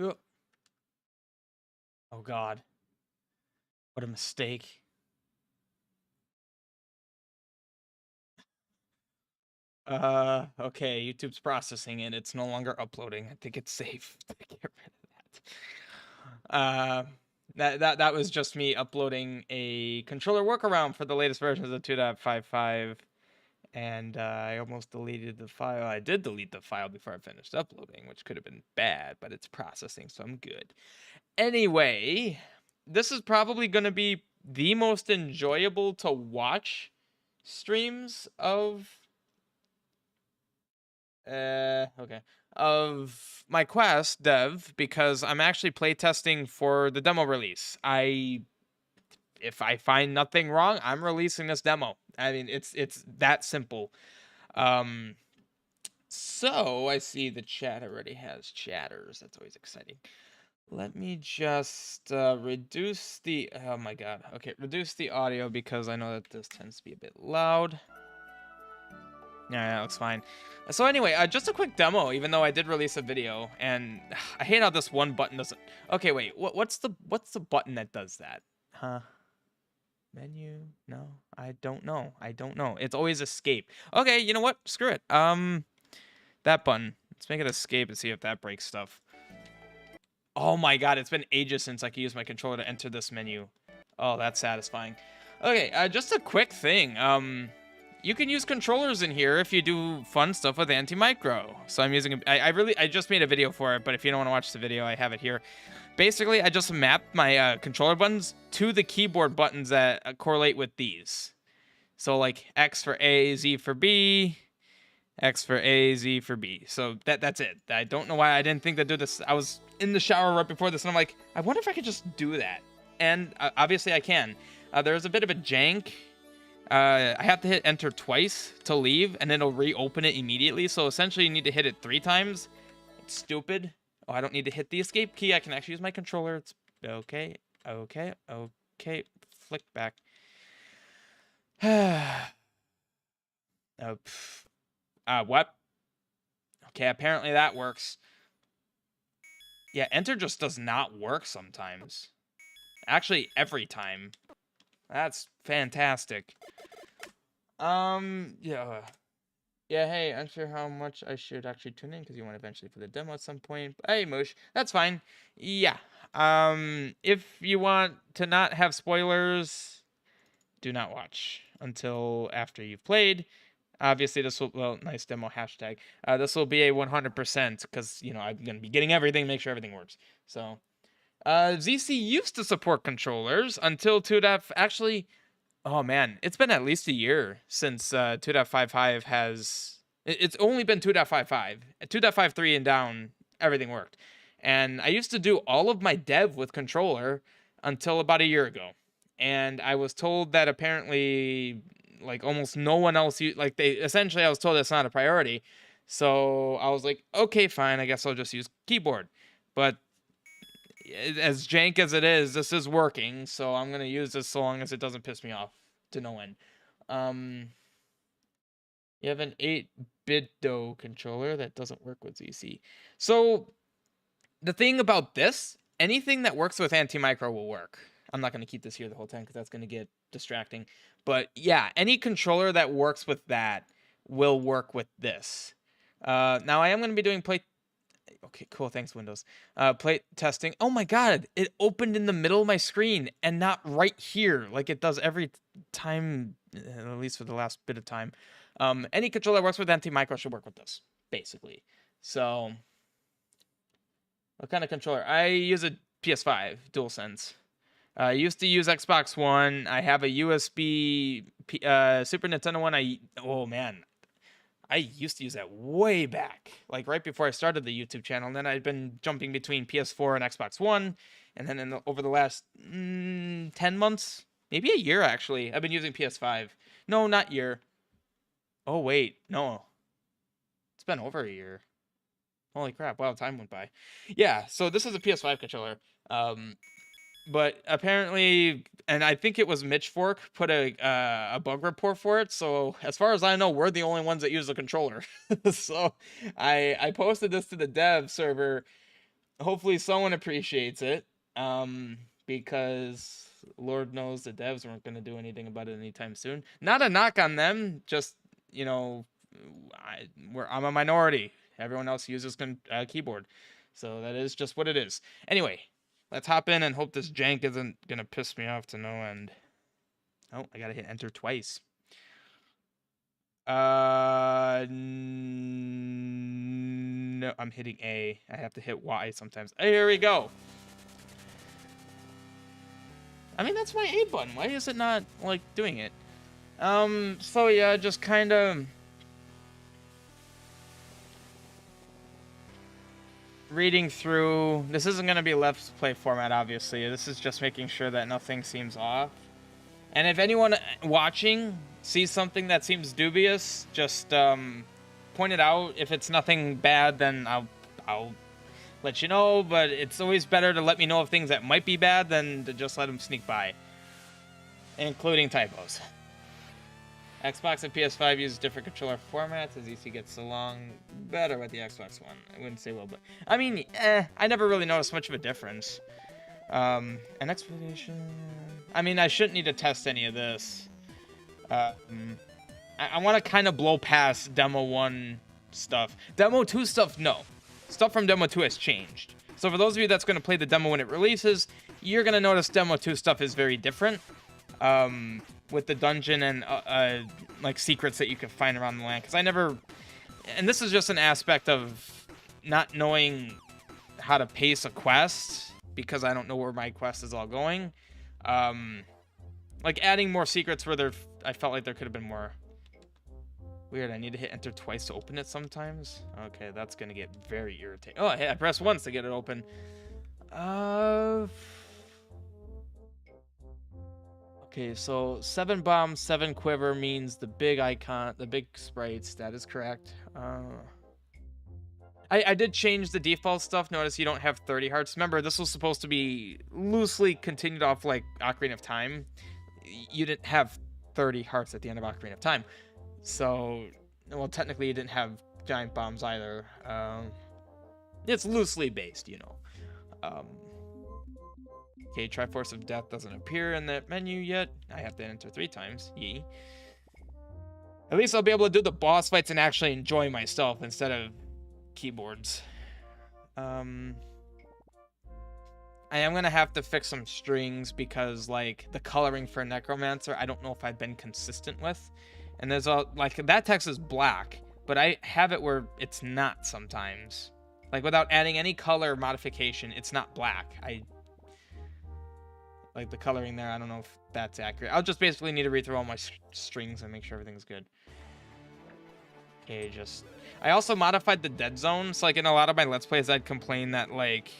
Ugh. Oh God. What a mistake. Okay, YouTube's processing it. It's no longer uploading. I think it's safe to get rid of that. That was just me uploading a controller workaround for the latest versions of 2.55, and I almost deleted the file. I did delete the file before I finished uploading, which could have been bad, but it's processing, so I'm good. Anyway, this is probably going to be the most enjoyable to watch streams of okay, of my Quest dev, because I'm actually playtesting for the demo release. If I find nothing wrong, I'm releasing this demo. I mean, it's that simple. So I see the chat already has chatters. That's always exciting. Let me just reduce the, oh my God. Okay, reduce the audio because I know that this tends to be a bit loud. Yeah, that looks fine. So anyway, just a quick demo, even though I did release a video, and I hate how this one button doesn't. Okay, wait. What's the button that does that? Huh? Menu? No, I don't know. I don't know. It's always escape. Okay, you know what? Screw it. That button. Let's make it escape and see if that breaks stuff. Oh my God, it's been ages since I could use my controller to enter this menu. Oh, that's satisfying. Okay, just a quick thing. You can use controllers in here if you do fun stuff with anti-micro. So I'm using, I just made a video for it, but if you don't want to watch the video, I have it here. Basically, I just mapped my controller buttons to the keyboard buttons that correlate with these. So like X for A, Z for B, X for A, Z for B. So that's it. I don't know why I didn't think to do this. I was in the shower right before this, and I'm like, I wonder if I could just do that. And obviously I can. There's a bit of a jank. I have to hit enter twice to leave, and it'll reopen it immediately. So essentially you need to hit it 3 times. It's stupid. Oh, I don't need to hit the escape key. I can actually use my controller. It's okay. Okay. Okay. Flick back. What? Okay, apparently that works. Yeah, enter just does not work sometimes. Actually, every time. That's fantastic. Yeah. Yeah, hey, unsure how much I should actually tune in because you want eventually for the demo at some point. Hey, Moosh, that's fine. Yeah. If you want to not have spoilers, do not watch until after you've played. Obviously, this will, well, nice demo hashtag. This will be a 100% because, you know, I'm going to be getting everything, make sure everything works. So, ZC used to support controllers until 2.5, actually, oh man, it's been at least a year since 2.55 has, it's only been 2.55. 2.53 and down, everything worked. And I used to do all of my dev with controller until about a year ago. And I was told that apparently, like, almost no one else, like, essentially I was told it's not a priority. So I was like, okay, fine, I guess I'll just use keyboard. But as jank as it is, this is working, so I'm gonna use this so long as it doesn't piss me off to no end. You have an 8-bit DO controller that doesn't work with ZC. So the thing about this, anything that works with anti-micro will work. I'm not gonna keep this here the whole time because that's gonna get distracting. But yeah, any controller that works with that will work with this. Now I am gonna be doing Okay, cool. Thanks, Windows. Plate testing. Oh my God, it opened in the middle of my screen and not right here like it does every time, at least for the last bit of time. Any controller that works with anti-micro should work with this, basically. So, what kind of controller? I use a PS5 DualSense. I used to use Xbox One. I have a USB Super Nintendo one. Oh man, I used to use that way back, like right before I started the YouTube channel. And then I'd been jumping between PS4 and Xbox One. And then over the last 10 months, maybe a year actually, I've been using PS5. No, not year. Oh, wait. No. It's been over a year. Holy crap. Wow, time went by. Yeah, so this is a PS5 controller. But apparently, and I think it was Mitchfork put a bug report for it. So as far as I know, we're the only ones that use the controller. So I posted this to the dev server. hopefully someone appreciates it. Because Lord knows the devs weren't going to do anything about it anytime soon. Not a knock on them, just, you know, I'm a minority. Everyone else uses keyboard. So that is just what it is. Anyway, let's hop in and hope this jank isn't going to piss me off to no end. Oh, I got to hit enter twice. No, I'm hitting A. I have to hit Y sometimes. Here we go. I mean, that's my A button. Why is it not, like, doing it? So yeah, just kind of reading through. This isn't going to be Let's Play format, obviously. This is just making sure that nothing seems off. And if anyone watching sees something that seems dubious, just point it out. If it's nothing bad, then I'll let you know, but it's always better to let me know of things that might be bad than to just let them sneak by, including typos. Xbox and PS5 use different controller formats as EC gets along better with the Xbox One. I wouldn't say well, but I mean, I never really noticed much of a difference. An explanation. I mean, I shouldn't need to test any of this. I want to kind of blow past Demo 1 stuff. Demo 2 stuff, no. Stuff from Demo 2 has changed. So for those of you that's going to play the demo when it releases, you're going to notice Demo 2 stuff is very different. With the dungeon and like secrets that you can find around the land. Because I never... And this is just an aspect of not knowing how to pace a quest, because I don't know where my quest is all going. Like adding more secrets where I felt like there could have been more. Weird, I need to hit enter twice to open it sometimes. Okay, that's gonna get very irritating. Oh, I pressed once to get it open. Okay, so 7 bomb, 7 quiver means the big icon, the big sprites. That is correct. I did change the default stuff. Notice you don't have 30 hearts. Remember, this was supposed to be loosely continued off like Ocarina of Time. You didn't have 30 hearts at the end of Ocarina of Time. So, well, technically you didn't have giant bombs either. It's loosely based, you know. Okay, Triforce of Death doesn't appear in that menu yet. I have to enter 3 times. Yee. At least I'll be able to do the boss fights and actually enjoy myself instead of keyboards. I am gonna have to fix some strings because, like, the coloring for Necromancer, I don't know if I've been consistent with. And there's like, that text is black, but I have it where it's not sometimes. Like, without adding any color modification, it's not black. Like, the coloring there, I don't know if that's accurate. I'll just basically need to read through all my strings and make sure everything's good. Okay, I also modified the dead zone. So, like, in a lot of my Let's Plays, I'd complain that, like,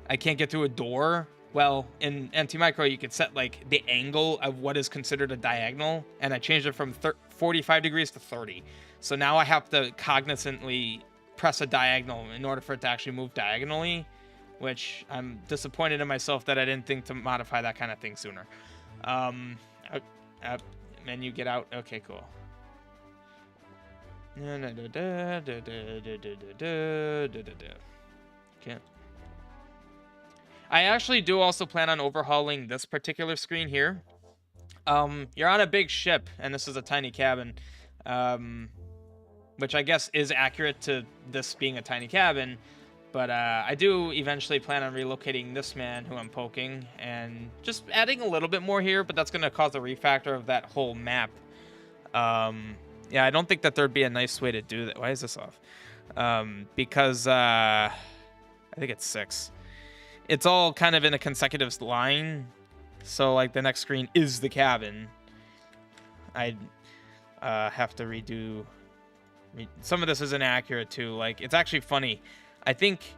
I can't get through a door. Well, in Anti-Micro, you could set, like, the angle of what is considered a diagonal, and I changed it from 45 degrees to 30. So now I have to cognizantly press a diagonal in order for it to actually move diagonally, which I'm disappointed in myself that I didn't think to modify that kind of thing sooner. Menu, get out. Okay, cool. Okay. I actually do also plan on overhauling this particular screen here. You're on a big ship, and this is a tiny cabin, which I guess is accurate to this being a tiny cabin. But I do eventually plan on relocating this man who I'm poking and just adding a little bit more here, but that's going to cause a refactor of that whole map. Yeah, I don't think that there'd be a nice way to do that. Why is this off? Because I think it's 6. It's all kind of in a consecutive line. So, like, the next screen is the cabin. I'd have to redo... Some of this is inaccurate, too. Like, it's actually funny. I think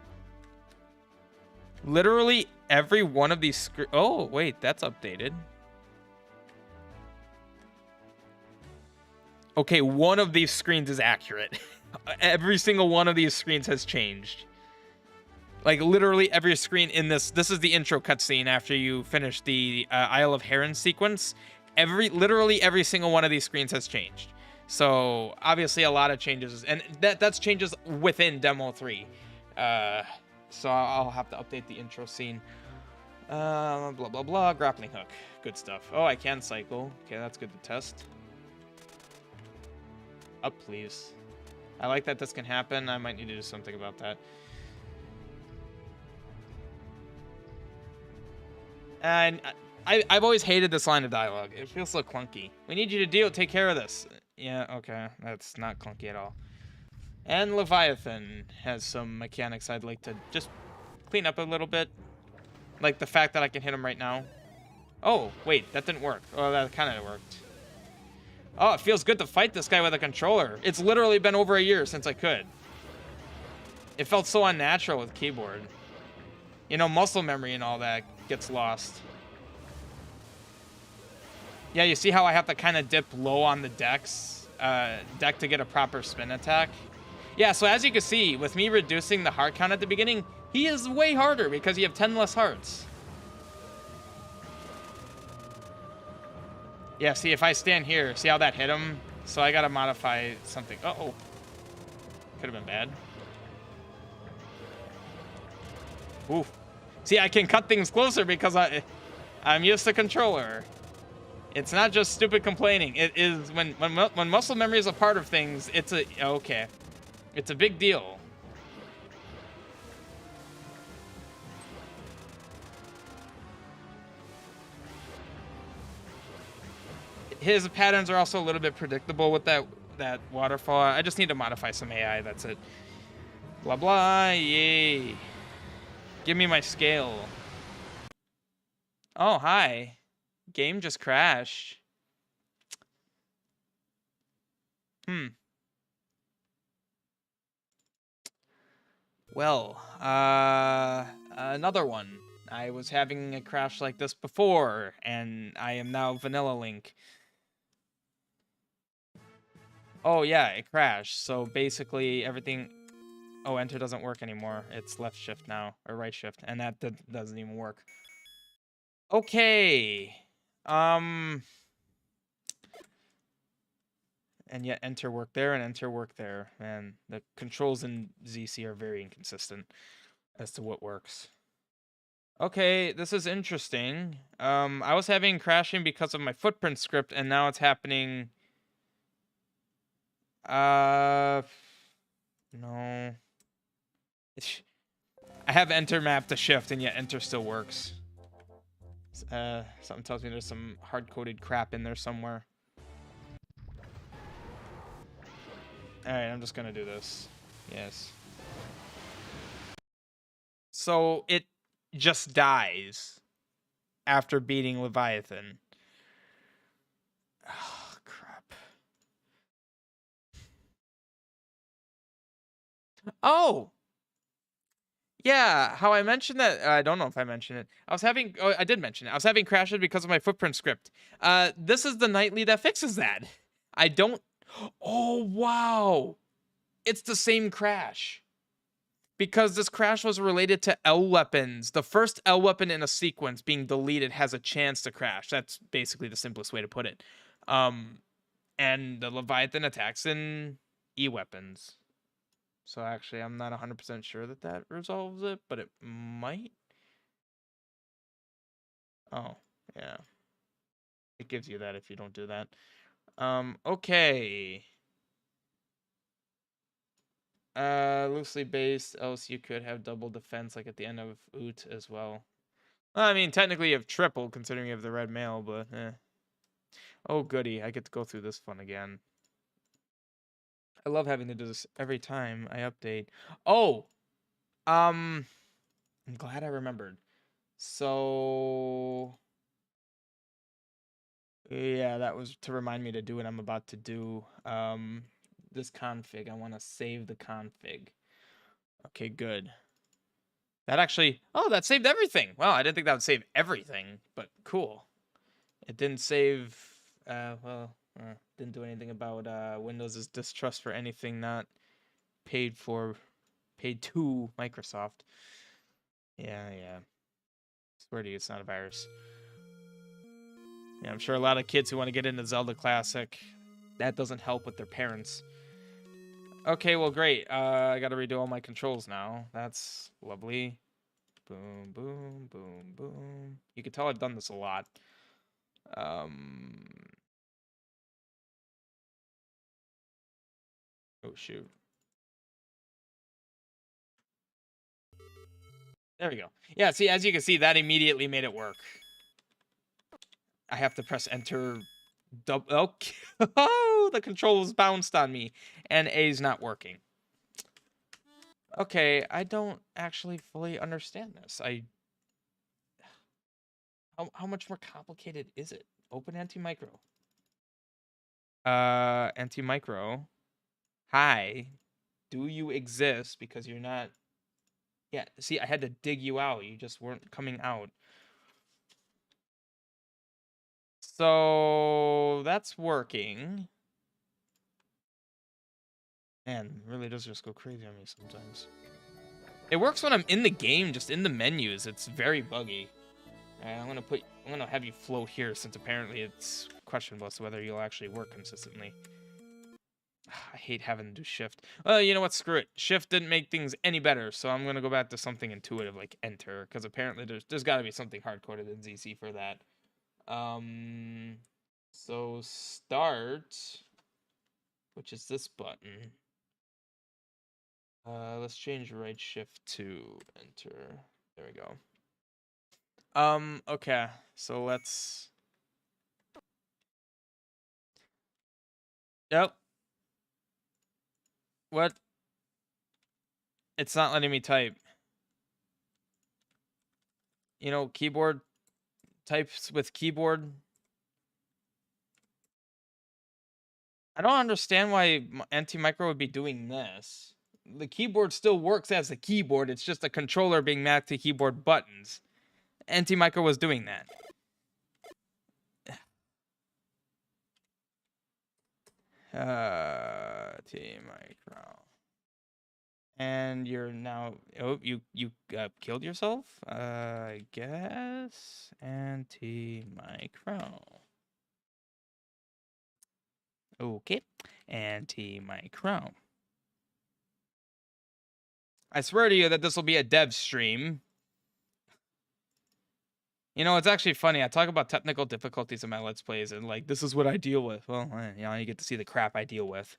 literally every one of these... Oh, wait, that's updated. Okay, one of these screens is accurate. Every single one of these screens has changed. Like, literally every screen in this... This is the intro cutscene after you finish the Isle of Heron sequence. Literally every single one of these screens has changed. So, obviously, a lot of changes. And that's changes within Demo 3. So I'll have to update the intro scene. Blah, blah, blah. Grappling hook. Good stuff. Oh, I can cycle. Okay, that's good to test. Up, please. I like that this can happen. I might need to do something about that. And I've always hated this line of dialogue. It feels so clunky. We need you to take care of this. Yeah, okay. That's not clunky at all. And Leviathan has some mechanics I'd like to just clean up a little bit. Like the fact that I can hit him right now. Oh, wait, that didn't work. Oh, that kind of worked. Oh, it feels good to fight this guy with a controller. It's literally been over a year since I could. It felt so unnatural with keyboard. You know, muscle memory and all that gets lost. Yeah, you see how I have to kind of dip low on the deck to get a proper spin attack? Yeah, so as you can see, with me reducing the heart count at the beginning, he is way harder because you have 10 less hearts. Yeah, see, if I stand here, see how that hit him? So I gotta modify something. Uh-oh. Could have been bad. Ooh. See, I can cut things closer because I'm used to controller. It's not just stupid complaining. It is when muscle memory is a part of things, it's a okay. It's a big deal. His patterns are also a little bit predictable with that waterfall. I just need to modify some AI, that's it. Blah blah, yay. Give me my scale. Oh, hi. Game just crashed. Well, another one. I was having a crash like this before, and I am now Vanilla Link. Oh yeah, it crashed. So basically everything... Oh, enter doesn't work anymore. It's left shift now, or right shift, and that doesn't even work. Okay. And yet enter work there and enter work there. Man, the controls in ZC are very inconsistent as to what works. Okay, this is interesting. I was having crashing because of my footprint script, and now it's happening... No. I have enter map to shift, and yet enter still works. Something tells me there's some hard-coded crap in there somewhere. Alright, I'm just gonna do this. Yes. So, it just dies after beating Leviathan. Oh, crap. Oh! Yeah, how I mentioned that, I don't know if I mentioned it. I did mention it. I was having crashes because of my footprint script. This is the nightly that fixes that. Oh, wow. It's the same crash. Because this crash was related to L weapons. The first L weapon in a sequence being deleted has a chance to crash. That's basically the simplest way to put it. And the Leviathan attacks in E weapons. So actually, I'm not 100% sure that resolves it, but it might. Oh, yeah. It gives you that if you don't do that. Okay. Loosely based, else you could have double defense like at the end of Oot as well. I mean, technically you have triple considering you have the red mail, but eh. Oh goody, I get to go through this fun again. I love having to do this every time I update. Oh! I'm glad I remembered. So... Yeah, that was to remind me to do what I'm about to do. This config, I want to save the config. Okay, good. That actually... Oh, that saved everything! Well, I didn't think that would save everything, but cool. It didn't save... didn't do anything about Windows' distrust for anything not paid to Microsoft. Yeah. Swear to you, it's not a virus. Yeah, I'm sure a lot of kids who want to get into Zelda Classic, that doesn't help with their parents. Okay, well, great. I gotta redo all my controls now. That's lovely. Boom, boom, boom, boom. You can tell I've done this a lot. Um. Oh, shoot. There we go. Yeah, see, as you can see, that immediately made it work. I have to press enter. Okay. Oh, the controls bounced on me. And A's not working. Okay, I don't actually fully understand this. How much more complicated is it? Open anti-micro. Anti-micro. Hi. Do you exist? Because you're not... Yeah, see, I had to dig you out. You just weren't coming out. So that's working. Man, it really does just go crazy on me sometimes. It works when I'm in the game, just in the menus. It's very buggy. Alright, I'm gonna have you float here since apparently it's questionable as to whether you'll actually work consistently. I hate having to do shift. Well, you know what? Screw it. Shift didn't make things any better, so I'm gonna go back to something intuitive like enter, because apparently there's got to be something hard-coded in ZC for that. So start, which is this button. Let's change right shift to enter. There we go. Okay. So let's... Yep. What? It's not letting me type. You know, keyboard types with keyboard. I don't understand why Anti-Micro would be doing this. The keyboard still works as a keyboard. It's just a controller being mapped to keyboard buttons. Anti-Micro was doing that. Anti-Micro. And you're now... Oh, you killed yourself? I guess. Anti-Micro. Okay. Anti-Micro. I swear to you that this will be a dev stream. You know, it's actually funny. I talk about technical difficulties in my Let's Plays, and, like, this is what I deal with. Well, you know, you get to see the crap I deal with.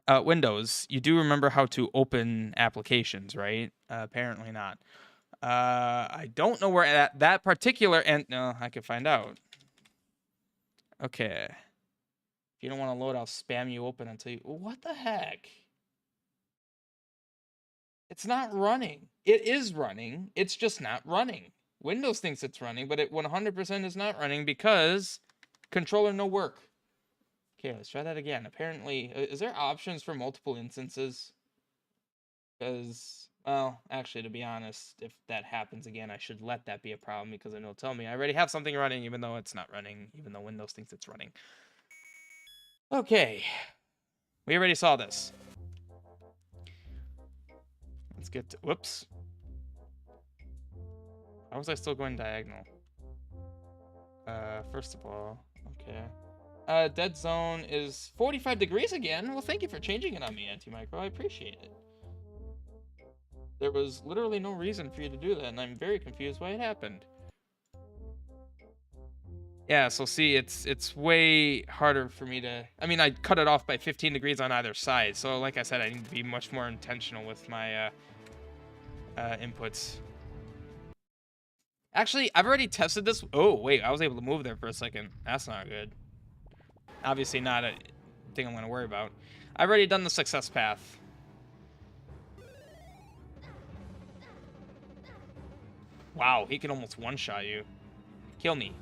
Windows, you do remember how to open applications, right? Apparently not. I don't know where that particular... No, I can find out. Okay. If you don't want to load, I'll spam you open until you... What the heck? It's not running. It is running. It's just not running. Windows thinks it's running, but it 100% is not running because controller no work. Okay, let's try that again. Apparently, is there options for multiple instances? Because, well, actually, to be honest, if that happens again, I should let that be a problem because then it'll tell me I already have something running even though it's not running, even though Windows thinks it's running. Okay. We already saw this. Let's get to... Whoops. How was I still going diagonal? First of all, okay. Dead zone is 45 degrees again. Well, thank you for changing it on me, Anti-Micro. I appreciate it. There was literally no reason for you to do that, and I'm very confused why it happened. Yeah, so see, it's way harder for me to... I mean, I cut it off by 15 degrees on either side, so like I said, I need to be much more intentional with my inputs. Actually, I've already tested this. Oh, wait, I was able to move there for a second. That's not good. Obviously not a thing I'm going to worry about. I've already done the success path. Wow, he can almost one-shot you. Kill me.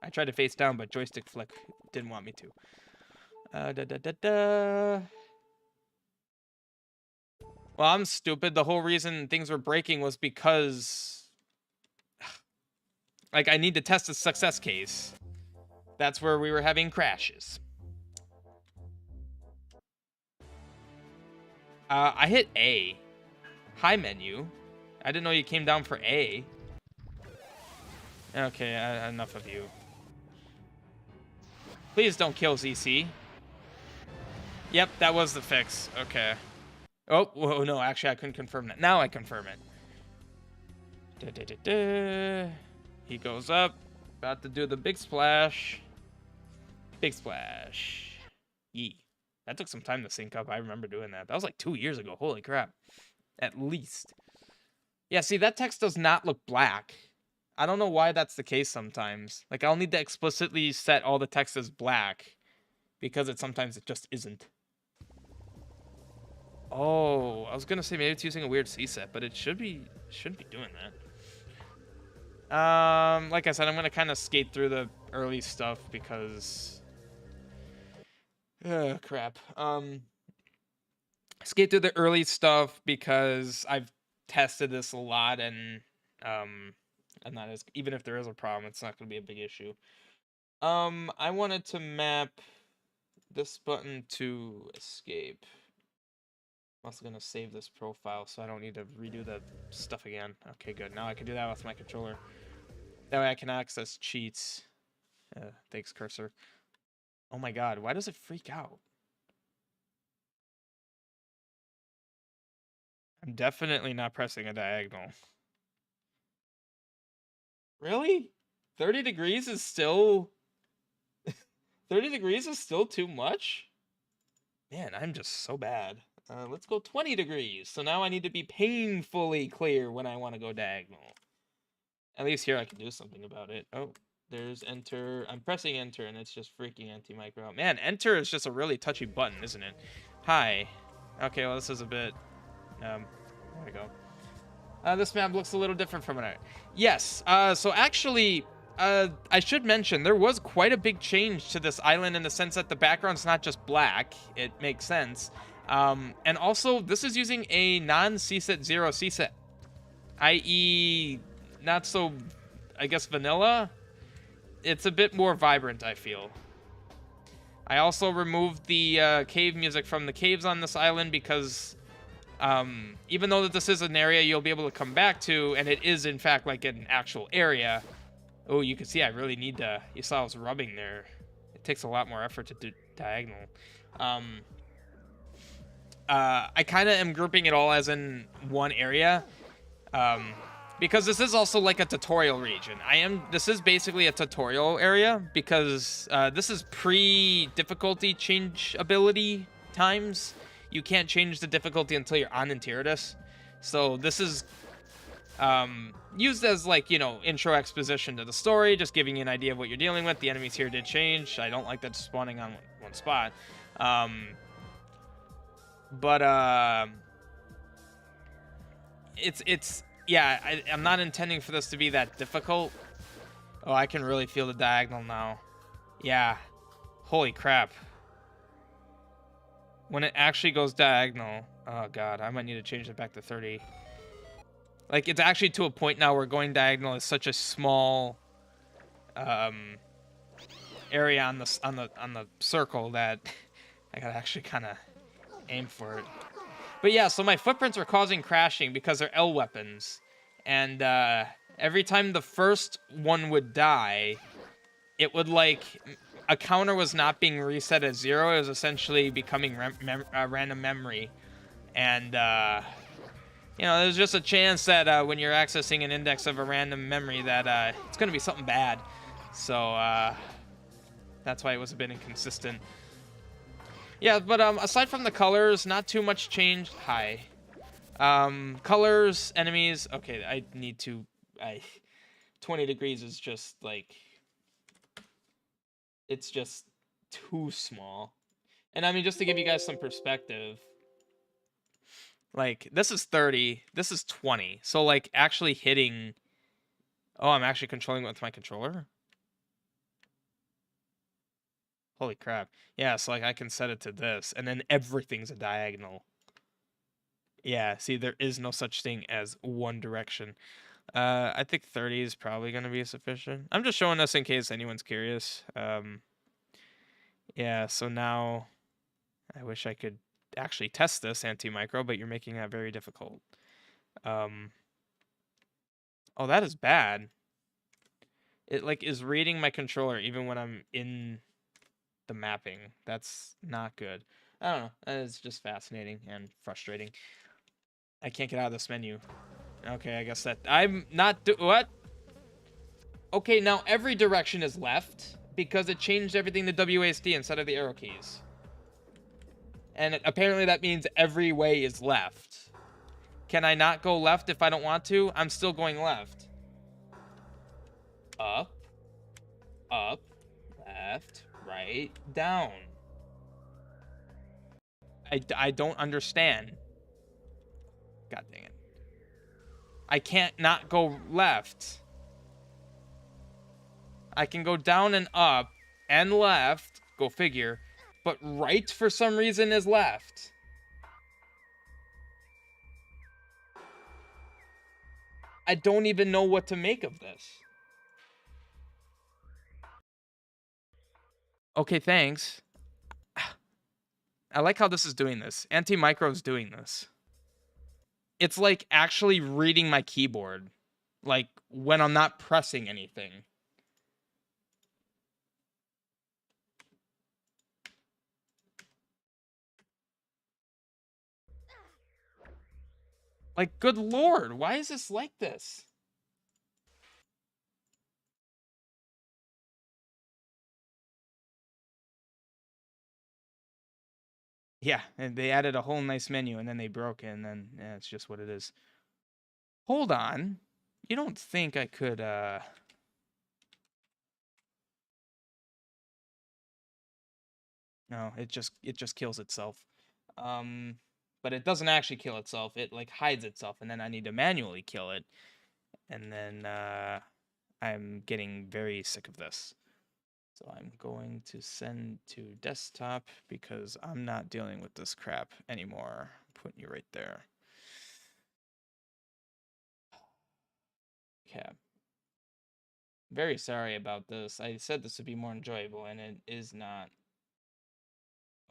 I tried to face down, but joystick flick didn't want me to. Well, I'm stupid. The whole reason things were breaking was because... Like, I need to test a success case. That's where we were having crashes. I hit A. Hi, menu. I didn't know you came down for A. Okay, enough of you. Please don't kill ZC. Yep, that was the fix. Okay. Oh, whoa, no, actually, I couldn't confirm that. Now I confirm it. Da, da, da, da. He goes up. About to do the big splash. Big splash. Yee. That took some time to sync up. I remember doing that. That was like 2 years ago. Holy crap. At least. Yeah, see, that text does not look black. I don't know why that's the case sometimes. Like, I'll need to explicitly set all the text as black. Because sometimes it just isn't. Oh, I was gonna say maybe it's using a weird CSET, but it shouldn't be doing that. Like I said, I'm gonna kind of skate through the early stuff because, crap. Skate through the early stuff because I've tested this a lot, and I'm not as, even if there is a problem, it's not gonna be a big issue. I wanted to map this button to escape. I'm also going to save this profile so I don't need to redo the stuff again. Okay, good. Now I can do that with my controller. That way I can access cheats. Thanks, cursor. Oh my god, why does it freak out? I'm definitely not pressing a diagonal. Really? 30 degrees is still... 30 degrees is still too much? Man, I'm just so bad. Let's go 20 degrees. So now I need to be painfully clear when I want to go diagonal. At least here I can do something about it. Oh, there's enter. I'm pressing enter and it's just freaking anti-micro out. Man, enter is just a really touchy button, isn't it? Hi. Okay, well, this is a bit... there we go. This map looks a little different from it. Yes, so actually... I should mention, there was quite a big change to this island in the sense that the background's not just black. It makes sense. And also, this is using a non-CSET 0 CSET. I.e., not so, I guess, vanilla. It's a bit more vibrant, I feel. I also removed the cave music from the caves on this island because... even though that this is an area you'll be able to come back to, and it is, in fact, like an actual area... Oh, you can see I really need to... You saw I was rubbing there. It takes a lot more effort to do diagonal. I kind of am grouping it all as in one area. Because this is also like a tutorial region. This is basically a tutorial area because this is pre-difficulty change ability times. You can't change the difficulty until you're on Interitus. So this is... used as, like, you know, intro exposition to the story, just giving you an idea of what you're dealing with. The enemies here did change. I don't like that spawning on one spot. Yeah, I'm not intending for this to be that difficult. Oh, I can really feel the diagonal now. Yeah. Holy crap. When it actually goes diagonal, oh god, I might need to change it back to 30. Like, it's actually to a point now where going diagonal is such a small area on the circle that I gotta actually kind of aim for it. But yeah, so my footprints are causing crashing because they're L weapons, and every time the first one would die, it would, like, a counter was not being reset at 0. It was essentially becoming random memory, and you know, there's just a chance that when you're accessing an index of a random memory that it's going to be something bad. So that's why it was a bit inconsistent. Yeah, but aside from the colors, not too much change. Hi. Colors, enemies. Okay, I need to... 20 degrees is just, like... It's just too small. And I mean, just to give you guys some perspective... Like, this is 30, this is 20. So, like, actually hitting... Oh, I'm actually controlling it with my controller? Holy crap. Yeah, so, like, I can set it to this, and then everything's a diagonal. Yeah, see, there is no such thing as one direction. I think 30 is probably going to be sufficient. I'm just showing this in case anyone's curious. Yeah, so now... I wish I could actually test this anti-micro, but you're making that very difficult. Oh, that is bad. It, like, is reading my controller even when I'm in the mapping. That's not good. I don't know. It's just fascinating and frustrating. I can't get out of this menu. Okay, I guess that I'm not what? Okay, now every direction is left because it changed everything to WASD instead of the arrow keys. And apparently that means every way is left. Can I not go left if I don't want to? I'm still going left. Up, up, left, right, down. I don't understand. God dang it. I can't not go left. I can go down and up and left, go figure, but right for some reason is left. I don't even know what to make of this. Okay, thanks. I like how this is doing this. Anti-micro is doing this. It's like actually reading my keyboard, like when I'm not pressing anything. Like, good lord, why is this like this? Yeah, and they added a whole nice menu, and then they broke it, and then yeah, it's just what it is. Hold on. You don't think I could, No, it just kills itself. But it doesn't actually kill itself. It, like, hides itself, and then I need to manually kill it. And then, I'm getting very sick of this. So I'm going to send to desktop because I'm not dealing with this crap anymore. I'm putting you right there. Okay. Very sorry about this. I said this would be more enjoyable, and it is not.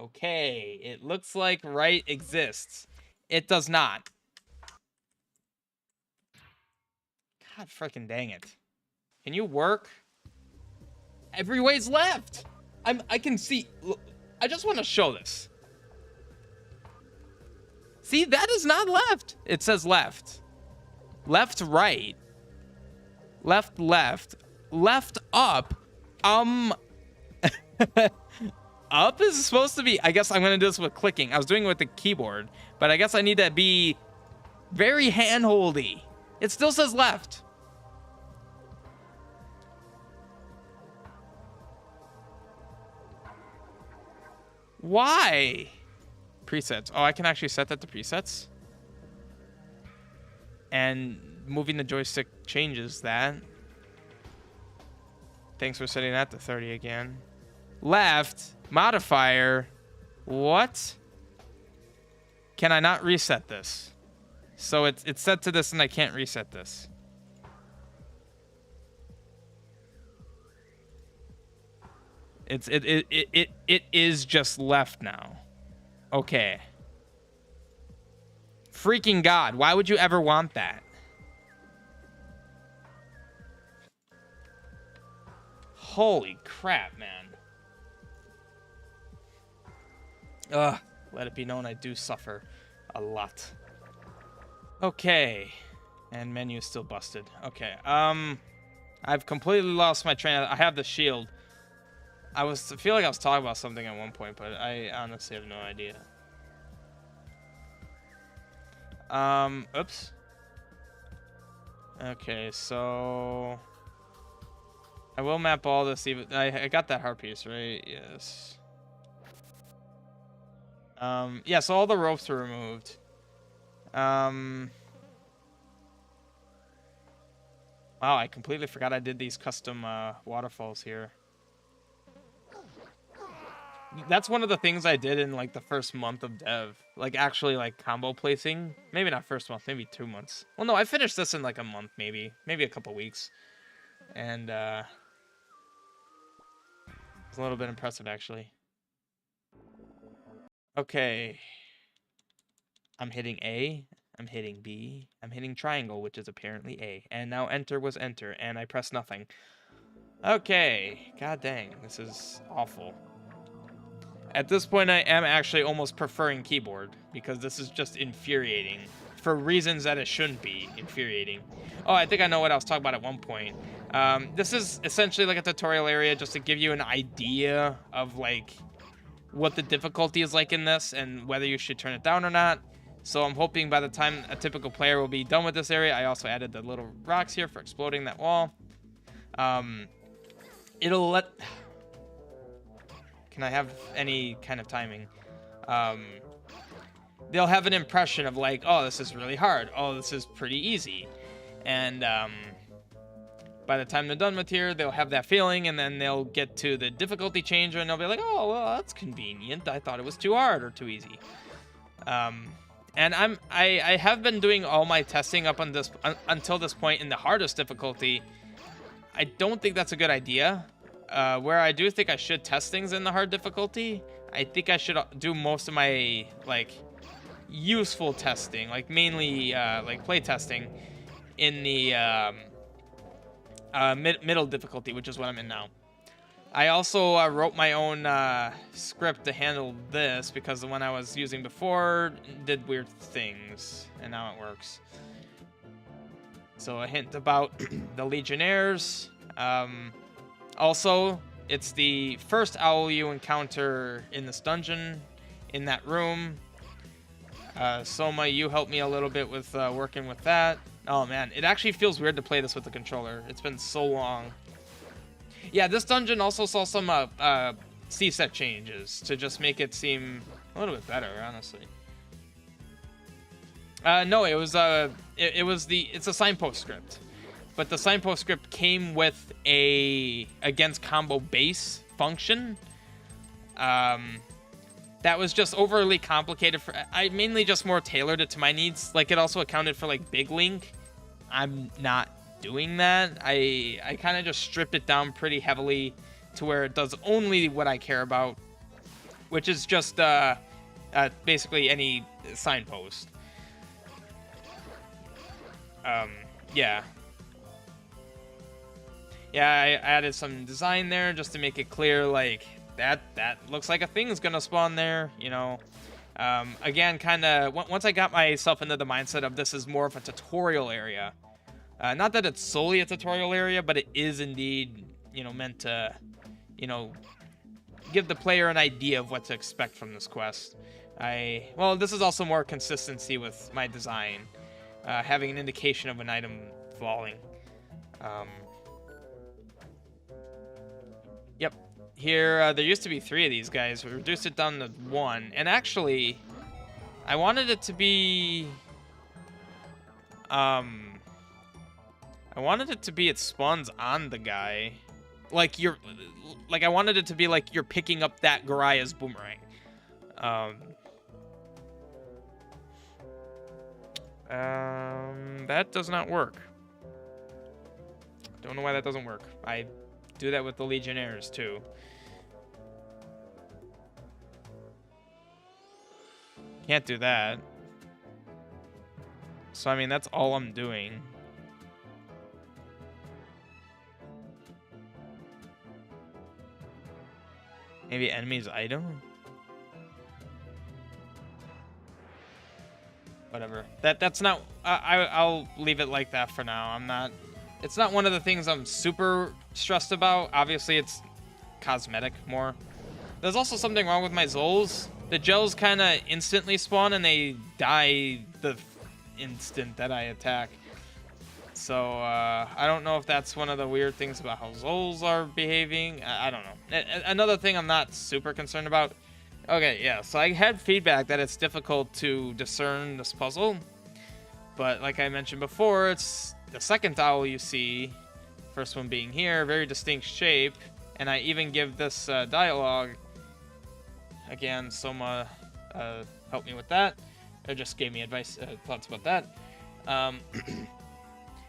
Okay, it looks like right exists. It does not. God freaking dang it. Can you work? Every way's left. I can see. Look, I just want to show this. See, that is not left. It says left. Left, right. Left, left. Left, up. Up is supposed to be. I guess I'm going to do this with clicking. I was doing it with the keyboard, but I guess I need to be very hand-holdy. It still says left. Why? Presets. Oh, I can actually set that to presets. And moving the joystick changes that. Thanks for setting that to 30 again. Left. Modifier. What? Can I not reset this? So it's set to this and I can't reset this. It is just left now. Okay. Freaking God, why would you ever want that? Holy crap, man. Ugh, let it be known I do suffer a lot. Okay. And menu is still busted. Okay, I've completely lost my train. I have the shield. I feel like I was talking about something at one point, but I honestly have no idea. Oops. Okay, so I will map all this. Even I got that heart piece, right? Yes. Yeah. So all the ropes were removed. Wow, I completely forgot I did these custom waterfalls here. That's one of the things I did in like the first month of dev. Like actually like combo placing. Maybe not first month, maybe 2 months. Well, no, I finished this in like a month, maybe a couple weeks. And it's a little bit impressive actually. Okay. I'm hitting A, I'm hitting B, I'm hitting triangle, which is apparently A. And now enter was enter, and I press nothing. Okay. God dang, this is awful. At this point, I am actually almost preferring keyboard because this is just infuriating for reasons that it shouldn't be infuriating. Oh, I think I know what I was talking about at one point. This is essentially like a tutorial area just to give you an idea of like what the difficulty is like in this and whether you should turn it down or not. So I'm hoping by the time a typical player will be done with this area, I also added the little rocks here for exploding that wall. It'll let... Can I have any kind of timing? They'll have an impression of like, oh, this is really hard. Oh, this is pretty easy. And by the time they're done with here, they'll have that feeling, and then they'll get to the difficulty changer, and they'll be like, oh, well, that's convenient. I thought it was too hard or too easy. And I have been doing all my testing up on this until this point in the hardest difficulty. I don't think that's a good idea. Where I do think I should test things in the hard difficulty, I think I should do most of my like useful testing, like mainly like playtesting in the middle difficulty, which is what I'm in now. I also wrote my own script to handle this because the one I was using before did weird things, and now it works. So a hint about the Legionnaires. Also, it's the first owl you encounter in this dungeon, in that room. Soma, you helped me a little bit with working with that. Oh man, it actually feels weird to play this with the controller. It's been so long. Yeah, this dungeon also saw some C-set changes to just make it seem a little bit better, honestly. No, it was it's a signpost script. But the signpost script came with a against combo base function. That was just overly complicated for... I mainly just more tailored it to my needs. Like, it also accounted for, like, Big Link. I'm not doing that. I kind of just stripped it down pretty heavily to where it does only what I care about, which is just basically any signpost. Yeah. Yeah, I added some design there just to make it clear, like, that looks like a thing is gonna spawn there, you know. Again, kind of, once I got myself into the mindset of this is more of a tutorial area. Not that it's solely a tutorial area, but it is indeed, you know, meant to, you know, give the player an idea of what to expect from this quest. Well, this is also more consistency with my design, having an indication of an item falling. Yep. Here, there used to be 3 of these guys. We reduced it down to 1. And actually, I wanted it to be... I wanted it to be it spawns on the guy. Like, I wanted it to be like you're picking up that Goria's boomerang. That does not work. Don't know why that doesn't work. I do that with the Legionnaires, too. Can't do that. So, I mean, that's all I'm doing. Maybe enemy's item? Whatever. That's not... I'll leave it like that for now. I'm not... It's not one of the things I'm super stressed about. Obviously, it's cosmetic more. There's also something wrong with my Zols. The gels kind of instantly spawn and they die the instant that I attack. So, I don't know if that's one of the weird things about how Zols are behaving. I don't know. Another thing I'm not super concerned about. Okay, yeah, so I had feedback that it's difficult to discern this puzzle. But like I mentioned before, it's the second owl you see. First one being here, very distinct shape. And I even give this dialogue. Again, Soma helped me with that. Or just gave me advice, thoughts about that.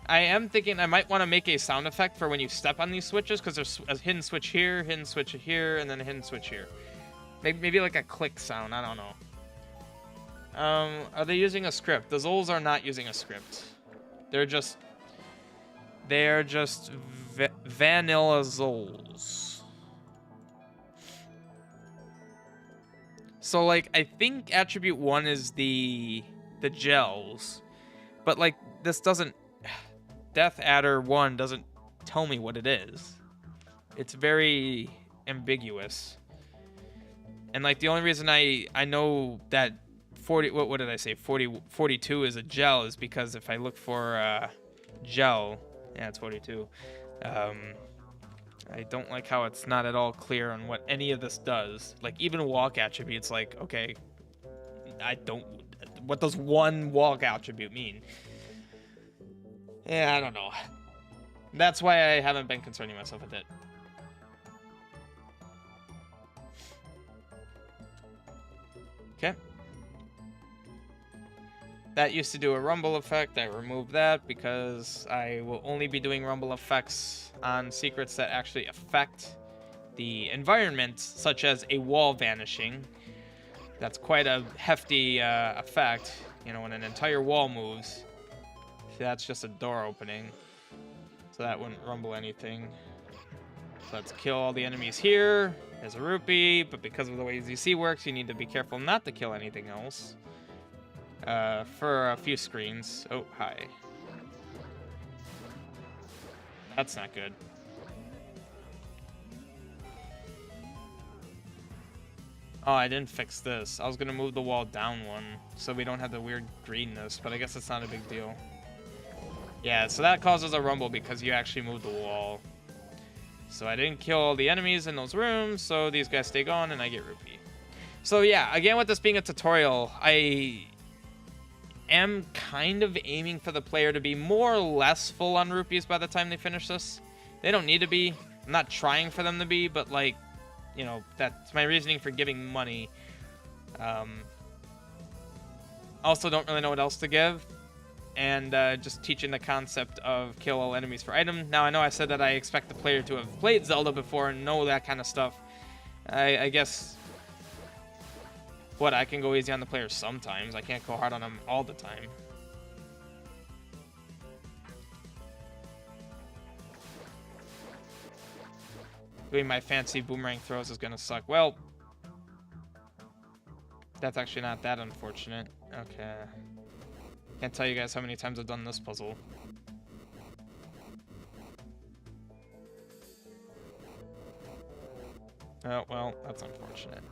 I am thinking I might want to make a sound effect for when you step on these switches, because there's a hidden switch here, and then a hidden switch here. Maybe like a click sound, I don't know. Are they using a script? The Zols are not using a script. They're just vanilla Zols. So, like, I think attribute 1 is the gels, but, like, this doesn't... Death Adder 1 doesn't tell me what it is. It's very ambiguous. And, like, the only reason I know that 40... What did I say? 42 is a gel is because if I look for gel... Yeah, it's 42. I don't like how it's not at all clear on what any of this does. Like, even walk attributes, like, okay, I don't... What does one walk attribute mean? Yeah, I don't know. That's why I haven't been concerning myself with it. Okay. That used to do a rumble effect. I removed that because I will only be doing rumble effects on secrets that actually affect the environment, such as a wall vanishing. That's quite a hefty effect, you know, when an entire wall moves. That's just a door opening, so that wouldn't rumble anything. So let's kill all the enemies here. There's a rupee, but because of the way ZC works, you need to be careful not to kill anything else. For a few screens. Oh, hi. That's not good. Oh, I didn't fix this. I was gonna move the wall down one, so we don't have the weird greenness, but I guess it's not a big deal. Yeah, so that causes a rumble because you actually moved the wall. So I didn't kill all the enemies in those rooms, so these guys stay gone and I get rupee. So yeah, again, with this being a tutorial, I am kind of aiming for the player to be more or less full on rupees by the time they finish this. They don't need to be. I'm not trying for them to be, but, like, you know, that's my reasoning for giving money. Also don't really know what else to give. And just teaching the concept of kill all enemies for item. Now, I know I said that I expect the player to have played Zelda before and know that kind of stuff. I guess... What, I can go easy on the player sometimes. I can't go hard on them all the time. Doing my fancy boomerang throws is gonna suck. Well, that's actually not that unfortunate. Okay. Can't tell you guys how many times I've done this puzzle. Oh, well, that's unfortunate.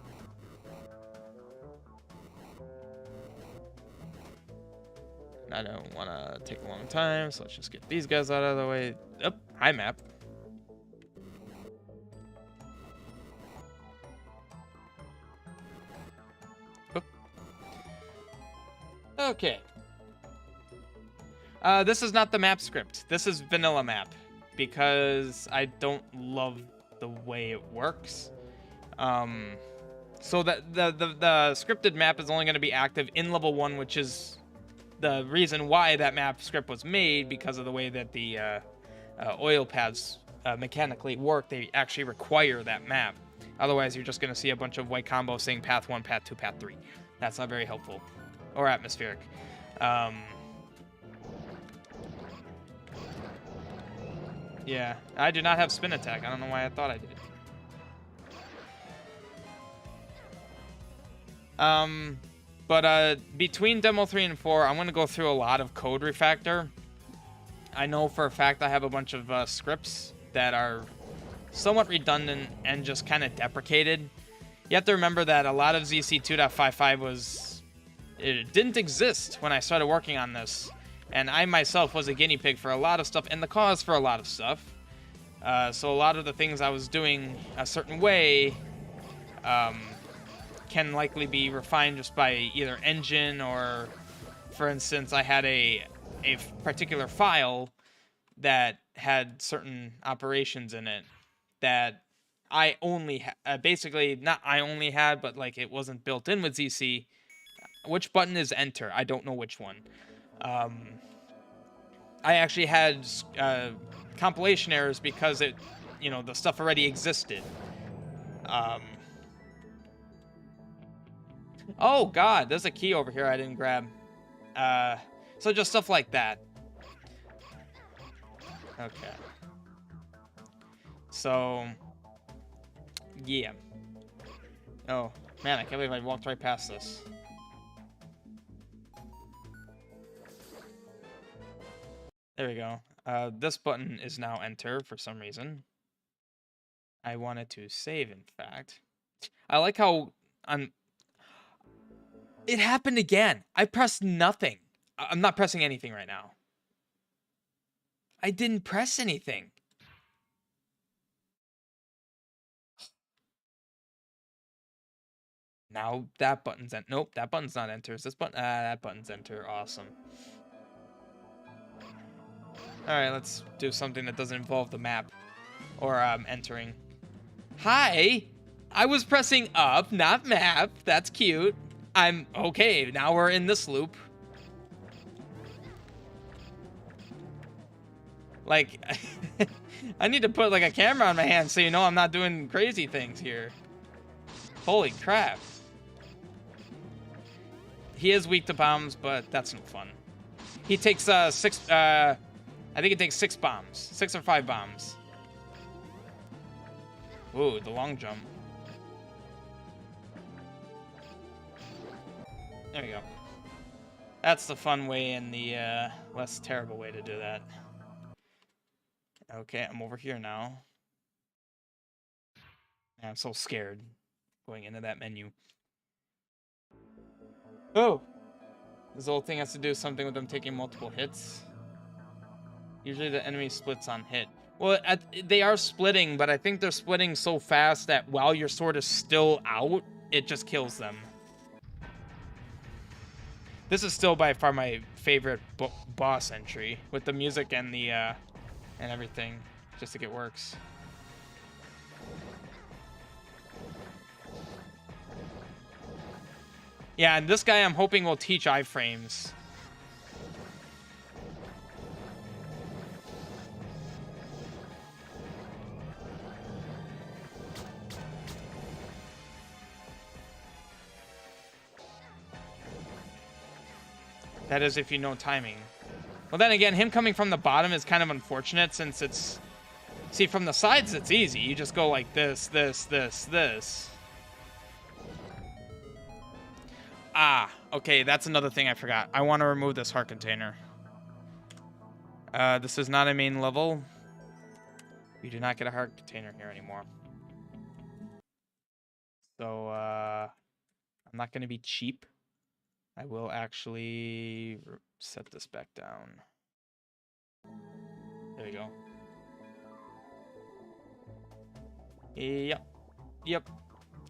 I don't want to take a long time, so let's just get these guys out of the way. Oh, hi, map. Oh. Okay. This is not the map script. This is vanilla map because I don't love the way it works. So that the scripted map is only going to be active in level 1, which is the reason why that map script was made, because of the way that the oil pads mechanically work. They actually require that map. Otherwise, you're just going to see a bunch of white combos saying path 1, path 2, path 3. That's not very helpful. Or atmospheric. Yeah, I do not have spin attack. I don't know why I thought I did. But between Demo 3 and 4, I'm going to go through a lot of code refactor. I know for a fact I have a bunch of scripts that are somewhat redundant and just kind of deprecated. You have to remember that a lot of ZC 2.55 it didn't exist when I started working on this. And I myself was a guinea pig for a lot of stuff and the cause for a lot of stuff. So a lot of the things I was doing a certain way can likely be refined just by either engine or, for instance, I had a particular file that had certain operations in it that I only basically not I only had, but like it wasn't built in with ZC. Which button is enter? I don't know which one. I actually had compilation errors because it, you know, the stuff already existed. Oh God, there's a key over here I didn't grab. So just stuff like that. Okay. So, yeah. Oh, Man, I can't believe I walked right past this. There we go. This button is now enter for some reason. I wanted to save, in fact. I like how it happened again. I pressed nothing. I'm not pressing anything right now. I didn't press anything. Now that button's nope, that button's not enter. Is this button? That button's enter. Awesome. All right, let's do something that doesn't involve the map or entering. Hi, I was pressing up, not map. That's cute. I'm okay. Now we're in this loop. Like, I need to put like a camera on my hand so you know I'm not doing crazy things here. Holy crap. He is weak to bombs, but that's no fun. He takes I think it takes 6 bombs. 6 or 5 bombs. Ooh, the long jump. There we go. That's the fun way and the less terrible way to do that. Okay, I'm over here now. I'm so scared going into that menu. Oh! This whole thing has to do something with them taking multiple hits. Usually the enemy splits on hit. Well, they are splitting, but I think they're splitting so fast that while your sword is still out, it just kills them. This is still by far my favorite boss entry, with the music and the and everything. Just think it works. Yeah, and this guy I'm hoping will teach iframes. That is if you know timing. Well, then again, him coming from the bottom is kind of unfortunate since it's... See, from the sides, it's easy. You just go like this, this, this, this. Ah, okay, that's another thing I forgot. I want to remove this heart container. This is not a main level. You do not get a heart container here anymore. So, I'm not going to be cheap. I will actually set this back down. There we go. Yep. Yep.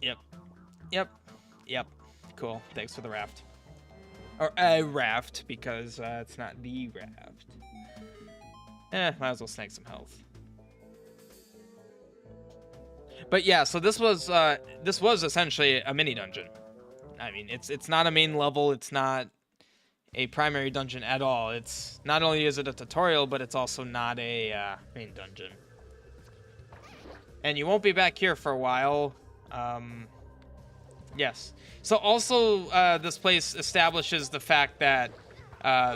Yep. Yep. Yep. Cool. Thanks for the raft. Or a raft, because it's not the raft. Might as well snag some health. But yeah, so this was essentially a mini dungeon. I mean, it's not a main level. It's not a primary dungeon at all. It's not only is it a tutorial, but it's also not a main dungeon. And you won't be back here for a while. Yes. So also, this place establishes the fact that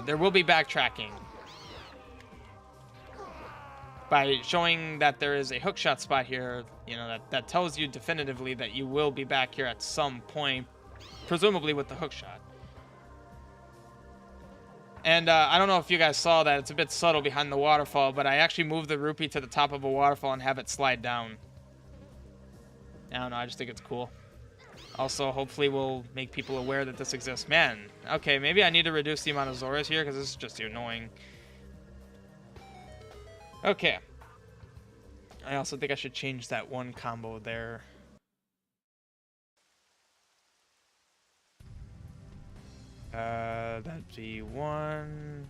there will be backtracking by showing that there is a hookshot spot here. You know, that tells you definitively that you will be back here at some point, presumably with the hookshot. And I don't know if you guys saw that. It's a bit subtle behind the waterfall, but I actually moved the rupee to the top of a waterfall and have it slide down. I don't know. I just think it's cool. Also, hopefully we'll make people aware that this exists. Man, okay, maybe I need to reduce the amount of Zoras here because this is just annoying. Okay. I also think I should change that one combo there. That'd be one.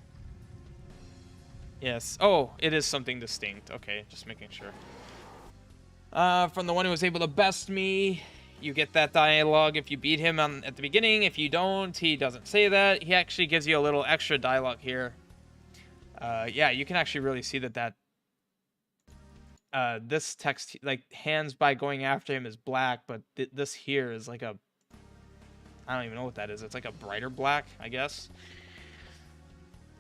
Yes. Oh, it is something distinct. Okay, just making sure. From the one who was able to best me, you get that dialogue if you beat him at the beginning. If you don't, he doesn't say that. He actually gives you a little extra dialogue here. Yeah, you can actually really see that this text, like, hands by going after him is black, but this here is like a... I don't even know what that is. It's like a brighter black, I guess.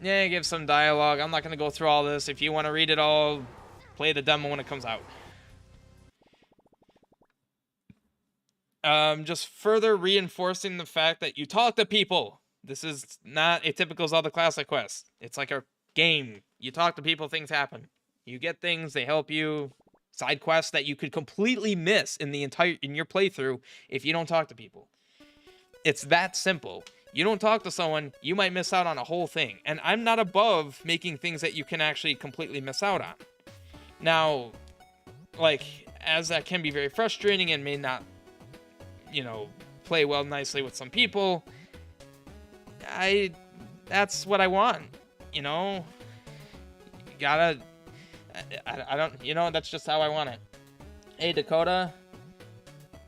Yeah, it gives some dialogue. I'm not going to go through all this. If you want to read it all, play the demo when it comes out. Just further reinforcing the fact that you talk to people. This is not a typical Zelda Classic quest. It's like a game. You talk to people, things happen. You get things, they help you. Side quests that you could completely miss in your playthrough if you don't talk to people. It's that simple. You don't talk to someone, you might miss out on a whole thing. And I'm not above making things that you can actually completely miss out on. Now, like, as that can be very frustrating and may not, you know, play well nicely with some people, that's what I want, you know? You gotta, I don't, you know, that's just how I want it. Hey, Dakota.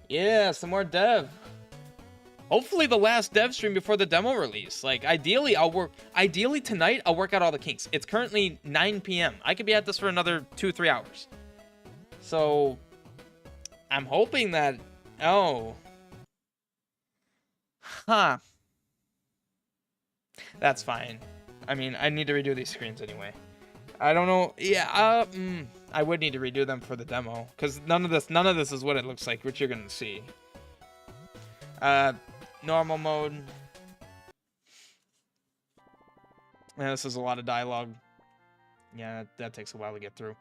Yeah, some more dev. Hopefully the last dev stream before the demo release. Like, ideally tonight, I'll work out all the kinks. It's currently 9 p.m. I could be at this for another 2-3 hours. So, I'm hoping that, oh. Huh. That's fine. I mean, I need to redo these screens anyway. I don't know. Yeah, I would need to redo them for the demo. Because none of this is what it looks like, which you're going to see. Normal mode. Yeah, this is a lot of dialogue. Yeah, that takes a while to get through.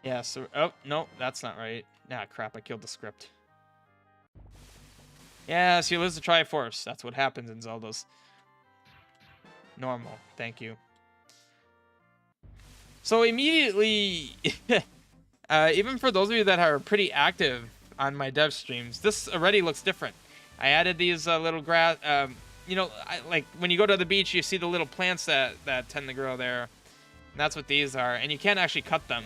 Yeah, so... Oh, no, that's not right. Nah, crap, I killed the script. Yeah, so you lose the Triforce. That's what happens in Zeldas. Normal. Thank you. So immediately... even for those of you that are pretty active on my dev streams, this already looks different. I added these little grass, you know, like when you go to the beach, you see the little plants that tend to grow there. And that's what these are, and you can't actually cut them.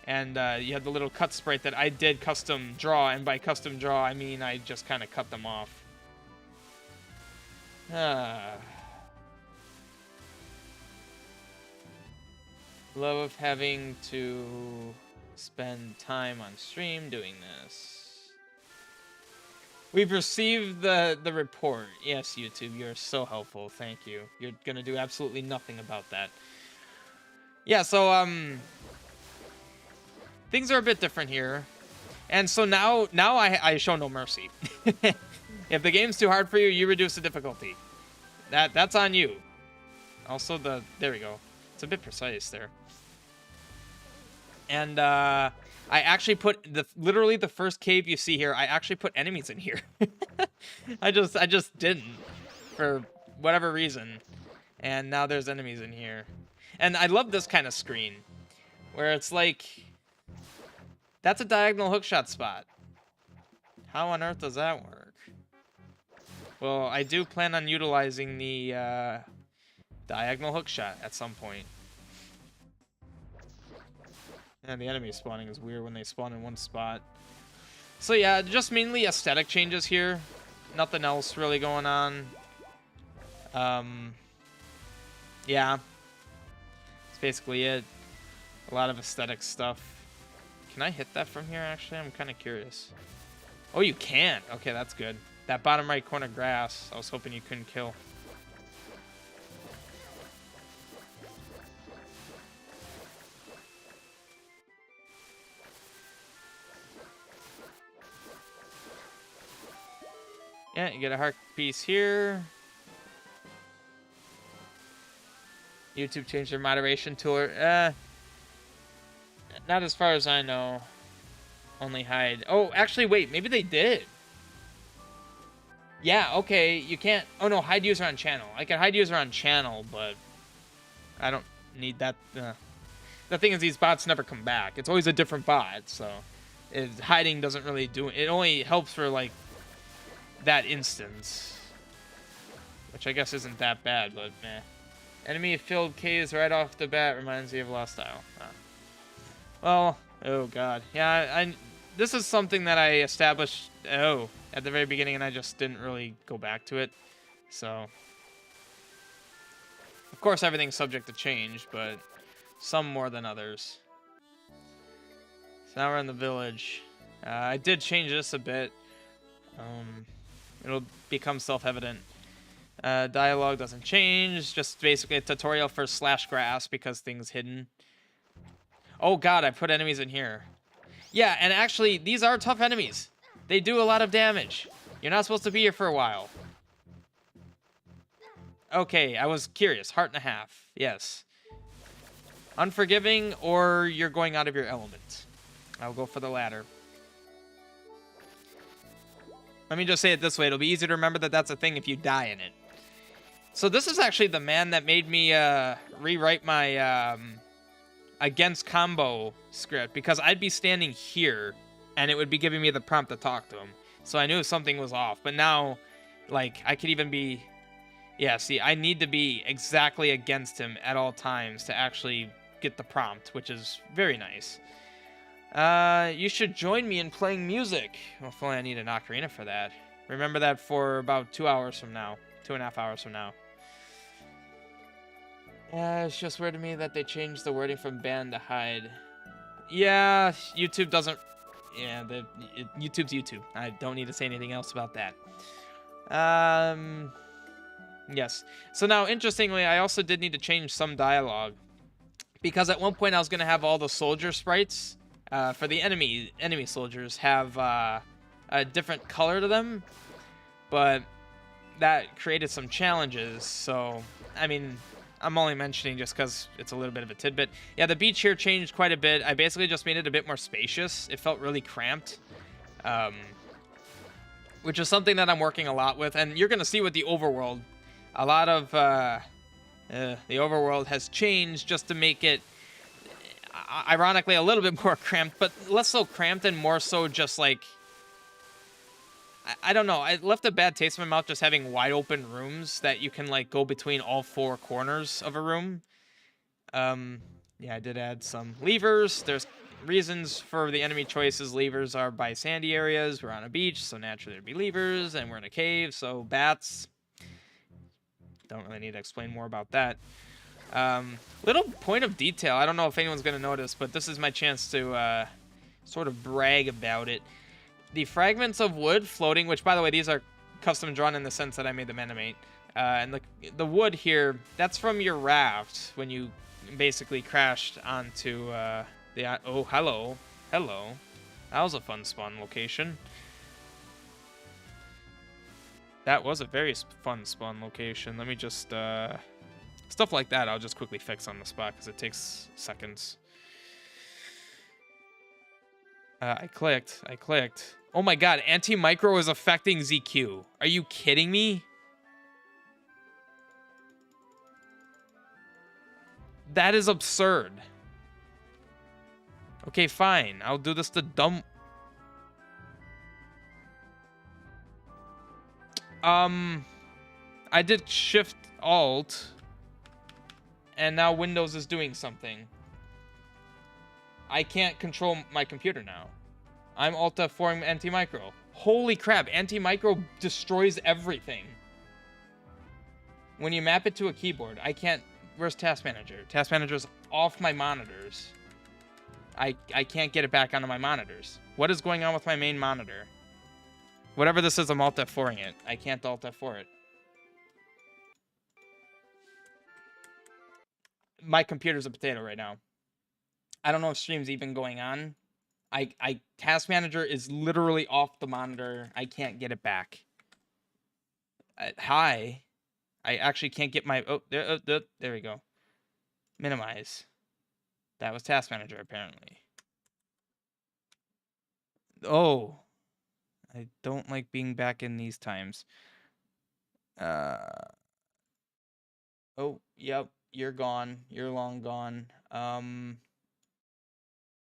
And you have the little cut sprite that I did custom draw, and by custom draw, I mean I just kind of cut them off. Love having to spend time on stream doing this. We've received the report. Yes, YouTube, you're so helpful. Thank you. You're gonna do absolutely nothing about that. Yeah, so things are a bit different here. And so now I show no mercy. If the game's too hard for you, you reduce the difficulty. That's on you. Also there we go. It's a bit precise there. And I actually put literally the first cave you see here, I actually put enemies in here. I just didn't for whatever reason. And now there's enemies in here. And I love this kind of screen where it's like, that's a diagonal hookshot spot. How on earth does that work? Well, I do plan on utilizing the diagonal hookshot at some point. And the enemy spawning is weird when they spawn in one spot. So yeah, just mainly aesthetic changes here. Nothing else really going on. Yeah. That's basically it. A lot of aesthetic stuff. Can I hit that from here, actually? I'm kind of curious. Oh, you can. Okay, that's good. That bottom right corner grass, I was hoping you couldn't kill. Yeah, you get a heart piece here. YouTube changed their moderation tool. Not as far as I know. Only hide. Oh, actually, wait. Maybe they did. Yeah, okay. You can't... Oh, no. Hide user on channel. I can hide user on channel, but... I don't need that. The thing is, these bots never come back. It's always a different bot, so... hiding doesn't really do... It only helps for, like... that instance. Which I guess isn't that bad, but meh. Enemy-filled caves right off the bat reminds me of Lost Isle. Well, oh god. Yeah, this is something that I established, at the very beginning, and I just didn't really go back to it. So, of course, everything's subject to change, but some more than others. So now we're in the village. I did change this a bit. It'll become self-evident. Dialogue doesn't change, just basically a tutorial for /grass because things hidden. Oh god, I put enemies in here. Yeah, and actually, these are tough enemies. They do a lot of damage. You're not supposed to be here for a while. Okay, I was curious. Heart and a half. Yes. Unforgiving, or you're going out of your element. I'll go for the latter. Let me just say it this way. It'll be easy to remember that that's a thing if you die in it. So this is actually the man that made me rewrite my against combo script, because I'd be standing here and it would be giving me the prompt to talk to him. So I knew something was off. But now, like, I could even be... Yeah, see, I need to be exactly against him at all times to actually get the prompt, which is very nice. You should join me in playing music. Well, if only I need an ocarina for that. Remember that for about 2 hours from now. 2.5 hours from now. It's just weird to me that they changed the wording from ban to hide. Yeah, YouTube doesn't... Yeah, YouTube's YouTube. I don't need to say anything else about that. Yes. So now, interestingly, I also did need to change some dialogue. Because at one point I was going to have all the soldier sprites for the enemy soldiers have a different color to them. But that created some challenges. So, I mean, I'm only mentioning just because it's a little bit of a tidbit. Yeah, the beach here changed quite a bit. I basically just made it a bit more spacious. It felt really cramped. Which is something that I'm working a lot with. And you're going to see with the overworld. A lot of the overworld has changed just to make it, ironically, a little bit more cramped, but less so cramped and more so just like, I don't know. I left a bad taste in my mouth just having wide open rooms that you can like go between all 4 corners of a room. Yeah, I did add some levers. There's reasons for the enemy choices. Levers are by sandy areas. We're on a beach, so naturally there'd be levers, and we're in a cave, so bats. Don't really need to explain more about that. Little point of detail. I don't know if anyone's going to notice, but this is my chance to sort of brag about it. The fragments of wood floating, which, by the way, these are custom drawn in the sense that I made them animate. And the wood here, that's from your raft when you basically crashed onto the... Oh, hello. Hello. That was a fun spawn location. That was a very fun spawn location. Let me just... stuff like that I'll just quickly fix on the spot because it takes seconds. I clicked. Oh my god, anti-micro is affecting ZQ. Are you kidding me? That is absurd. Okay, fine. I'll do this to dumb... I did Shift Alt, and now Windows is doing something. I can't control my computer now. I'm Alt F4 anti-micro. Holy crap, anti-micro destroys everything. When you map it to a keyboard, I can't... Where's Task Manager? Task Manager's off my monitors. I can't get it back onto my monitors. What is going on with my main monitor? Whatever this is, I'm Alt F4ing it. I can't Alt F4 it. My computer's a potato right now. I don't know if stream's even going on. Task Manager is literally off the monitor. I can't get it back. Hi. I actually can't get my... Oh, there we go. Minimize. That was Task Manager, apparently. Oh. I don't like being back in these times. Oh, yep. You're gone. You're long gone.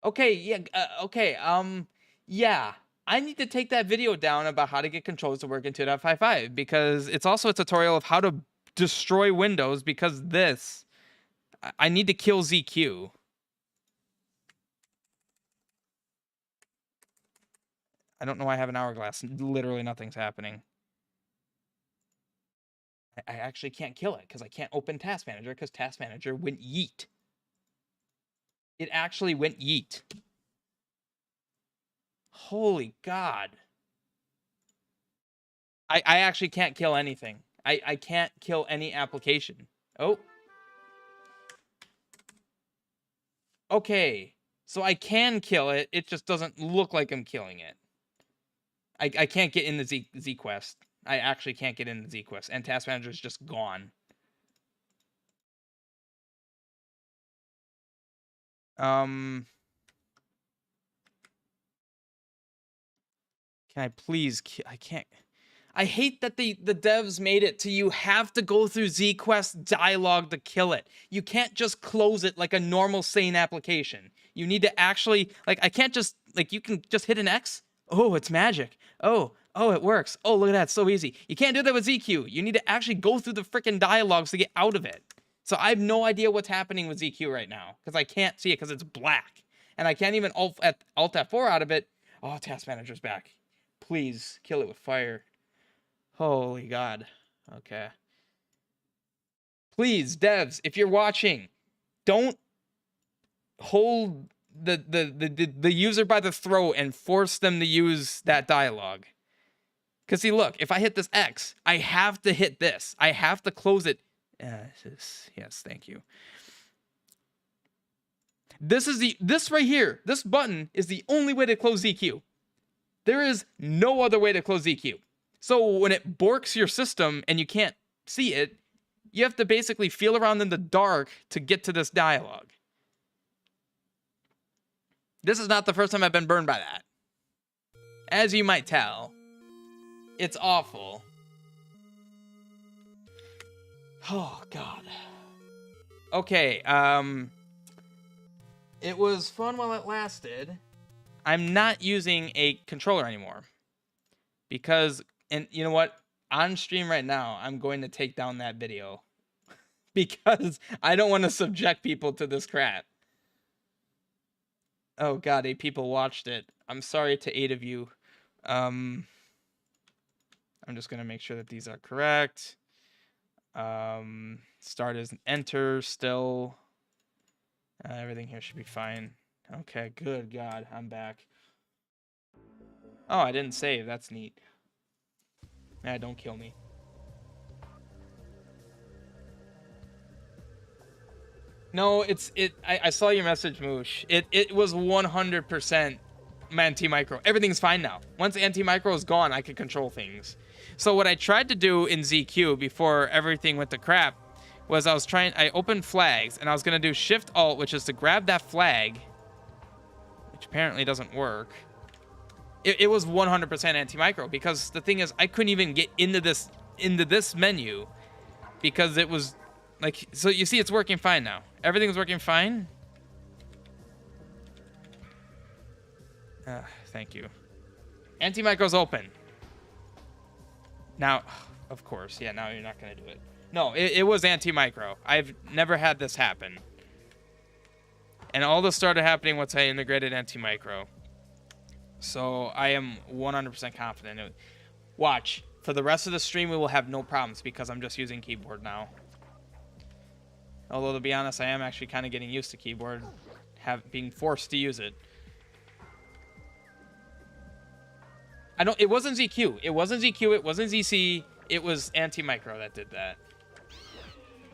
Okay, yeah, okay, yeah. I need to take that video down about how to get controls to work in 2.55 because it's also a tutorial of how to destroy Windows because this... I need to kill ZQ. I don't know why I have an hourglass. Literally nothing's happening. I actually can't kill it because I can't open Task Manager because Task Manager went yeet. It actually went yeet. Holy God. I actually can't kill anything. I can't kill any application. Oh. Okay. So I can kill it. It just doesn't look like I'm killing it. I can't get in the Z quest. I actually can't get in the Z quest. And Task Manager is just gone. Can I please? I can't. I hate that the devs made it to you have to go through ZQuest dialogue to kill it. You can't just close it like a normal sane application. You need to actually, like, I can't just, like, you can just hit an X. Oh, it's magic. Oh, it works. Oh, look at that, it's so easy. You can't do that with ZQ. You need to actually go through the freaking dialogues to get out of it. So I have no idea what's happening with ZQ right now because I can't see it because it's black. And I can't even Alt F4 out of it. Oh, Task Manager's back. Please kill it with fire. Holy God. Okay. Please, devs, if you're watching, don't hold the user by the throat and force them to use that dialogue. Because see, look, if I hit this X, I have to hit this. I have to close it. Yes, thank you. This right here, this button is the only way to close ZQ. There is no other way to close ZQ. So when it borks your system and you can't see it, you have to basically feel around in the dark to get to this dialogue. This is not the first time I've been burned by that. As you might tell, it's awful. Oh, God. Okay, it was fun while it lasted. I'm not using a controller anymore. Because, and you know what? On stream right now, I'm going to take down that video. Because I don't want to subject people to this crap. Oh God, 8 people watched it. I'm sorry to 8 of you. I'm just going to make sure that these are correct. Start as enter still. Everything here should be fine. Okay, good God, I'm back. Oh, I didn't save. That's neat. Nah, don't kill me. No, I saw your message, Moosh. It was 100% anti-micro. Everything's fine now. Once anti-micro is gone, I can control things. So what I tried to do in ZQ before everything went to crap was I opened flags and I was gonna do Shift Alt, which is to grab that flag, which apparently doesn't work. It was 100% anti-micro because the thing is I couldn't even get into this menu because it was like, so you see it's working fine now. Everything's working fine. Thank you. Anti-micro's open. Now, of course, yeah, now you're not gonna do it. No, it was anti-micro. I've never had this happen. And all this started happening once I integrated anti-micro. So I am 100% confident. Watch. For the rest of the stream, we will have no problems because I'm just using keyboard now. Although, to be honest, I am actually kind of getting used to keyboard. Being forced to use it. It wasn't ZQ. It wasn't ZQ. It wasn't ZC. It was anti-micro that did that.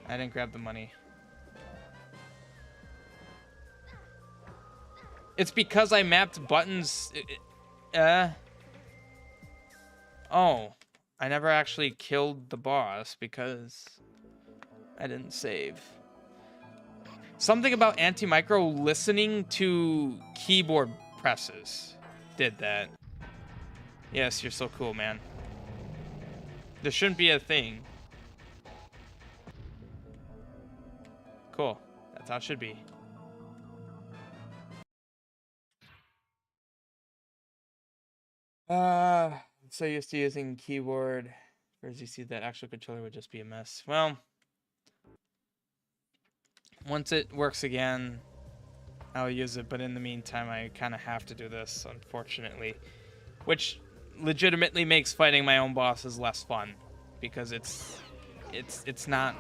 I didn't grab the money. It's because I mapped buttons. Oh, I never actually killed the boss because I didn't save. Something about anti-micro listening to keyboard presses did that. Yes, you're so cool, man. There shouldn't be a thing. Cool. That's how it should be. So used to using keyboard. Whereas you see that actual controller would just be a mess. Well, once it works again, I'll use it. But in the meantime, I kind of have to do this, unfortunately. Which legitimately makes fighting my own bosses less fun. Because it's not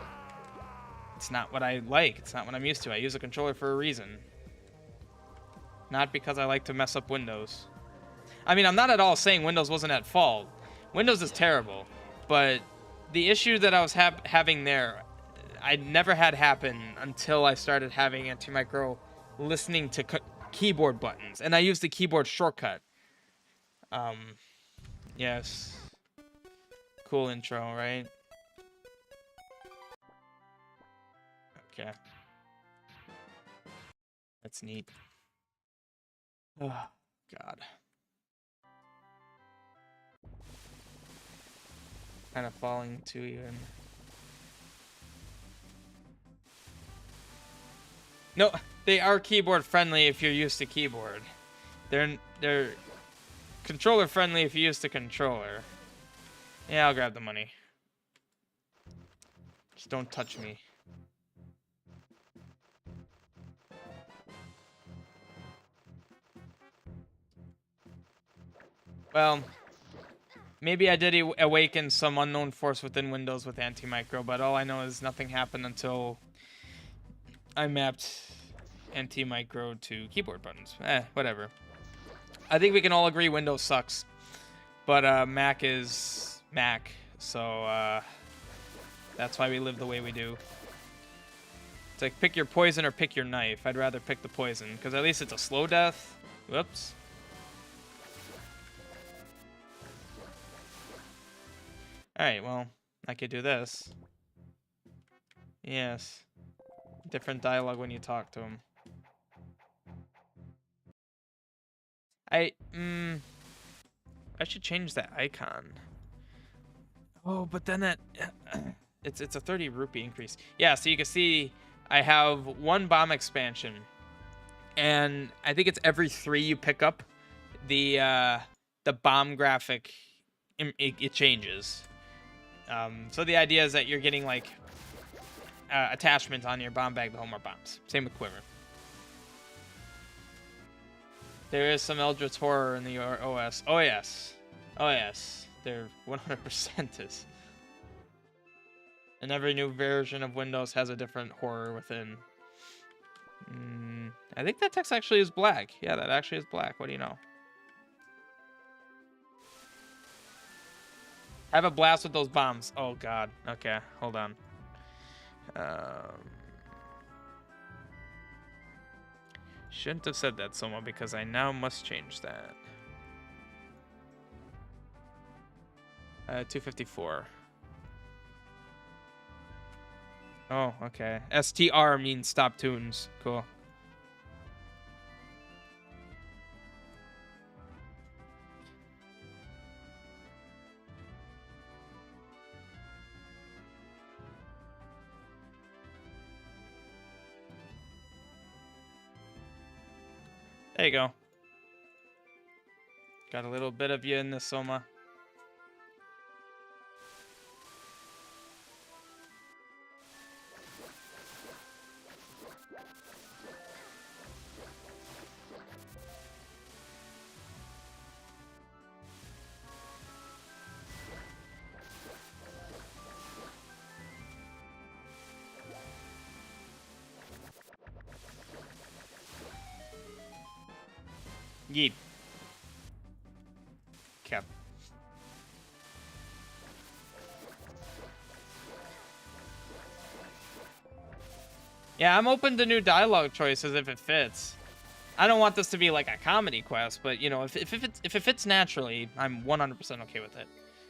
what I like. It's not what I'm used to. I use a controller for a reason. Not because I like to mess up Windows. I mean, I'm not at all saying Windows wasn't at fault. Windows is terrible. But the issue that I was having there, I never had happen until I started having anti-micro listening to keyboard buttons, and I use the keyboard shortcut. Yes. Cool intro, right? Okay. That's neat. Oh, God. Kind of falling to even. No, they are keyboard friendly if you're used to keyboard. They're controller friendly if you use the controller. Yeah, I'll grab the money. Just don't touch me. Well, maybe I did awaken some unknown force within Windows with anti-micro, but all I know is nothing happened until I mapped anti-micro to keyboard buttons. Whatever. I think we can all agree Windows sucks, but Mac is Mac, so that's why we live the way we do. It's like pick your poison or pick your knife. I'd rather pick the poison, because at least it's a slow death. Whoops. Alright, well, I could do this. Yes. Different dialogue when you talk to him. I should change that icon. Oh, but then that it's a 30 rupee increase. Yeah, so you can see I have one bomb expansion, and I think it's every 3 you pick up the bomb graphic. It changes. So the idea is that you're getting like attachments on your bomb bag to hold more bombs. Same with quiver. There is some Eldritch horror in the OS. Oh yes, oh yes. There 100% is. And every new version of Windows has a different horror within. I think that text actually is black. Yeah, that actually is black. What do you know? Have a blast with those bombs. Oh god. Okay, hold on. Shouldn't have said that, Soma, because I now must change that. 254. Oh, okay. STR means stop tunes. Cool. There you go. Got a little bit of you in the Soma. Yeet. Cap. Yeah, I'm open to new dialogue choices if it fits. I don't want this to be like a comedy quest, but you know, if it fits naturally, I'm 100% okay with it.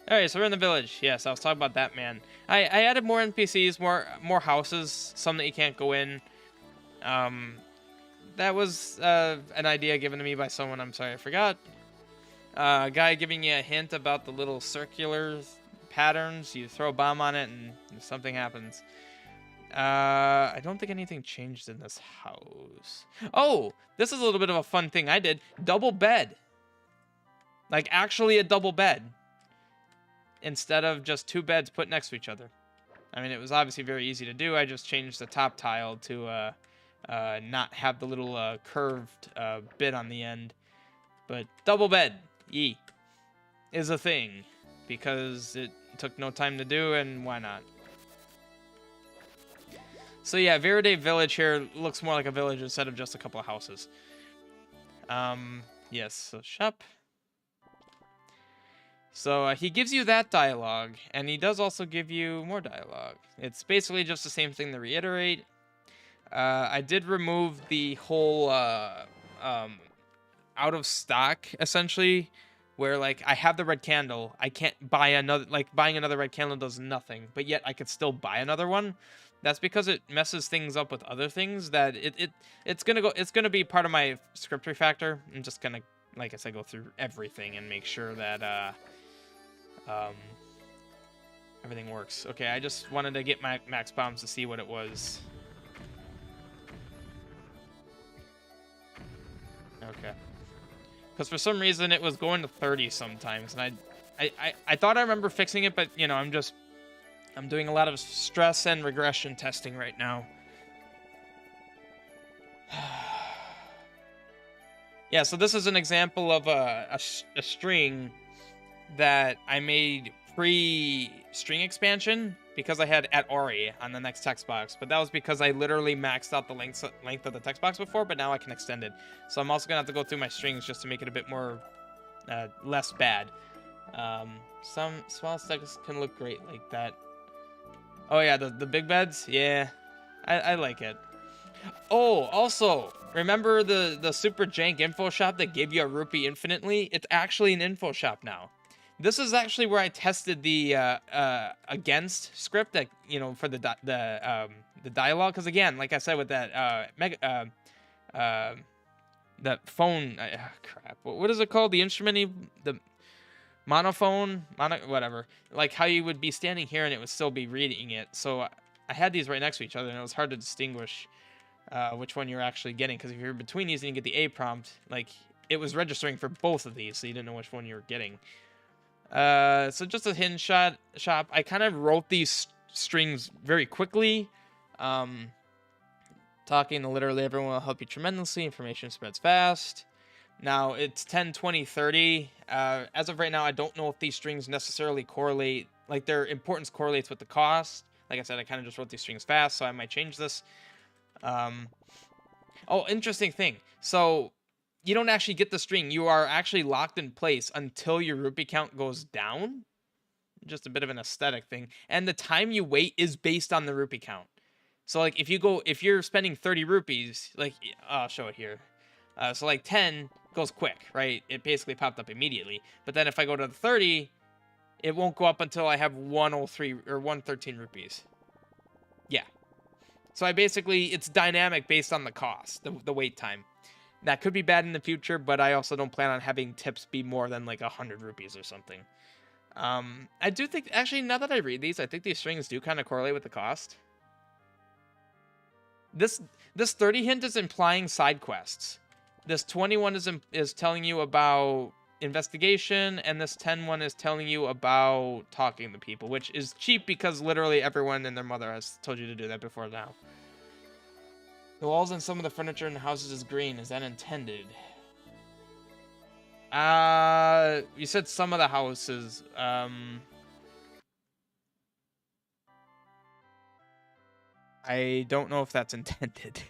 All right, so we're in the village. Yes, I was talking about that man. I added more NPCs, more houses, some that you can't go in. That was an idea given to me by someone. I'm sorry, I forgot. A guy giving you a hint about the little circular patterns. You throw a bomb on it and something happens. I don't think anything changed in this house. Oh, this is a little bit of a fun thing I did. Double bed. Like actually a double bed. Instead of just 2 beds put next to each other. I mean, it was obviously very easy to do. I just changed the top tile to not have the little curved bit on the end. But double bed, is a thing. Because it took no time to do, and why not? So yeah, Verde Village here looks more like a village instead of just a couple of houses. Yes, so shop. So he gives you that dialogue, and he does also give you more dialogue. It's basically just the same thing to reiterate. I did remove the whole out of stock, essentially, where like I have the red candle, I can't buy another, like buying another red candle does nothing, but yet I could still buy another one. That's because it messes things up with other things that it's gonna be part of my script refactor. I'm just gonna, like I said, go through everything and make sure that um everything works. Okay, I just wanted to get my max bombs to see what it was. Okay. Because for some reason it was going to 30 sometimes, and I thought I remember fixing it, but you know, I'm doing a lot of stress and regression testing right now. Yeah, so this is an example of a string that I made pre-string expansion because I had @Ori on the next text box, but that was because I literally maxed out the length of the text box before, but now I can extend it. So I'm also gonna have to go through my strings just to make it a bit more less bad. Some small stacks can look great like that. Oh yeah, the big beds, yeah, I like it. Oh, also, remember the super jank info shop that gave you a rupee infinitely? It's actually an info shop now. This is actually where I tested the against script that, you know, for the dialogue. Because again, like I said with that that phone, crap. What is it called? The instrument, the monophone, whatever. Like how you would be standing here and it would still be reading it. So I had these right next to each other, and it was hard to distinguish which one you're actually getting. Because if you're between these and you get the A prompt, like it was registering for both of these, so you didn't know which one you were getting. So just a hidden shop. I kind of wrote these strings very quickly. Talking to literally everyone will help you tremendously. Information spreads fast. Now it's 10, 20, 30. As of right now, I don't know if these strings necessarily correlate, like their importance correlates with the cost. Like I said, I kind of just wrote these strings fast, so I might change this. Oh, interesting thing. So you don't actually get the string. You are actually locked in place until your rupee count goes down. Just a bit of an aesthetic thing. And the time you wait is based on the rupee count. So like if you're spending 30 rupees, like I'll show it here. So like 10 goes quick, right? It basically popped up immediately. But then if I go to the 30, it won't go up until I have 103 or 113 rupees. Yeah. So it's dynamic based on the cost, the wait time. That could be bad in the future, but I also don't plan on having tips be more than like 100 rupees or something. I do think, actually, now that I read these, I think these strings do kind of correlate with the cost. This 30 hint is implying side quests. This 21 is telling you about investigation, and this 10 one is telling you about talking to people, which is cheap because literally everyone and their mother has told you to do that before now. The walls and some of the furniture in the houses is green. Is that intended? You said some of the houses. I don't know if that's intended.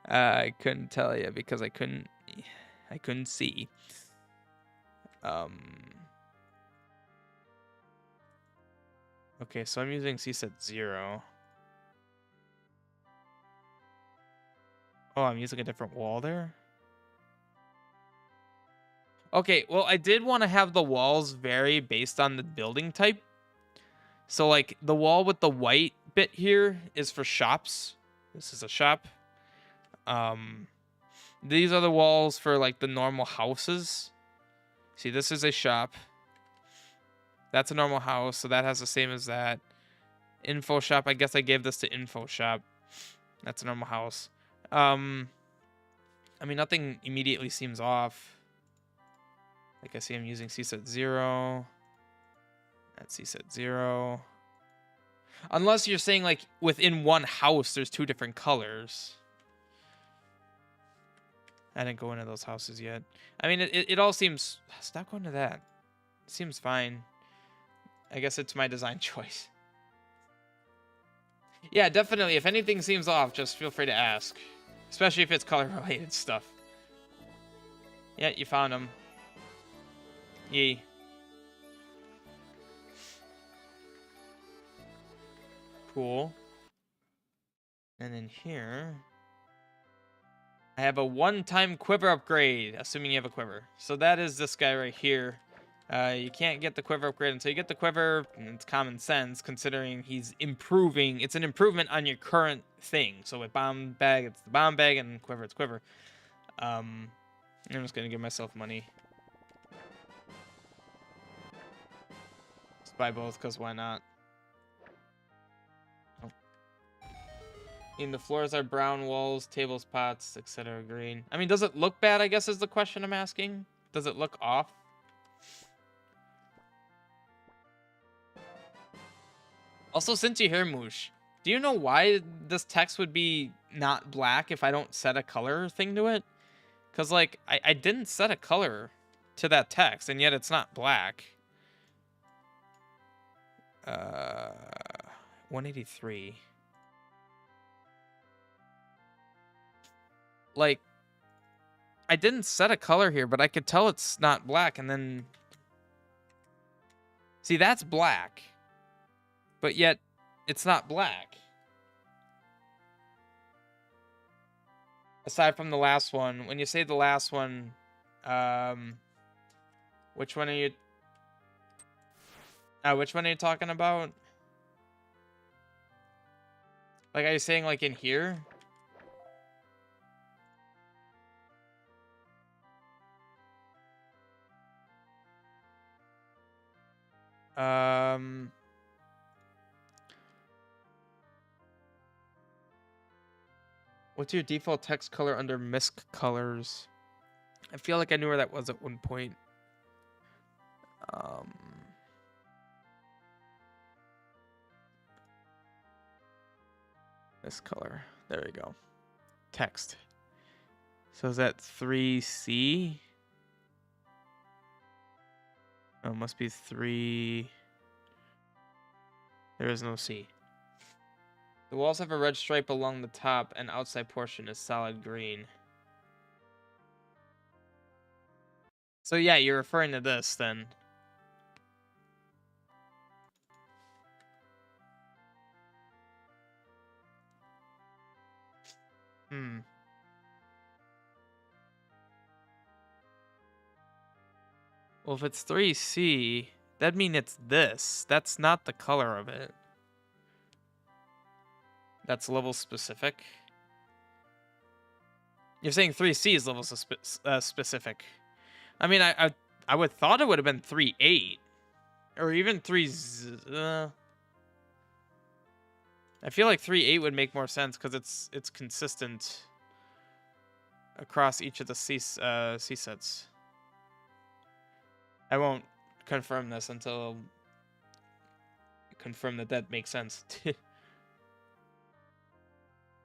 I couldn't tell you because I couldn't see. Okay, so I'm using CSET 0. Oh, I'm using a different wall there? Okay, well, I did want to have the walls vary based on the building type. So, like, the wall with the white bit here is for shops. This is a shop. These are the walls for, like, the normal houses. See, this is a shop. That's a normal house, so that has the same as that. Info shop, I guess I gave this to info shop. That's a normal house. I mean, nothing immediately seems off. Like I see I'm using CSET 0. That's CSET 0. Unless you're saying, like, within one house, there's two different colors. I didn't go into those houses yet. I mean, it all seems... Stop going to that. It seems fine. I guess it's my design choice. Yeah, definitely. If anything seems off, just feel free to ask. Especially if it's color-related stuff. Yeah, you found them. Yee. Cool. And then here... I have a one-time quiver upgrade, assuming you have a quiver. So that is this guy right here. You can't get the quiver upgrade until you get the quiver, and it's common sense considering he's improving. It's an improvement on your current thing. So with bomb bag, it's the bomb bag, and quiver, it's quiver. I'm just gonna give myself money. Let's buy both, because why not? Oh. And the floors are brown, walls, tables, pots, etc. green. I mean, does it look bad, I guess is the question I'm asking. Does it look off? Also, since you're here, Moosh, do you know why this text would be not black if I don't set a color thing to it? Because, like, I didn't set a color to that text, and yet it's not black. 183. Like, I didn't set a color here, but I could tell it's not black, and then... See, that's black. But yet, it's not black. Aside from the last one. When you say the last one, which one are you... which one are you talking about? Like, are you saying, like, in here? What's your default text color under MISC colors? I feel like I knew where that was at one point. This color. There we go. Text. So is that 3C? Oh, it must be 3. There is no C. The walls have a red stripe along the top, and outside portion is solid green. So yeah, you're referring to this then. Well, if it's 3C, that'd mean it's this. That's not the color of it. That's level specific. You're saying 3C is level specific. I mean, I would thought it would have been 3.8. Or even 3... I feel like 3.8 would make more sense because it's consistent across each of the C sets. I won't confirm this until I confirm that makes sense.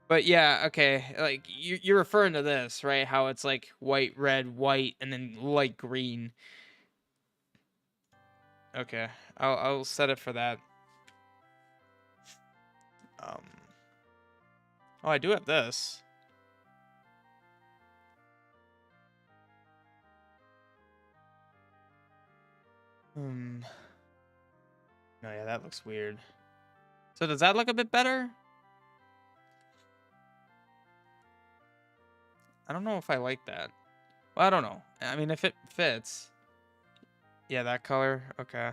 But yeah, okay, like you're referring to this, right? How it's like white, red, white, and then light green. Okay, I'll set it for that. Oh, I do have this. No, yeah, that looks weird. So does that look a bit better? I don't know if I like that. Well, I don't know. I mean, if it fits. Yeah, that color. Okay.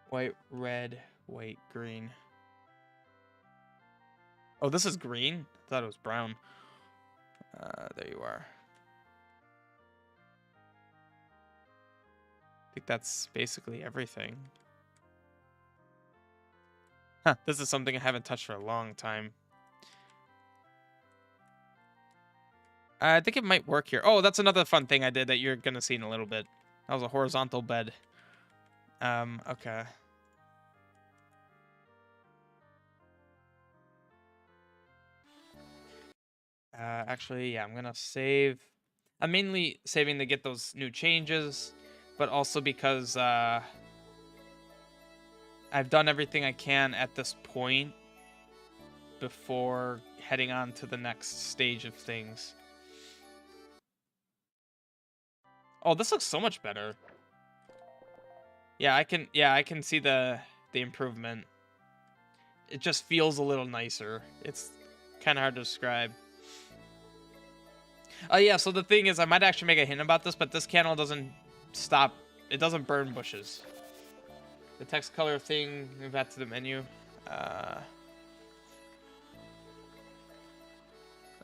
White, red, white, green. Oh, this is green? I thought it was brown. There you are. I think that's basically everything. Huh, this is something I haven't touched for a long time. I think it might work here. Oh, that's another fun thing I did that you're gonna see in a little bit. That was a horizontal bed. Okay. Actually, yeah, I'm gonna save. I'm mainly saving to get those new changes, but also because I've done everything I can at this point before heading on to the next stage of things. Oh, this looks so much better. Yeah, I can see the improvement. it just feels a little nicer. It's kind of hard to describe. Yeah, so the thing is, I might actually make a hint about this, but this candle doesn't stop. It doesn't burn bushes. The text color thing, move back to the menu. I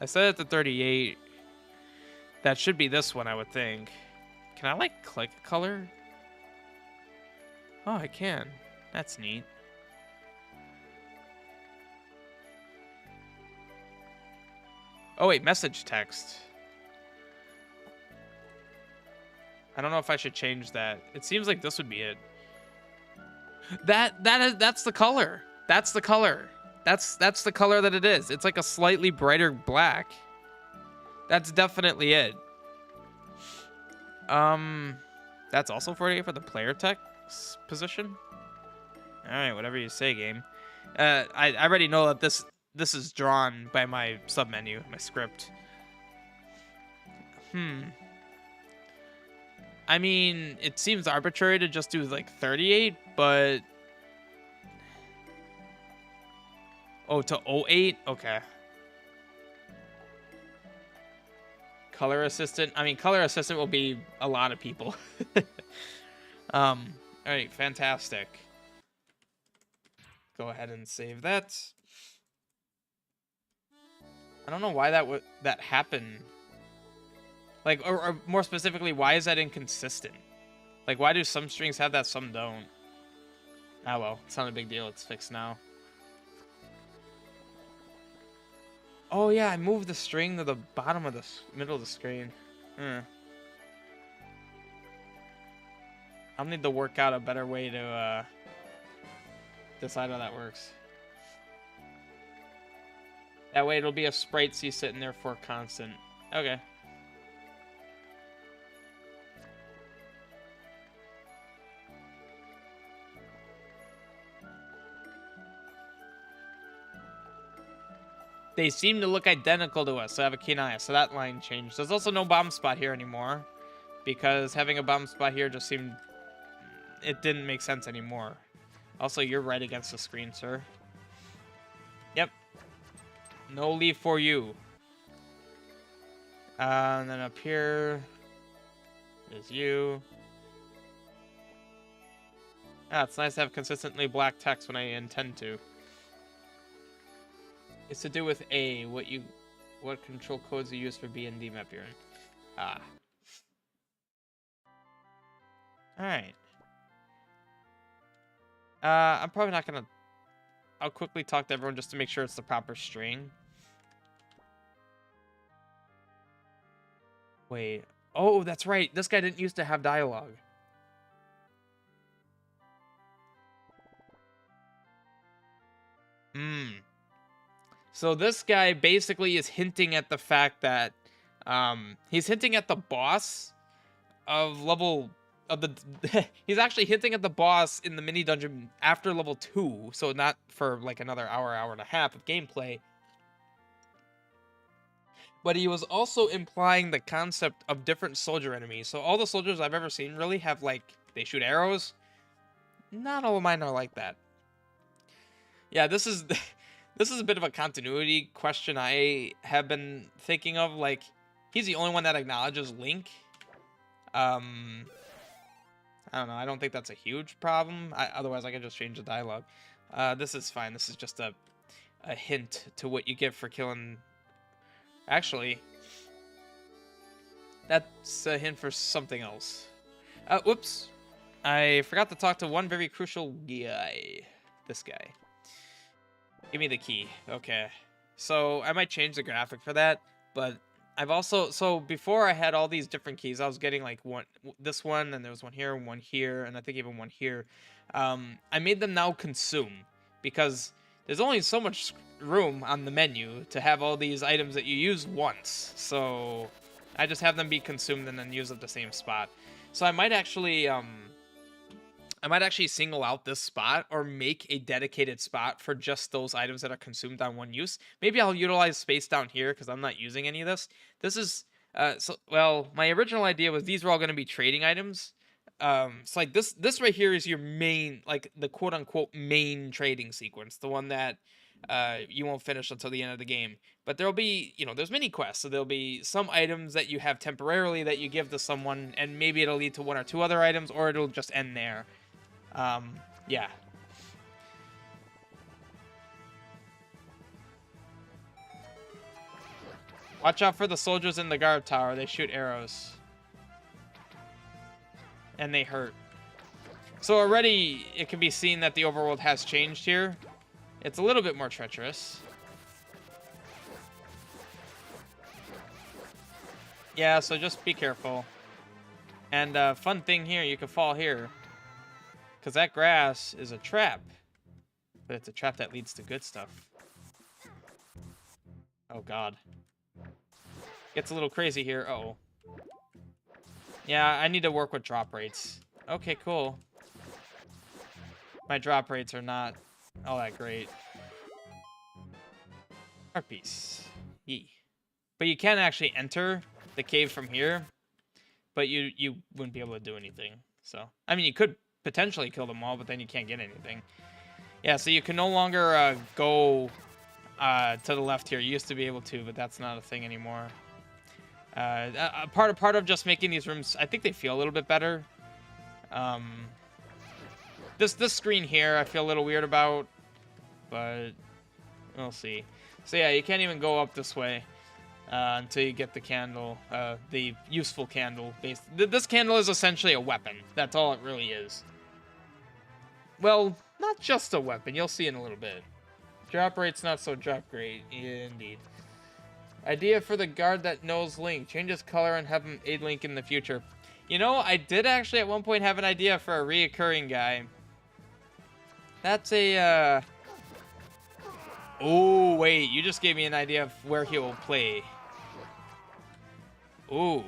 set it to 38. That should be this one, I would think. Can I, like, click color? Oh, I can. That's neat. Oh, wait, message text. I don't know if I should change that. It seems like this would be it. That's the color. That's the color. That's the color that it is. It's like a slightly brighter black. That's definitely it. That's also 48 for the player text position. All right, whatever you say, game. I already know that this is drawn by my submenu, my script. I mean, it seems arbitrary to just do like 38, but oh, to 08? Okay. Color assistant. I mean, color assistant will be a lot of people. All right, fantastic. Go ahead and save that. I don't know why that happened. Like, or more specifically, why is that inconsistent? Like, why do some strings have that, some don't? Ah, well, it's not a big deal. It's fixed now. Oh, yeah, I moved the string to the bottom of the middle of the screen. I'll need to work out a better way to decide how that works. That way it'll be a sprite C sitting there for constant. Okay. They seem to look identical to us, so I have a keen eye. So that line changed. There's also no bomb spot here anymore, because having a bomb spot here just seemed... it didn't make sense anymore. Also, you're right against the screen, sir. Yep. No leave for you. And then up here is you. Ah, it's nice to have consistently black text when I intend to. It's to do with A, what control codes you use for B and D map you're in. Ah. Alright. I'm probably not gonna... I'll quickly talk to everyone just to make sure it's the proper string. Wait. Oh, that's right. This guy didn't used to have dialogue. So this guy basically is hinting at the fact that he's hinting at the boss of level of the he's actually hinting at the boss in the mini dungeon after level 2, so not for like another hour and a half of gameplay. But he was also implying the concept of different soldier enemies. So all the soldiers I've ever seen really have, like, they shoot arrows. Not all of mine are like that. Yeah, this is a bit of a continuity question I have been thinking of. Like, he's the only one that acknowledges Link. I don't know. I don't think that's a huge problem. Otherwise, I could just change the dialogue. This is fine. This is just a hint to what you get for killing... Actually, that's a hint for something else. Whoops. I forgot to talk to one very crucial guy. This guy. Give me the key. Okay. So, I might change the graphic for that, but I've also... So, before I had all these different keys, I was getting, like, this one, and there was one here, and I think even one here. I made them now consume, because there's only so much room on the menu to have all these items that you use once. So, I just have them be consumed and then use at the same spot. So, I might actually single out this spot or make a dedicated spot for just those items that are consumed on one use. Maybe I'll utilize space down here because I'm not using any of this. This is, well, my original idea was these were all going to be trading items. So like this right here is your main, like the quote unquote main trading sequence, the one that you won't finish until the end of the game. But there'll be, there's mini quests, so there'll be some items that you have temporarily that you give to someone, and maybe it'll lead to one or two other items, or it'll just end there. Yeah. Watch out for the soldiers in the guard tower. They shoot arrows. And they hurt. So already it can be seen that the overworld has changed here. It's a little bit more treacherous. Yeah, so just be careful. And fun thing here, you can fall here. Because that grass is a trap. But it's a trap that leads to good stuff. Oh god. Gets a little crazy here. Uh-oh. Yeah, I need to work with drop rates. Okay, cool. My drop rates are not all that great. Art piece. Yee. But you can actually enter the cave from here. But you wouldn't be able to do anything. So, I mean, you could potentially kill them all, but then you can't get anything. Yeah, so you can no longer go to the left here. You used to be able to, but that's not a thing anymore. Part of just making these rooms, I think they feel a little bit better. This screen here, I feel a little weird about, but we'll see. So yeah, you can't even go up this way until you get the candle, the useful candle. This candle is essentially a weapon. That's all it really is. Well, not just a weapon. You'll see in a little bit. Drop rate's not so drop great. Yeah, indeed. Idea for the guard that knows Link. Change his color and have him aid Link in the future. You know, I did actually at one point have an idea for a reoccurring guy. That's a, Oh, wait. You just gave me an idea of where he will play. Ooh.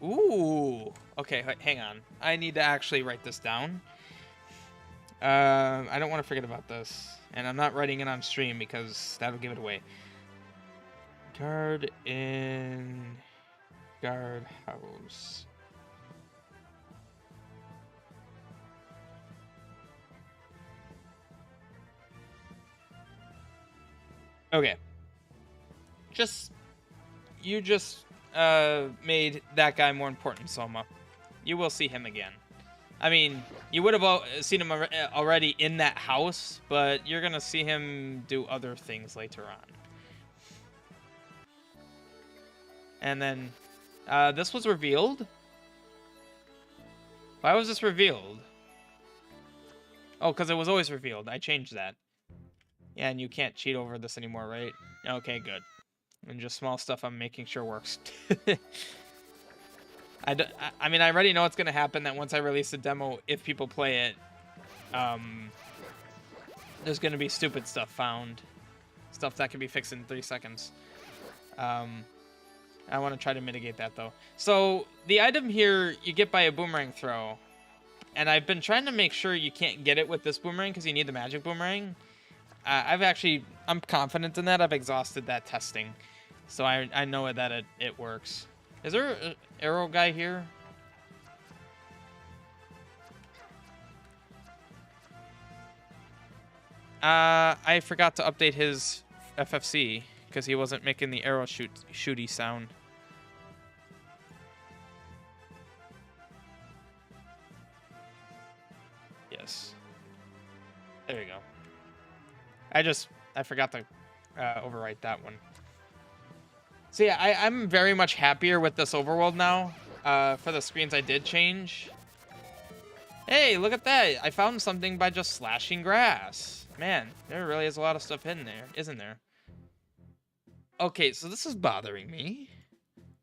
Ooh. Okay, hang on. I need to actually write this down. I don't want to forget about this. And I'm not writing it on stream because that'll give it away. Guard in guard house. Okay. You just made that guy more important, Soma. You will see him again. I mean, you would have seen him already in that house, but you're going to see him do other things later on. And then, this was revealed? Why was this revealed? Oh, because it was always revealed. I changed that. Yeah, and you can't cheat over this anymore, right? Okay, good. And just small stuff I'm making sure works. I mean, I already know what's going to happen, that once I release the demo, if people play it, there's going to be stupid stuff found. Stuff that can be fixed in 3 seconds. I want to try to mitigate that, though. So, the item here, you get by a boomerang throw. And I've been trying to make sure you can't get it with this boomerang, because you need the magic boomerang. I'm confident in that. I've exhausted that testing. So I know that it works. Is there an arrow guy here? I forgot to update his FFC because he wasn't making the arrow shooty sound. Yes. There you go. I forgot to overwrite that one. So yeah, I'm very much happier with this overworld now. For the screens I did change. Hey, look at that! I found something by just slashing grass. Man, there really is a lot of stuff in there, isn't there? Okay, so this is bothering me.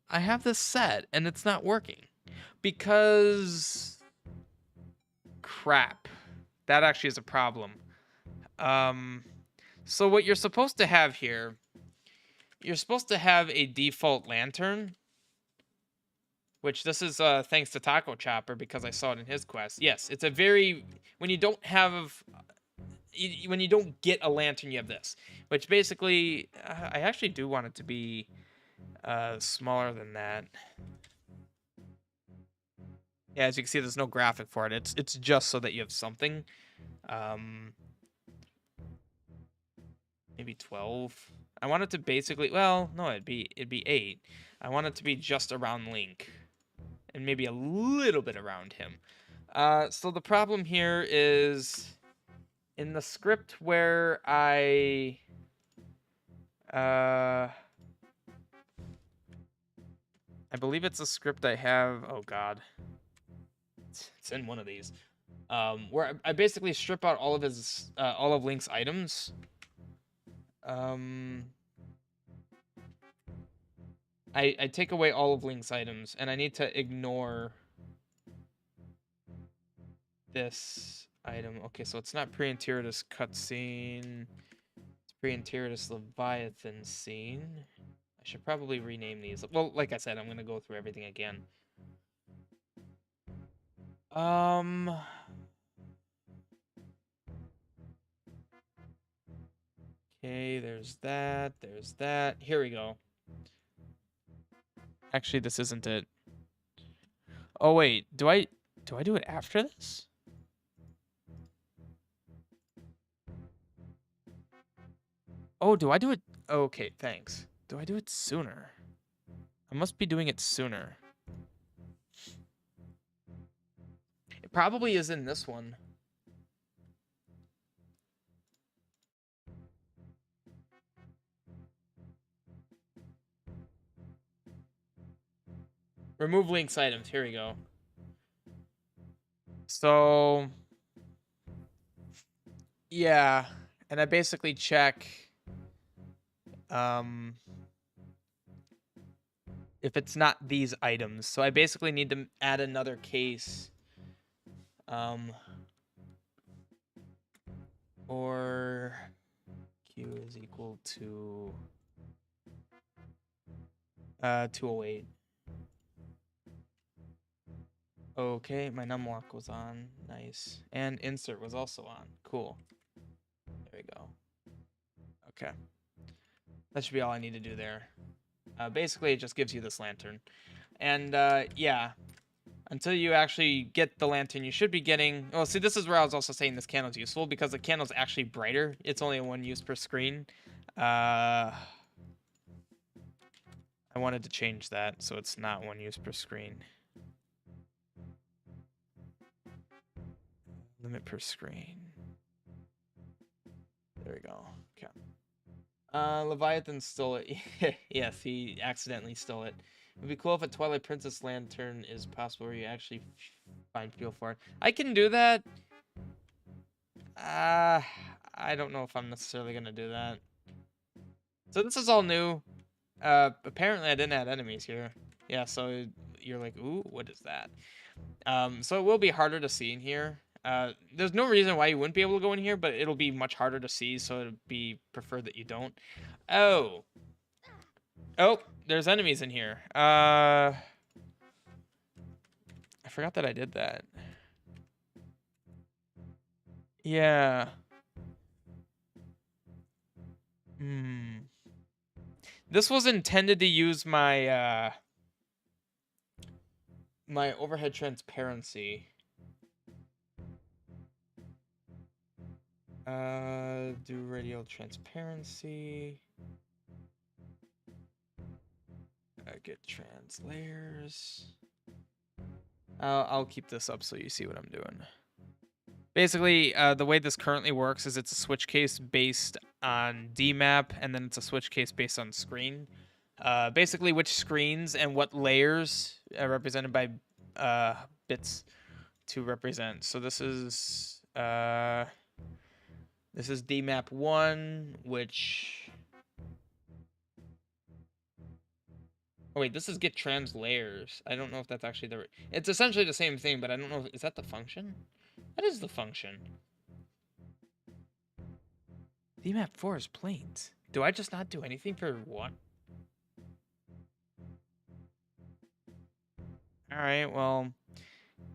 I have this set, and it's not working. Because... crap. That actually is a problem. So what you're supposed to have here... You're supposed to have a default lantern. Which this is thanks to Taco Chopper, because I saw it in his quest. Yes, it's a very... When you don't have... When you don't get a lantern, you have this. Which basically... I actually do want it to be smaller than that. Yeah, as you can see, there's no graphic for it. It's just so that you have something. Maybe 12. I want it to basically, well, no, it'd be 8. I want it to be just around Link, and maybe a little bit around him. So the problem here is in the script where I believe it's a script I have. Oh God, it's in one of these. Where I basically strip out all of Link's items. I take away all of Link's items, and I need to ignore this item. Okay, so it's not pre-Interitus cutscene. It's pre-Interitus Leviathan scene. I should probably rename these. Well, like I said, I'm gonna go through everything again. Okay, there's that. There's that. Here we go. Actually, this isn't it. Oh wait, do I do it after this? Oh, do I do it? Okay, thanks. Do I do it sooner? I must be doing it sooner. It probably is in this one. Remove Link's items. Here we go. So, yeah, and I basically check if it's not these items. So I basically need to add another case. Or Q is equal to 208. Okay, my numlock was on. Nice. And insert was also on. Cool. There we go. Okay. That should be all I need to do there. Basically, it just gives you this lantern. And, yeah. Until you actually get the lantern, you should be getting... Oh, see, this is where I was also saying this candle's useful, because the candle's actually brighter. It's only 1 use per screen. I wanted to change that, so it's not 1 use per screen. Limit per screen. There we go. Okay. Leviathan stole it. Yes, he accidentally stole it. It would be cool if a Twilight Princess lantern is possible where you actually find feel for it. I can do that. I don't know if I'm necessarily gonna do that. So this is all new. Apparently I didn't add enemies here. Yeah, so you're like, ooh, what is that? So it will be harder to see in here. There's no reason why you wouldn't be able to go in here, but it'll be much harder to see, so it'd be preferred that you don't. Oh. Oh, there's enemies in here. I forgot that I did that. Yeah. This was intended to use my, my overhead transparency. Do radial transparency. Get trans layers. I'll keep this up so you see what I'm doing. Basically, the way this currently works is it's a switch case based on DMAP, and then it's a switch case based on screen. Basically, which screens and what layers are represented by bits to represent. So this is DMAP 1, which... Oh wait, this is get trans layers. I don't know if that's actually the... It's essentially the same thing, but I don't know. Is that the function? That is the function. DMAP 4 is planes. Do I just not do anything for what? Alright, well...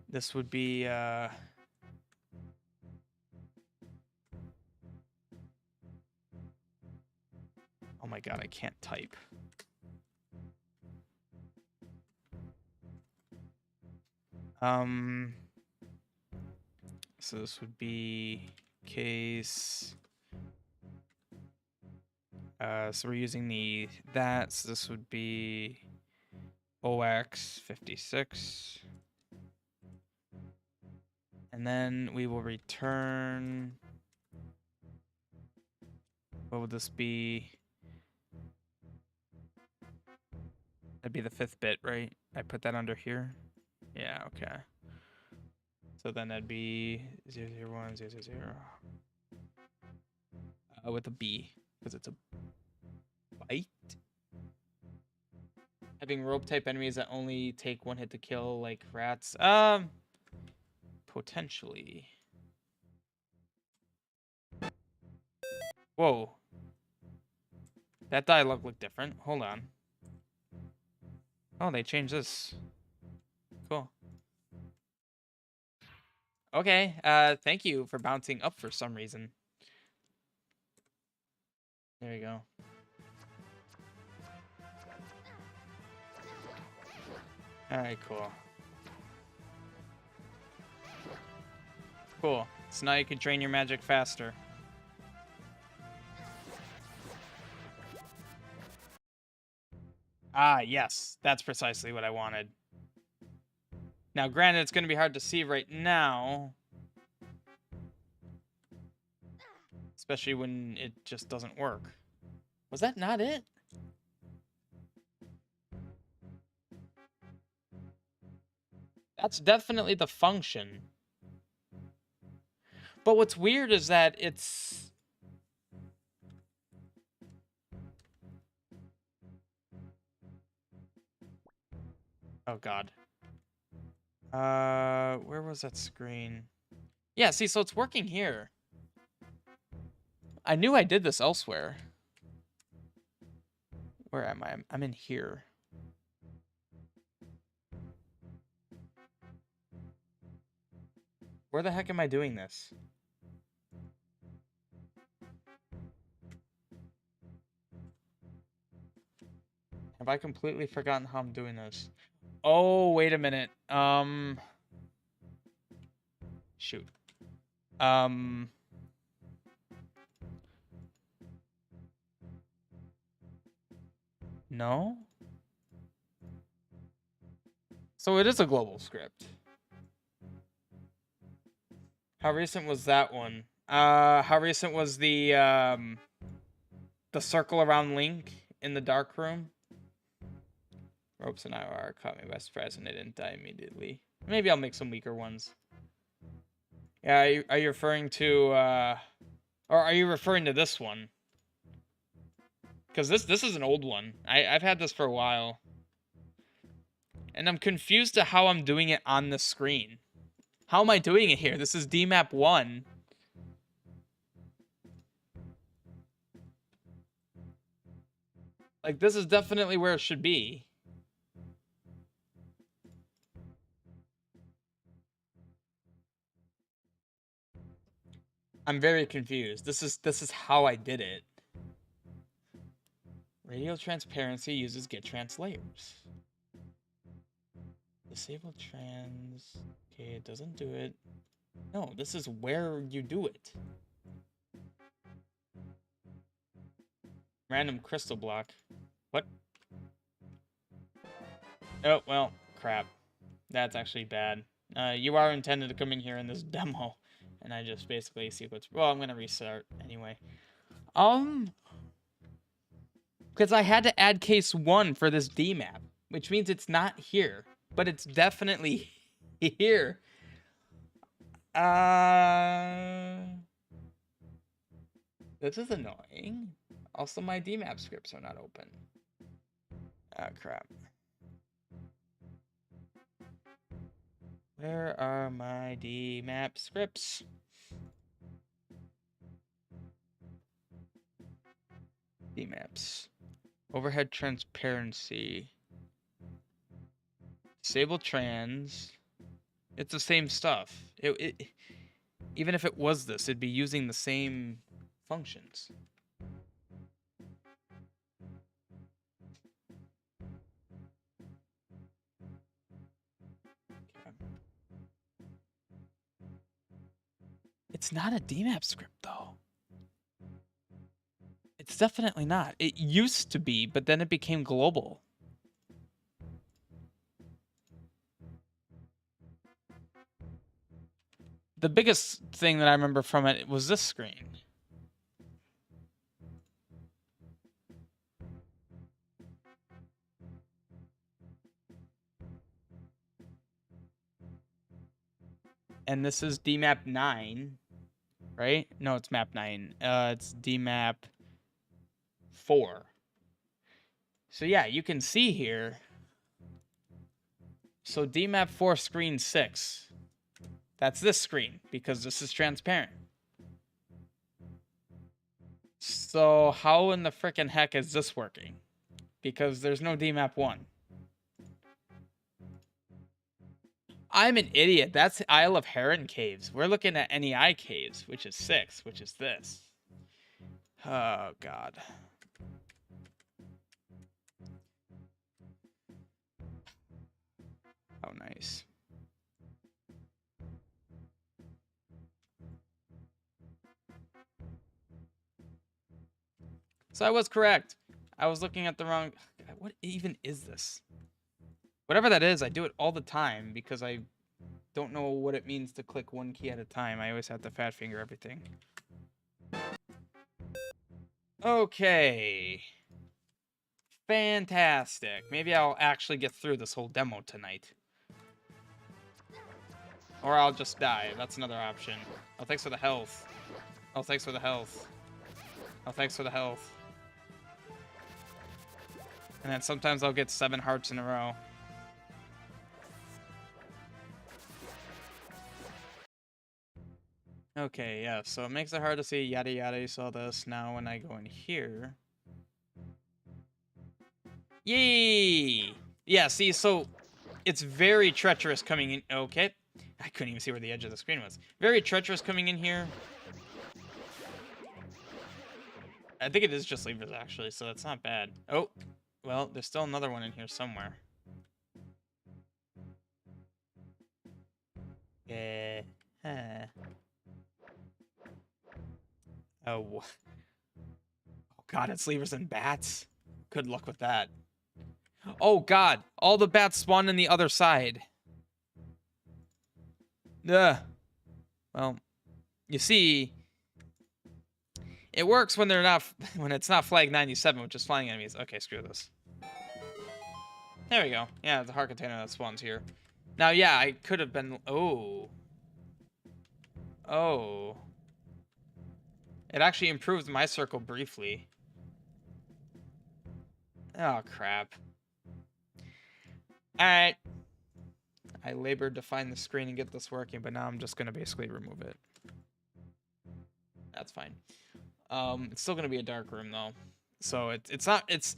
This would be, Oh my god, I can't type. So this would be case. So we're using that. So this would be OX56. And then we will return. What would this be? That'd be the 5th bit, right? I put that under here. Yeah, okay. So then that'd be 001, 000. With a B, because it's a bite. Having rope type enemies that only take 1 hit to kill, like rats. Potentially. Whoa. That dialogue looked different. Hold on. Oh, they changed this. Cool. Okay, thank you for bouncing up for some reason. There you go. Alright, cool. Cool. So now you can train your magic faster. Ah, yes. That's precisely what I wanted. Now, granted, it's going to be hard to see right now. Especially when it just doesn't work. Was that not it? That's definitely the function. But what's weird is that it's... Oh, God. Where was that screen? Yeah, see, so it's working here. I knew I did this elsewhere. Where am I? I'm in here. Where the heck am I doing this? Have I completely forgotten how I'm doing this? Oh, wait a minute. Shoot. No? So it is a global script. How recent was that one? How recent was the circle around Link in the dark room? Ropes and I caught me by surprise and they didn't die immediately. Maybe I'll make some weaker ones. Yeah, are you referring to, or are you referring to this one? Because this is an old one. I've had this for a while. And I'm confused to how I'm doing it on the screen. How am I doing it here? This is DMAP 1. Like, this is definitely where it should be. I'm very confused. This is how I did it. Radio transparency uses get trans layers. Disable trans. Okay, it doesn't do it. No, this is where you do it. Random crystal block. What? Oh, well, crap. That's actually bad. You are intended to come in here in this demo. And I just basically see what's... Well, I'm gonna restart anyway. Because I had to add case 1 for this DMAP. Which means it's not here. But it's definitely here. This is annoying. Also, my DMAP scripts are not open. Ah, crap. Where are my DMAP scripts? DMAPs. Overhead transparency. Disable trans. It's the same stuff. Even if it was this, it'd be using the same functions. Okay. It's not a DMAP script, though. It's definitely not. It used to be, but then it became global. The biggest thing that I remember from it was this screen. And this is DMAP 9, right? No, it's map 9. It's DMAP 4. So yeah, you can see here. So DMAP 4 screen 6. That's this screen, because this is transparent. So how in the frickin' heck is this working? Because there's no DMAP 1. I'm an idiot. That's Isle of Heron caves. We're looking at NEI caves, which is 6, which is this. Oh, God. Oh, nice. So I was correct. I was looking at the wrong... What even is this? Whatever that is, I do it all the time because I don't know what it means to click one key at a time. I always have to fat finger everything. Okay. Fantastic. Maybe I'll actually get through this whole demo tonight. Or I'll just die. That's another option. Oh, thanks for the health. Oh, thanks for the health. Oh, thanks for the health. And then sometimes I'll get 7 hearts in a row. Okay, yeah, so it makes it hard to see, yada yada, you saw this. Now when I go in here... Yay! Yeah, see, so it's very treacherous coming in... Okay. I couldn't even see where the edge of the screen was. Very treacherous coming in here. I think it is just levers, actually, so that's not bad. Oh, well, there's still another one in here somewhere. Yeah. Oh. Oh, God, it's levers and bats. Good luck with that. Oh, God, all the bats spawn in the other side. Ugh. Well, you see, it works when they're not, when it's not flag 97, which is flying enemies. Okay, screw this. There we go. Yeah, the heart container that spawns here. Now, yeah, I could have been. Oh. Oh. It actually improved my circle briefly. Oh, crap. Alright. I labored to find the screen and get this working, but now I'm just going to basically remove it. That's fine. It's still going to be a dark room, though. So it's not... It's...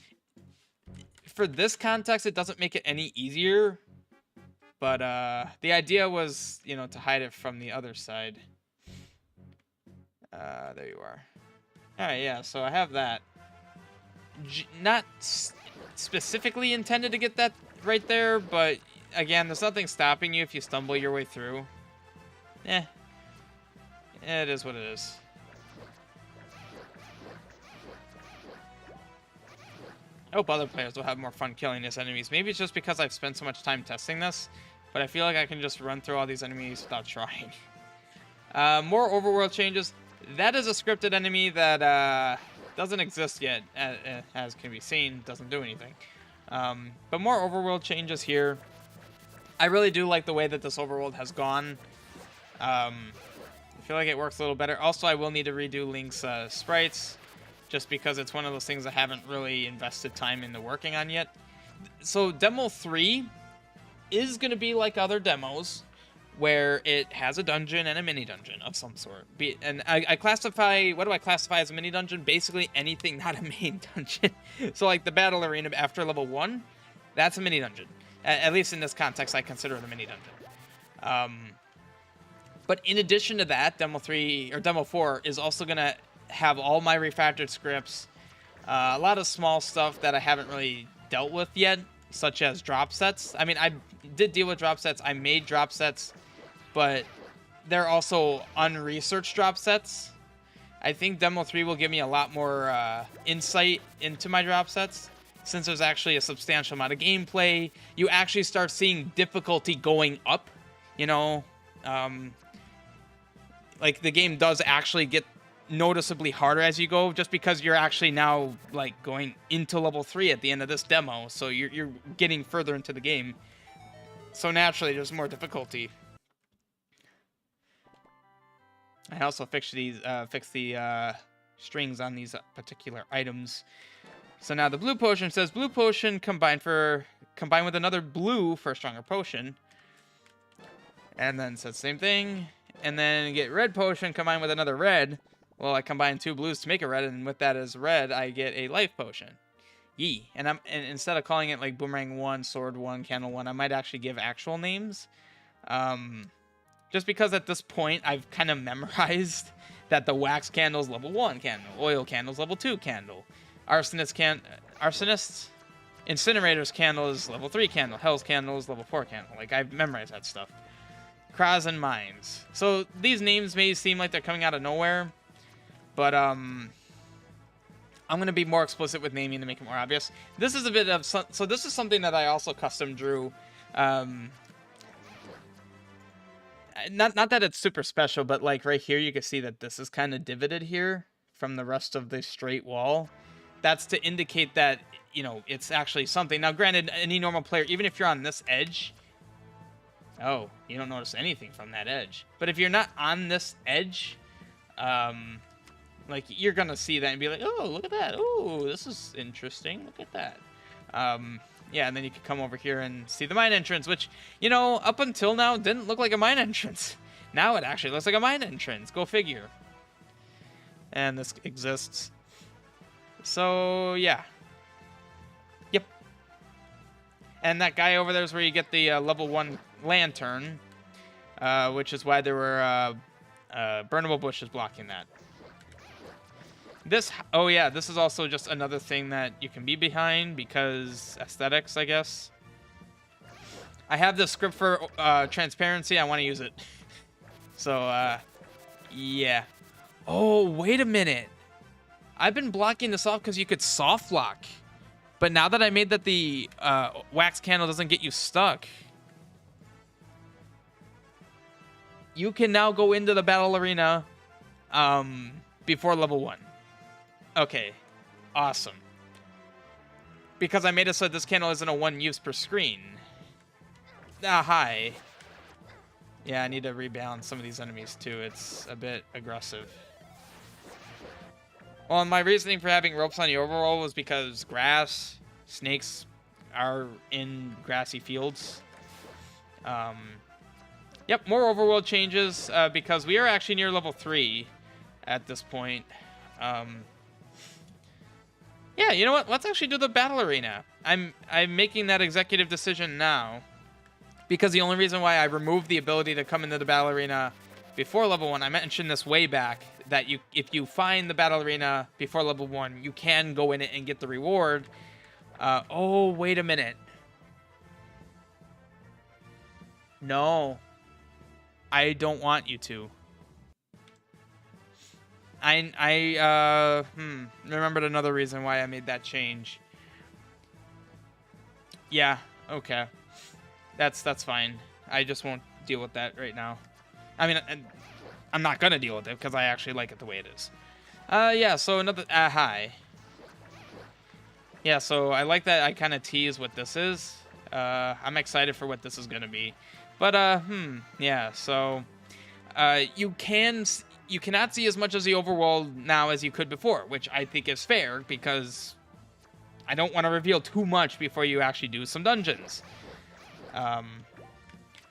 For this context, it doesn't make it any easier. But the idea was, you know, to hide it from the other side. There you are. Alright, yeah, so I have that. Not specifically intended to get that right there, but again, there's nothing stopping you if you stumble your way through. It is what it is. I hope other players will have more fun killing these enemies. Maybe it's just because I've spent so much time testing this, but I feel like I can just run through all these enemies without trying. More overworld changes. That is a scripted enemy that doesn't exist yet, as can be seen. Doesn't do anything. But more overworld changes here. I really do like the way that this overworld has gone. I feel like it works a little better. Also, I will need to redo Link's sprites, just because it's one of those things I haven't really invested time into working on yet. So Demo 3 is going to be like other demos, where it has a dungeon and a mini dungeon of some sort. And I classify, what do I classify as a mini dungeon? Basically anything not a main dungeon. So like the battle arena after level 1, that's a mini dungeon. At least in this context, I consider it a mini dungeon. But in addition to that, Demo 3 or Demo 4 is also going to have all my refactored scripts, a lot of small stuff that I haven't really dealt with yet, such as drop sets. I mean, I did deal with drop sets. I made drop sets, but they're also unresearched drop sets. I think Demo 3 will give me a lot more insight into my drop sets, since there's actually a substantial amount of gameplay. You actually start seeing difficulty going up, you know? Like, the game does actually get noticeably harder as you go, just because you're actually now, like, going into level 3 at the end of this demo, so you're getting further into the game. So naturally, there's more difficulty. I also fixed the strings on these particular items. So now the blue potion says blue potion combined with another blue for a stronger potion. And then it says same thing. And then get red potion combined with another red. Well, I combined 2 blues to make a red, and with that as red, I get a life potion. Yee. And instead of calling it like boomerang 1, sword 1, candle 1, I might actually give actual names. Just because at this point I've kind of memorized that the wax candle's level 1 candle, oil candle's level 2 candle, arsonist's incinerator's candle is level 3 candle, hell's candle is level 4 candle. Like, I've memorized that stuff. Kraz and mines. So these names may seem like they're coming out of nowhere, but I'm gonna be more explicit with naming to make it more obvious. This is a bit of so this is something that I also custom drew. Not that it's super special, but like right here, you can see that this is kind of divoted here from the rest of the straight wall. That's to indicate that, you know, it's actually something. Now, granted, any normal player, even if you're on this edge, oh, you don't notice anything from that edge. But if you're not on this edge, like, you're gonna see that and be like, oh, look at that. Oh, this is interesting. Look at that. Yeah, and then you can come over here and see the mine entrance, which, you know, up until now didn't look like a mine entrance. Now it actually looks like a mine entrance. Go figure. And this exists. So, yeah. Yep. And that guy over there is where you get the level 1 lantern, which is why there were burnable bushes blocking that. Oh yeah, this is also just another thing that you can be behind because aesthetics, I guess. I have this script for transparency. I want to use it. So, yeah. Oh, wait a minute. I've been blocking this off because you could soft lock. But now that I made that the wax candle doesn't get you stuck, you can now go into the battle arena before level 1. Okay, awesome. Because I made it so this candle isn't a 1 use per screen. Ah, hi. Yeah, I need to rebalance some of these enemies too. It's a bit aggressive. Well, my reasoning for having ropes on the overworld was because grass, snakes are in grassy fields. Yep, more overworld changes because we are actually near level 3 at this point. Yeah, you know what? Let's actually do the battle arena. I'm making that executive decision now because the only reason why I removed the ability to come into the battle arena before level 1, I mentioned this way back, that if you find the battle arena before level 1, you can go in it and get the reward. Oh, wait a minute. No. I don't want you to. I remembered another reason why I made that change. Yeah, okay. That's fine. I just won't deal with that right now. I mean, I'm not gonna deal with it because I actually like it the way it is. Yeah, so another, hi. Yeah, so I like that I kind of tease what this is. I'm excited for what this is gonna be. But, yeah, so, you cannot see as much of the overworld now as you could before, which I think is fair because I don't want to reveal too much before you actually do some dungeons.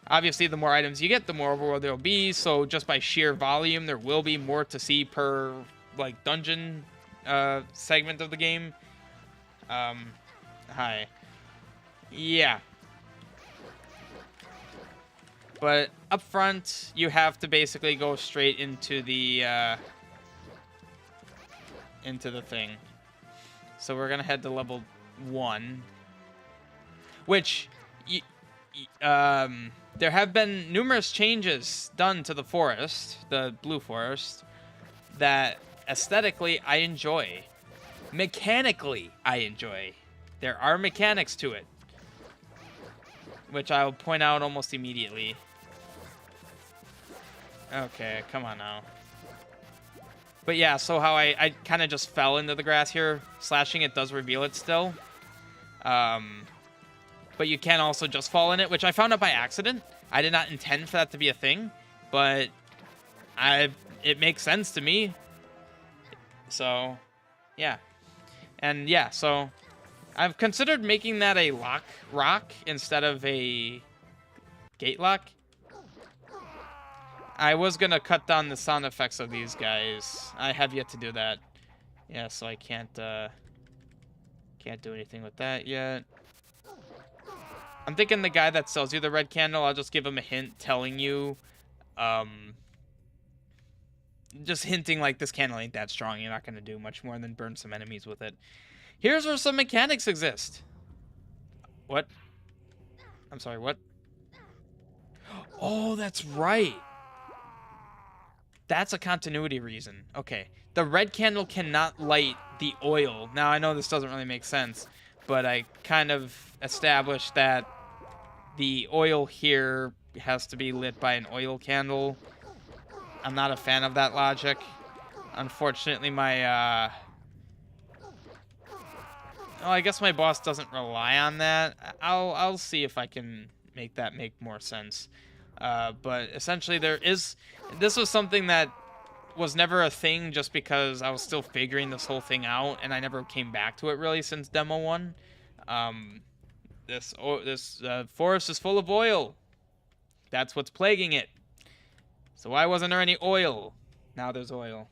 Obviously, the more items you get, the more overworld there will be, so just by sheer volume, there will be more to see per, like, dungeon segment of the game. Hi. Yeah. But up front, you have to basically go straight into the thing. So we're gonna head to level 1, which, there have been numerous changes done to the forest, the blue forest, that aesthetically I enjoy. Mechanically, I enjoy. There are mechanics to it, which I'll point out almost immediately. Okay, come on now. But yeah, so how I kind of just fell into the grass here. Slashing it does reveal it still. But you can also just fall in it, which I found out by accident. I did not intend for that to be a thing, but it makes sense to me. So, yeah. And yeah, so I've considered making that a lock rock instead of a gate lock. I was gonna cut down the sound effects of these guys. I have yet to do that. Yeah, so I can't do anything with that yet. I'm thinking the guy that sells you the red candle, I'll just give him a hint telling you, just hinting like this candle ain't that strong. You're not gonna do much more than burn some enemies with it. Here's where some mechanics exist. What? I'm sorry, what? Oh, that's right. That's a continuity reason. Okay. The red candle cannot light the oil. Now, I know this doesn't really make sense, but I kind of established that the oil here has to be lit by an oil candle. I'm not a fan of that logic. Unfortunately, my, oh, I guess my boss doesn't rely on that. I'll see if I can make that make more sense. But essentially this was something that was never a thing just because I was still figuring this whole thing out, and I never came back to it really since Demo 1. This forest is full of oil. That's what's plaguing it. So why wasn't there any oil? Now there's oil.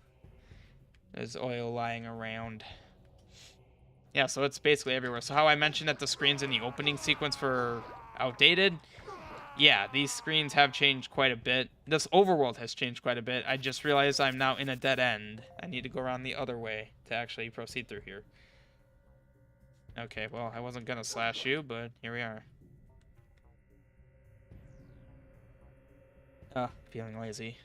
There's oil lying around. Yeah, so it's basically everywhere. So how I mentioned that the screens in the opening sequence were outdated, yeah, these screens have changed quite a bit. This overworld has changed quite a bit. I just realized I'm now in a dead end. I need to go around the other way to actually proceed through here. Okay, well, I wasn't gonna slash you, but here we are. Feeling lazy.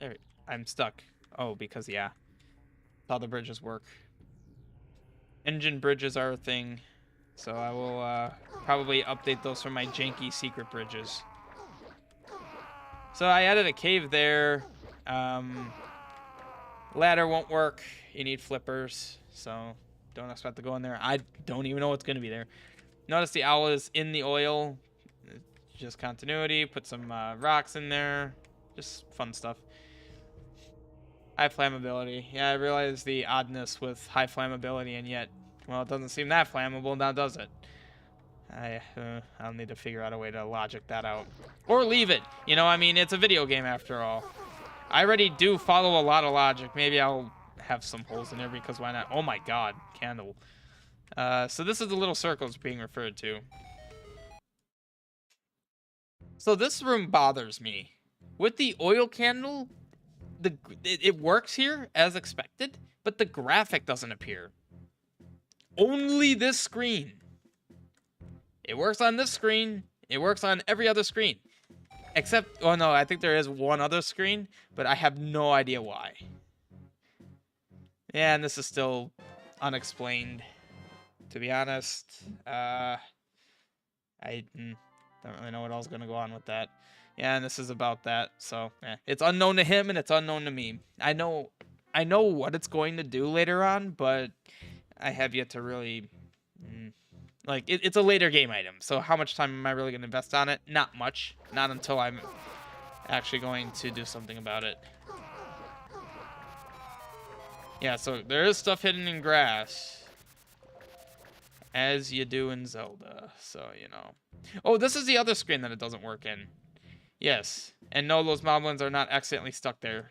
There, I'm stuck. Oh, because, yeah. That's how the bridges work. Engine bridges are a thing. So I will probably update those for my janky secret bridges. So I added a cave there. Ladder won't work. You need flippers. So don't expect to go in there. I don't even know what's going to be there. Notice the owl is in the oil. Just continuity. Put some rocks in there. Just fun stuff. High flammability. Yeah, I realize the oddness with high flammability, and yet, well, it doesn't seem that flammable now, does it? I'll need to figure out a way to logic that out. Or leave it. You know, I mean, it's a video game after all. I already do follow a lot of logic. Maybe I'll have some holes in there because why not? Oh my god, candle. So this is the little circles being referred to. So this room bothers me. With the oil candle, it works here as expected, but the graphic doesn't appear. Only this screen. It works on this screen. It works on every other screen. Except, oh no, I think there is one other screen, but I have no idea why. Yeah, and this is still unexplained, to be honest. I don't really know what else is going to go on with that. Yeah, and this is about that, so it's unknown to him and it's unknown to me. I know what it's going to do later on, but I have yet to really, like, it's a later game item, so how much time am I really going to invest on it? Not much. Not until I'm actually going to do something about it. Yeah, so there is stuff hidden in grass, as you do in Zelda, so, you know. Oh, this is the other screen that it doesn't work in. Yes, and no, those moblins are not accidentally stuck there.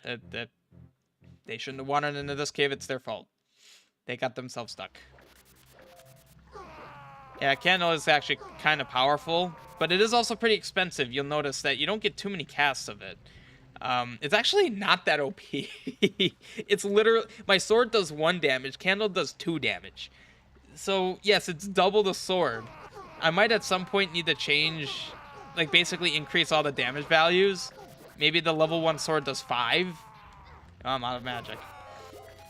They shouldn't have wandered into this cave. It's their fault. They got themselves stuck. Yeah, candle is actually kind of powerful, but it is also pretty expensive. You'll notice that you don't get too many casts of it. It's actually not that OP. It's literally, my sword does 1 damage, candle does 2 damage. So yes, it's double the sword. I might at some point need to change like basically increase all the damage values. Maybe the level 1 sword does 5. Oh, I'm out of magic.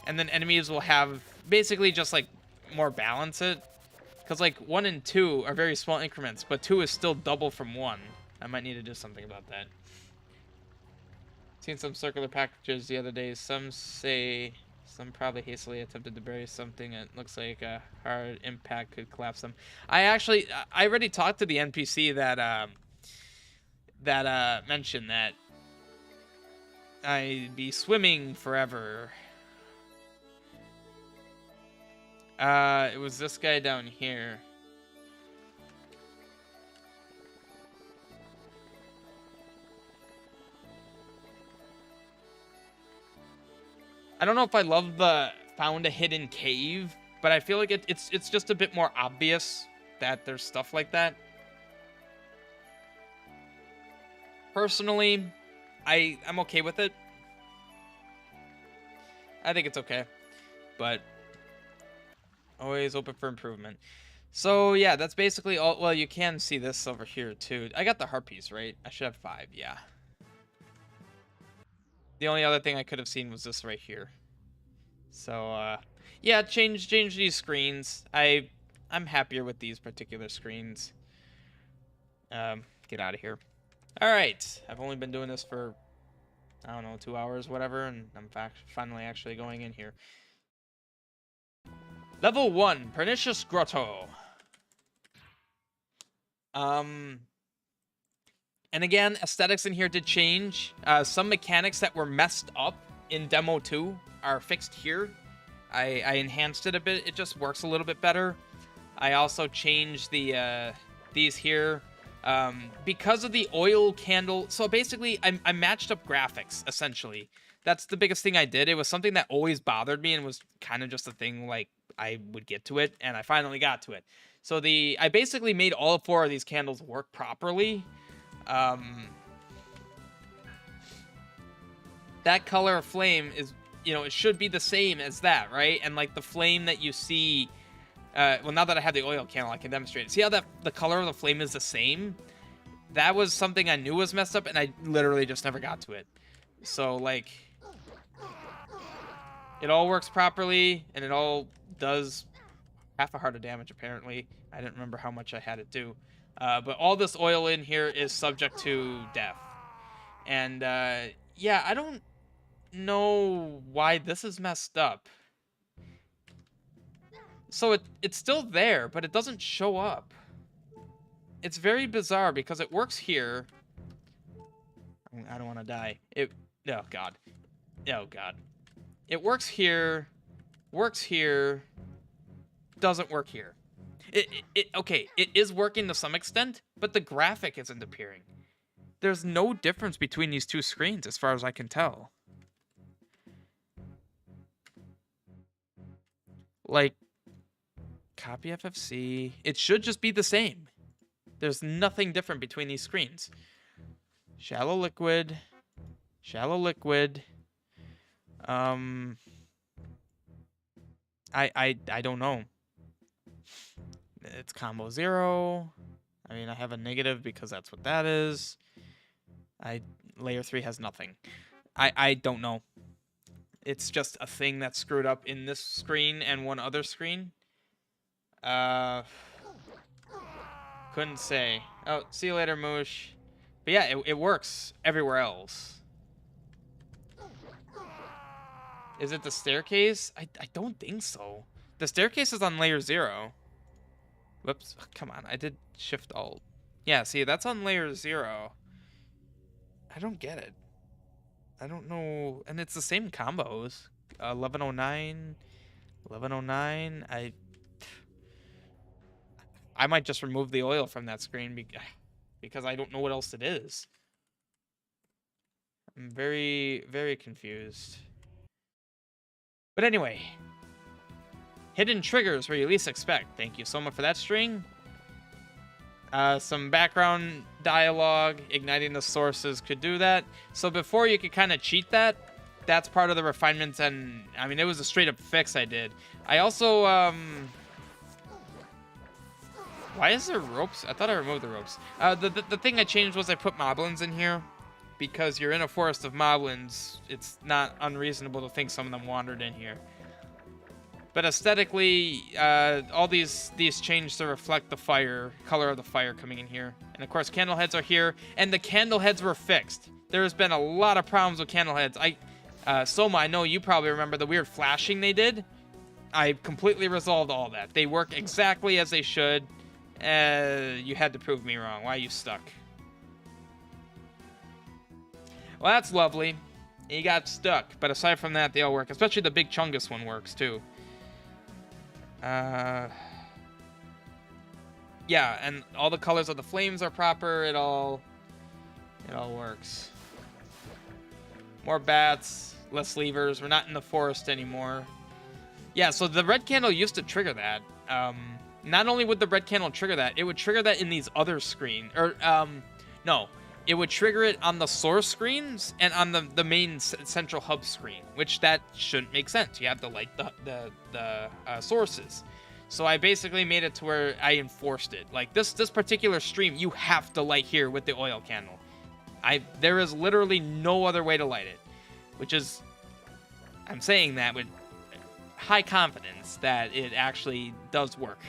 And then enemies will have basically just like more balance it. Because like 1 and 2 are very small increments, but 2 is still double from 1. I might need to do something about that. Seen some circular packages the other day. Some say some probably hastily attempted to bury something. It looks like a hard impact could collapse them. I already talked to the NPC that mentioned that I'd be swimming forever. It was this guy down here. I don't know if I love the found a hidden cave, but I feel like it's just a bit more obvious that there's stuff like that. Personally, I'm okay with it. I think it's okay, but always open for improvement. So yeah, that's basically all. Well, you can see this over here too. I got the harpies, right? I should have 5, yeah. The only other thing I could have seen was this right here. So yeah, change these screens. I'm happier with these particular screens. Get out of here. All right, I've only been doing this for, I don't know, 2 hours, whatever, and I'm finally actually going in here. Level 1, Pernicious Grotto. And again, aesthetics in here did change. Some mechanics that were messed up in Demo 2 are fixed here. I enhanced it a bit. It just works a little bit better. I also changed the these here because of the oil candle. So basically, I matched up graphics, essentially. That's the biggest thing I did. It was something that always bothered me and was kind of just a thing, like, I would get to it, and I finally got to it. So I basically made all 4 of these candles work properly. That color of flame is, you know, it should be the same as that, right? And like the flame that you see, well, now that I have the oil candle, I can demonstrate it. See how the color of the flame is the same? That was something I knew was messed up, and I literally just never got to it. So like, it all works properly, and it all does half a heart of damage, apparently. I didn't remember how much I had it do. But all this oil in here is subject to death. And yeah, I don't know why this is messed up. So it's still there, but it doesn't show up. It's very bizarre because it works here. I don't want to die. Oh god. Oh god. It works here, doesn't work here. Okay, it is working to some extent, but the graphic isn't appearing. There's no difference between these 2 screens as far as I can tell. Like, copy FFC. It should just be the same. There's nothing different between these screens. Shallow liquid. Shallow liquid. I don't know. It's combo 0. I mean, I have a negative because that's what that is. Layer 3 has nothing. I don't know. It's just a thing that's screwed up in this screen and one other screen. Couldn't say. Oh, see you later, Moosh. But yeah, it works everywhere else. Is it the staircase? I don't think so. The staircase is on layer 0. Whoops. Come on. I did shift alt. Yeah, see, that's on layer 0. I don't get it. I don't know. And it's the same combos. 1109. 1109. I might just remove the oil from that screen because I don't know what else it is. I'm very, very confused. But anyway, hidden triggers where you least expect. Thank you so much for that string. Some background dialogue, igniting the sources could do that. So before you could kind of cheat that, that's part of the refinements, and I mean, it was a straight up fix I did. I also, Why is there ropes? I thought I removed the ropes. The thing I changed was I put moblins in here. Because you're in a forest of moblins, it's not unreasonable to think some of them wandered in here. But aesthetically, all these changed to reflect the color of the fire coming in here. And of course, candle heads are here, and the candle heads were fixed. There's been a lot of problems with candle heads. Soma, I know you probably remember the weird flashing they did. I completely resolved all that. They work exactly as they should. You had to prove me wrong. Why are you stuck? Well, that's lovely. He got stuck, but aside from that, they all work. Especially the big Chungus one works, too. Yeah, and all the colors of the flames are proper. It all works. More bats, less levers. We're not in the forest anymore. Yeah, so the red candle used to trigger that. Not only would the red candle trigger that, it would trigger that in these other screens. No. It would trigger it on the source screens and on the main central hub screen, which that shouldn't make sense. You have to light the sources. So I basically made it to where I enforced it. Like this particular stream, you have to light here with the oil candle. There is literally no other way to light it, which is, I'm saying that with high confidence that it actually does work.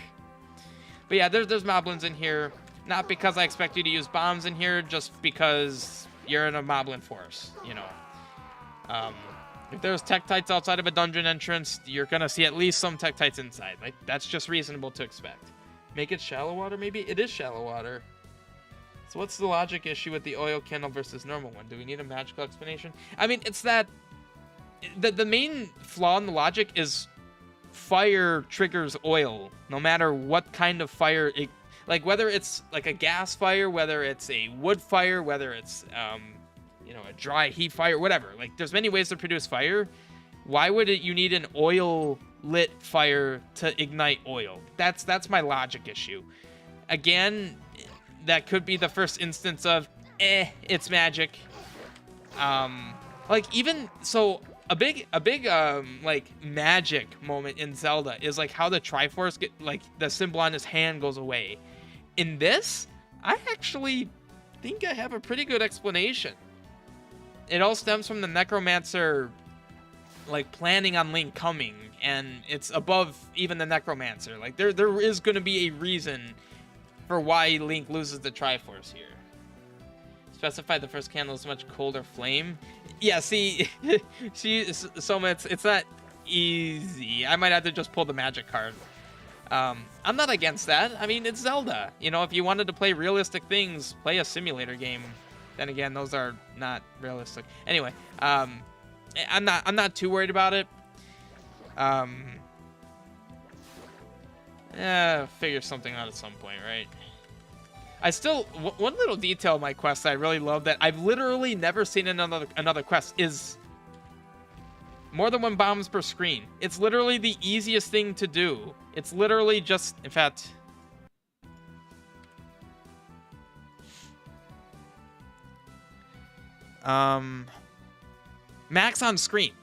But yeah, there's moblins in here. Not because I expect you to use bombs in here, just because you're in a moblin forest, you know. If there's Tektites outside of a dungeon entrance, you're going to see at least some Tektites inside. Like, that's just reasonable to expect. Make it shallow water, maybe? It is shallow water. So what's the logic issue with the oil candle versus normal one? Do we need a magical explanation? I mean, it's that... The main flaw in the logic is fire triggers oil, no matter what kind of fire it... Like, whether it's, like, a gas fire, whether it's a wood fire, whether it's, you know, a dry heat fire, whatever. Like, there's many ways to produce fire. Why would you need an oil-lit fire to ignite oil? That's my logic issue. Again, that could be the first instance of, it's magic. Like, even, so... A big like magic moment in Zelda is like how the Triforce like the symbol on his hand goes away. In this, I actually think I have a pretty good explanation. It all stems from the Necromancer like planning on Link coming, and it's above even the Necromancer. Like there is going to be a reason for why Link loses the Triforce here. Specify the first candle is much colder flame. Yeah, see, Soma, it's not easy. I might have to just pull the magic card. I'm not against that. I mean, it's Zelda. You know, if you wanted to play realistic things, play a simulator game. Then again, those are not realistic. Anyway, I'm not too worried about it. Figure something out at some point, right? I still, one little detail of my quest that I really love that I've literally never seen in another quest is more than 1 bombs per screen. It's literally the easiest thing to do. It's literally just, in fact, max on screen.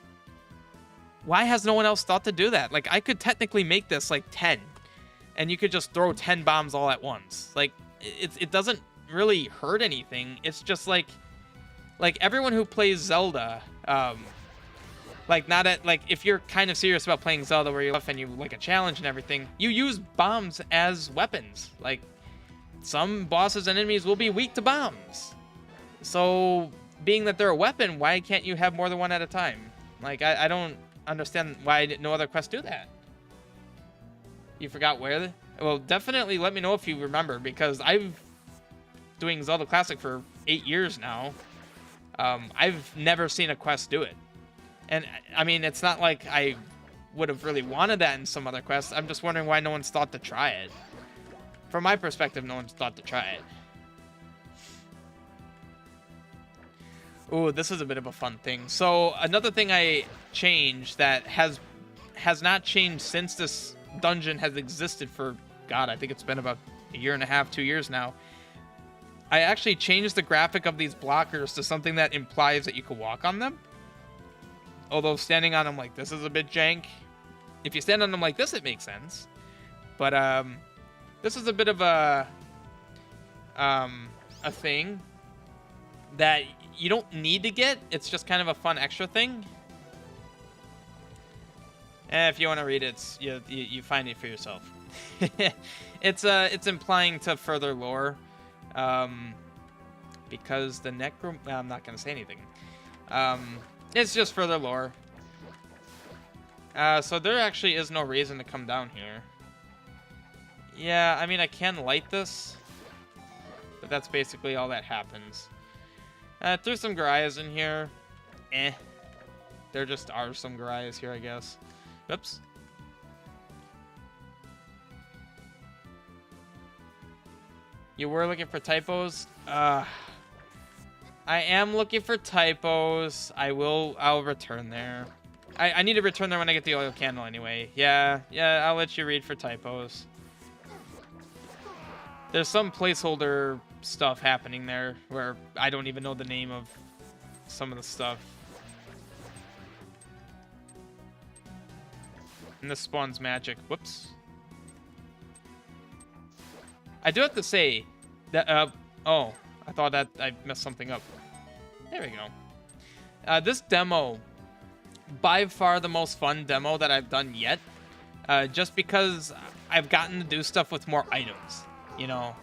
Why has no one else thought to do that? Like, I could technically make this like 10, and you could just throw 10 bombs all at once. Like, it doesn't really hurt anything. It's just like everyone who plays Zelda, like not at like if you're kind of serious about playing Zelda where you're and you like a challenge and everything, you use bombs as weapons. Like some bosses and enemies will be weak to bombs. So being that they're a weapon, why can't you have more than one at a time? Like I don't understand why no other quests do that. You forgot where? Well, definitely let me know if you remember, because I've doing Zelda Classic for 8 years now. I've never seen a quest do it. And, I mean, it's not like I would have really wanted that in some other quests. I'm just wondering why no one's thought to try it. From my perspective, no one's thought to try it. Ooh, this is a bit of a fun thing. So, another thing I changed that has not changed since this dungeon has existed for, God, I think it's been about 1.5 years, 2 years now. I actually changed the graphic of these blockers to something that implies that you could walk on them. Although standing on them like this is a bit jank. If you stand on them like this, it makes sense. But This is a bit of a thing that you don't need to get. It's just kind of a fun extra thing. And if you want to read it, you find it for yourself. It's implying to further lore, because the I'm not gonna say anything. It's just further lore. So there actually is no reason to come down here. Yeah, I mean, I can light this, but that's basically all that happens. Threw some Garias in here. There just are some Garias here, I guess. Oops. You were looking for typos? I am looking for typos. I'll return there. I need to return there when I get the oil candle anyway. Yeah, I'll let you read for typos. There's some placeholder stuff happening there where I don't even know the name of some of the stuff. And this spawns magic. Whoops. I do have to say that, oh, I thought that I messed something up. There we go. This demo, by far the most fun demo that I've done yet, just because I've gotten to do stuff with more items, you know,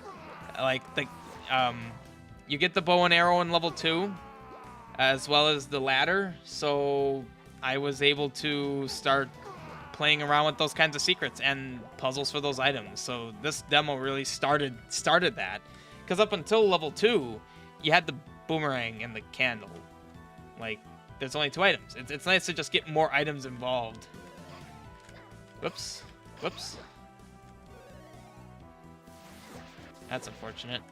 like you get the bow and arrow in level 2, as well as the ladder, so I was able to start playing around with those kinds of secrets and puzzles for those items. So this demo really started that, because up until level 2, you had the boomerang and the candle. Like, there's only 2 items. It's nice to just get more items involved. Whoops. That's unfortunate.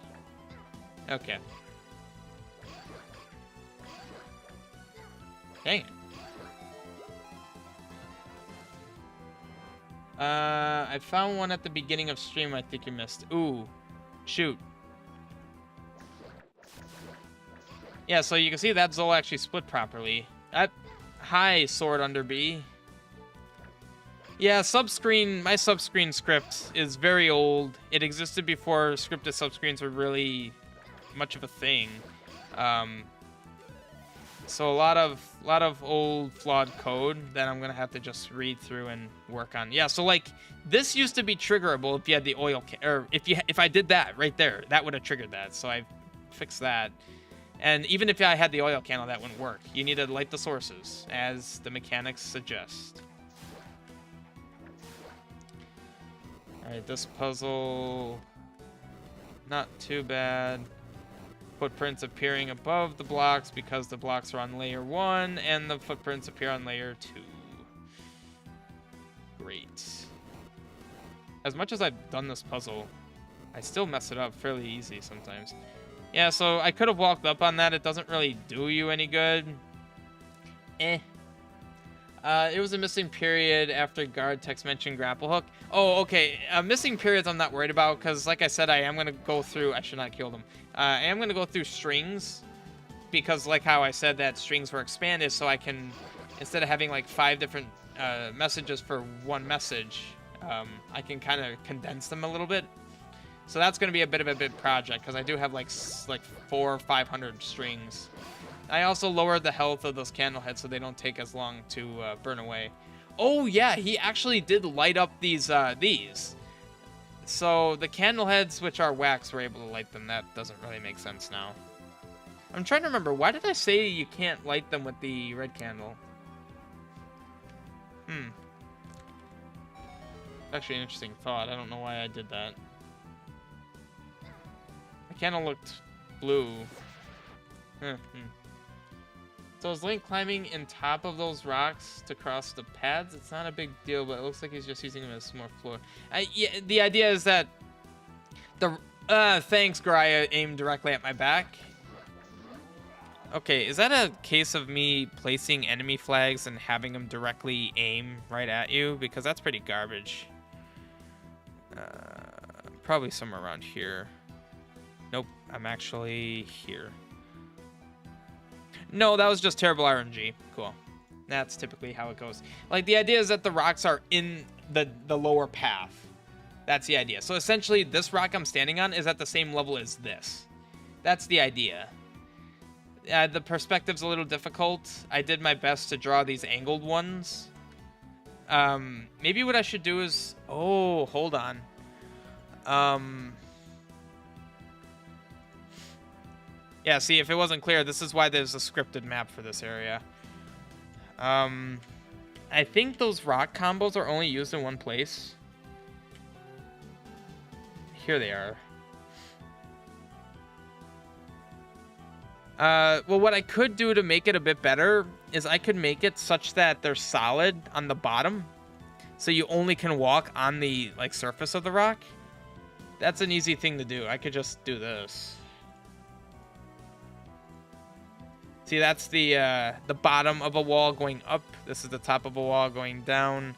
Okay. Dang it. I found one at the beginning of stream I think you missed. Ooh. Shoot. Yeah, so you can see that Zol actually split properly. Hi, Sword Under B. Yeah, my subscreen script is very old. It existed before scripted subscreens were really much of a thing. So a lot of old flawed code that I'm gonna have to just read through and work on. Yeah, so like this used to be triggerable if you had the oil or if I did that right there, that would have triggered that. So I fixed that. And even if I had the oil candle, that wouldn't work. You need to light the sources, as the mechanics suggest. Alright, this puzzle, not too bad. Footprints appearing above the blocks because the blocks are on layer 1, and the footprints appear on layer 2. Great. As much as I've done this puzzle, I still mess it up fairly easy sometimes. Yeah, so I could have walked up on that. It doesn't really do you any good. It was a missing period after guard text mentioned grapple hook. Oh, okay. Missing periods I'm not worried about, because like I said, I am going to go through... I should not kill them. I am going to go through strings, because like how I said that strings were expanded, so I can, instead of having like 5 different messages for one message, I can kind of condense them a little bit. So that's going to be a bit of a big project, because I do have like 400 or 500 strings. I also lowered the health of those candle heads so they don't take as long to burn away. Oh yeah, he actually did light up these. So the candle heads, which are wax, were able to light them. That doesn't really make sense now. I'm trying to remember, why did I say you can't light them with the red candle? Actually an interesting thought. I don't know why I did that. The candle looked blue. So is Link climbing in top of those rocks to cross the pads? It's not a big deal, but it looks like he's just using them as more floor. Yeah, the idea is that the... thanks, Garia, aimed directly at my back. Okay, is that a case of me placing enemy flags and having them directly aim right at you? Because that's pretty garbage. Probably somewhere around here. Nope, I'm actually here. No, that was just terrible RNG. Cool. That's typically how it goes. Like, the idea is that the rocks are in the lower path. That's the idea. So essentially, this rock I'm standing on is at the same level as this. That's the idea. The perspective's a little difficult. I did my best to draw these angled ones. Maybe what I should do is... Oh, hold on. Yeah, see, if it wasn't clear, this is why there's a scripted map for this area. I think those rock combos are only used in one place. Here they are. Well, what I could do to make it a bit better is I could make it such that they're solid on the bottom. So you only can walk on the, like, surface of the rock. That's an easy thing to do. I could just do this. See, that's the bottom of a wall going up. This is the top of a wall going down.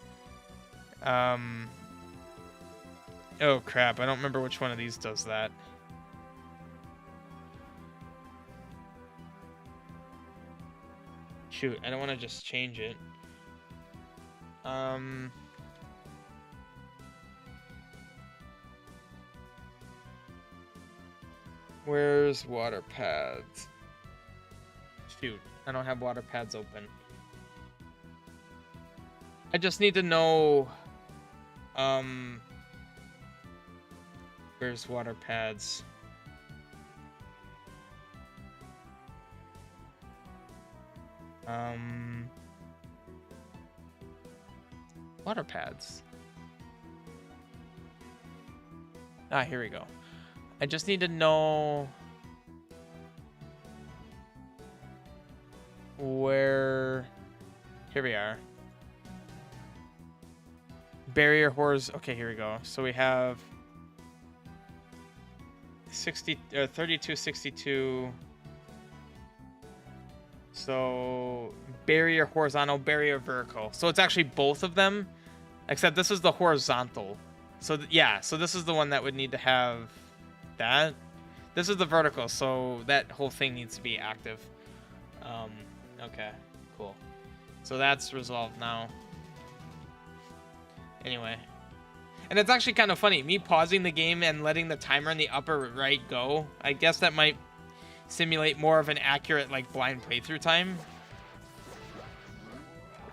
Oh, crap. I don't remember which one of these does that. Shoot, I don't want to just change it. Where's water pads? Shoot, I don't have water pads open. I just need to know, where's water pads? Water pads. Ah, here we go. I just need to know where... Here we are. Barrier horrors. Okay, here we go. So we have 32, 62. So barrier horizontal, barrier vertical. So it's actually both of them, except this is the horizontal. So yeah, so this is the one that would need to have that. This is the vertical, so that whole thing needs to be active. Okay, cool. So that's resolved now. Anyway. And it's actually kind of funny, me pausing the game and letting the timer in the upper right go. I guess that might simulate more of an accurate, like, blind playthrough time.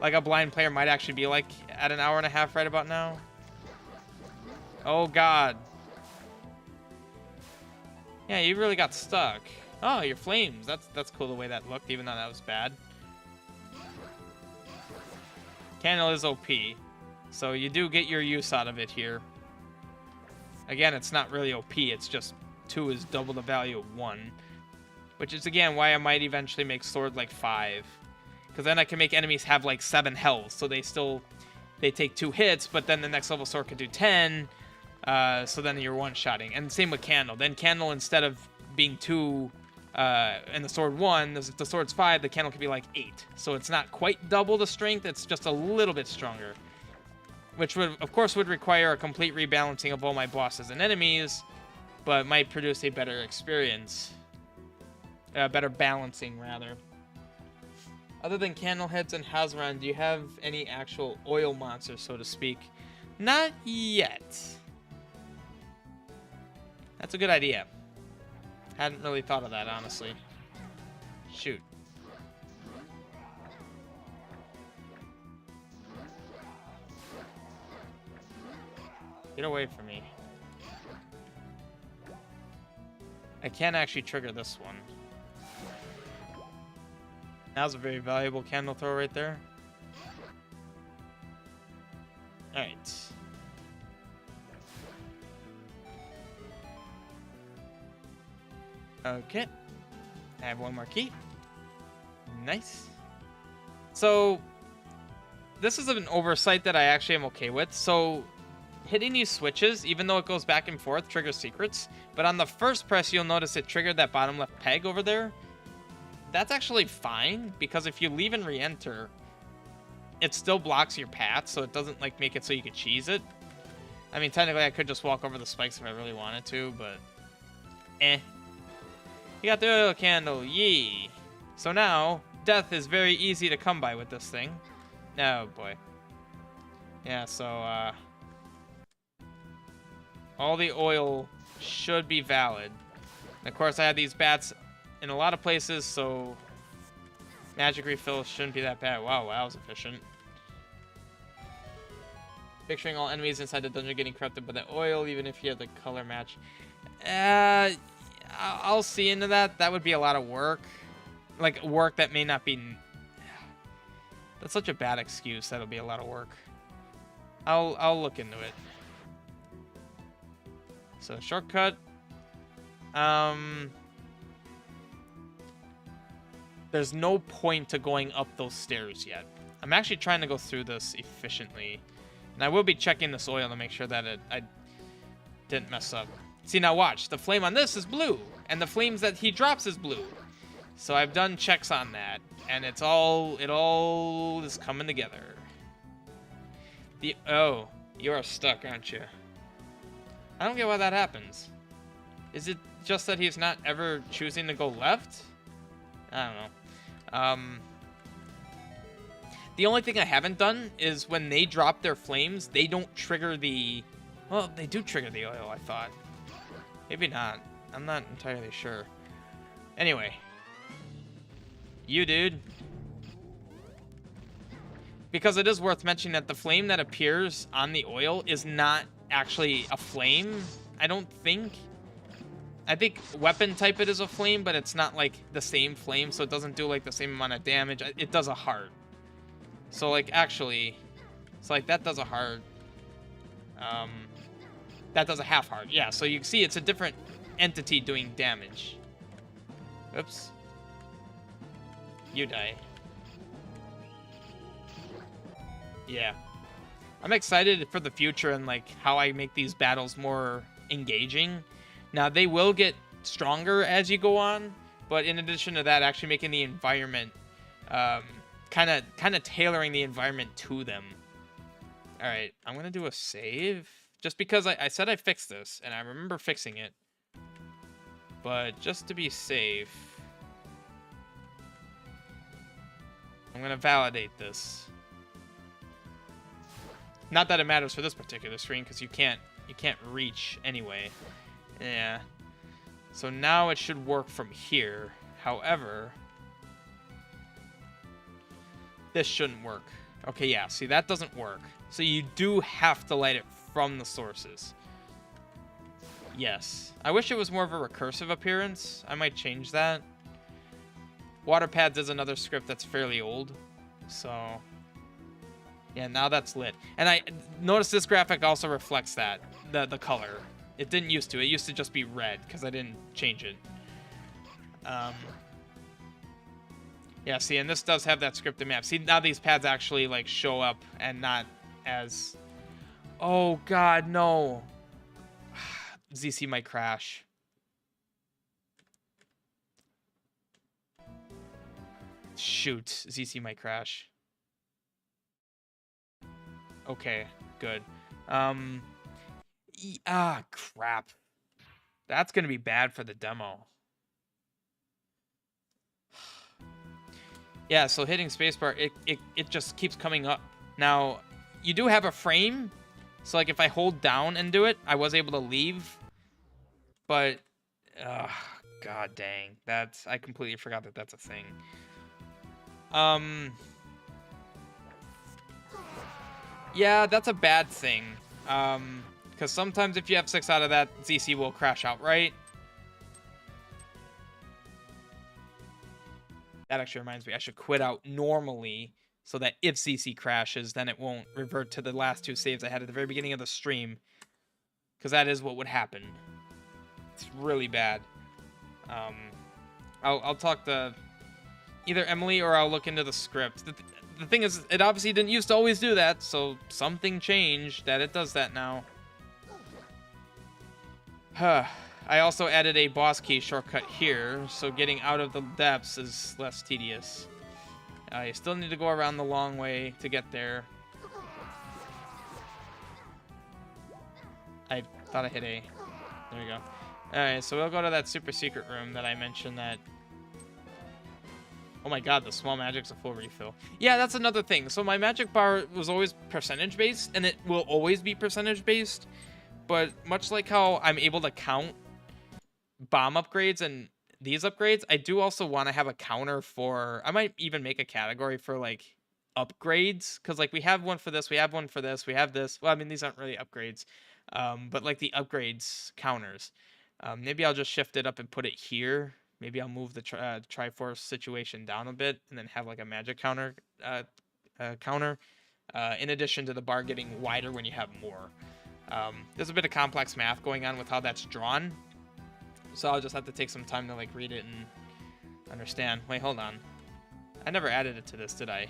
Like a blind player might actually be like at an hour and a half right about now. Oh god. Yeah, you really got stuck. Oh, your flames. That's cool the way that looked, even though that was bad. Candle is OP. So you do get your use out of it here. Again, it's not really OP, it's just 2 is double the value of 1. Which is, again, why I might eventually make sword, like, 5. Because then I can make enemies have, like, 7 health. So they take 2 hits, but then the next level sword can do 10. So then you're one-shotting. And same with Candle. Then Candle, instead of being 2 and the sword 1, if the sword's 5, the Candle can be, like, 8. So it's not quite double the strength, it's just a little bit stronger. Which, would, of course, would require a complete rebalancing of all my bosses and enemies, but might produce a better experience. Better balancing, rather. Other than Candleheads and Hazran, do you have any actual oil monsters, so to speak? Not yet. That's a good idea. Hadn't really thought of that, honestly. Shoot. Get away from me. I can't actually trigger this one. That was a very valuable candle throw right there. Alright. Okay. I have one more key. Nice. So, this is an oversight that I actually am okay with. So, hitting these switches, even though it goes back and forth, triggers secrets. But on the first press, you'll notice it triggered that bottom left peg over there. That's actually fine, because if you leave and re-enter, it still blocks your path, so it doesn't, like, make it so you could cheese it. I mean, technically, I could just walk over the spikes if I really wanted to, but... eh. You got the oil candle, yee! So now, death is very easy to come by with this thing. Oh, boy. Yeah, so, All the oil should be valid. And of course, I have these bats in a lot of places, so magic refill shouldn't be that bad. Wow, that was efficient. Picturing all enemies inside the dungeon getting corrupted by the oil, even if you have the color match. I'll see into that. That would be a lot of work. Like, work that may not be... That's such a bad excuse. That'll be a lot of work. I'll look into it. So, shortcut. There's no point to going up those stairs yet. I'm actually trying to go through this efficiently. And I will be checking this oil to make sure that I didn't mess up. See, now watch. The flame on this is blue. And the flames that he drops is blue. So I've done checks on that. And it all is coming together. Oh, you are stuck, aren't you? I don't get why that happens. Is it just that he's not ever choosing to go left? I don't know. The only thing I haven't done is when they drop their flames, they don't trigger the... Well, they do trigger the oil, I thought. Maybe not. I'm not entirely sure. Anyway. You, dude. Because it is worth mentioning that the flame that appears on the oil is not actually a flame, I don't think. I think weapon type it is a flame, but it's not like the same flame, so it doesn't do like the same amount of damage. It does a heart. So like actually, it's like that does a heart. That does a half heart. Yeah, so you can see it's a different entity doing damage. Oops. You die. Yeah. I'm excited for the future and like how I make these battles more engaging. Now they will get stronger as you go on, but in addition to that, actually making the environment, kind of tailoring the environment to them. All right, I'm gonna do a save just because I said I fixed this and I remember fixing it, but just to be safe, I'm gonna validate this. Not that it matters for this particular screen because you can't reach anyway. Yeah. So now it should work from here. However, this shouldn't work. Okay, yeah. See, that doesn't work. So you do have to light it from the sources. Yes. I wish it was more of a recursive appearance. I might change that. Water pads is another script that's fairly old. So... yeah, now that's lit. And I notice this graphic also reflects that, the color. It didn't used to. It used to just be red because I didn't change it. Yeah, see, and this does have that scripted map. See, now these pads actually like show up and not as... Oh, God, no. ZC might crash. Shoot, ZC might crash. Okay, good. Crap. That's gonna be bad for the demo. Yeah, so hitting spacebar, it just keeps coming up. Now, you do have a frame, so like if I hold down and do it, I was able to leave. But, god dang, I completely forgot that that's a thing. Yeah, that's a bad thing. Because sometimes if you have 6 out of that, ZC will crash outright. That actually reminds me, I should quit out normally so that if ZC crashes, then it won't revert to the last 2 saves I had at the very beginning of the stream. Because that is what would happen. It's really bad. I'll talk to either Emily or I'll look into the script. The thing is, it obviously didn't used to always do that, so something changed that it does that now. I also added a boss key shortcut here, so getting out of the depths is less tedious. You still need to go around the long way to get there. I thought I hit A. There we go. Alright, so we'll go to that super secret room that I mentioned that... Oh my god, the small magic's a full refill. Yeah, that's another thing. So my magic bar was always percentage based, and it will always be percentage based. but much like how I'm able to count bomb upgrades and these upgrades, I do also want to have a counter for, I might even make a category for like upgrades, because like we have one for this, we have one for this, we have this. Well, I mean, these aren't really upgrades, but like the upgrades counters. Maybe I'll just shift it up and put it here. Maybe I'll move the Triforce situation down a bit and then have like a magic counter in addition to the bar getting wider when you have more. There's a bit of complex math going on with how that's drawn, so I'll just have to take some time to like read it and understand. Wait, hold on. I never added it to this, did I?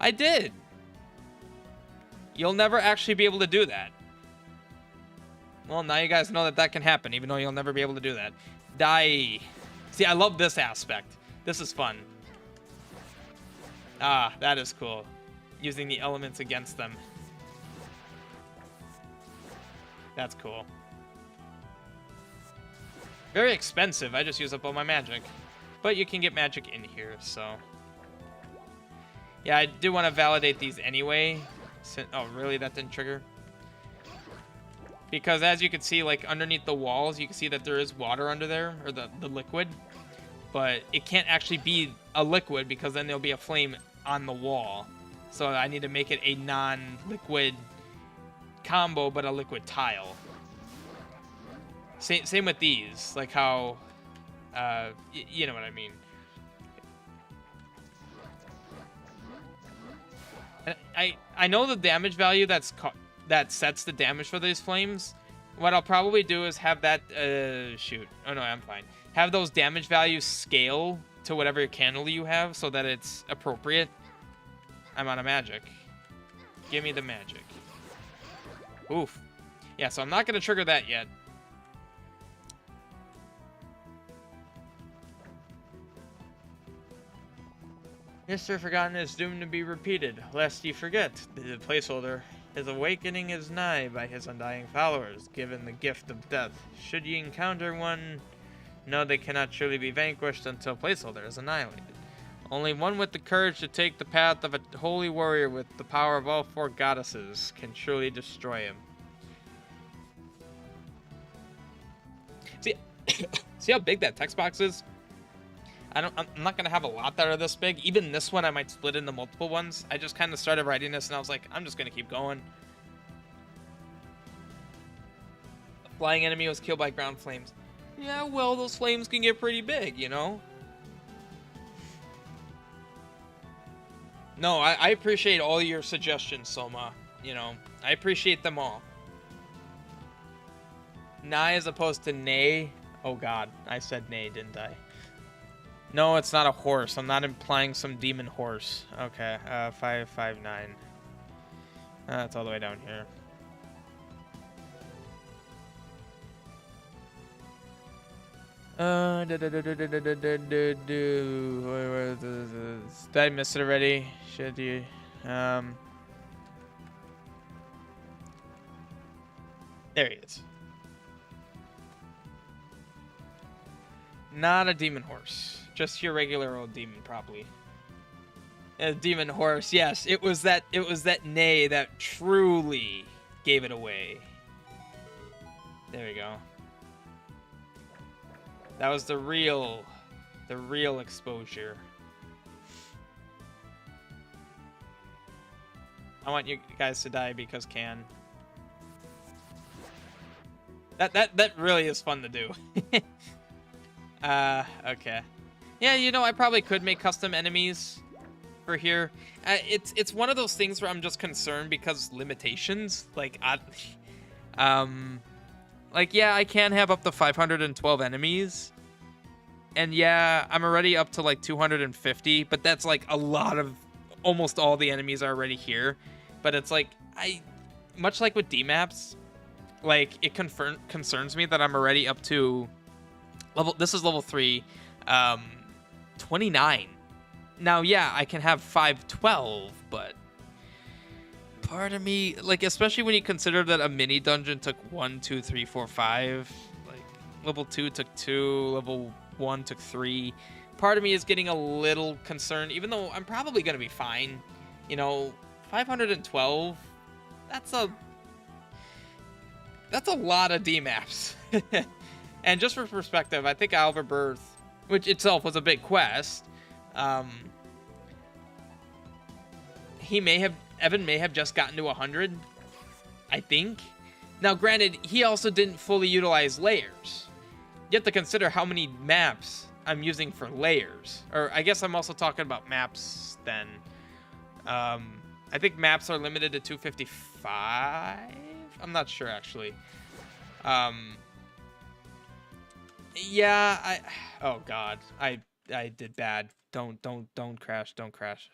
I did! You'll never actually be able to do that. Well, now you guys know that that can happen, even though you'll never be able to do that. Die. See, I love this aspect. This is fun. Ah, that is cool. Using the elements against them. That's cool. Very expensive. I just use up all my magic. But you can get magic in here, so... Yeah, I do want to validate these anyway. Oh, really? That didn't trigger? Because as you can see, like, underneath the walls, you can see that there is water under there, or the liquid. But it can't actually be a liquid, because then there'll be a flame on the wall. So I need to make it a non-liquid combo, but a liquid tile. Same with these, like how, you know what I mean. And I know the damage value that sets the damage for these flames. What I'll probably do is have that, shoot. Oh no, I'm fine. Have those damage values scale to whatever candle you have so that it's appropriate. I'm out of magic. Give me the magic. Oof. Yeah, so I'm not going to trigger that yet. History Forgotten is doomed to be repeated, lest ye forget. The placeholder. His awakening is nigh by his undying followers, given the gift of death. Should ye encounter one, know they cannot truly be vanquished until placeholder is annihilated. Only one with the courage to take the path of a holy warrior with the power of all four goddesses can truly destroy him. See, see how big that text box is? I'm not gonna have a lot that are this big. Even this one I might split into multiple ones. I just kind of started writing this and I was like, I'm just gonna keep going. A flying enemy was killed by ground flames. Yeah, well, those flames can get pretty big, you know? No, I appreciate all your suggestions, Soma. You know, I appreciate them all. Nigh as opposed to nay. Oh god, I said nay, didn't I? No, it's not a horse. I'm not implying some demon horse. Okay, 559. That's all the way down here. Did I miss it already? Should you? There he is. Not a demon horse. Just your regular old demon, probably. A demon horse, yes. It was that neigh that truly gave it away. There we go. That was the real exposure. I want you guys to die because can. That really is fun to do. Okay. Yeah, you know, I probably could make custom enemies for here. It's one of those things where I'm just concerned because limitations. Like, yeah, I can have up to 512 enemies. And yeah, I'm already up to like 250, but that's like a lot of, almost all the enemies are already here. But it's like, much like with D-maps, like, it concerns me that I'm already up to this is level 3, 29. Now, yeah, I can have 512, but part of me, like, especially when you consider that a mini dungeon took 1, 2, 3, 4, 5, like, level 2 took 2, level 1 took 3. Part of me is getting a little concerned, even though I'm probably going to be fine. You know, 512, that's a... That's a lot of D maps. And just for perspective, I think Alverbirth, which itself was a big quest, Evan may have just gotten to 100, I think. Now, granted, he also didn't fully utilize layers. You have to consider how many maps I'm using for layers. Or I guess I'm also talking about maps then. I think maps are limited to 255? I'm not sure, actually. Yeah, oh god, I did bad. Don't crash, don't crash.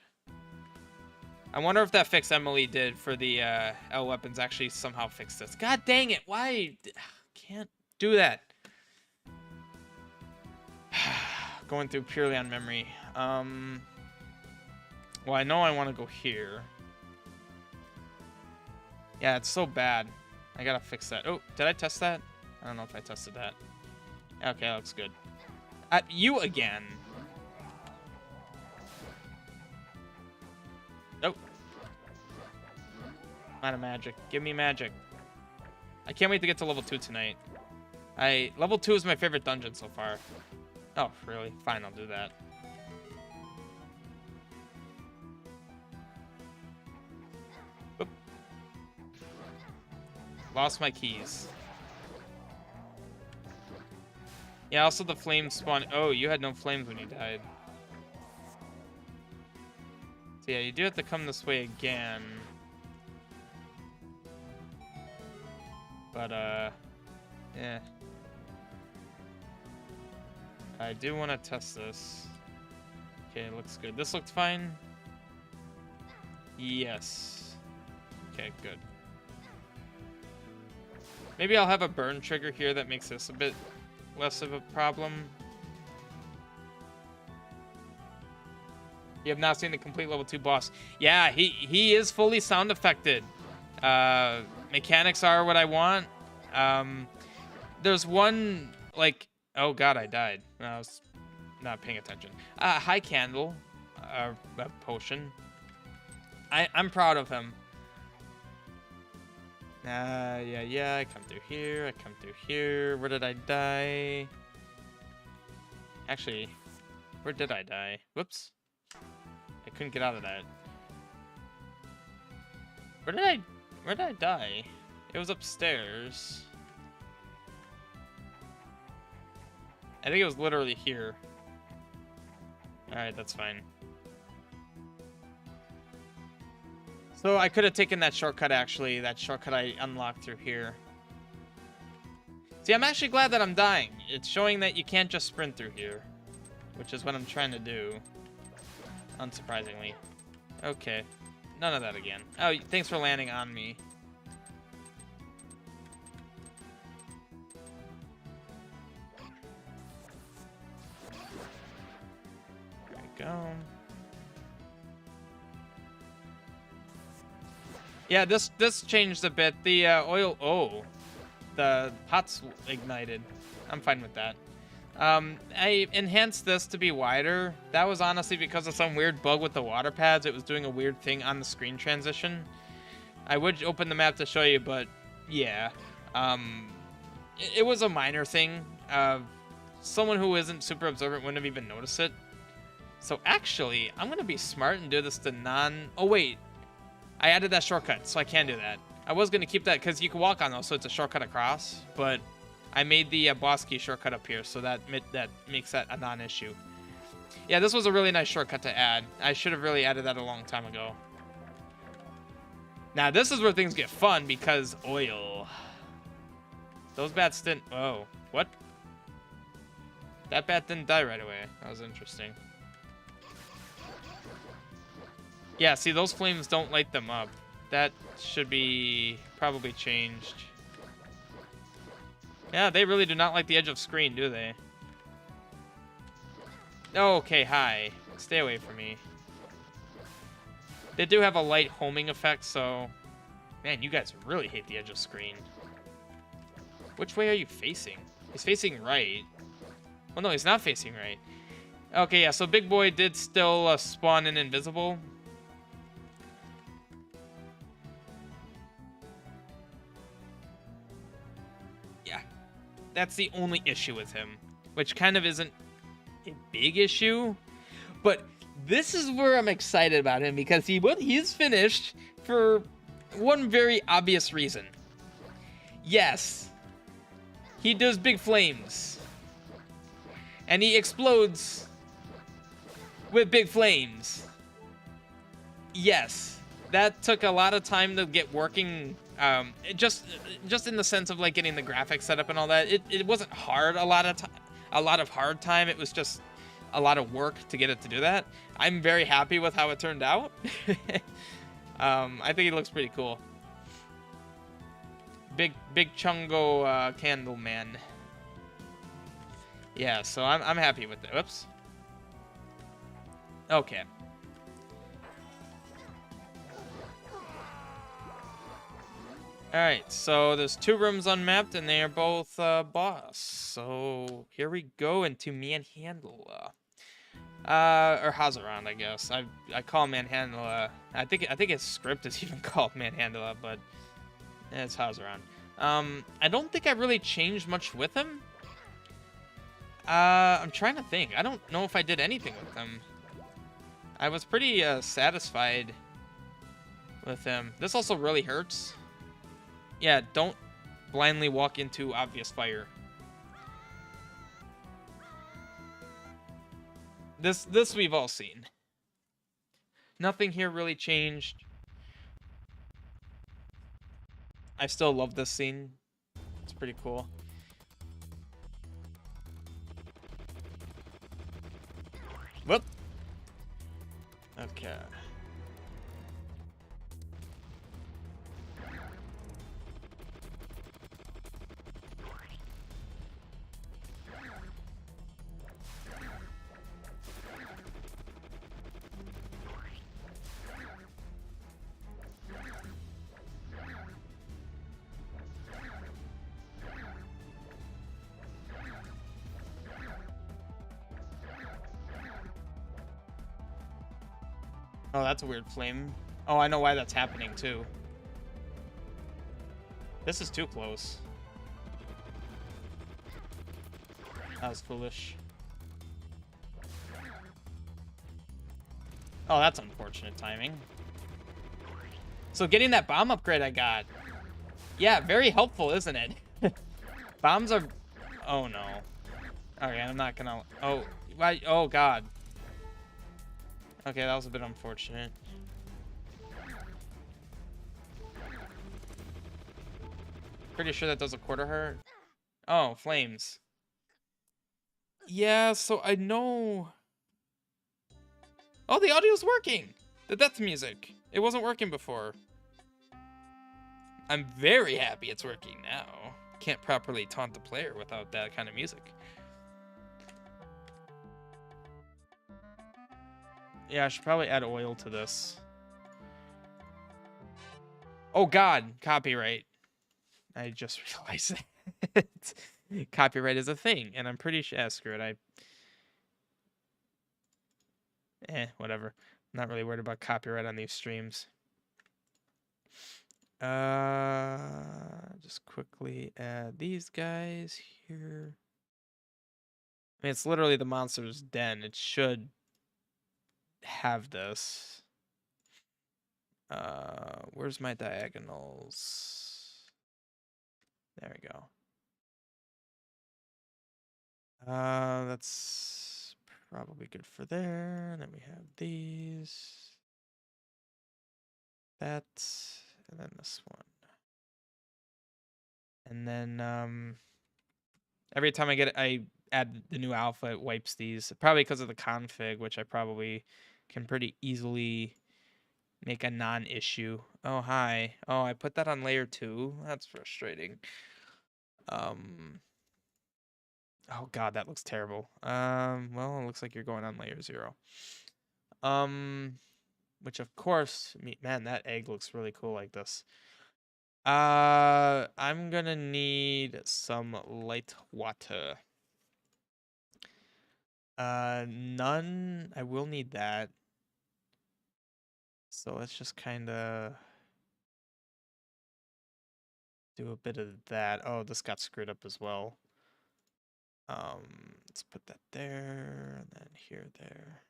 I wonder if that fix Emily did for the L weapons actually somehow fixed this. God dang it, why can't do that? Going through purely on memory. Well, I know I want to go here. Yeah, it's so bad. I gotta fix that. Oh, did I test that? I don't know if I tested that. Okay, that looks good. You again. Nope. Out of magic. Give me magic. I can't wait to get to level 2 tonight. Level 2 is my favorite dungeon so far. Oh, really? Fine, I'll do that. Oop. Lost my keys. Yeah, also the flames spawn. Oh, you had no flames when you died. So yeah, you do have to come this way again. But, yeah. I do want to test this. Okay, it looks good. This looks fine. Yes. Okay, good. Maybe I'll have a burn trigger here that makes this a bit less of a problem. You have not seen the complete level 2 boss. Yeah, he is fully sound affected. Mechanics are what I want. There's one, like, oh god, I died. I was not paying attention. High candle, potion. I'm proud of him. Yeah, I come through here, I come through here. Where did I die? Actually, where did I die? Whoops. I couldn't get out of that. Where did I die? It was upstairs. I think it was literally here. Alright, that's fine. So I could have taken that shortcut, actually. That shortcut I unlocked through here. See, I'm actually glad that I'm dying. It's showing that you can't just sprint through here. Which is what I'm trying to do. Unsurprisingly. Okay. None of that again. Oh, thanks for landing on me. There we go. Yeah, this changed a bit. The oil... Oh. The pot's ignited. I'm fine with that. I enhanced this to be wider. That was honestly because of some weird bug with the water pads. It was doing a weird thing on the screen transition. I would open the map to show you, but yeah. It was a minor thing. Someone who isn't super observant wouldn't have even noticed it. So actually, I'm going to be smart and do this to non... Oh, wait. I added that shortcut, so I can do that. I was going to keep that because you can walk on those, so it's a shortcut across. But I made the boss key shortcut up here, so that makes that a non-issue. Yeah, this was a really nice shortcut to add. I should have really added that a long time ago. Now, this is where things get fun because oil. Those bats didn't... Oh, what? That bat didn't die right away. That was interesting. Yeah, see, those flames don't light them up. That should be probably changed. Yeah, they really do not like the edge of screen, do they? Okay, hi. Stay away from me. They do have a light homing effect, so... Man, you guys really hate the edge of screen. Which way are you facing? He's facing right. Well, no, he's not facing right. Okay, yeah, so Big Boy did still spawn in invisible. That's the only issue with him, which kind of isn't a big issue. But this is where I'm excited about him because he's finished for one very obvious reason. Yes, he does big flames. And he explodes with big flames. Yes, that took a lot of time to get working. Just in the sense of like getting the graphics set up and all that. It wasn't hard a lot of hard time. It was just a lot of work to get it to do that. I'm very happy with how it turned out. I think it looks pretty cool. Big Chungo Candle Man. Yeah, so I'm happy with it. Whoops. Okay. Alright, so there's 2 rooms unmapped, and they are both boss. So here we go into Manhandla. Or Hazaran, I guess. I call Manhandla. I think his script is even called Manhandla, but it's Hazaran. I don't think I really changed much with him. I'm trying to think. I don't know if I did anything with him. I was pretty satisfied with him. This also really hurts. Yeah, don't blindly walk into obvious fire. This we've all seen. Nothing here really changed. I still love this scene. It's pretty cool. Whoop. Okay. Oh, that's a weird flame. Oh, I know why that's happening, too. This is too close. That was foolish. Oh, that's unfortunate timing. So getting that bomb upgrade I got. Yeah, very helpful, isn't it? Bombs are... Oh, no. Okay, I'm not gonna... Oh, why? Oh, God. Okay, that was a bit unfortunate. Pretty sure that does a quarter heart. Oh, flames. Yeah, so I know... Oh, the audio's working! The death music. It wasn't working before. I'm very happy it's working now. Can't properly taunt the player without that kind of music. Yeah, I should probably add oil to this. Oh God, copyright. I just realized that. Copyright is a thing, and I'm pretty sure... screw it, whatever. I'm not really worried about copyright on these streams. Just quickly add these guys here. I mean, it's literally the monster's den. It should have this. Where's my diagonals? There we go. That's probably good for there. And then we have these. That, and then this one. And then every time I add the new alpha, it wipes these. Probably because of the config, which I probably can pretty easily make a non-issue. Oh, hi. Oh, I put that on layer 2. That's frustrating. Oh God, that looks terrible. Well, it looks like you're going on layer 0. Which of course, man, that egg looks really cool like this. I'm gonna need some light water. None. I will need that. So let's just kind of do a bit of that. Oh, this got screwed up as well. Let's put that there, and then here, there.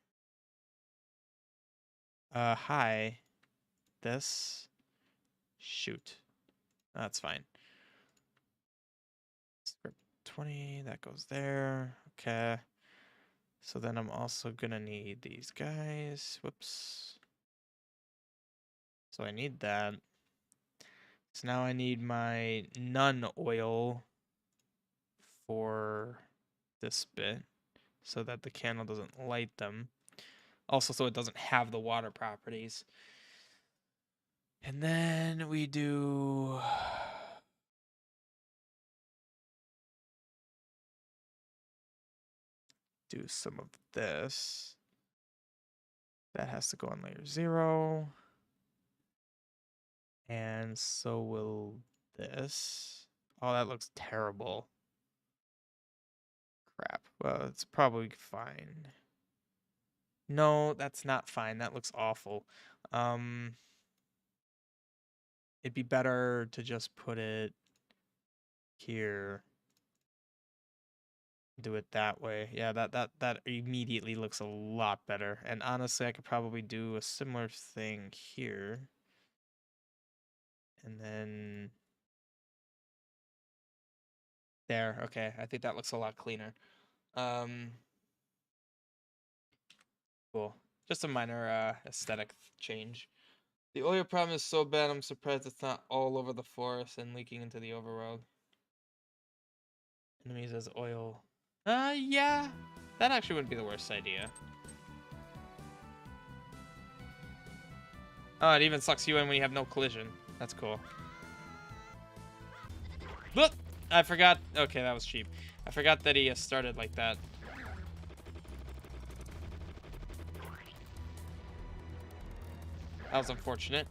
Hi. This. Shoot. That's fine. Script 20, that goes there. Okay. So then I'm also gonna need these guys. Whoops. So I need that. So now I need my none oil for this bit so that the candle doesn't light them. Also, so it doesn't have the water properties. And then we do some of this. That has to go on layer 0. And so will this. Oh, that looks terrible. Crap. Well, it's probably fine. No, that's not fine. That looks awful. It'd be better to just put it here. Do it that way. Yeah, that immediately looks a lot better. And honestly, I could probably do a similar thing here. And then there. Okay, I think that looks a lot cleaner. Cool. Just a minor aesthetic change. The oil problem is so bad, I'm surprised it's not all over the forest and leaking into the overworld. Enemies as oil. Yeah. That actually wouldn't be the worst idea. Oh, it even sucks you in when you have no collision. That's cool. Look! I forgot. Okay, that was cheap. I forgot that he started like that. That was unfortunate.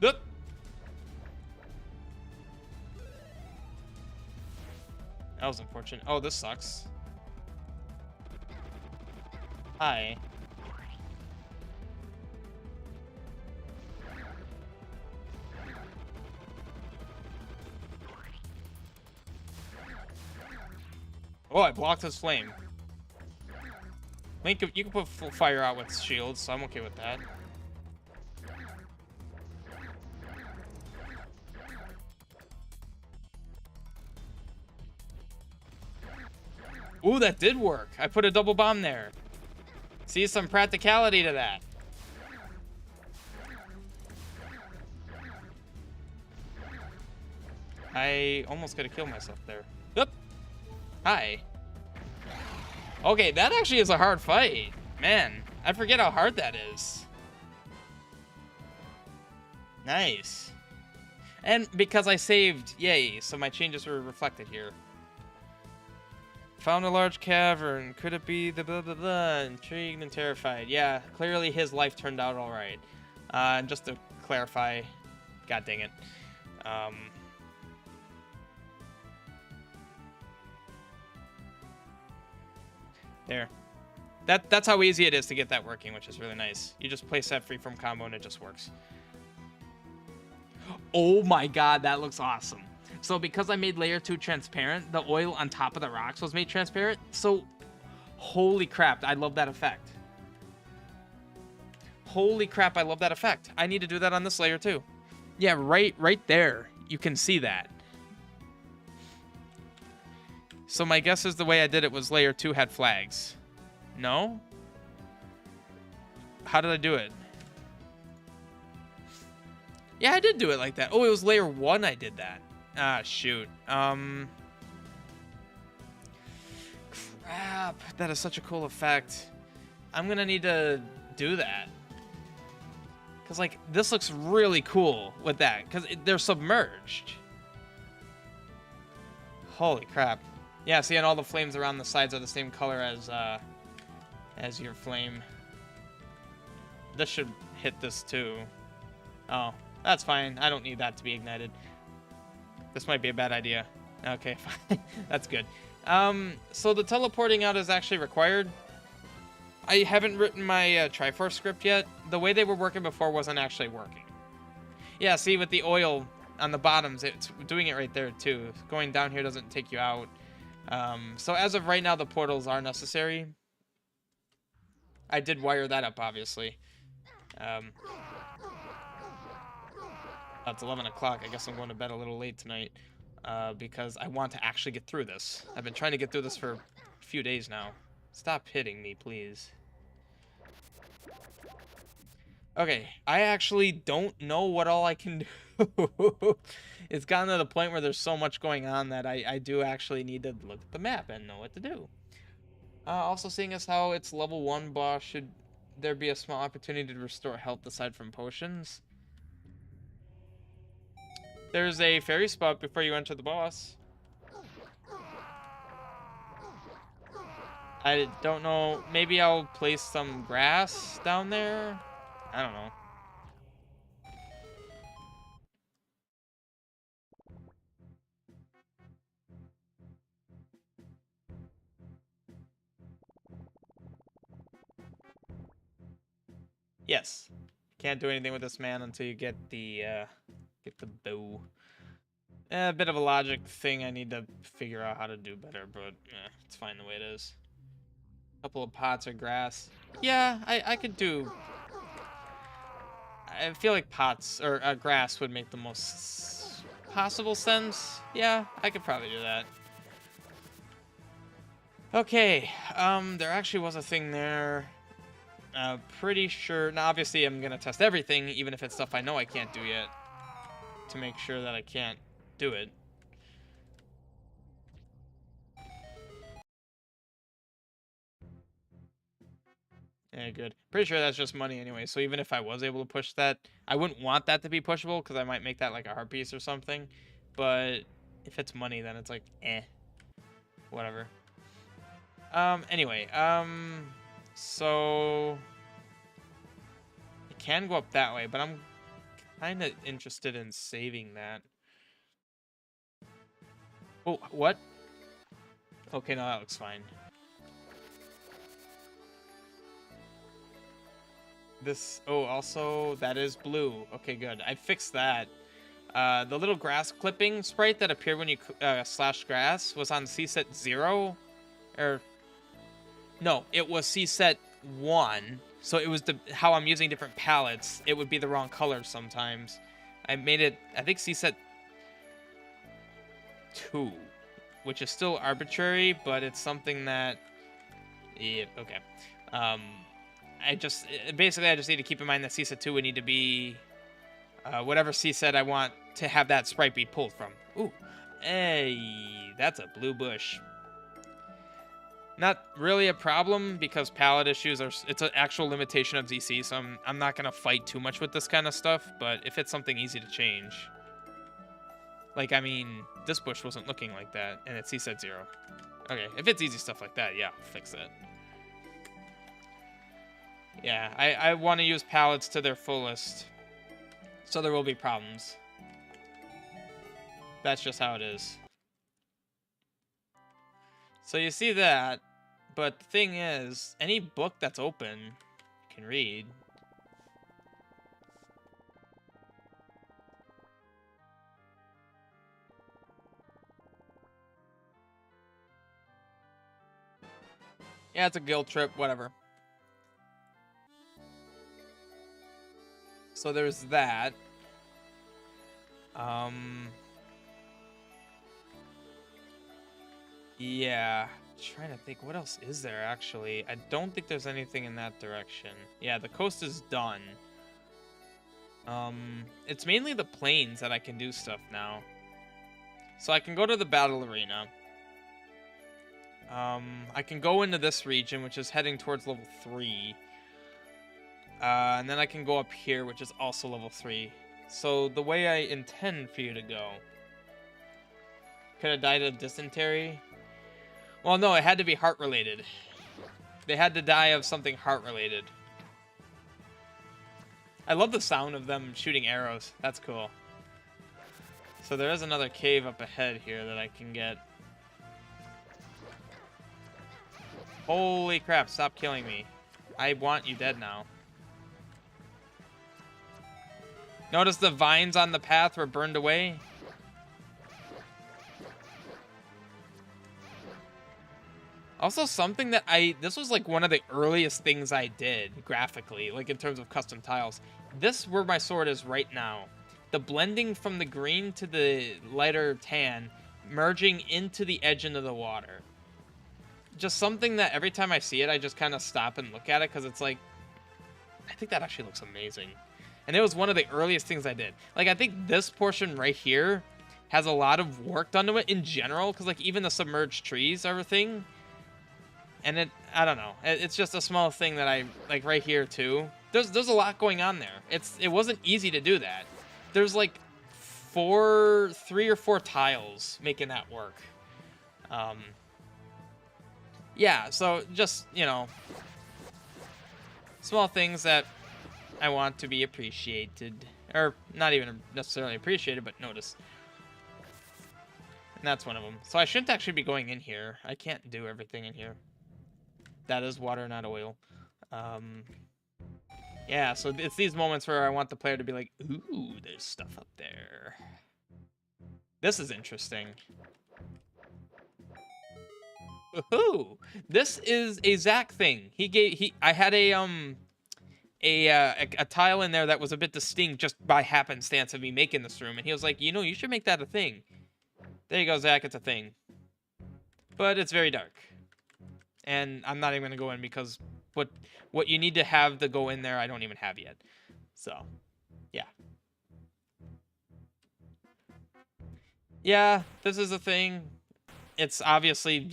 Look! That was unfortunate. Oh, this sucks. Hi. Oh, I blocked his flame. Link, you can put full fire out with shields, so I'm okay with that. Ooh, that did work. I put a double bomb there. See some practicality to that. I almost could have killed myself there. Oop. Hi. Okay, that actually is a hard fight. Man, I forget how hard that is. Nice. And because I saved, yay, so my changes were reflected here. Found a large cavern. Could it be the blah blah blah? Intrigued and terrified. Yeah, clearly his life turned out all right. And just to clarify, god dang it. There. That's how easy it is to get that working, which is really nice. You just place that freeform combo and it just works. Oh my god, that looks awesome. So because I made layer 2 transparent, the oil on top of the rocks was made transparent. So, holy crap, I love that effect. Holy crap, I love that effect. I need to do that on this layer too. Yeah, right there. You can see that. So my guess is the way I did it was layer 2 had flags. No? How did I do it? Yeah, I did do it like that. Oh, it was layer 1 I did that. Ah, shoot. Crap. That is such a cool effect. I'm gonna need to do that. Because, like, this looks really cool with that. Because they're submerged. Holy crap. Yeah, see, and all the flames around the sides are the same color as your flame. This should hit this too. Oh, that's fine. I don't need that to be ignited. This might be a bad idea. Okay, fine. That's good. So the teleporting out is actually required. I haven't written my Triforce script yet. The way they were working before wasn't actually working. Yeah, see, with the oil on the bottoms, it's doing it right there, too. Going down here doesn't take you out. So as of right now, the portals are necessary. I did wire that up, obviously. It's 11 o'clock. I guess I'm going to bed a little late tonight because I want to actually get through this. I've been trying to get through this for a few days now. Stop hitting me, please. Okay, I actually don't know what all I can do. It's gotten to the point where there's so much going on that I do actually need to look at the map and know what to do. Also, seeing as how it's level 1 boss, should there be a small opportunity to restore health aside from potions? There's a fairy spot before you enter the boss. I don't know. Maybe I'll place some grass down there? I don't know. Yes. Can't do anything with this man until you get the bow. A bit of a logic thing I need to figure out how to do better, but it's fine the way it is. A couple of pots of grass. Yeah, I could do... I feel like pots, or grass would make the most possible sense. Yeah, I could probably do that. Okay, there actually was a thing there. Pretty sure... Now, obviously, I'm gonna test everything, even if it's stuff I know I can't do yet, to make sure that I can't do it. Yeah, good. Pretty sure that's just money anyway, so even if I was able to push that, I wouldn't want that to be pushable, because I might make that like a heart piece or something. But if it's money, then it's like, whatever. Anyway, so... It can go up that way, but I'm kind of interested in saving that. Oh, what? Okay, no, that looks fine. This, oh, also, that is blue. Okay, good. I fixed that. The little grass clipping sprite that appeared when you slash grass was on CSET 0. Or, no, it was CSET 1. So it was how I'm using different palettes. It would be the wrong color sometimes. I made it, I think CSET 2, which is still arbitrary, but it's something that, yeah, okay. Basically, I just need to keep in mind that CSET 2 would need to be whatever CSET I want to have that sprite be pulled from. Ooh, hey, that's a blue bush. Not really a problem because palette issues it's an actual limitation of ZC, so I'm not gonna fight too much with this kind of stuff. But if it's something easy to change, like I mean, this bush wasn't looking like that, and it's CSET 0. Okay, if it's easy stuff like that, yeah, I'll fix it. Yeah, I want to use palettes to their fullest, so there will be problems. That's just how it is. So you see that, but the thing is, any book that's open, you can read. Yeah, it's a guild trip, whatever. So there's that. Yeah, trying to think, what else is there actually? I don't think there's anything in that direction. Yeah, the coast is done. It's mainly the plains that I can do stuff now. So I can go to the battle arena. I can go into this region, which is heading towards level 3. And then I can go up here, which is also level 3. So the way I intend for you to go... Could have died of dysentery? Well, no, it had to be heart-related. They had to die of something heart-related. I love the sound of them shooting arrows. That's cool. So there is another cave up ahead here that I can get. Holy crap, stop killing me. I want you dead now. Notice the vines on the path were burned away? Also, something that this was like one of the earliest things I did graphically, like in terms of custom tiles. This where my sword is right now. The blending from the green to the lighter tan, merging into the edge into the water. Just something that every time I see it, I just kind of stop and look at it because it's like, I think that actually looks amazing. And it was one of the earliest things I did. Like, I think this portion right here has a lot of work done to it in general because like even the submerged trees are a thing. And I don't know. It's just a small thing that I like right here too. There's a lot going on there. It wasn't easy to do that. There's like 3 or 4 tiles making that work. Yeah, so just, you know, small things that I want to be appreciated, or not even necessarily appreciated, but notice. And that's one of them. So I shouldn't actually be going in here. I can't do everything in here. That is water, not oil. Yeah, so it's these moments where I want the player to be like, ooh, there's stuff up there. This is interesting. Ooh, this is a Zach thing. I had a tile in there that was a bit distinct just by happenstance of me making this room, and he was like, you know, you should make that a thing. There you go, Zach, it's a thing. But it's very dark. And I'm not even gonna go in because what you need to have to go in there, I don't even have yet. So, yeah. Yeah, this is a thing. It's obviously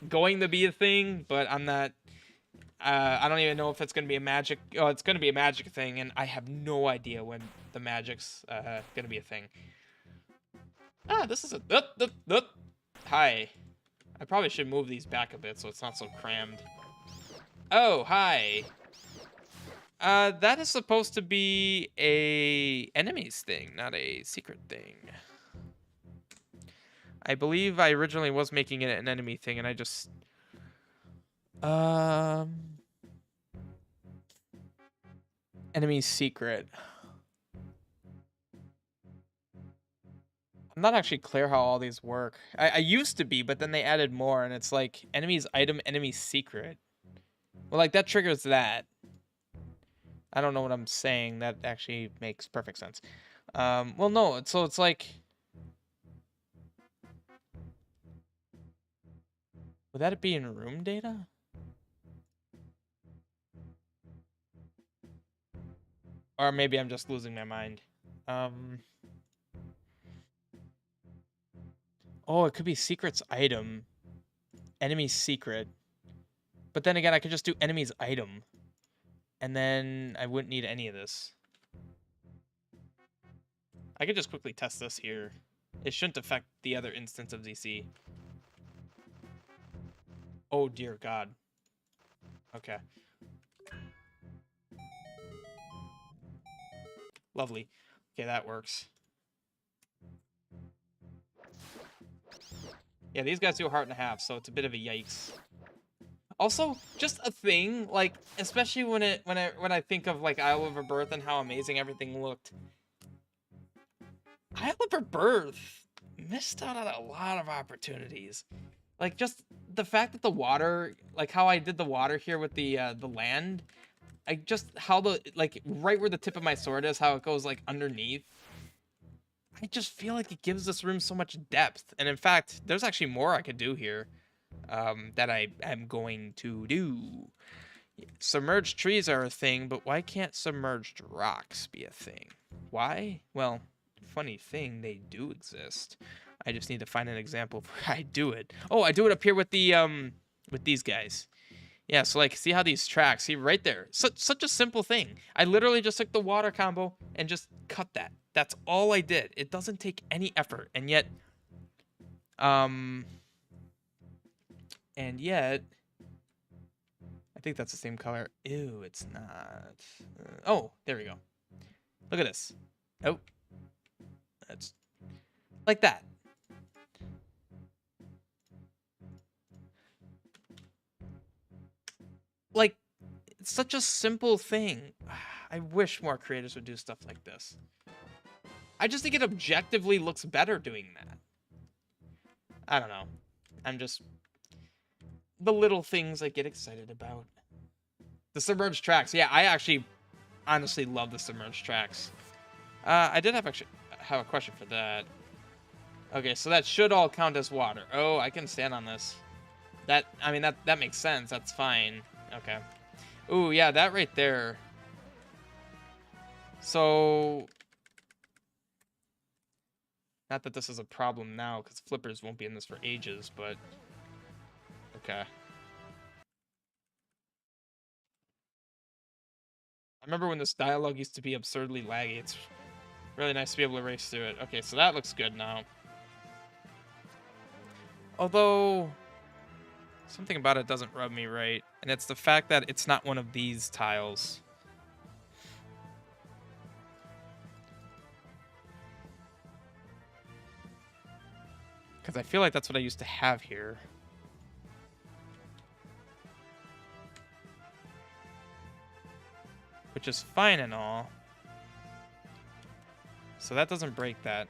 going to be a thing, but I'm not. I don't even know if it's gonna be a magic. Oh, it's gonna be a magic thing, and I have no idea when the magic's gonna be a thing. Ah, this is a. Hi. I probably should move these back a bit so it's not so crammed. Oh, hi. That is supposed to be a enemies thing, not a secret thing. I believe I originally was making it an enemy thing, and I just... Enemy secret. I'm not actually clear how all these work. I used to be, but then they added more, and it's like, enemy's item, enemy secret. Well, like, that triggers that. I don't know what I'm saying. That actually makes perfect sense. Well, no, so it's like... Would that be in room data? Or maybe I'm just losing my mind. Oh, it could be secret's item. Enemy's secret. But then again, I could just do enemy's item. And then I wouldn't need any of this. I could just quickly test this here. It shouldn't affect the other instance of ZC. Oh, dear God. Okay. Lovely. Okay, that works. Yeah, these guys do a heart and a half, so it's a bit of a yikes. Also, just a thing, like, especially when I think of like Isle of Rebirth and how amazing everything looked. Isle of Rebirth missed out on a lot of opportunities. Like, just the fact that the water, like how I did the water here with the land, how the, like, right where the tip of my sword is, how it goes, like, underneath. I just feel like it gives this room so much depth. And in fact, there's actually more I could do here that I am going to do. Submerged trees are a thing, but why can't submerged rocks be a thing? Why? Well, funny thing, they do exist. I just need to find an example where I do it. Oh, I do it up here with the with these guys. Yeah, so like, see how these tracks, see right there. Such a simple thing. I literally just took the water combo and just cut that. That's all I did. It doesn't take any effort, and yet I think that's the same color. Ew, it's not. Oh, there we go. Look at this. Oh, that's Like that. Like, it's such a simple thing. I wish more creators would do stuff like this. I just think it objectively looks better doing that. I don't know. I'm just... the little things I get excited about. The submerged tracks. Yeah, I actually honestly love the submerged tracks. I did have a question for that. Okay, so that should all count as water. Oh, I can stand on this. I mean, that makes sense. That's fine. Okay. Ooh, yeah, that right there. So... not that this is a problem now, because flippers won't be in this for ages, but... okay. I remember when this dialogue used to be absurdly laggy. It's really nice to be able to race through it. Okay, so that looks good now. Although... something about it doesn't rub me right, and it's the fact that it's not one of these tiles. Because I feel like that's what I used to have here. Which is fine and all. So that doesn't break that.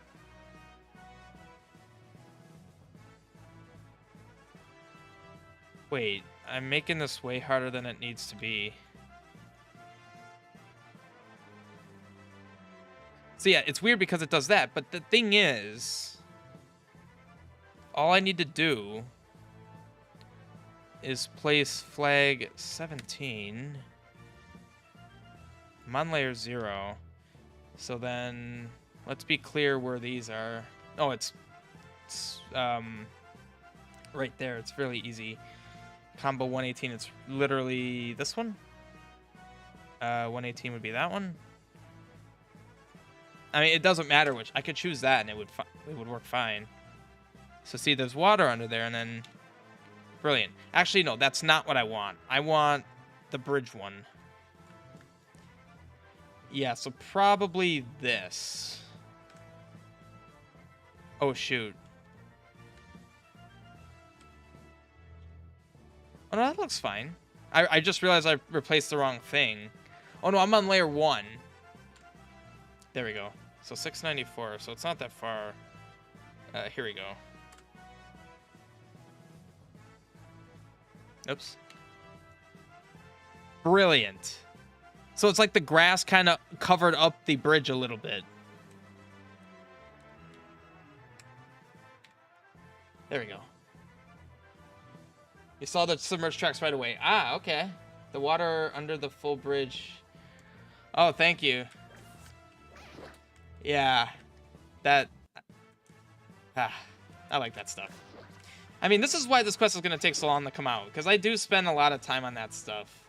Wait, I'm making this way harder than it needs to be. So yeah, it's weird because it does that, but the thing is... all I need to do is place flag 17. I'm on layer 0. So then, let's be clear where these are. Oh, it's right there. It's fairly easy. Combo 118, it's literally this one. 118 would be that one. I mean, it doesn't matter which. I could choose that and it would work fine. So see, there's water under there, and then... brilliant. Actually, no, that's not what I want. I want the bridge one. Yeah, so probably this. Oh, shoot. Oh, no, that looks fine. I just realized I replaced the wrong thing. Oh, no, I'm on layer 1. There we go. So 694, so it's not that far. Here we go. Oops. Brilliant. So it's like the grass kind of covered up the bridge a little bit. There we go. You saw the submerged tracks right away. Ah, okay. The water under the full bridge. Oh, thank you. Yeah. That... I like that stuff. I mean, this is why this quest is going to take so long to come out, because I do spend a lot of time on that stuff.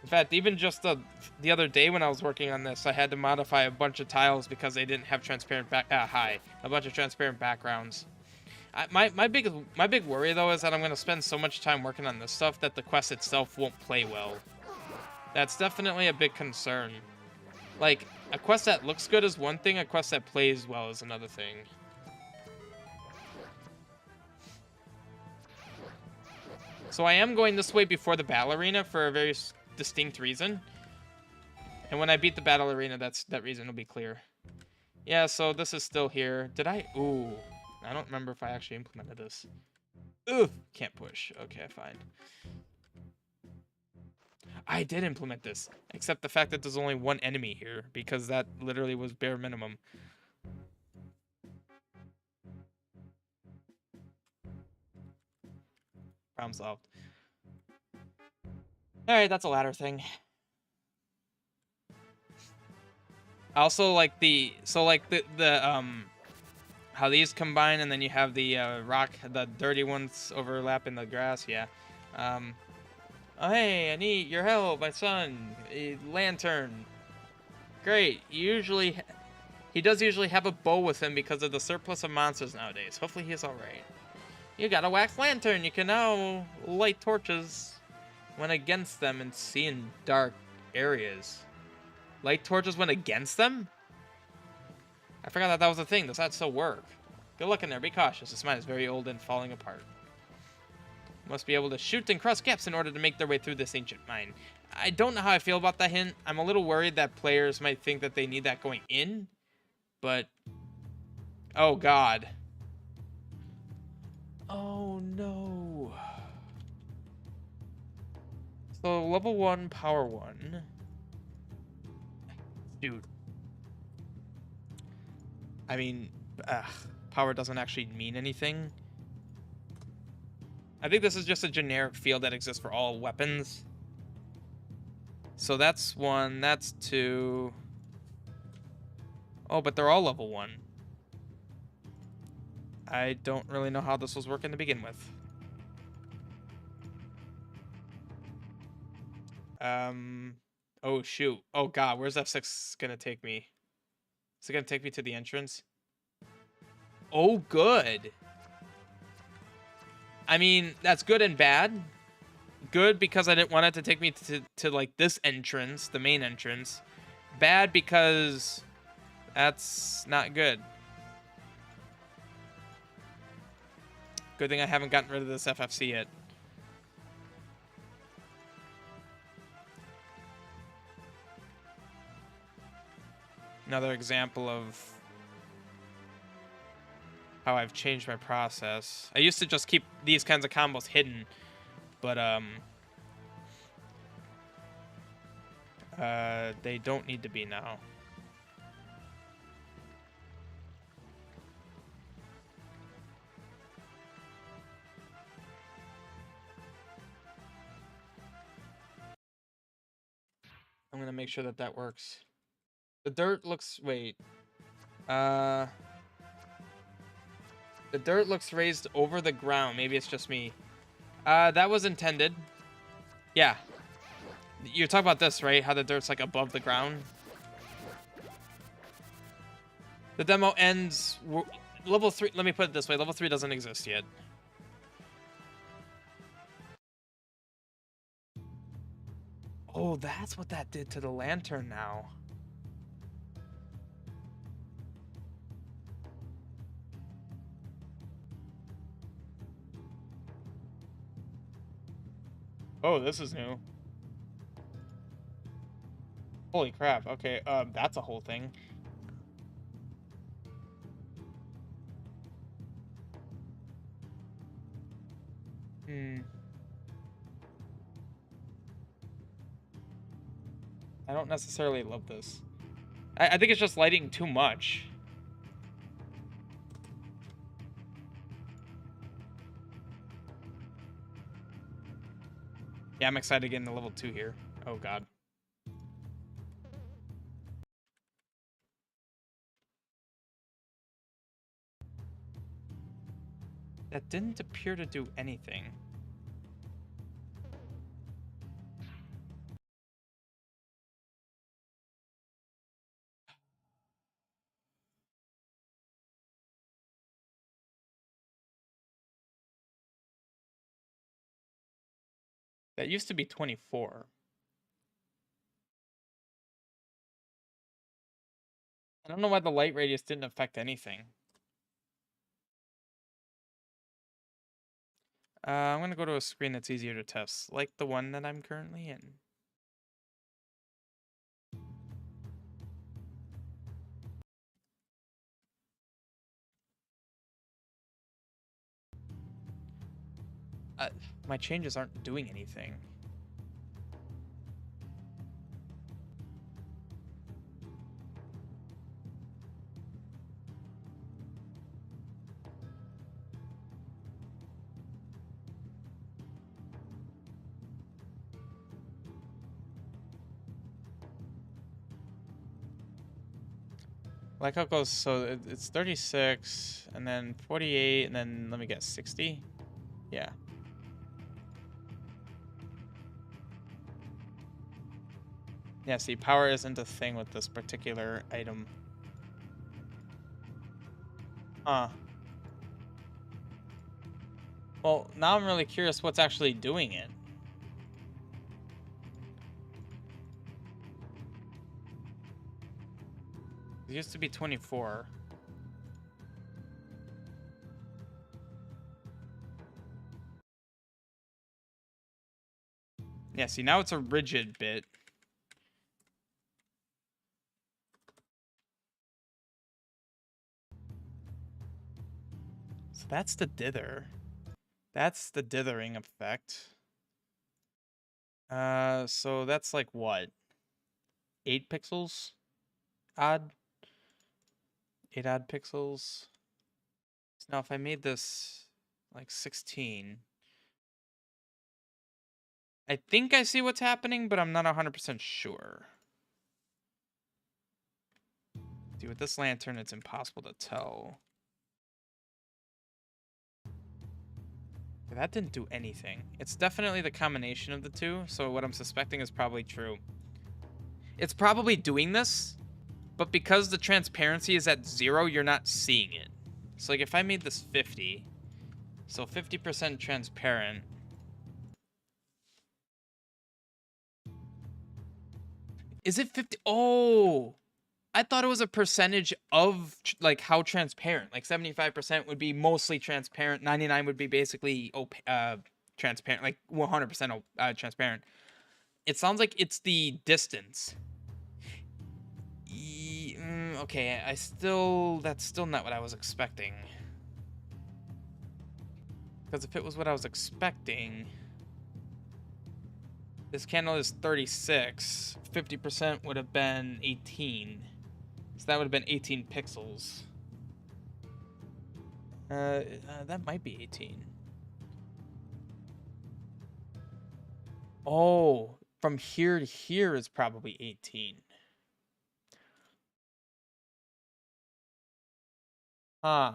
In fact, even just the other day when I was working on this, I had to modify a bunch of tiles because they didn't have transparent a bunch of transparent backgrounds. My big worry though is that I'm going to spend so much time working on this stuff that the quest itself won't play well. That's definitely a big concern. Like, a quest that looks good is one thing, a quest that plays well is another thing. So I am going this way before the battle arena for a very distinct reason. And when I beat the battle arena, that reason will be clear. Yeah, so this is still here. Did I? Ooh. I don't remember if I actually implemented this. Ooh, can't push. Okay, fine. I did implement this, except the fact that there's only one enemy here, because that literally was bare minimum. Problem solved. Alright, that's a ladder thing. I also like the how these combine, and then you have the the dirty ones overlap in the grass. Yeah. Oh hey, I need your help, my son. A lantern. Great. He does usually have a bow with him because of the surplus of monsters nowadays. Hopefully he's all right. You got a wax lantern. You can now light torches when against them and see in dark areas. Light torches when against them? I forgot that that was a thing. Does that still work? Good luck in there. Be cautious. This mine is very old and falling apart. Must be able to shoot and cross gaps in order to make their way through this ancient mine. I don't know how I feel about that hint. I'm a little worried that players might think that they need that going in. But... oh, God. Oh, no. So, level 1, power 1. Dude. I mean, power doesn't actually mean anything. I think this is just a generic field that exists for all weapons. So that's 1, that's 2. Oh, but they're all level 1. I don't really know how this was working to begin with. Oh, shoot. Oh, God, where's F6 gonna take me? Is it gonna take me to the entrance? Oh, good. I mean, that's good and bad. Good because I didn't want it to take me to like this entrance, the main entrance. Bad because that's not good. Good thing I haven't gotten rid of this FFC yet. Another example of how I've changed my process. I used to just keep these kinds of combos hidden, but they don't need to be now. I'm gonna make sure that that works. The dirt looks, wait. The dirt looks raised over the ground. Maybe it's just me. That was intended. Yeah. You're talking about this, right? How the dirt's like above the ground. The demo ends... level 3... let me put it this way. Level 3 doesn't exist yet. Oh, that's what that did to the lantern now. Oh, this is new. Holy crap. Okay, that's a whole thing. I don't necessarily love this. I think it's just lighting too much. Yeah, I'm excited to get into level 2 here. Oh, God. That didn't appear to do anything. That used to be 24. I don't know why the light radius didn't affect anything. I'm going to go to a screen that's easier to test, like the one that I'm currently in. My changes aren't doing anything. Like how it goes, so it's 36, and then 48, and then let me guess, 60? Yeah. Yeah, see, power isn't a thing with this particular item. Huh. Well, now I'm really curious what's actually doing it. It used to be 24. Yeah, see, now it's a rigid bit. So that's the dither. That's the dithering effect. So that's like what? 8 pixels? Odd? 8 odd pixels? So now if I made this like 16, I think I see what's happening, but I'm not 100% sure. See, with this lantern, it's impossible to tell. That didn't do anything. It's definitely the combination of the two, so what I'm suspecting is probably true. It's probably doing this, but because the transparency is at 0, you're not seeing it. So like if I made this 50, so 50% transparent. Is it 50? Oh, I thought it was a percentage of like how transparent. Like 75% would be mostly transparent. 99 would be basically transparent, like 100% transparent. It sounds like it's the distance. Okay, that's still not what I was expecting. Because if it was what I was expecting, this candle is 36. 50% would have been 18. So that would have been 18 pixels. That might be 18. Oh, from here to here is probably 18. Huh.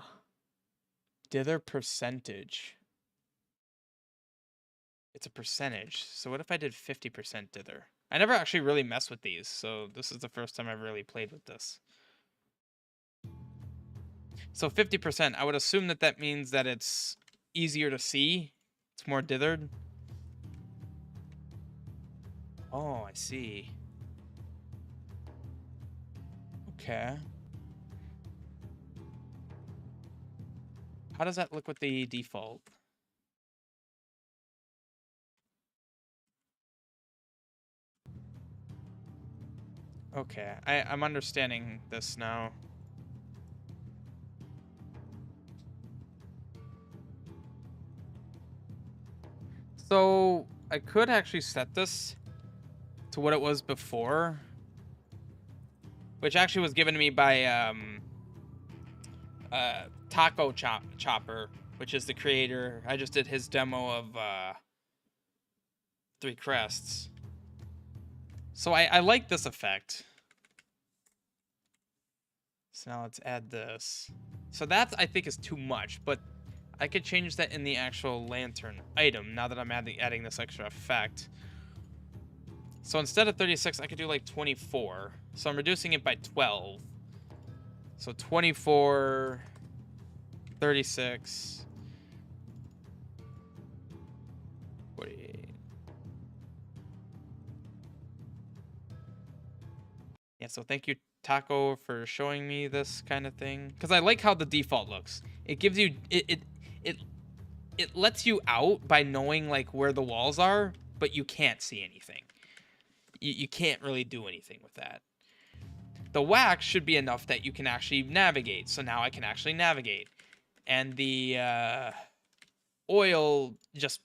Dither percentage. It's a percentage. So what if I did 50% dither? I never actually really messed with these, so this is the first time I've really played with this. So 50%, I would assume that that means that it's easier to see. It's more dithered. Oh, I see. Okay. How does that look with the default? Okay, I'm understanding this now. So I could actually set this to what it was before, which actually was given to me by Taco Chopper, which is the creator. I just did his demo of Three Crests. So I like this effect. So now let's add this. So that I think is too much, but I could change that in the actual lantern item now that I'm adding this extra effect. So instead of 36, I could do like 24. So I'm reducing it by 12. So 24, 36, 48. Yeah, so thank you, Taco, for showing me this kind of thing. Because I like how the default looks. It gives you... It lets you out by knowing like where the walls are, but you can't see anything. You can't really do anything with that. The wax should be enough that you can actually navigate. So now I can actually navigate. And the oil, just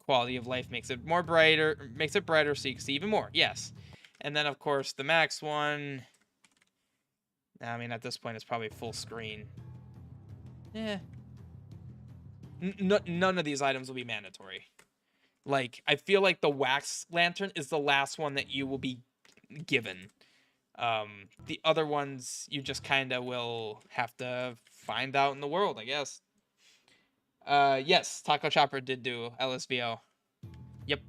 quality of life, makes it more brighter, makes it brighter so you can see even more. Yes. And then of course the max one, I mean at this point it's probably full screen. Yeah. None of these items will be mandatory. Like, I feel like the wax lantern is the last one that you will be given. The other ones you just kind of will have to find out in the world, I guess. Yes, Taco Chopper did do LSVO. Yep.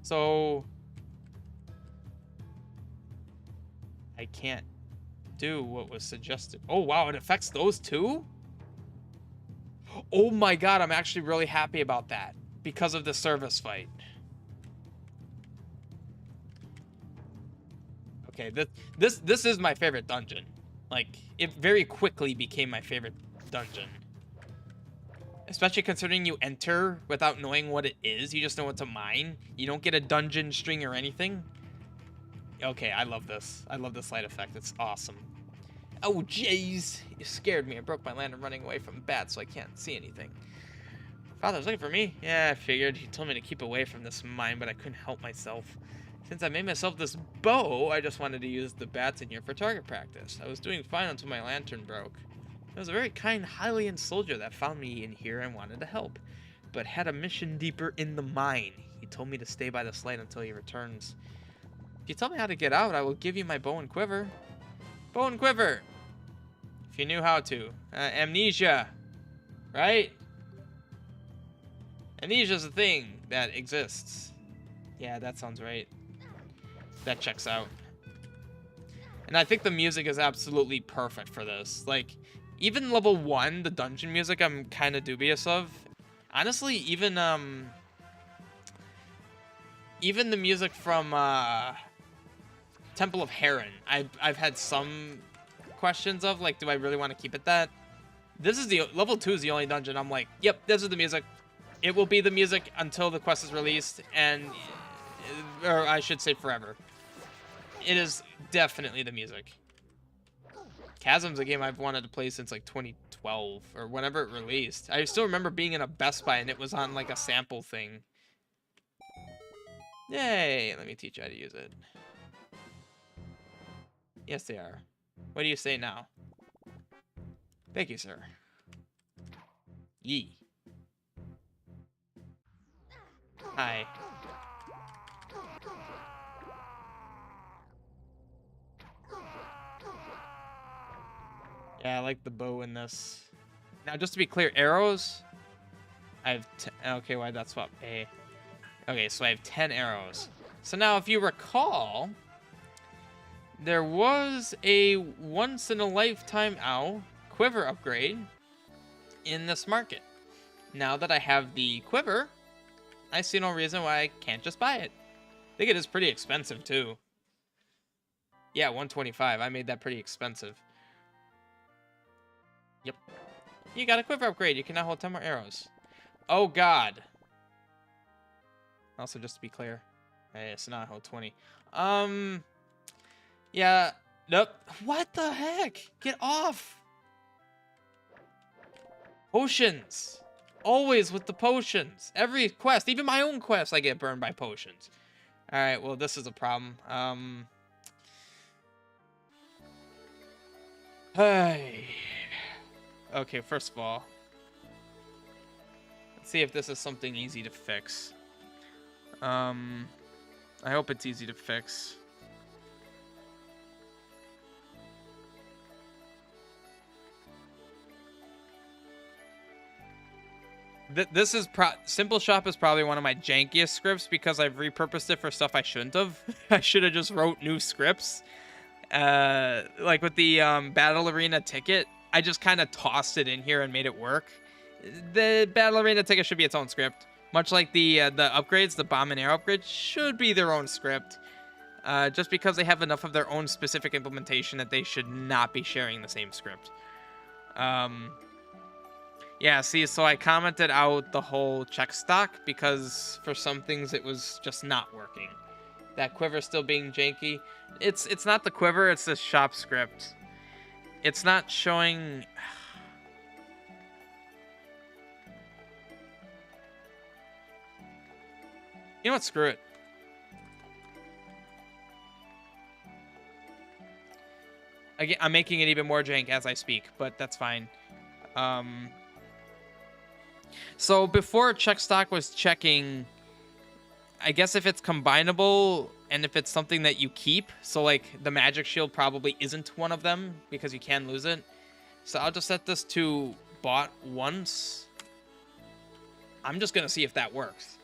So I can't do what was suggested. Oh wow, it affects those too? Oh my god, I'm actually really happy about that because of the service fight. Okay, this is my favorite dungeon. Like, it very quickly became my favorite dungeon. Especially considering you enter without knowing what it is. You just know it's a mine. You don't get a dungeon string or anything. Okay, I love this. I love this light effect. It's awesome. Oh, jeez. You scared me. I broke my lantern running away from bats, so I can't see anything. Father's looking for me? Yeah, I figured. He told me to keep away from this mine, but I couldn't help myself. Since I made myself this bow, I just wanted to use the bats in here for target practice. I was doing fine until my lantern broke. It was a very kind Hylian soldier that found me in here and wanted to help, but had a mission deeper in the mine. He told me to stay by this light until he returns. If you tell me how to get out, I will give you my bow and quiver. Bow and quiver! If you knew how to. Amnesia! Right? Amnesia's a thing that exists. Yeah, that sounds right. That checks out. And I think the music is absolutely perfect for this. Like, even level 1, the dungeon music I'm kind of dubious of. Honestly, even the music from Temple of Heron, I've had some questions of, like, do I really want to keep it that? This is the level 2 is the only dungeon I'm like, yep, this is the music. It will be the music until the quest is released, and, or I should say forever. It is definitely the music. Chasm's a game I've wanted to play since like 2012 or whenever it released. I still remember being in a Best Buy and it was on like a sample thing. Yay, let me teach you how to use it. Yes, they are. What do you say now? Thank you, sir. Yee. Hi. Yeah, I like the bow in this. Now, just to be clear, arrows. I have okay, why that's swap A. Okay, so I have 10 arrows. So now, if you recall, there was a once-in-a-lifetime quiver upgrade in this market. Now that I have the quiver, I see no reason why I can't just buy it. I think it is pretty expensive, too. Yeah, 125. I made that pretty expensive. Yep. You got a quiver upgrade. You can now hold 10 more arrows. Oh, God. Also, just to be clear. Hey, so now I hold 20. Yeah. Nope. What the heck? Get off. Potions. Always with the potions. Every quest, even my own quest, I get burned by potions. Alright, well, this is a problem. Hey. Okay, first of all, let's see if this is something easy to fix. I hope it's easy to fix. This is Simple Shop is probably one of my jankiest scripts because I've repurposed it for stuff I shouldn't have. I should have just wrote new scripts. Like with the Battle Arena ticket, I just kind of tossed it in here and made it work. The Battle Arena ticket should be its own script. Much like the upgrades, the Bomb and Arrow upgrades should be their own script. Just because they have enough of their own specific implementation that they should not be sharing the same script. Yeah, see, so I commented out the whole check stock because for some things it was just not working. That quiver still being janky. It's not the quiver, it's the shop script. It's not showing... You know what? Screw it. Again, I'm making it even more jank as I speak, but that's fine. So before check stock was checking, I guess if it's combinable and if it's something that you keep, so like the magic shield probably isn't one of them because you can lose it. So I'll just set this to bought once. I'm just gonna see if that works.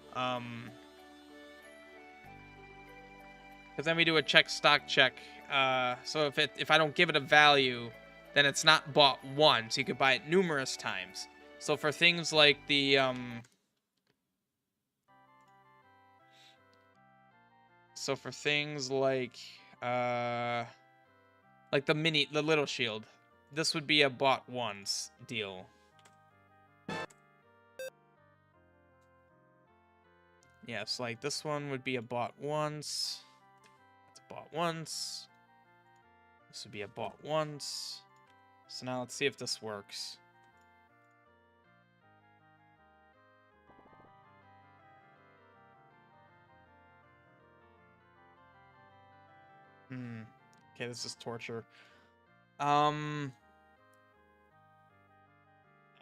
Because then we do a check stock check. So if I don't give it a value, then it's not bought once. You could buy it numerous times. So for things like the Like the little shield. This would be a bought once deal. Yes, like this one would be a bought once. It's a bought once. This would be a bought once. So now let's see if this works. Okay, this is torture. That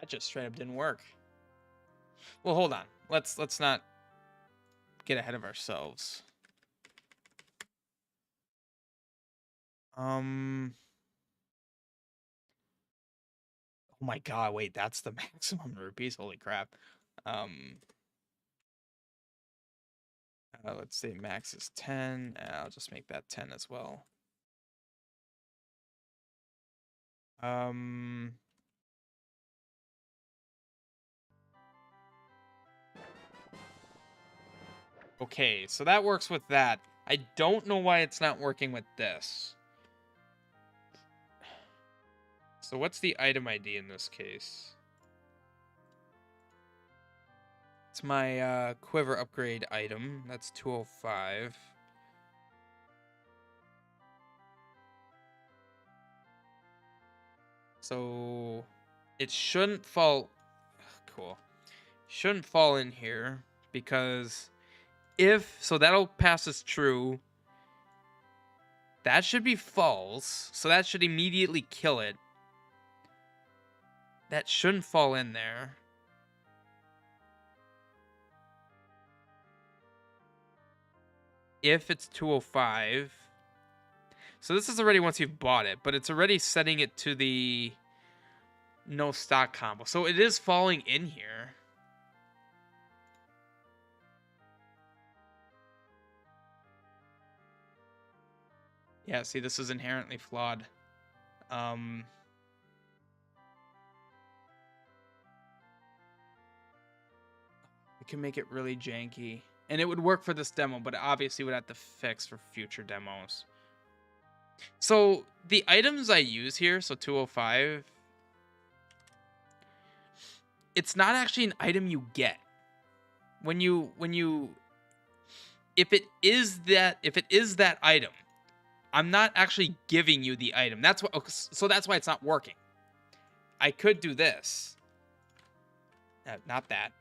just straight up didn't work. Well, hold on. Let's not get ahead of ourselves. Oh my god, wait, that's the maximum rupees. Holy crap. Let's say max is 10. I'll just make that 10 as well. Okay, so that works with that. I don't know why it's not working with this. So what's the item ID in this case? It's my quiver upgrade item. That's 205. So it shouldn't fall. Cool. Shouldn't fall in here because so that'll pass as true. That should be false. So that should immediately kill it. That shouldn't fall in there. If it's 205. So this is already once you've bought it, but it's already setting it to the no stock combo. So it is falling in here. Yeah, see, this is inherently flawed. We can make it really janky. And it would work for this demo, but obviously would have to fix for future demos. So the items I use here, so 205, it's not actually an item you get. If it is that item, I'm not actually giving you the item. That's why it's not working. I could do this. Not that.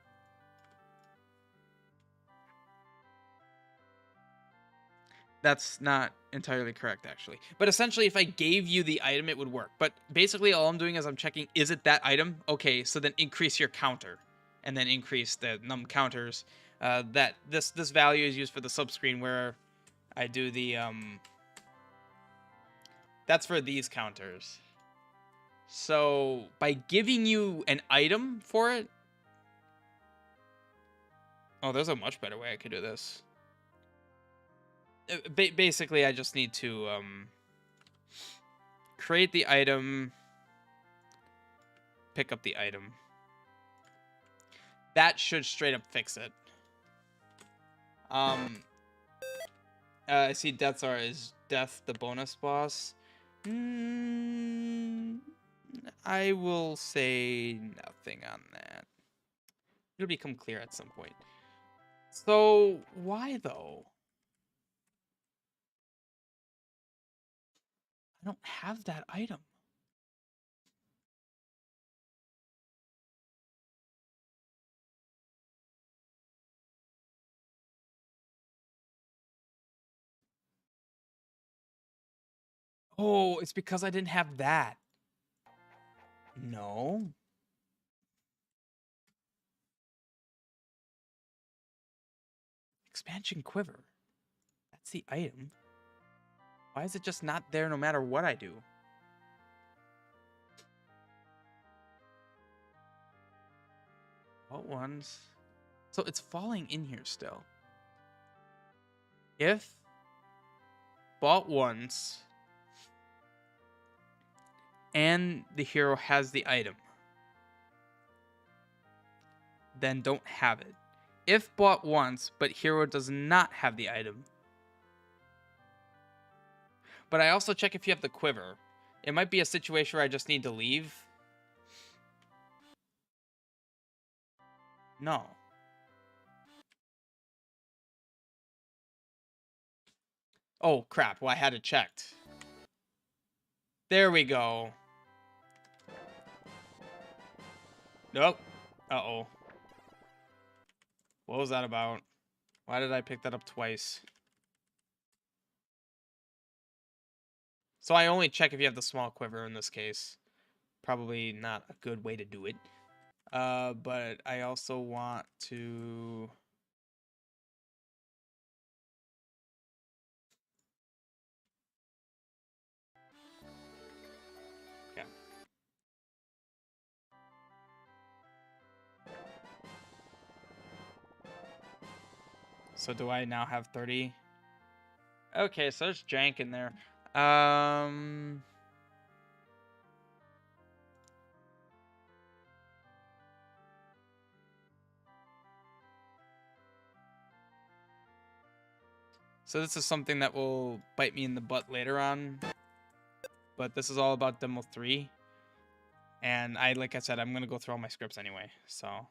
That's not entirely correct, actually. But essentially, if I gave you the item, it would work. But basically, all I'm doing is I'm checking, is it that item? Okay, so then increase your counter. And then increase the num counters. That this value is used for the subscreen where I do the... That's for these counters. So, by giving you an item for it... Oh, there's a much better way I could do this. Basically, I just need to create the item, pick up the item. That should straight up fix it. I see Deathzar is Death, the bonus boss. I will say nothing on that. It'll become clear at some point. So, why though? I don't have that item. Oh, it's because I didn't have that. No. Expansion Quiver. That's the item. Why is it just not there no matter what I do? What ones? So it's falling in here still. If bought once and the hero has the item, then don't have it. If bought once but hero does not have the item, But I also check if you have the quiver. It might be a situation where I just need to leave. No. Oh, crap. Well, I had it checked. There we go. Nope. Uh-oh. What was that about? Why did I pick that up twice? So I only check if you have the small quiver in this case. Probably not a good way to do it. But I also want to... Okay. So do I now have 30? Okay, so there's jank in there. So this is something that will bite me in the butt later on. But this is all about Demo 3. And like I said, I'm going to go through all my scripts anyway. So,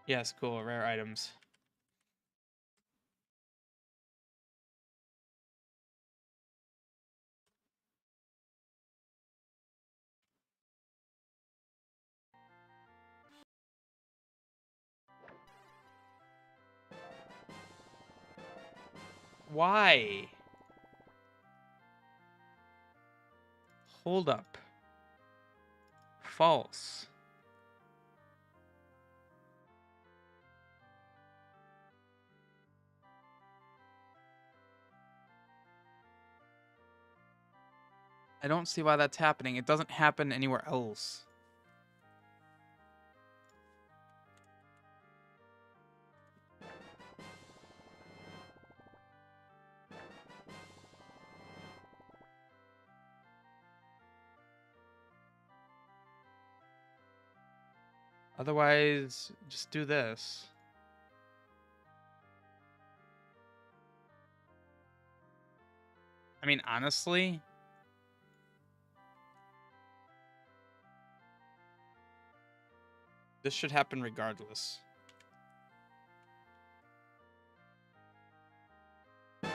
yes, cool. Rare items. Why? Hold up. False. I don't see why that's happening. It doesn't happen anywhere else. Otherwise, just do this. I mean, honestly, this should happen regardless. Do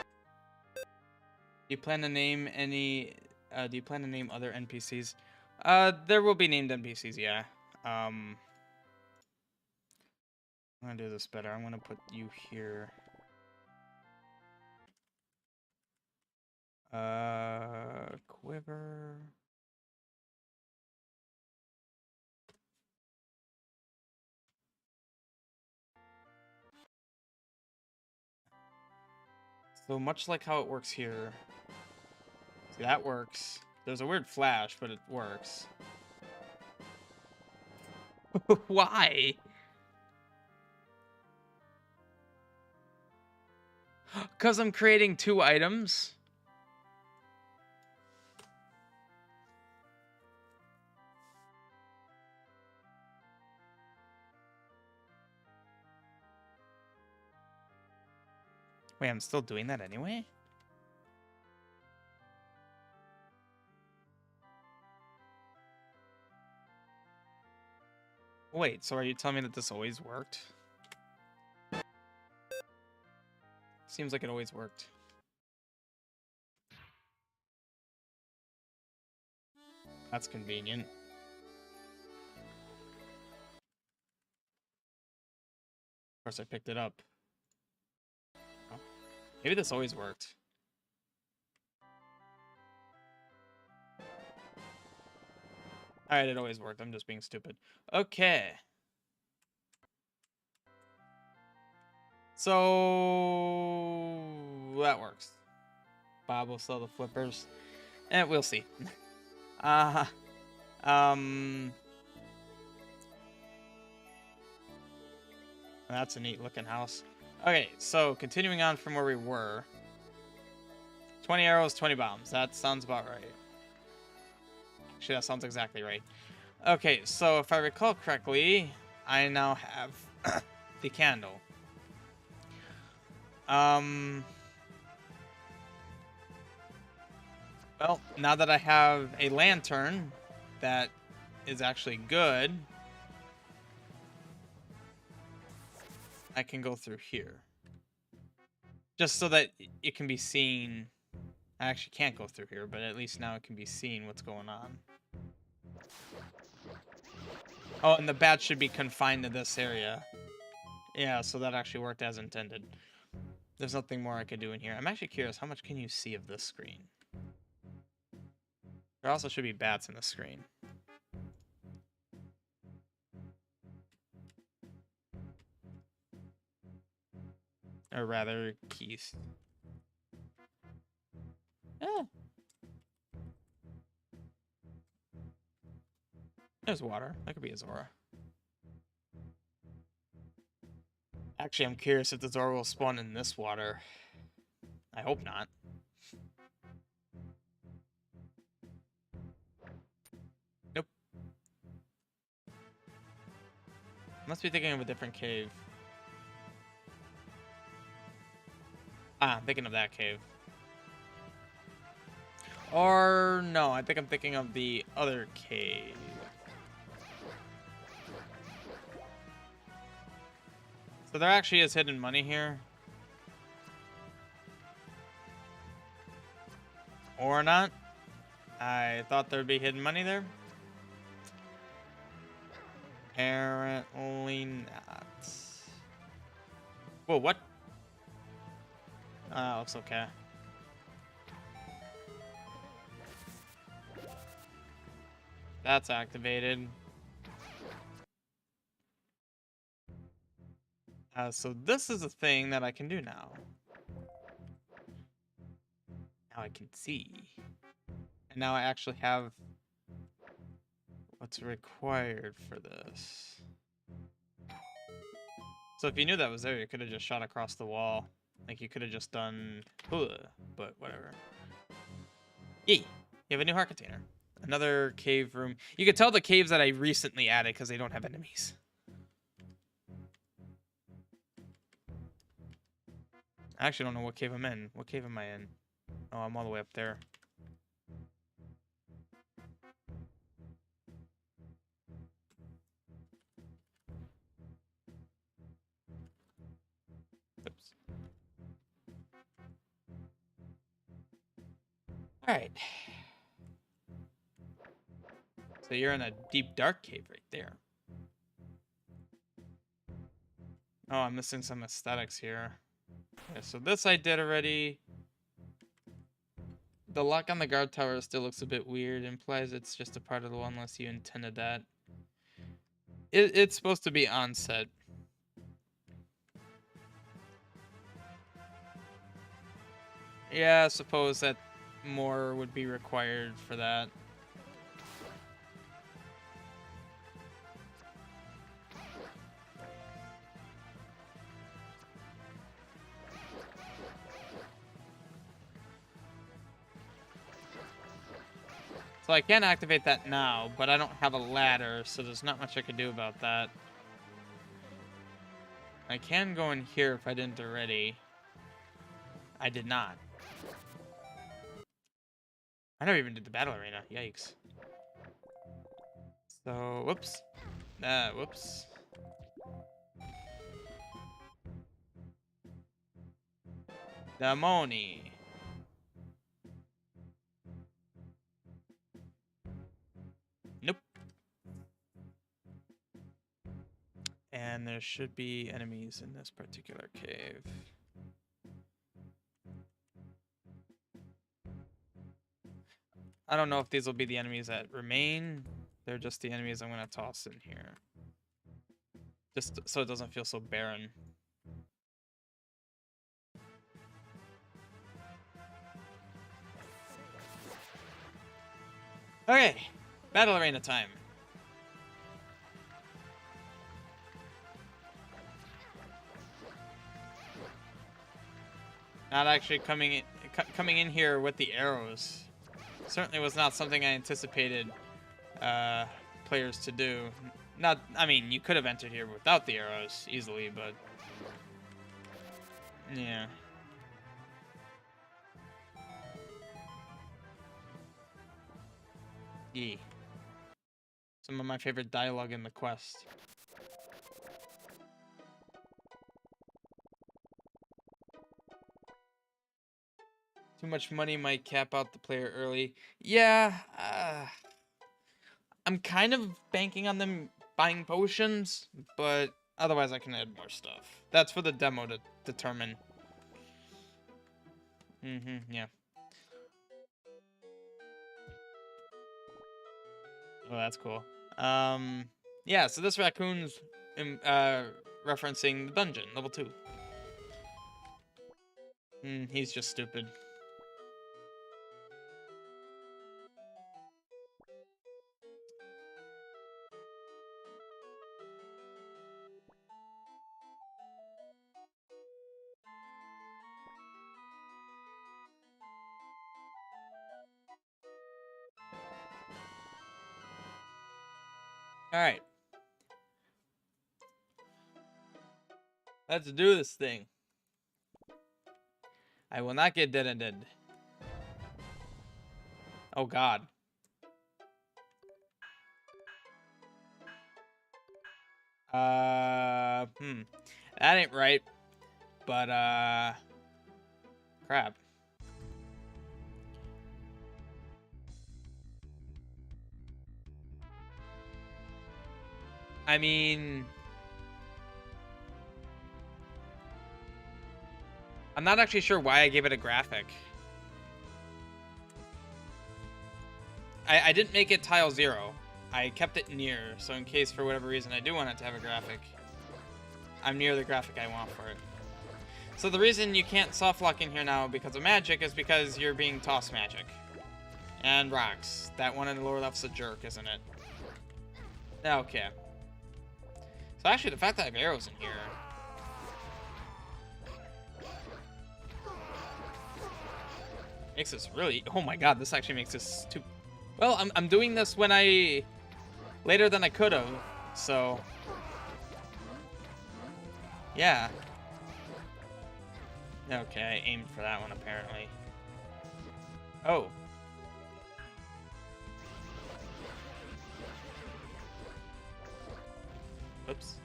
you plan to name any... do you plan to name other NPCs? There will be named NPCs, yeah. I'm gonna do this better. I'm gonna put you here. Quiver. So much like how it works here. See, that works. There's a weird flash, but it works. Why? Because I'm creating 2 items? Wait, I'm still doing that anyway? Wait, so are you telling me that this always worked? Seems like it always worked. That's convenient. Of course, I picked it up. Oh. Maybe this always worked. Alright, it always worked. I'm just being stupid. Okay. So... that works. Bob will sell the flippers. And we'll see. That's a neat looking house. Okay, so continuing on from where we were. 20 arrows, 20 bombs. That sounds about right. Actually, that sounds exactly right. Okay, so if I recall correctly, I now have the candle. Well, now that I have a lantern that is actually good, I can go through here. Just so that it can be seen. I actually can't go through here, but at least now it can be seen what's going on. Oh, and the bat should be confined to this area. Yeah, so that actually worked as intended. There's nothing more I could do in here. I'm actually curious, how much can you see of this screen? There also should be bats in the screen. Or rather, keys. Yeah. There's water. That could be a Zora. Actually, I'm curious if the Zora will spawn in this water. I hope not. Nope. Must be thinking of a different cave. Ah, I'm thinking of that cave. Or no, I think I'm thinking of the other cave. So there actually is hidden money here. Or not. I thought there'd be hidden money there. Apparently not. Whoa, what? Looks okay. That's activated. So this is a thing that I can do now. Now I can see. And now I actually have what's required for this. So if you knew that was there, you could have just shot across the wall. Like you could have just done, but whatever. Yay! You have a new heart container. Another cave room. You can tell the caves that I recently added because they don't have enemies. I actually don't know what cave I'm in. What cave am I in? Oh, I'm all the way up there. Oops. Alright. So you're in a deep, dark cave right there. Oh, I'm missing some aesthetics here. Yeah, so this I did already. The lock on the guard tower still looks a bit weird. Implies it's just a part of the wall unless you intended that. It's supposed to be on set. Yeah, I suppose that more would be required for that. So I can activate that now, but I don't have a ladder, so there's not much I can do about that. I can go in here if I didn't already. I did not. I never even did the battle arena. Yikes. So, whoops. Whoops. Demoni. Nope. And there should be enemies in this particular cave. I don't know if these will be the enemies that remain. They're just the enemies I'm going to toss in here. Just so it doesn't feel so barren. Okay, battle arena time. Not actually coming in here with the arrows. Certainly was not something I anticipated players to do. Not, I mean, you could have entered here without the arrows easily, but yeah. E. Some of my favorite dialogue in the quest. Too much money might cap out the player early. Yeah, I'm kind of banking on them buying potions, but otherwise I can add more stuff. That's for the demo to determine. Yeah. Oh, that's cool. Yeah, so this raccoon's referencing the dungeon, level 2. He's just stupid. Alright. Let's do this thing. I will not get dead. Oh god. That ain't right. But, crap. I mean, I'm not actually sure why I gave it a graphic. I didn't make it tile 0. I kept it near, so in case for whatever reason I do want it to have a graphic, I'm near the graphic I want for it. So the reason you can't softlock in here now because of magic is because you're being tossed magic. And rocks. That one in the lower left's a jerk, isn't it? Okay. So actually, the fact that I have arrows in here... makes this really... Oh my god, this actually makes this too... Well, I'm doing this when I... later than I could have, so... yeah. Okay, I aimed for that one, apparently. Oh. Oops.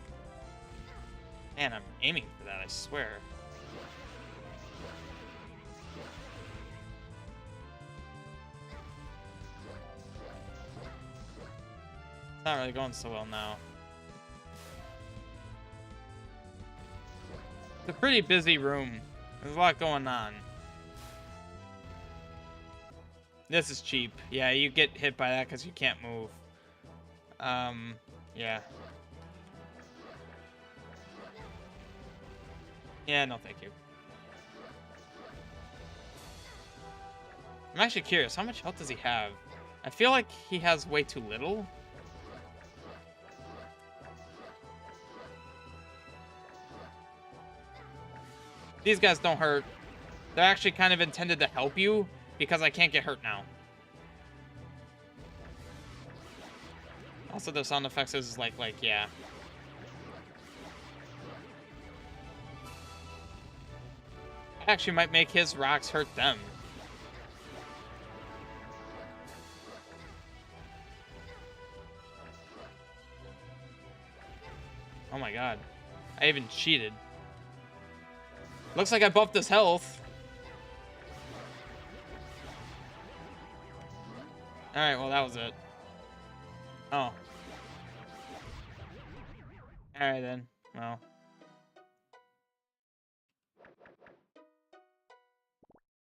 Man, I'm aiming for that, I swear. It's not really going so well now. It's a pretty busy room. There's a lot going on. This is cheap. Yeah, you get hit by that because you can't move. Yeah. Yeah, no thank you. I'm actually curious, how much health does he have? I feel like he has way too little. These guys don't hurt. They're actually kind of intended to help you because I can't get hurt now. Also, the sound effects is like, yeah. Actually might make his rocks hurt them. Oh my god. I even cheated. Looks like I buffed his health. Alright, well that was it. Oh. Alright then. Well.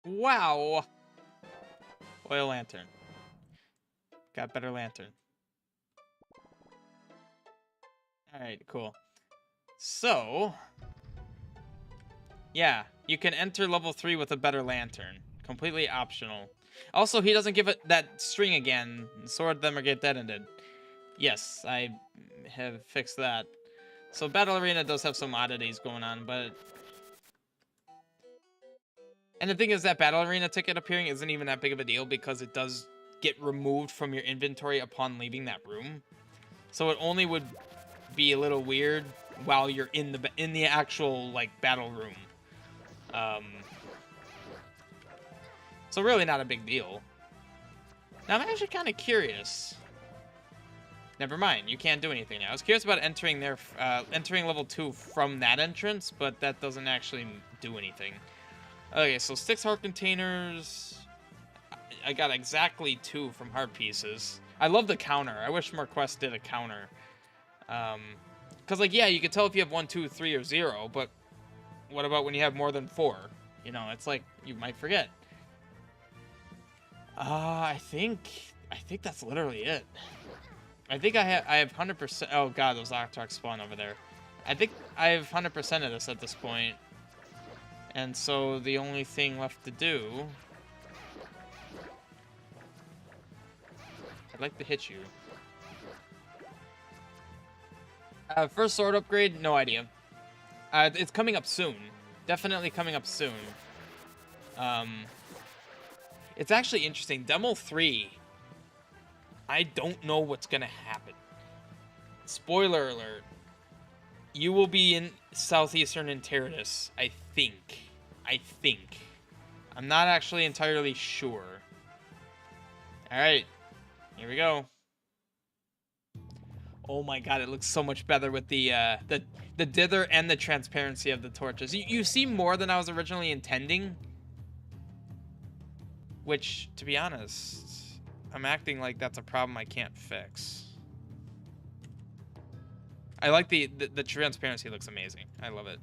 Wow. Oil lantern. Got better lantern. Alright, cool. So, yeah, you can enter level 3 with a better lantern. Completely optional. Also, he doesn't give it that string again. Sword them or get detoned. Yes, I have fixed that. So Battle Arena does have some oddities going on, but... And the thing is that Battle Arena ticket appearing isn't even that big of a deal because it does get removed from your inventory upon leaving that room. So it only would be a little weird while you're in the actual like battle room. So really not a big deal. Now, I'm actually kind of curious. Never mind, you can't do anything now. I was curious about entering entering level 2 from that entrance, but that doesn't actually do anything. Okay, so 6 heart containers. I got exactly 2 from heart pieces. I love the counter. I wish more quests did a counter. Because, like, yeah, you can tell if you have 1, 2, 3, or 0, but what about when you have more than 4? You know, it's like, you might forget. I think that's literally it. I think I have 100%. Oh god, those Octrox spawn over there. I think I have 100% of this at this point. And so the only thing left to do... I'd like to hit you. First sword upgrade, no idea. It's coming up soon. Definitely coming up soon. It's actually interesting. Demo 3... I don't know what's gonna happen. Spoiler alert. You will be in southeastern Enteritus, I think. I'm not actually entirely sure. Alright. Here we go. Oh my god, it looks so much better with the dither and the transparency of the torches. You see more than I was originally intending. Which, to be honest... I'm acting like that's a problem I can't fix. I like the transparency looks amazing. I love it.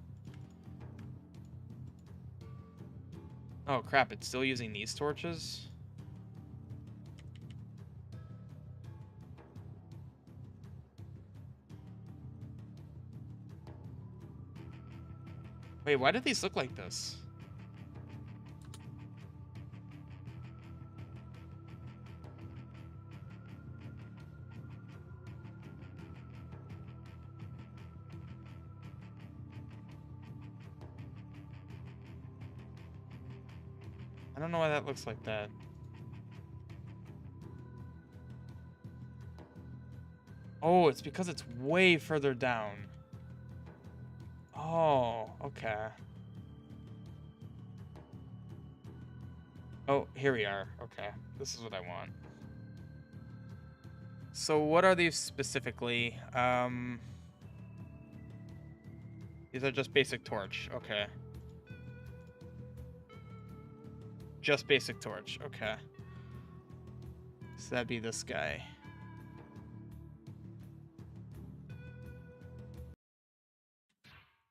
Oh crap, it's still using these torches? Wait, why do these look like this? I don't know why that looks like that. Oh, it's because it's way further down. Oh, okay. Oh, here we are. Okay, this is what I want. So what are these specifically? These are just basic torch. Okay. Just basic torch. Okay. So that'd be this guy.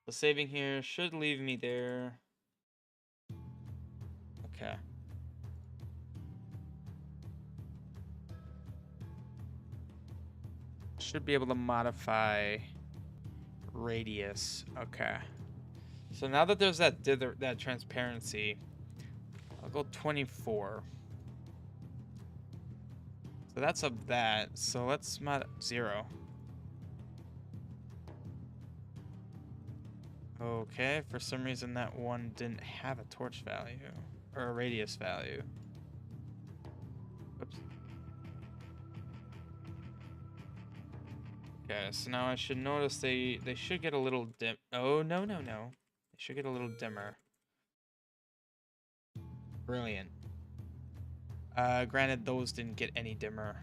The saving here should leave me there. Okay. Should be able to modify radius. Okay. So now that there's that transparency, I'll go 24. So that's of that. So let's mod 0. Okay, for some reason that one didn't have a torch value or a radius value. Oops. Okay, so now I should notice they should get a little dim. Oh, no. They should get a little dimmer. Brilliant. Granted, those didn't get any dimmer.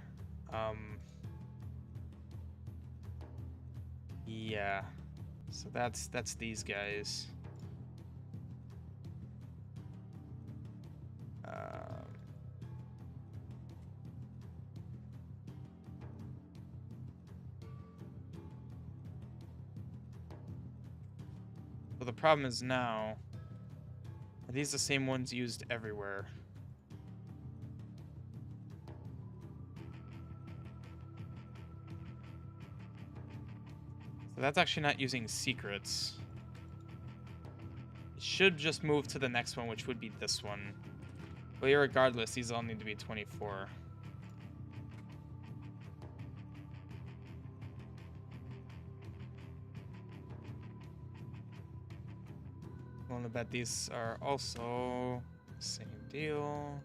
Yeah. So that's these guys. So the problem is now, are these the same ones used everywhere? So that's actually not using secrets. It should just move to the next one, which would be this one. But regardless, these all need to be 24. I'm willing to bet these are also the same deal.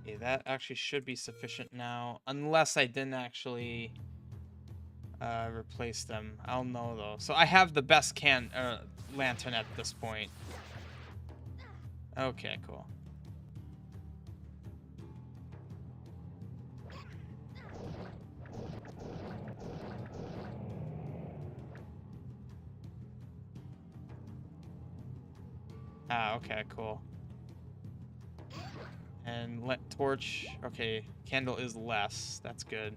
Okay, that actually should be sufficient now, unless I didn't actually replace them. I'll know though. So I have the best lantern at this point. Okay, cool. Ah, okay, cool. And torch. Okay, candle is less. That's good.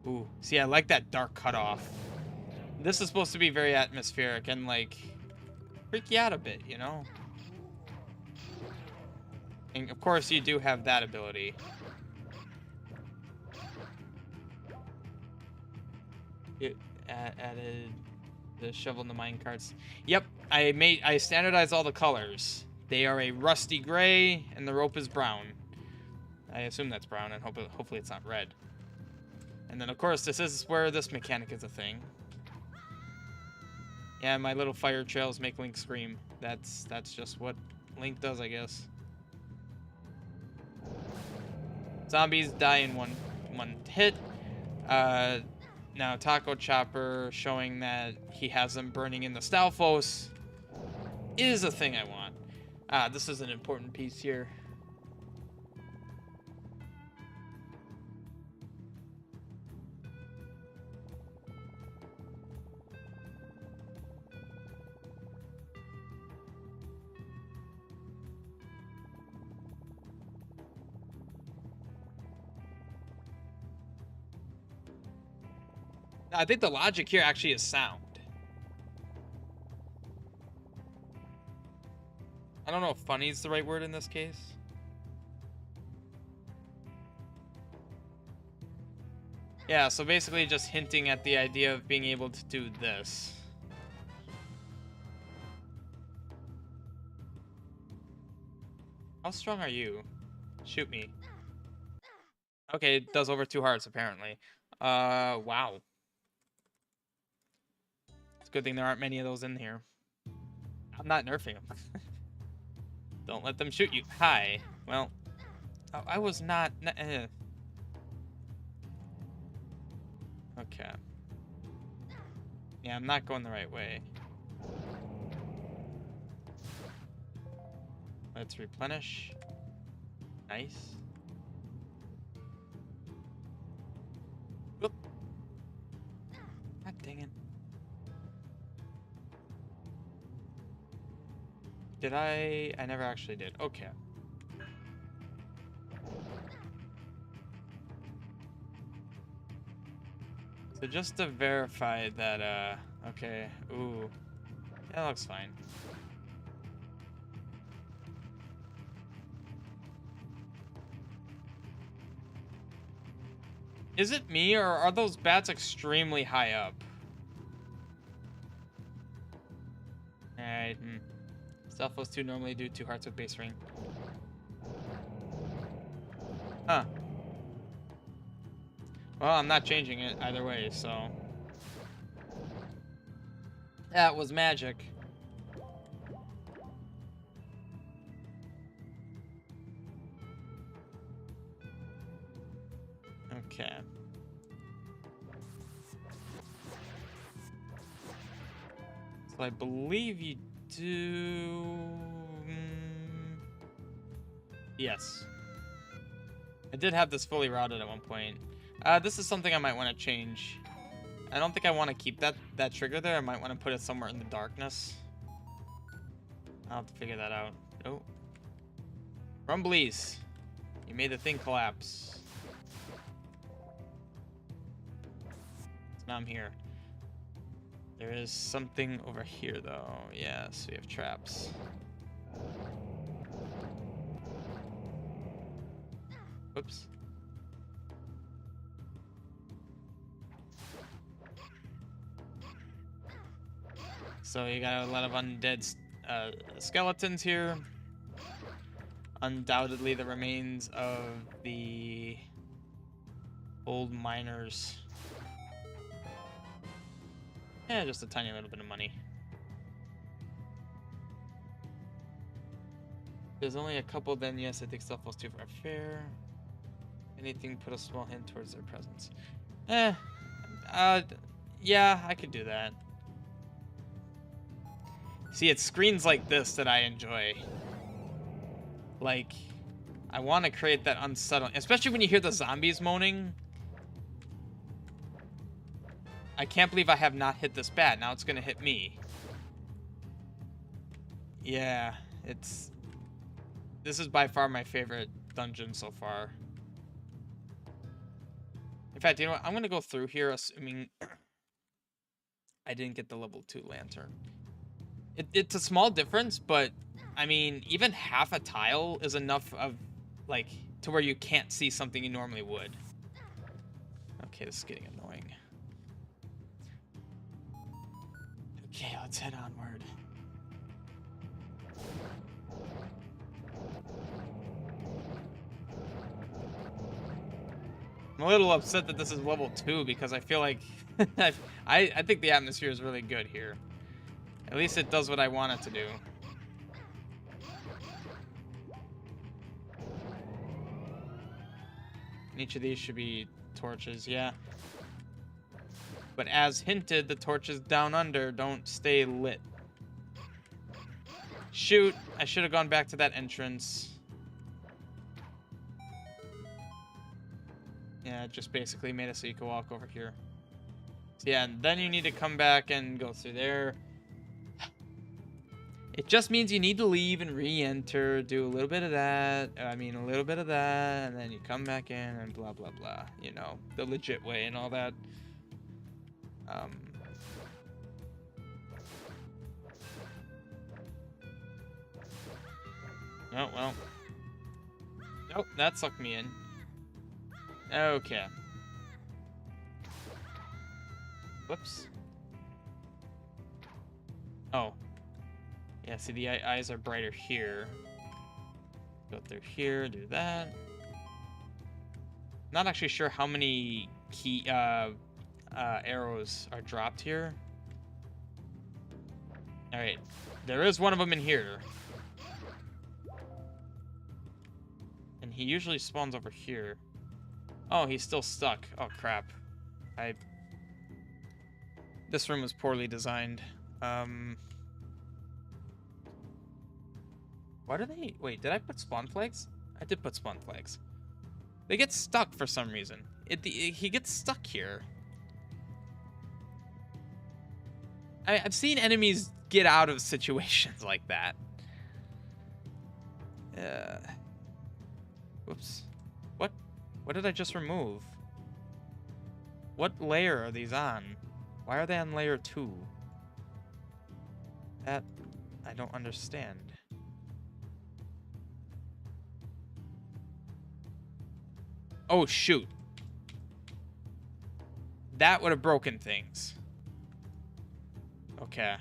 Ooh, see, I like that dark cutoff. This is supposed to be very atmospheric and like freak you out a bit, you know? And of course, you do have that ability. It added the shovel in the mine carts. Yep, I standardized all the colors. They are a rusty gray, and the rope is brown. I assume that's brown, and hopefully it's not red. And then, of course, this is where this mechanic is a thing. Yeah, my little fire trails make Link scream. That's just what Link does, I guess. Zombies die in one hit. Now Taco Chopper showing that he has them burning in the Stalfos is a thing I want. This is an important piece here. I think the logic here actually is sound. I don't know if funny is the right word in this case. Yeah, so basically just hinting at the idea of being able to do this. How strong are you? Shoot me. Okay, it does over 2 hearts, apparently. Wow. It's a good thing there aren't many of those in here. I'm not nerfing them. Don't let them shoot you. Hi. Well, I was not... Okay. Yeah, I'm not going the right way. Let's replenish. Nice. Oop. God dang it. Did I? I never actually did. Okay. So just to verify that, okay. Ooh. Yeah, that looks fine. Is it me, or are those bats extremely high up? Alright, Stealthos 2 normally do 2 hearts with base ring. Huh. Well, I'm not changing it either way, so... That was magic. Okay. So I believe you do... Yes. I did have this fully routed at one point. This is something I might want to change. I don't think I want to keep that trigger there. I might want to put it somewhere in the darkness. I'll have to figure that out. Oh. Rumblies. You made the thing collapse. So now I'm here. There is something over here, though. Yes, we have traps. Oops. So you got a lot of undead skeletons here. Undoubtedly the remains of the old miners. Yeah, just a tiny little bit of money. There's only a couple, then yes, I think stuff was too fair. Anything put a small hint towards their presence. Yeah, I could do that. See, it's screens like this that I enjoy. Like, I want to create that unsettling, especially when you hear the zombies moaning. I can't believe I have not hit this bad. Now it's gonna hit me. Yeah, this is by far my favorite dungeon so far. In fact, you know what? I'm gonna go through here assuming I didn't get the level 2 lantern. It's a small difference, but I mean, even half a tile is enough of, like, to where you can't see something you normally would. Okay, this is getting annoying. Okay, let's head onward. I'm a little upset that this is level 2 because I feel like I think the atmosphere is really good here. At least it does what I want it to do. And each of these should be torches, yeah. But as hinted, the torches down under don't stay lit. Shoot, I should have gone back to that entrance. Yeah, it just basically made it so you could walk over here. So yeah, and then you need to come back and go through there. It just means you need to leave and re-enter, do a little bit of that, a little bit of that, and then you come back in and blah, blah, blah. You know, the legit way and all that. Oh, well. Nope, that sucked me in. Okay. Whoops. Oh. Yeah, see, the eyes are brighter here. Go through here, do that. Not actually sure how many key arrows are dropped here. Alright. There is one of them in here. And he usually spawns over here. Oh, he's still stuck. Oh, crap. This room was poorly designed. Why do they... Wait, did I put spawn flags? I did put spawn flags. They get stuck for some reason. He gets stuck here. I've seen enemies get out of situations like that. Whoops. What did I just remove? What layer are these on? Why are they on layer 2? That I don't understand. Oh, shoot. That would have broken things. Okay.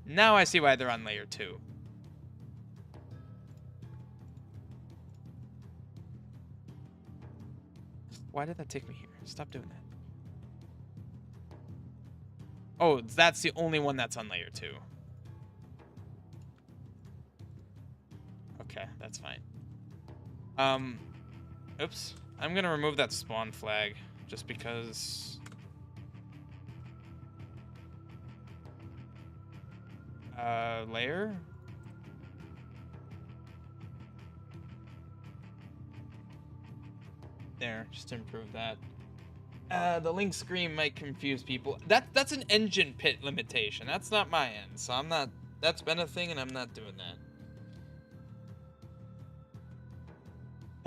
Now I see why they're on layer 2. Why did that take me here? Stop doing that. Oh, that's the only one that's on layer 2. Okay, that's fine. Oops. I'm gonna remove that spawn flag just because... layer? There, just to improve that. The link screen might confuse people. That's an engine pit limitation. That's not my end, so I'm not... That's been a thing, and I'm not doing that.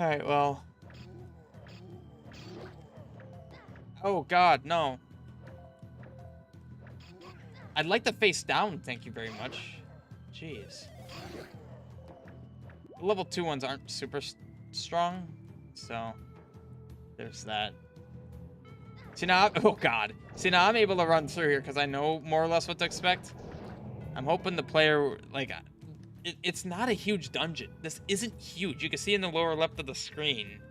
Alright, well... Oh, God, no. I'd like to face down, thank you very much. Jeez. The level 2 ones aren't super strong, so... There's that. See now, oh God. See now I'm able to run through here because I know more or less what to expect. I'm hoping the player, like, it's not a huge dungeon. This isn't huge. You can see in the lower left of the screen.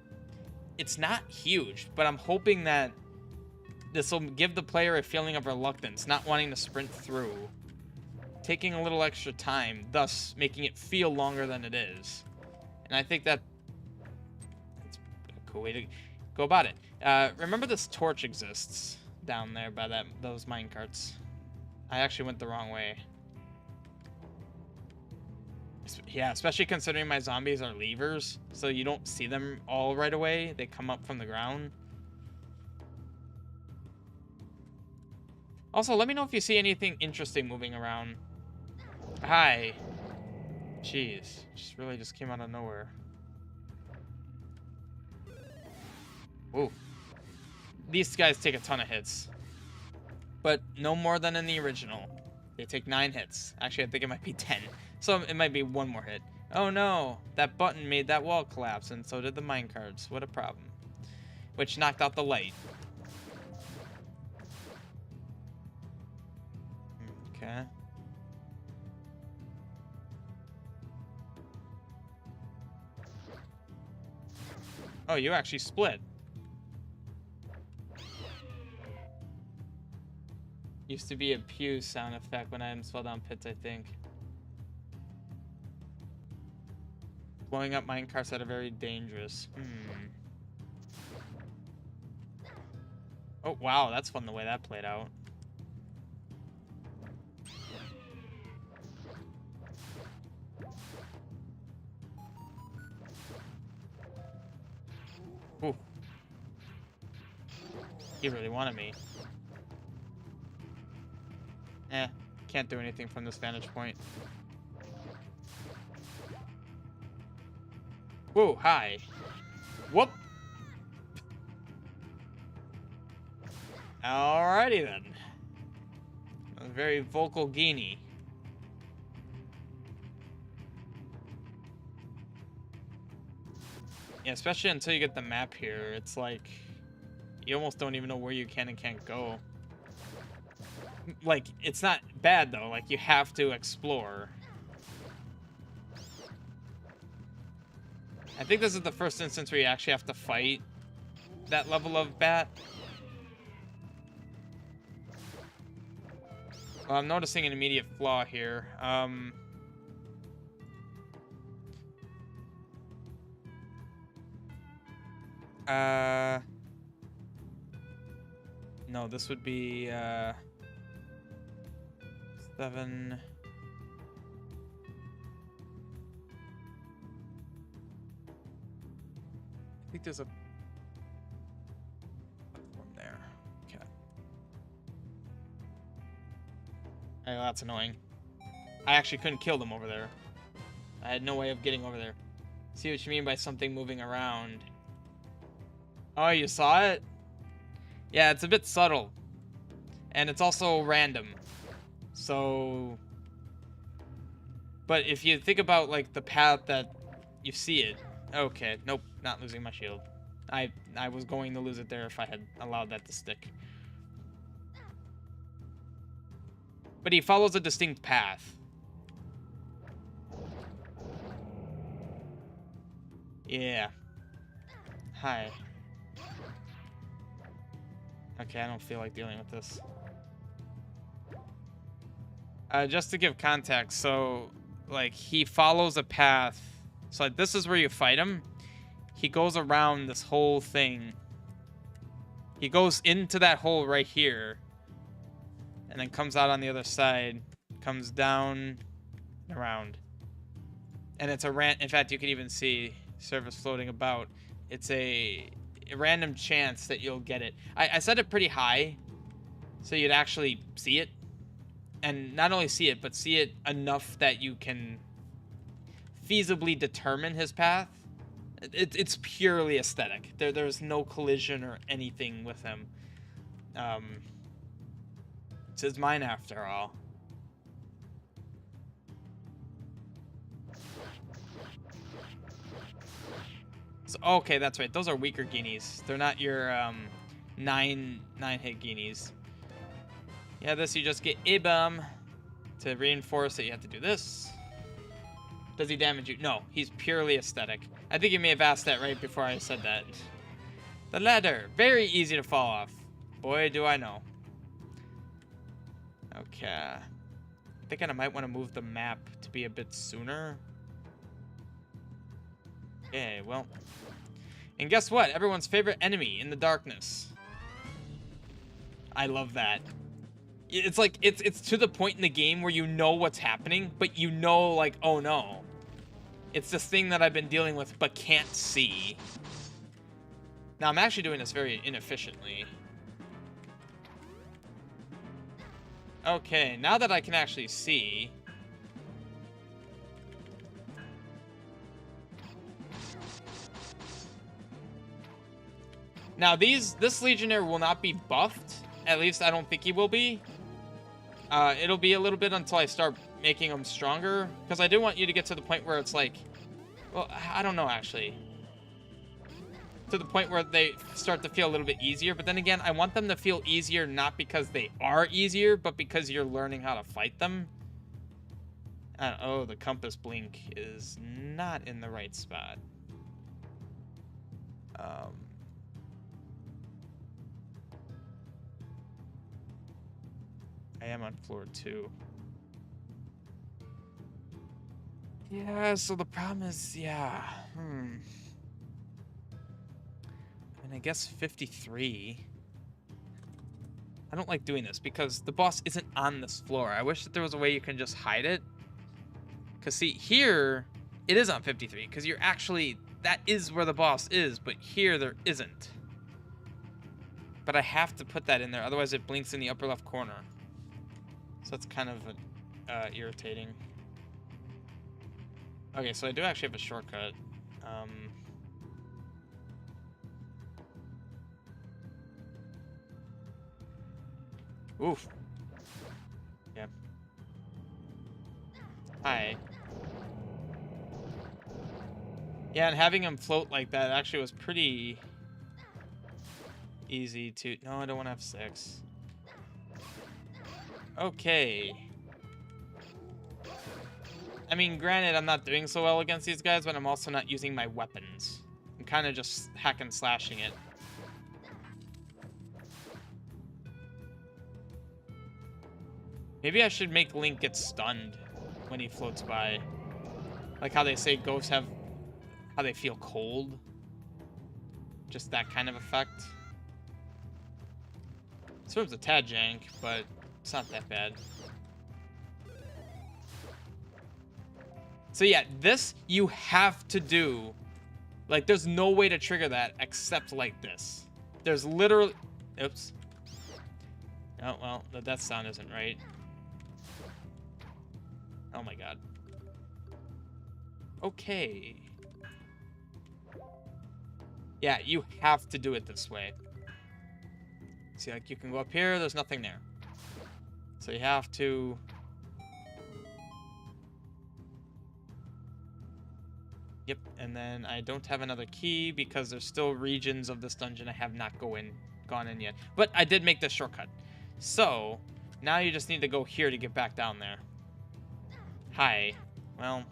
It's not huge, but I'm hoping that this will give the player a feeling of reluctance, not wanting to sprint through. Taking a little extra time, thus making it feel longer than it is. And I think that's a cool way to... go about it. Remember this torch exists down there by those minecarts. I actually went the wrong way. Yeah, especially considering my zombies are levers, so you don't see them all right away. They come up from the ground. Also, let me know if you see anything interesting moving around. Hi. Jeez, just came out of nowhere. Ooh. These guys take a ton of hits. But no more than in the original. They take 9 hits. Actually, I think it might be 10. So it might be 1 more hit. Oh no, that button made that wall collapse, and so did the minecarts. What a problem. Which knocked out the light. Okay. Oh, you actually split. Used to be a pew sound effect when items fell down pits, I think. Blowing up minecarts that are very dangerous. Oh, wow, that's fun the way that played out. Ooh. He really wanted me. Can't do anything from this vantage point. Whoa, hi. Whoop. Alrighty then. A very vocal Guinea. Yeah, especially until you get the map here. It's like, you almost don't even know where you can and can't go. Like, it's not bad though, like you have to explore. I think this is the first instance where you actually have to fight that level of bat. Well, I'm noticing an immediate flaw here. No, this would be, 7. I think there's a platform there. Okay. Oh, that's annoying. I actually couldn't kill them over there. I had no way of getting over there. See what you mean by something moving around. Oh, you saw it? Yeah, it's a bit subtle. And it's also random. So... But if you think about, like, the path that you see it... Okay, nope, not losing my shield. I was going to lose it there if I had allowed that to stick. But he follows a distinct path. Yeah. Hi. Okay, I don't feel like dealing with this. Just to give context, so, like, he follows a path. So, like, this is where you fight him. He goes around this whole thing. He goes into that hole right here. And then comes out on the other side. Comes down, around. And it's a in fact, you can even see surface floating about. It's a random chance that you'll get it. I set it pretty high, so you'd actually see it. And not only see it, but see it enough that you can feasibly determine his path. It's purely aesthetic. There's no collision or anything with him. It's his mine after all. So, okay, that's right. Those are weaker guineas. They're not your 9 hit guineas. Yeah, this you just get a bum. To reinforce that you have to do this. Does he damage you? No, he's purely aesthetic. I think you may have asked that right before I said that. The ladder. Very easy to fall off. Boy, do I know. Okay. I think I might want to move the map to be a bit sooner. Okay, well. And guess what? Everyone's favorite enemy in the darkness. I love that. It's like, it's to the point in the game where you know what's happening, but you know, like, oh no. It's this thing that I've been dealing with but can't see. Now, I'm actually doing this very inefficiently. Okay, now that I can actually see... Now, this Legionnaire will not be buffed. At least I don't think he will be. It'll be a little bit until I start making them stronger. Because I do want you to get to the point where it's like... Well, I don't know, actually. To the point where they start to feel a little bit easier. But then again, I want them to feel easier not because they are easier, but because you're learning how to fight them. Oh, the compass blink is not in the right spot. I am on floor 2. Yeah, so the problem is, yeah. I mean, I guess 53. I don't like doing this because the boss isn't on this floor. I wish that there was a way you can just hide it. Because, see, here, it is on 53. Because you're actually, that is where the boss is. But here, there isn't. But I have to put that in there. Otherwise, it blinks in the upper left corner. So that's kind of irritating. Okay, so I do actually have a shortcut. Oof. Yeah. Hi. Yeah, and having him float like that actually was pretty easy to... No, I don't want to have 6. Okay. I mean, granted, I'm not doing so well against these guys, but I'm also not using my weapons. I'm kind of just hack and slashing it. Maybe I should make Link get stunned when he floats by. Like how they say ghosts have... How they feel cold. Just that kind of effect. Sort of a tad jank, but it's not that bad. So yeah, this you have to do. Like, there's no way to trigger that except like this. There's literally... Oops. Oh, well, the death sound isn't right. Oh my god. Okay. Yeah, you have to do it this way. See, like, you can go up here, there's nothing there. So you have to... Yep, and then I don't have another key because there's still regions of this dungeon I have not gone in yet. But I did make this shortcut. So, now you just need to go here to get back down there. Hi. Well...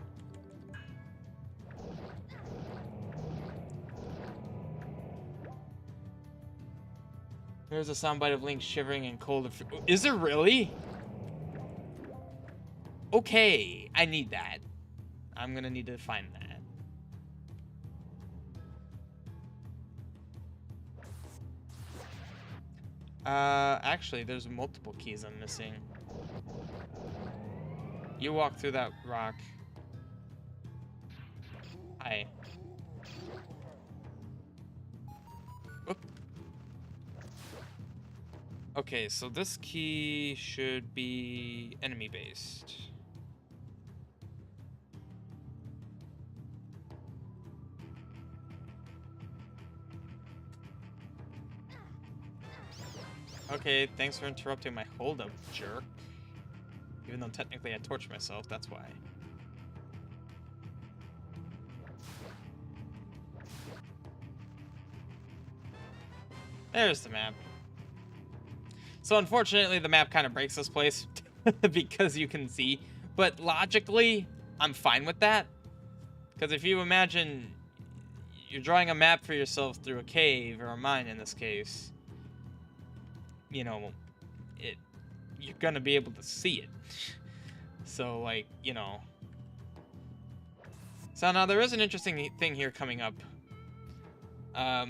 There's a soundbite of Link shivering and cold. Is there really? Okay, I need that. I'm gonna need to find that. Actually, there's multiple keys I'm missing. You walk through that rock. Hi. Oop. Okay, so this key should be enemy-based. Okay, thanks for interrupting my hold-up, jerk. Even though technically I torched myself, that's why. There's the map. So unfortunately, the map kind of breaks this place because you can see. But logically, I'm fine with that. Because if you imagine you're drawing a map for yourself through a cave, or a mine in this case, you know, you're going to be able to see it. So, like, you know. So now there is an interesting thing here coming up. a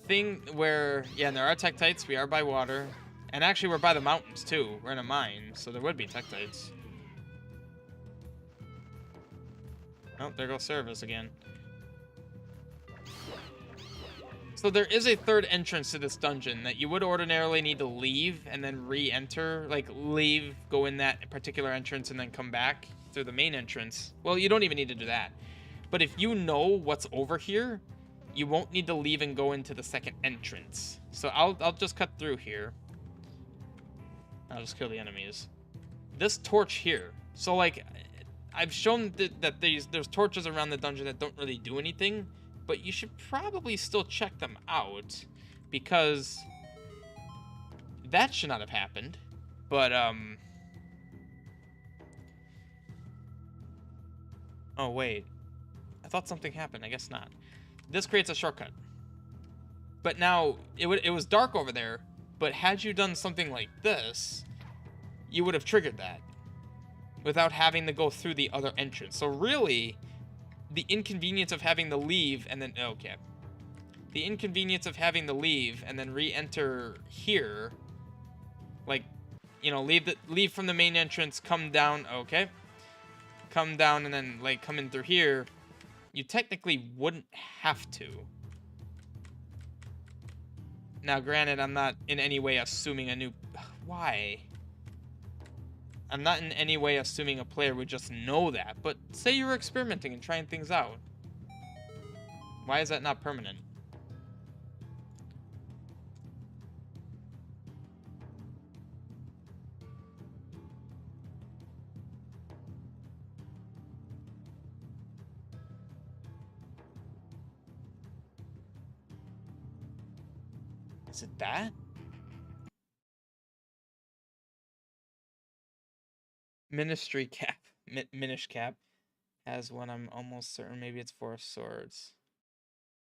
thing where, yeah, there are tektites. We are by water. And actually, we're by the mountains, too. We're in a mine, so there would be tektites. Oh, there goes Service again. So there is a third entrance to this dungeon that you would ordinarily need to leave and then re-enter. Like, leave, go in that particular entrance, and then come back through the main entrance. Well, you don't even need to do that. But if you know what's over here, you won't need to leave and go into the second entrance. So I'll just cut through here. I'll just kill the enemies. This torch here. So, like, I've shown that there's torches around the dungeon that don't really do anything, but you should probably still check them out, because that should not have happened. But, oh, wait. I thought something happened. I guess not. This creates a shortcut. But now, it was dark over there, but had you done something like this, you would have triggered that without having to go through the other entrance. So really, the inconvenience of having to leave and then... Okay. The inconvenience of having to leave and then re-enter here, like, you know, leave from the main entrance, come down, okay. Come down and then, like, come in through here. You technically wouldn't have to. Now, granted, I'm not in any way assuming a new... Why? I'm not in any way assuming a player would just know that, but say you're experimenting and trying things out. Why is that not permanent? Is it that? Ministry cap. Minish cap has one. I'm almost certain. Maybe it's Four Swords.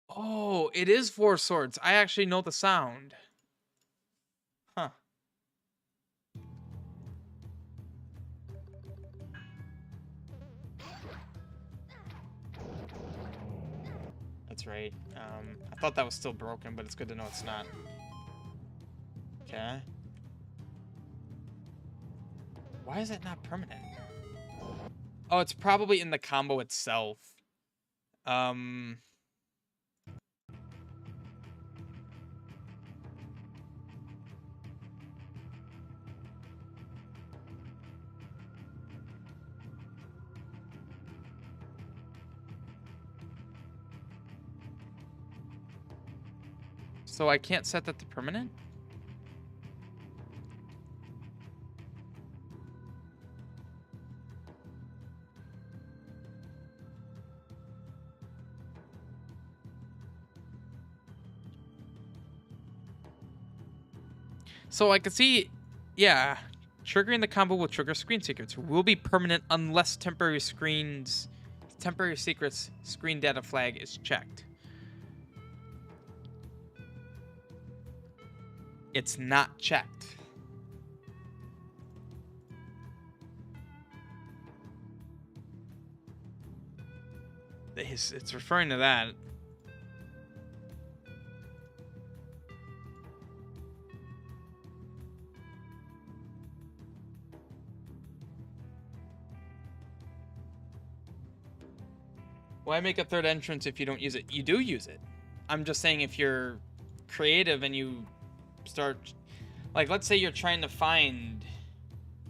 Oh, it is Four Swords. I actually know the sound. Huh. That's right. I thought that was still broken, but it's good to know it's not. Okay. Why is it not permanent? Oh, it's probably in the combo itself. So I can't set that to permanent? So I can see, yeah, triggering the combo will trigger screen secrets. Will be permanent unless temporary secrets screen data flag is checked. It's not checked. It's referring to that. Why make a third entrance if you don't use it? You do use it. I'm just saying if you're creative and you start... Like, let's say you're trying to find...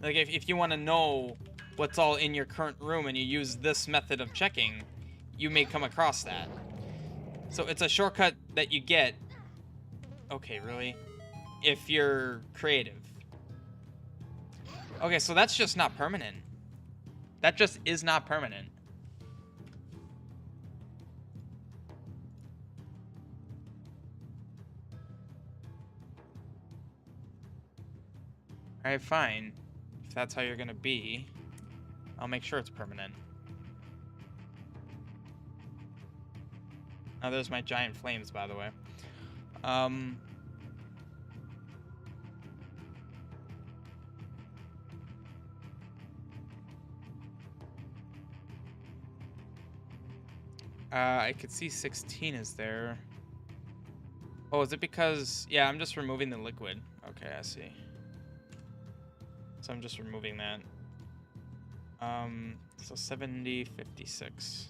Like, if you want to know what's all in your current room and you use this method of checking, you may come across that. So it's a shortcut that you get... Okay, really? If you're creative. Okay, so that's just not permanent. That just is not permanent. Alright, fine. If that's how you're gonna be, I'll make sure it's permanent. Oh, there's my giant flames, by the way. I could see 16 is there. Oh, is it because... Yeah, I'm just removing the liquid. Okay, I see. So I'm just removing that. So 70, 56.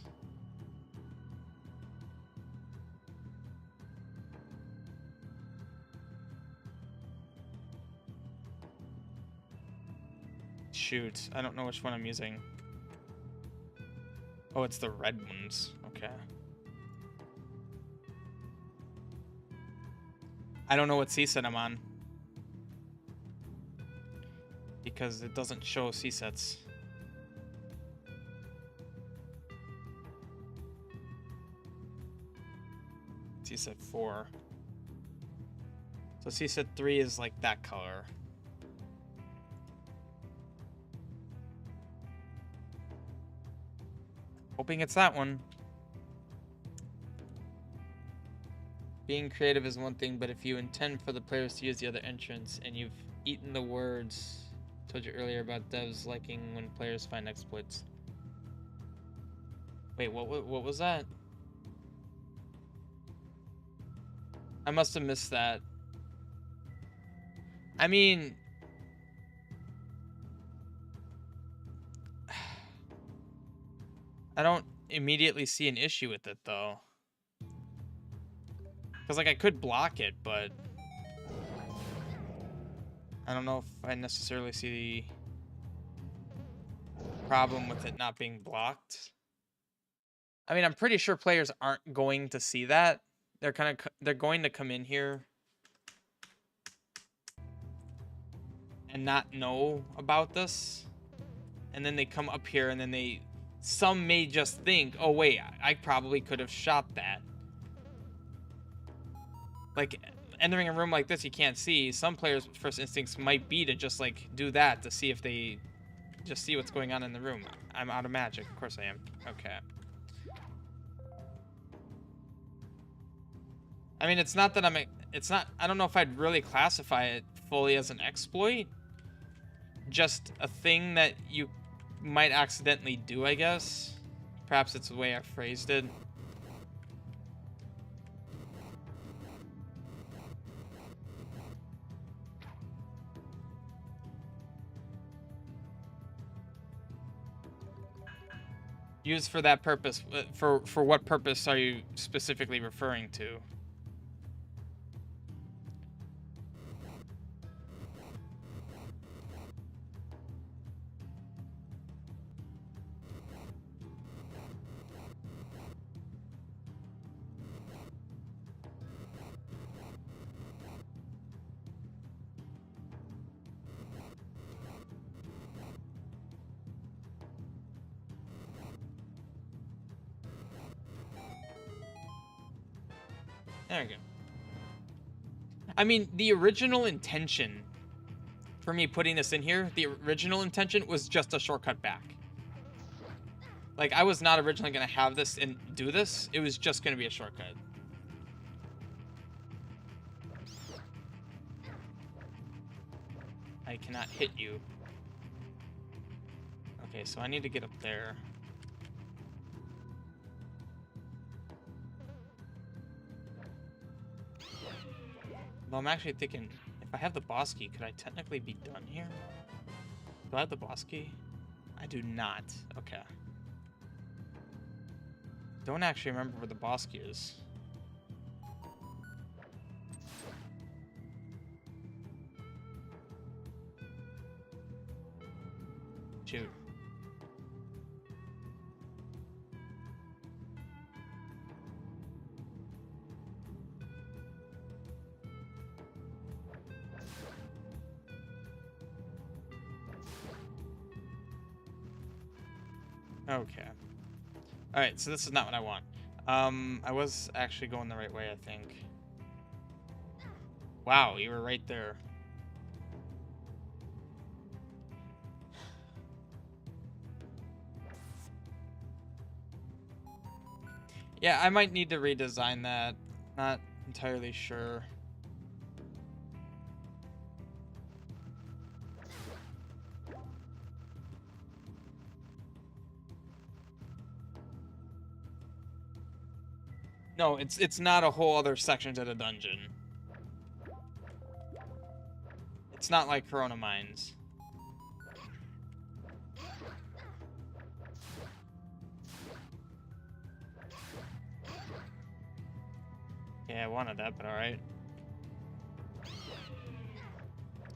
Shoot, I don't know which one I'm using. Oh, it's the red ones. Okay. I don't know what C-set I'm on. Because it doesn't show C-sets. C-set 4. So C-set 3 is like that color. Hoping it's that one. Being creative is one thing, but if you intend for the players to use the other entrance and you've eaten the words I told you earlier about devs liking when players find exploits. Wait, what was that? I must have missed that. I mean, I don't immediately see an issue with it though. Because like I could block it, but I don't know if I necessarily see the problem with it not being blocked. I mean, I'm pretty sure players aren't going to see that. They're going to come in here and not know about this. And then they come up here and then some may just think, oh wait, I probably could have shot that. Like, entering a room like this you can't see, some players' first instincts might be to just like do that to see if they just see what's going on in the room. I'm out of magic. Of course I am. Okay. I mean, it's not that I don't know if I'd really classify it fully as an exploit. Just a thing that you might accidentally do, I guess. Perhaps it's the way I phrased it. Used for that purpose. For what purpose are you specifically referring to? There we go. I mean, the original intention for me putting this in here, the original intention was just a shortcut back. Like, I was not originally going to have this and do this. It was just going to be a shortcut. I cannot hit you. Okay, so I need to get up there. Well, I'm actually thinking, if I have the boss key, could I technically be done here? Do I have the boss key? I do not. Okay. Don't actually remember where the boss key is. Shoot. Okay. Alright, so this is not what I want. I was actually going the right way, I think. Wow, you were right there. Yeah, I might need to redesign that. Not entirely sure. No, it's not a whole other section to the dungeon. It's not like Corona Mines. Yeah, I wanted that, but alright.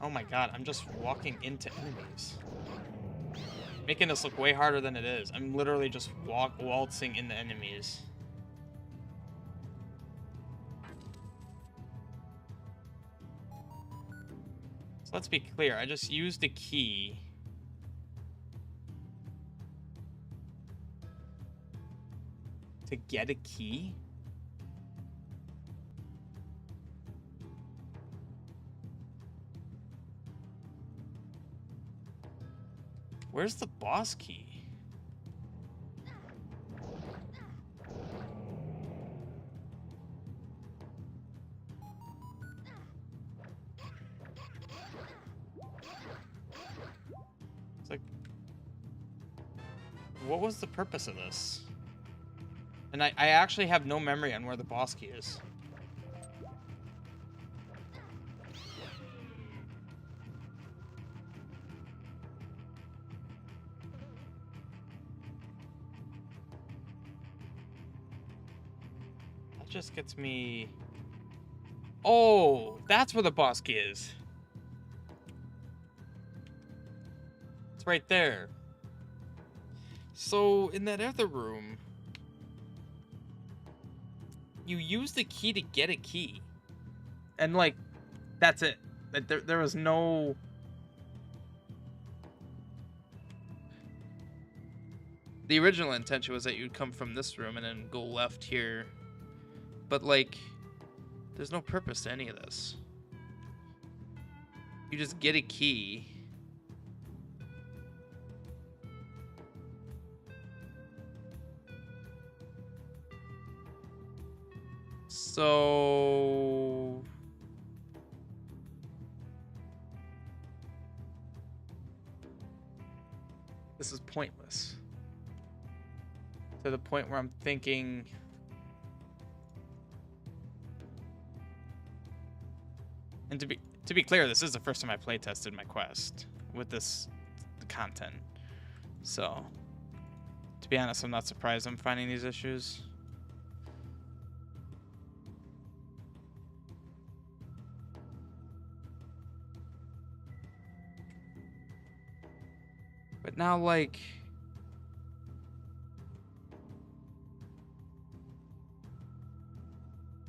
Oh my god, I'm just walking into enemies. Making this look way harder than it is. I'm literally just waltzing into enemies. So let's be clear, I just used a key. To get a key? Where's the boss key? It's like, what was the purpose of this? And I actually have no memory on where the boss key is. That just gets me... Oh, that's where the boss key is. It's right there. So, in that other room, you use the key to get a key. And, like, that's it. Like, there was no... The original intention was that you'd come from this room and then go left here. But, like, there's no purpose to any of this. You just get a key. So... This is pointless. To the point where I'm thinking... And to be clear, this is the first time I playtested my quest with this content. So, to be honest, I'm not surprised I'm finding these issues. But now, like...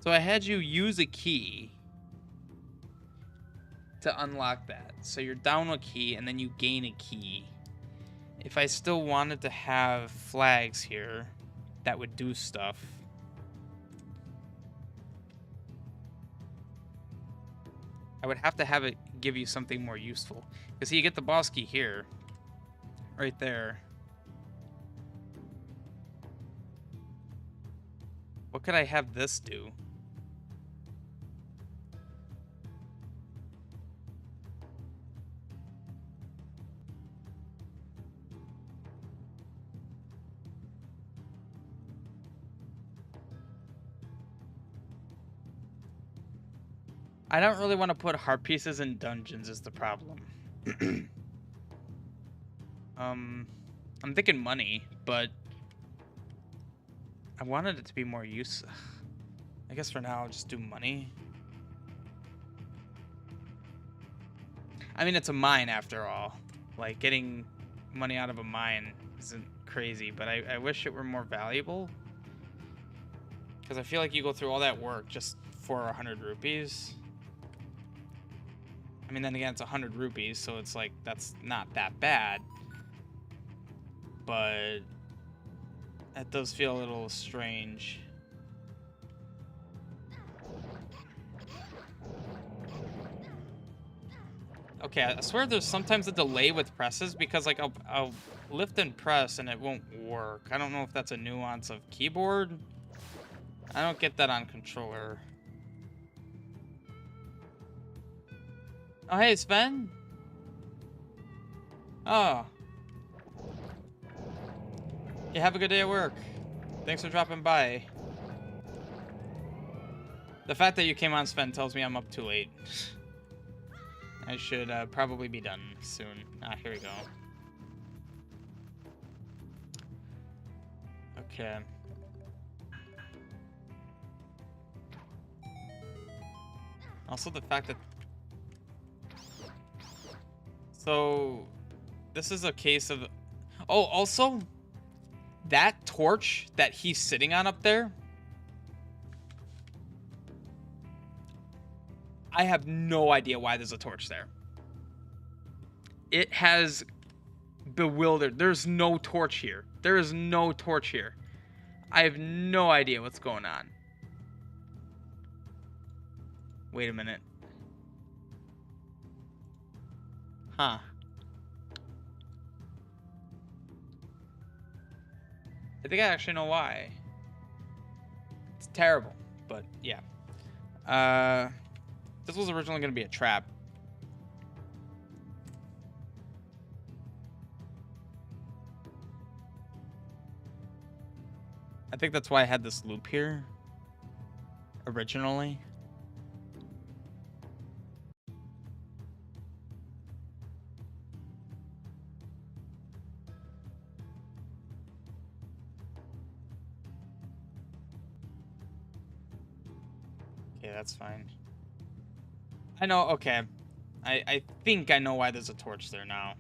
So I had you use a key to unlock that. So you're down a key, and then you gain a key. If I still wanted to have flags here that would do stuff... I would have to have it give you something more useful. Because you get the boss key here. Right there. What could I have this do? I don't really want to put heart pieces in dungeons is the problem. I'm thinking money, but I wanted it to be more use. I guess for now I'll just do money. I mean, it's a mine after all. Like, getting money out of a mine isn't crazy, but I wish it were more valuable. Because I feel like you go through all that work just for 100 rupees. I mean, then again, it's 100 rupees, so it's like, that's not that bad. But that does feel a little strange. Okay, I swear there's sometimes a delay with presses because, like, I'll lift and press and it won't work. I don't know if that's a nuance of keyboard. I don't get that on controller. Oh, hey, Sven. Oh. Yeah, have a good day at work. Thanks for dropping by. The fact that you came on, Sven, tells me I'm up too late. I should probably be done soon. Ah, here we go. Okay. Also the fact that... So, this is a case of... Oh, also, that torch that he's sitting on up there, I have no idea why there's a torch there. It has bewildered. There's no torch here. There is no torch here. I have no idea what's going on. Wait a minute. Huh. I think I actually know why. It's terrible, but yeah. This was originally going to be a trap. I think that's why I had this loop here originally. Okay, that's fine. I know, okay. I think I know why there's a torch there now.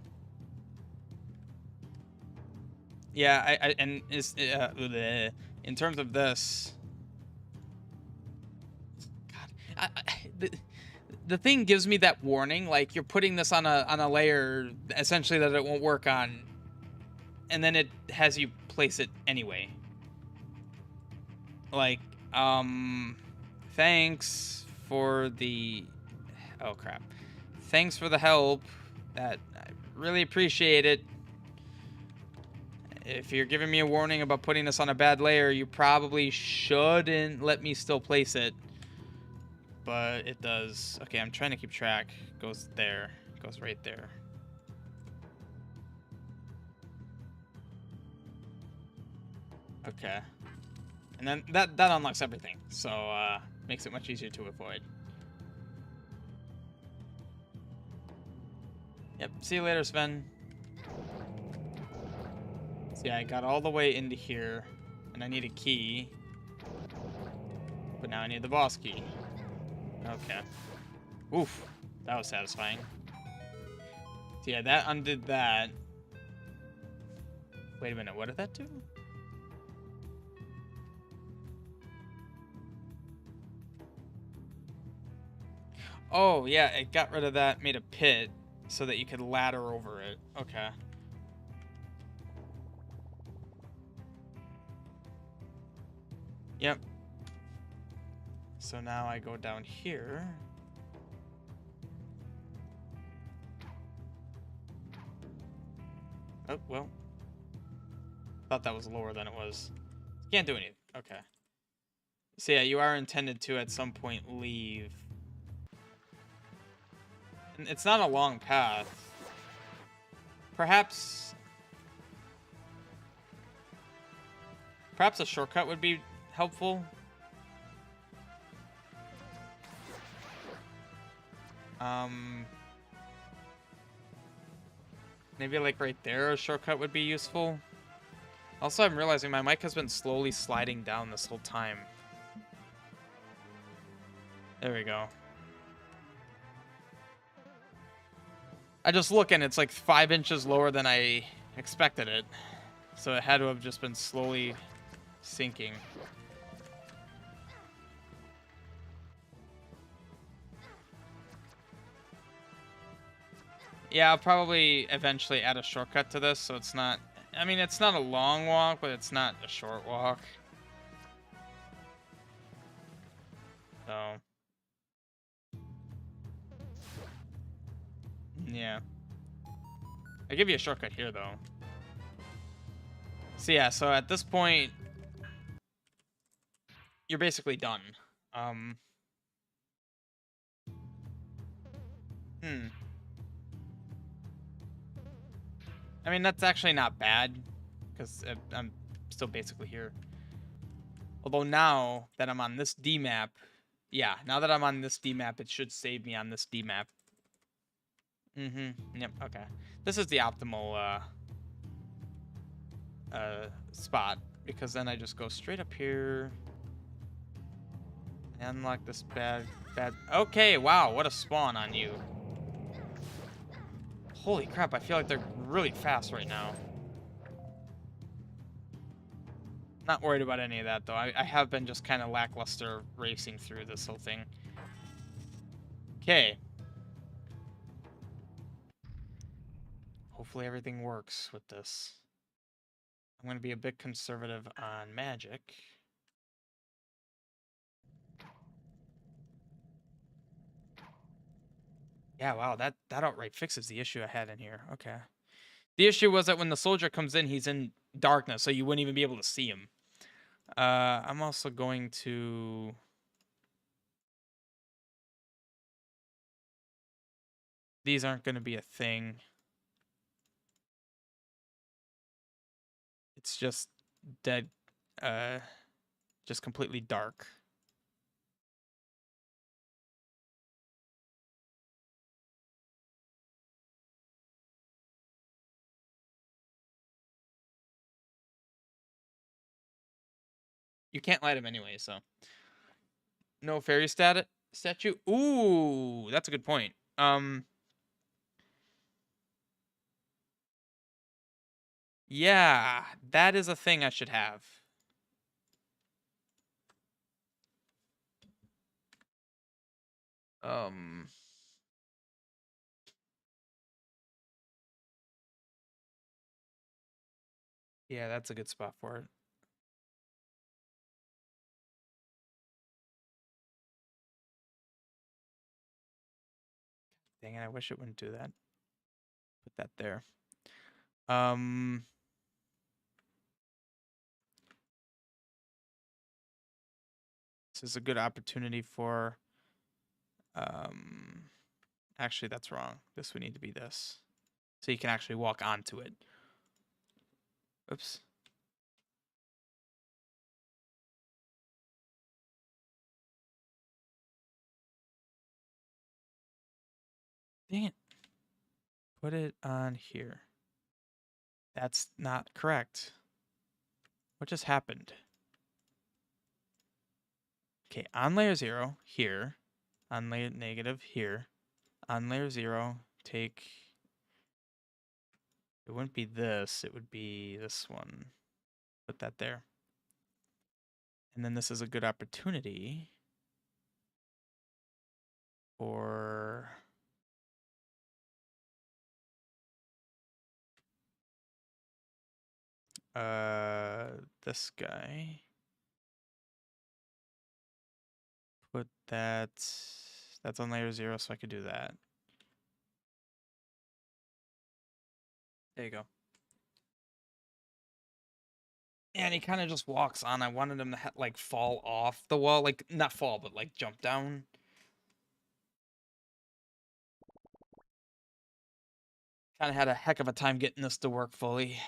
Yeah, and in terms of this, God, the thing gives me that warning, like you're putting this on a layer essentially that it won't work on, and then it has you place it anyway. Like, thanks for the... Oh, crap. Thanks for the help. I really appreciate it. If you're giving me a warning about putting this on a bad layer, you probably shouldn't let me still place it. But it does. Okay, I'm trying to keep track. Goes there. Goes right there. Okay. And then that unlocks everything. So, makes it much easier to avoid. Yep, see you later, Sven. So yeah, I got all the way into here, and I need a key. But now I need the boss key. Okay. Oof, that was satisfying. So yeah, that undid that. Wait a minute, what did that do? Oh, yeah, it got rid of that, made a pit, so that you could ladder over it. Okay. Yep. So now I go down here. Oh, well. Thought that was lower than it was. Can't do anything. Okay. So yeah, you are intended to at some point leave. And it's not a long path. Perhaps a shortcut would be helpful. Maybe like right there, a shortcut would be useful. Also, I'm realizing my mic has been slowly sliding down this whole time. There we go. I just look and it's like 5 inches lower than I expected it. So it had to have just been slowly sinking. Yeah, I'll probably eventually add a shortcut to this, so it's not... I mean, it's not a long walk, but it's not a short walk. So... yeah. I'll give you a shortcut here, though. So yeah, so at this point... you're basically done. I mean, that's actually not bad, because I'm still basically here. Although now that I'm on this D map, Yeah, now that I'm on this D map, it should save me on this D map. Yep, okay. This is the optimal spot, because then I just go straight up here. And unlock this bad... Okay, wow, what a spawn on you. Holy crap, I feel like they're really fast right now. Not worried about any of that, though. I have been just kind of lackluster racing through this whole thing. Okay. Hopefully everything works with this. I'm going to be a bit conservative on magic. Yeah, wow, that outright fixes the issue I had in here. Okay. The issue was that when the soldier comes in, he's in darkness, so you wouldn't even be able to see him. I'm also going to... These aren't going to be a thing. It's just dead, just completely dark. You can't light him anyway, so... No fairy statue? Ooh, that's a good point. Yeah, that is a thing I should have. Yeah, that's a good spot for it. Dang it, I wish it wouldn't do that. Put that there. This is a good opportunity for... Actually, that's wrong. This would need to be this. So you can actually walk onto it. Oops. Dang it. Put it on here. That's not correct. What just happened? Okay, on layer 0, here. On layer negative, here. On layer 0, take... It wouldn't be this, it would be this one. Put that there. And then this is a good opportunity for... this guy. Put that... That's on layer 0, so I could do that. There you go. And he kind of just walks on. I wanted him to like fall off the wall, like not fall, but like jump down. Kind of had a heck of a time getting this to work fully.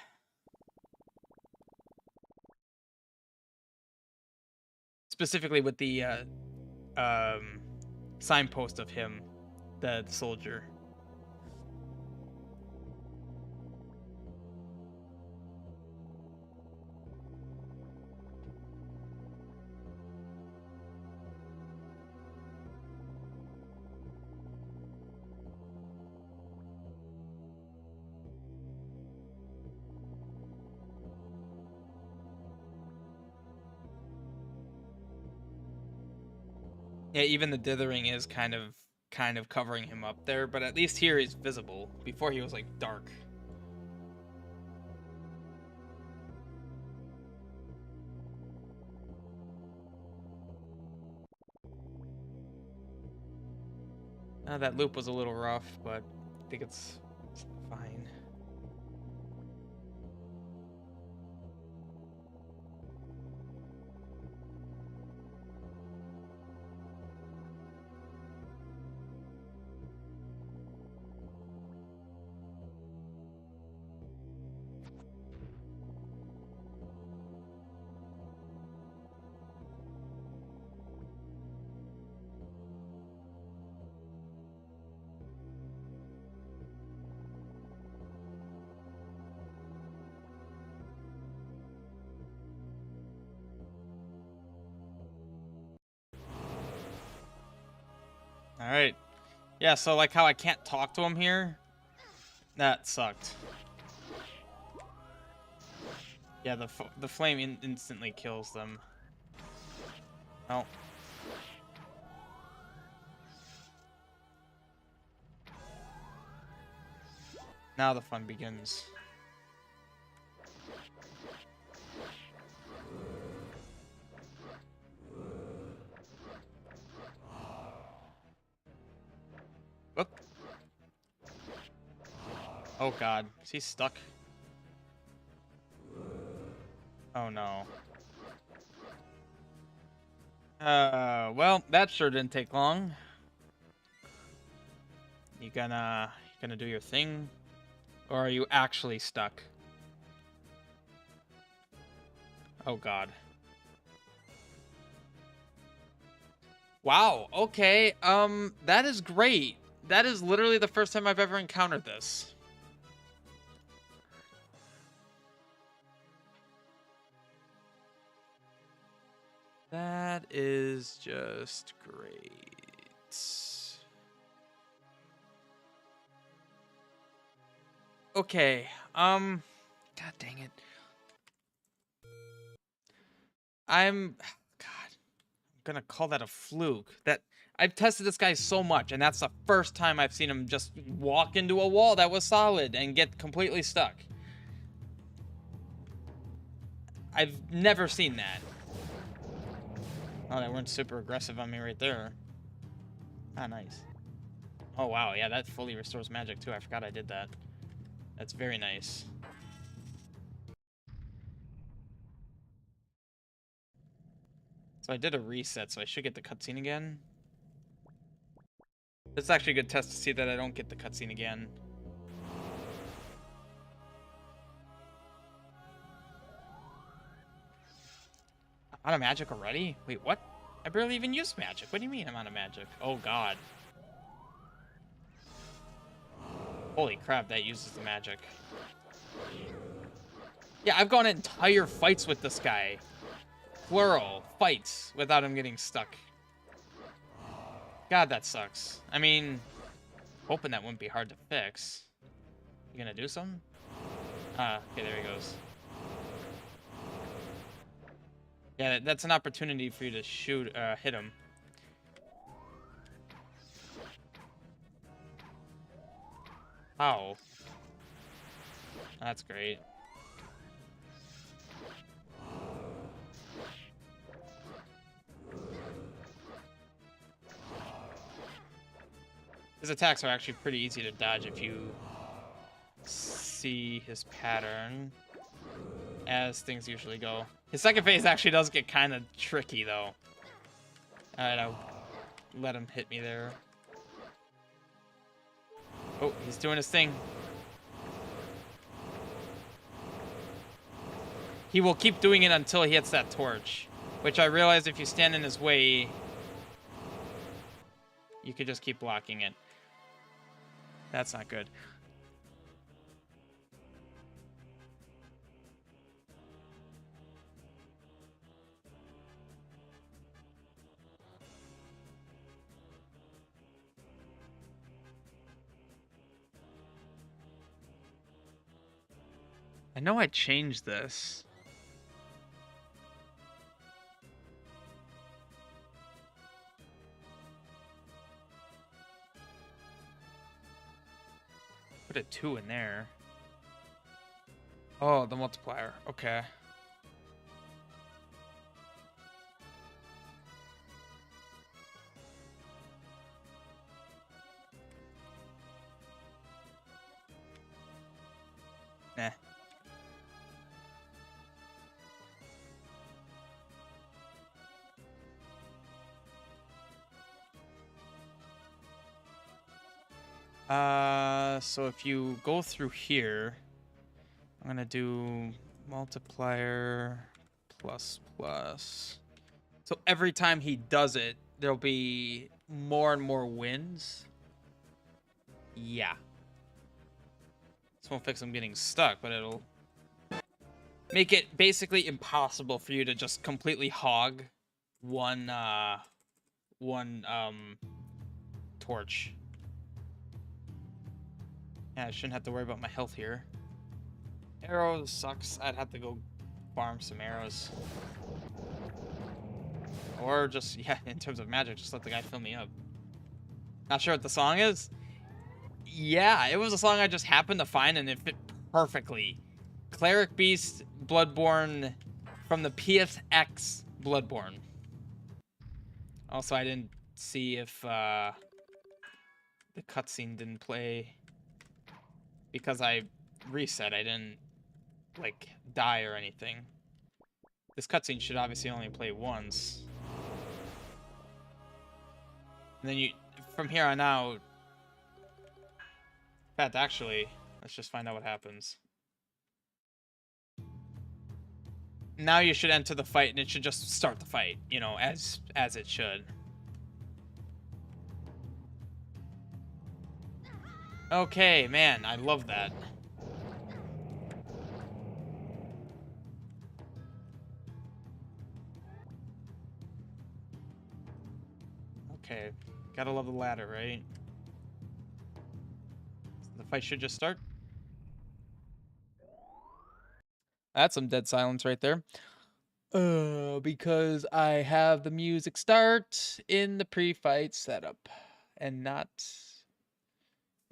Specifically with the signpost of him, the soldier. Yeah, even the dithering is kind of covering him up there, but at least here he's visible. Before he was like dark. That loop was a little rough, but I think it's fine. Alright. Yeah, so like how I can't talk to him here? That sucked. Yeah, the flame instantly kills them. Oh. Now the fun begins. Whoop. Oh god, is he stuck? Oh no. Well, that sure didn't take long. You gonna do your thing? Or are you actually stuck? Oh god. Wow, okay, that is great. That is literally the first time I've ever encountered this. That is just great. Okay, god dang it. I'm gonna call that a fluke. That I've tested this guy so much, and that's the first time I've seen him just walk into a wall that was solid and get completely stuck. I've never seen that. Oh, they weren't super aggressive on me right there. Ah, nice. Oh, wow. Yeah, that fully restores magic, too. I forgot I did that. That's very nice. So I did a reset, so I should get the cutscene again. This is actually a good test to see that I don't get the cutscene again. Out of magic already? Wait, what? I barely even used magic. What do you mean I'm out of magic? Oh, God. Holy crap, that uses the magic. Yeah, I've gone entire fights with this guy. Plural fights without him getting stuck. God, that sucks. I mean, hoping that wouldn't be hard to fix. You gonna do something? Ah, okay, there he goes. Yeah, that's an opportunity for you to shoot, hit him. Ow. That's great. His attacks are actually pretty easy to dodge if you see his pattern, as things usually go. His second phase actually does get kind of tricky, though. Alright, I'll let him hit me there. Oh, he's doing his thing. He will keep doing it until he hits that torch, which I realize if you stand in his way, you could just keep blocking it. That's not good. I know I changed this. Put a 2 in there. Oh, the multiplier. Okay. Nah. So if you go through here, I'm gonna do multiplier plus plus. So every time he does it, there'll be more and more wins. Yeah. This won't fix him getting stuck, but it'll make it basically impossible for you to just completely hog one torch. Yeah, I shouldn't have to worry about my health here. Arrows sucks. I'd have to go farm some arrows. Or just, yeah, in terms of magic, just let the guy fill me up. Not sure what the song is? Yeah, it was a song I just happened to find and it fit perfectly. Cleric Beast Bloodborne from the PSX Bloodborne. Also, I didn't see if the cutscene didn't play because I reset. I didn't, like, die or anything. This cutscene should obviously only play once. And then you, from here on out... In fact, actually, let's just find out what happens. Now you should enter the fight, and it should just start the fight, you know, as it should. Okay, man, I love that. Okay, gotta love the ladder, right? The fight should just start. That's some dead silence right there. Because I have the music start in the pre-fight setup and not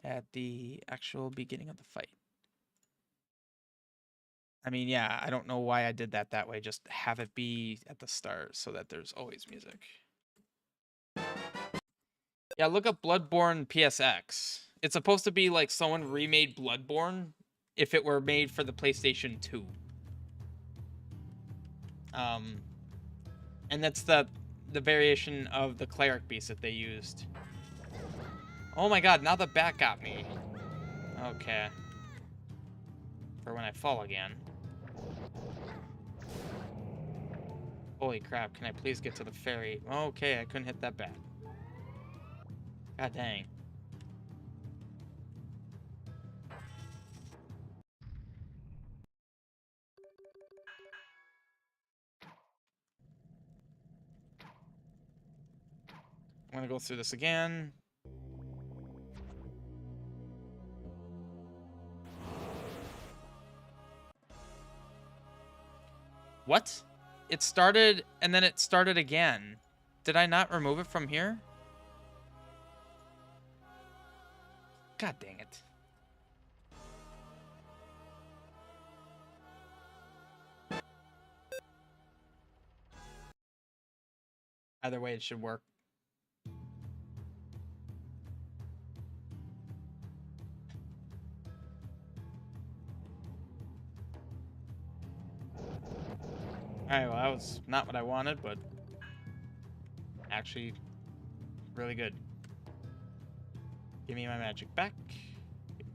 at the actual beginning of the fight. I mean, yeah, I don't know why I did that way. Just have it be at the start so that there's always music. Yeah, look up Bloodborne PSX. It's supposed to be like someone remade Bloodborne if it were made for the PlayStation 2. And that's the variation of the Cleric Beast that they used. Oh my god, now the bat got me. Okay. For when I fall again. Holy crap, can I please get to the ferry? Okay, I couldn't hit that bat. God dang. I'm gonna go through this again. What? It started, and then it started again. Did I not remove it from here? God dang it. Either way, it should work. Alright, well, that was not what I wanted, but actually really good. Give me my magic back.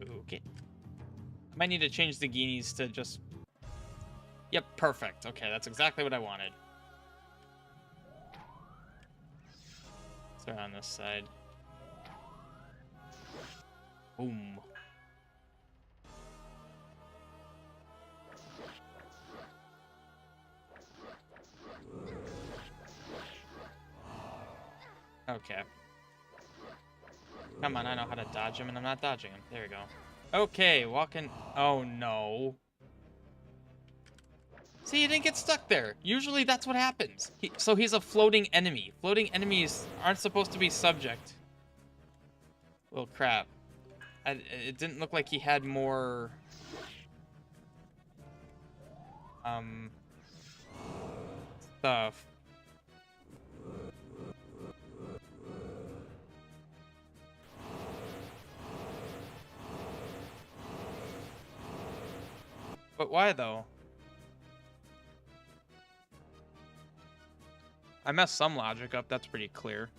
Okay. I might need to change the Guineas to just... Yep, perfect. Okay, that's exactly what I wanted. Start on this side. Boom. Okay. Come on, I know how to dodge him, and I'm not dodging him. There we go. Okay, walking... Oh, no. See, he didn't get stuck there. Usually that's what happens. So he's a floating enemy. Floating enemies aren't supposed to be subject. Well, crap. It didn't look like he had more... stuff. But why, though? I messed some logic up, that's pretty clear.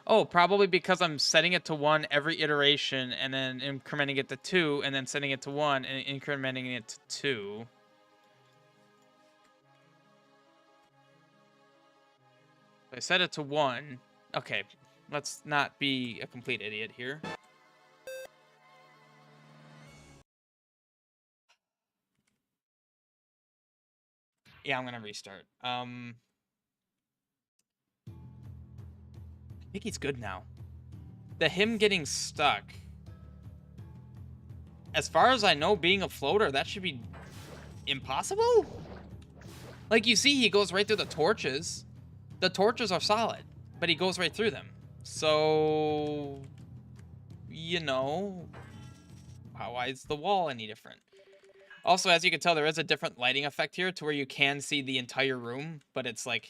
Oh, probably because I'm setting it to 1 every iteration, and then incrementing it to 2, and then setting it to 1, and incrementing it to 2. I set it to 1. Okay, let's not be a complete idiot here. Yeah, I'm gonna restart. think he's good now. Him getting stuck. As far as I know, being a floater, that should be impossible? Like, you see, he goes right through the torches. The torches are solid, but he goes right through them. So, you know, why is the wall any different? Also, as you can tell, there is a different lighting effect here to where you can see the entire room, but it's like,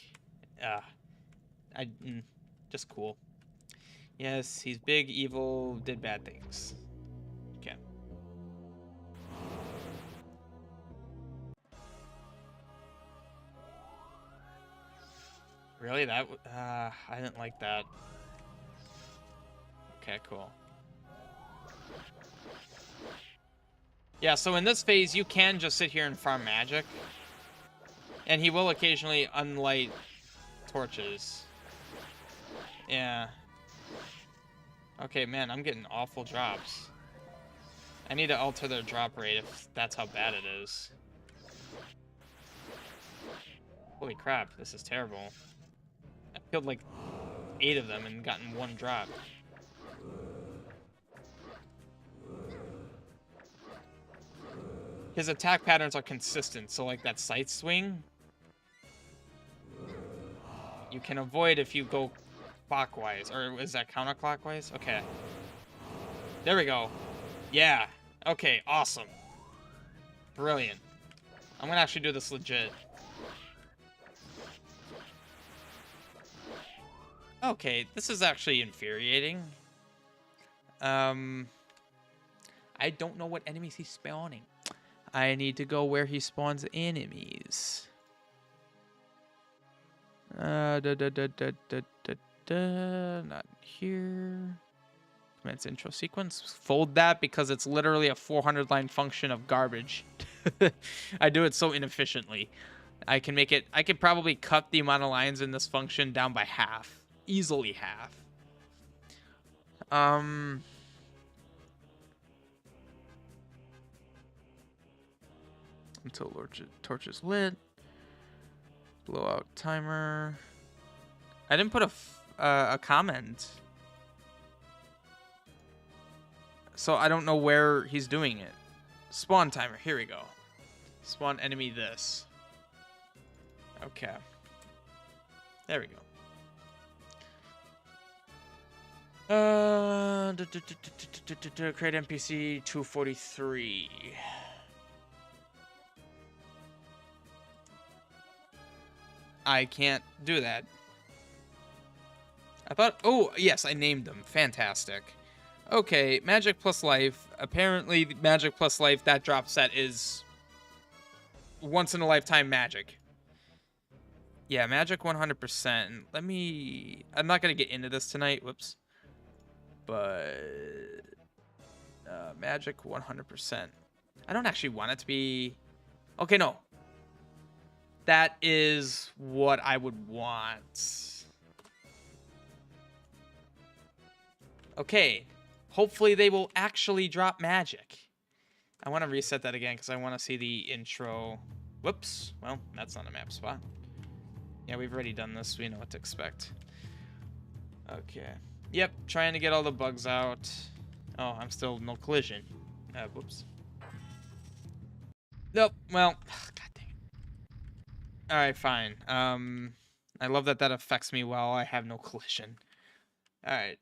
just cool. Yes, he's big, evil, did bad things. Okay. Really? That, I didn't like that. Okay, cool. Yeah, so in this phase, you can just sit here and farm magic. And he will occasionally unlight torches. Yeah. Okay, man, I'm getting awful drops. I need to alter their drop rate if that's how bad it is. Holy crap, this is terrible. I killed like 8 of them and gotten 1 drop. His attack patterns are consistent, so like that sight swing, you can avoid if you go clockwise. Or is that counterclockwise? Okay. There we go. Yeah. Okay, awesome. Brilliant. I'm gonna actually do this legit. Okay, this is actually infuriating. I don't know what enemies he's spawning. I need to go where he spawns enemies. Not here. Commence intro sequence. Fold that because it's literally a 400-line function of garbage. I do it so inefficiently. I could probably cut the amount of lines in this function down by half. Easily half. Until torch is lit. Blowout timer. I didn't put a comment. So I don't know where he's doing it. Spawn timer. Here we go. Spawn enemy this. Okay. There we go. Create NPC 243. I can't do that. I thought, oh, yes, I named them. Fantastic. Okay, magic plus life. Apparently, magic plus life, that drop set is once in a lifetime magic. Yeah, magic 100%. I'm not going to get into this tonight. Whoops. But magic 100%. I don't actually want it to be... Okay, no. That is what I would want. Okay. Hopefully they will actually drop magic. I want to reset that again because I want to see the intro. Whoops. Well, that's not a map spot. Yeah, we've already done this. We know what to expect. Okay. Yep, trying to get all the bugs out. Oh, I'm still no collision. Whoops. Nope. Well, god dang it. Alright, fine. I love that affects me while I have no collision. Alright.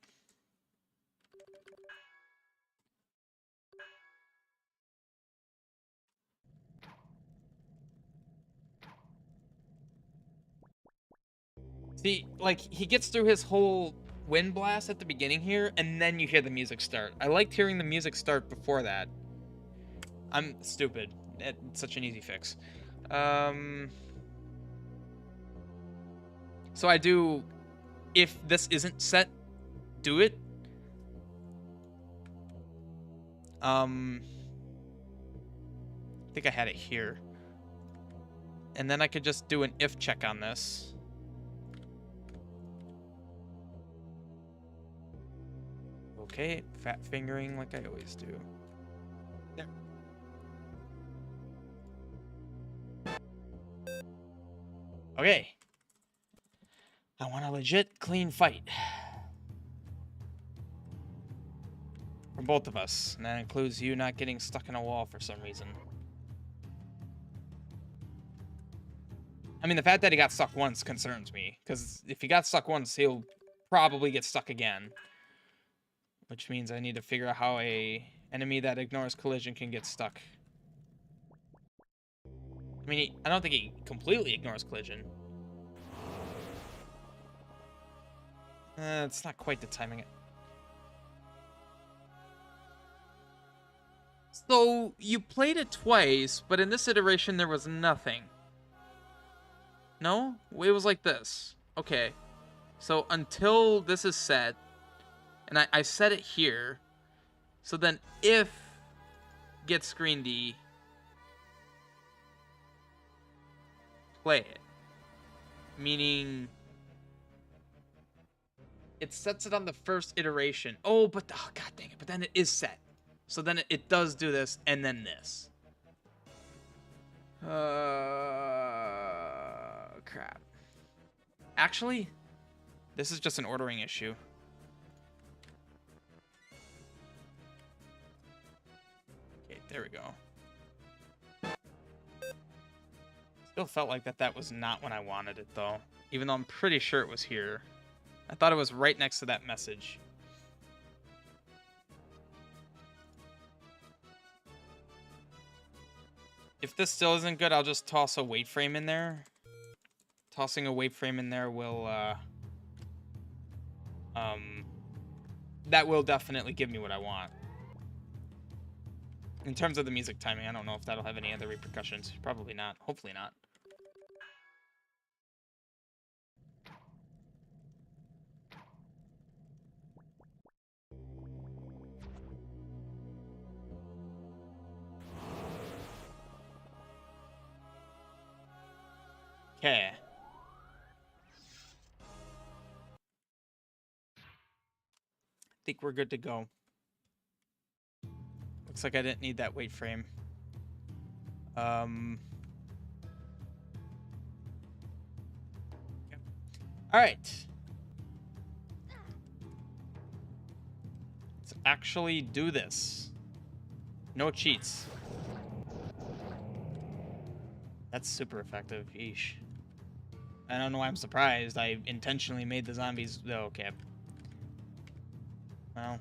See, like, he gets through his whole wind blast at the beginning here, and then you hear the music start. I liked hearing the music start before that. I'm stupid. It's such an easy fix. So I do, if this isn't set, do it. I think I had it here. And then I could just do an if check on this. Okay, fat fingering like I always do. There. Okay. I want a legit clean fight. For both of us. And that includes you not getting stuck in a wall for some reason. I mean, the fact that he got stuck once concerns me. Because if he got stuck once, he'll probably get stuck again. Which means I need to figure out how a enemy that ignores collision can get stuck. I mean, I don't think he completely ignores collision. It's not quite the timing. So, you played it twice, but in this iteration there was nothing. No? It was like this. Okay. So, until this is set, and I set it here, so then if get screen D, play it. Meaning, it sets it on the first iteration. Oh, but, oh, god dang it, but then it is set. So then it does do this, and then this. Crap. Actually, this is just an ordering issue. Okay, there we go. Still felt like that was not when I wanted it, though. Even though I'm pretty sure it was here. I thought it was right next to that message. If this still isn't good, I'll just toss a wait frame in there. Tossing a wait frame in there will, that will definitely give me what I want. In terms of the music timing, I don't know if that'll have any other repercussions. Probably not. Hopefully not. Okay. I think we're good to go. Looks like I didn't need that wait frame. All right. Let's actually do this. No cheats. That's super effective. Yeesh. I don't know why I'm surprised. I intentionally made the zombies... Oh, okay. Well.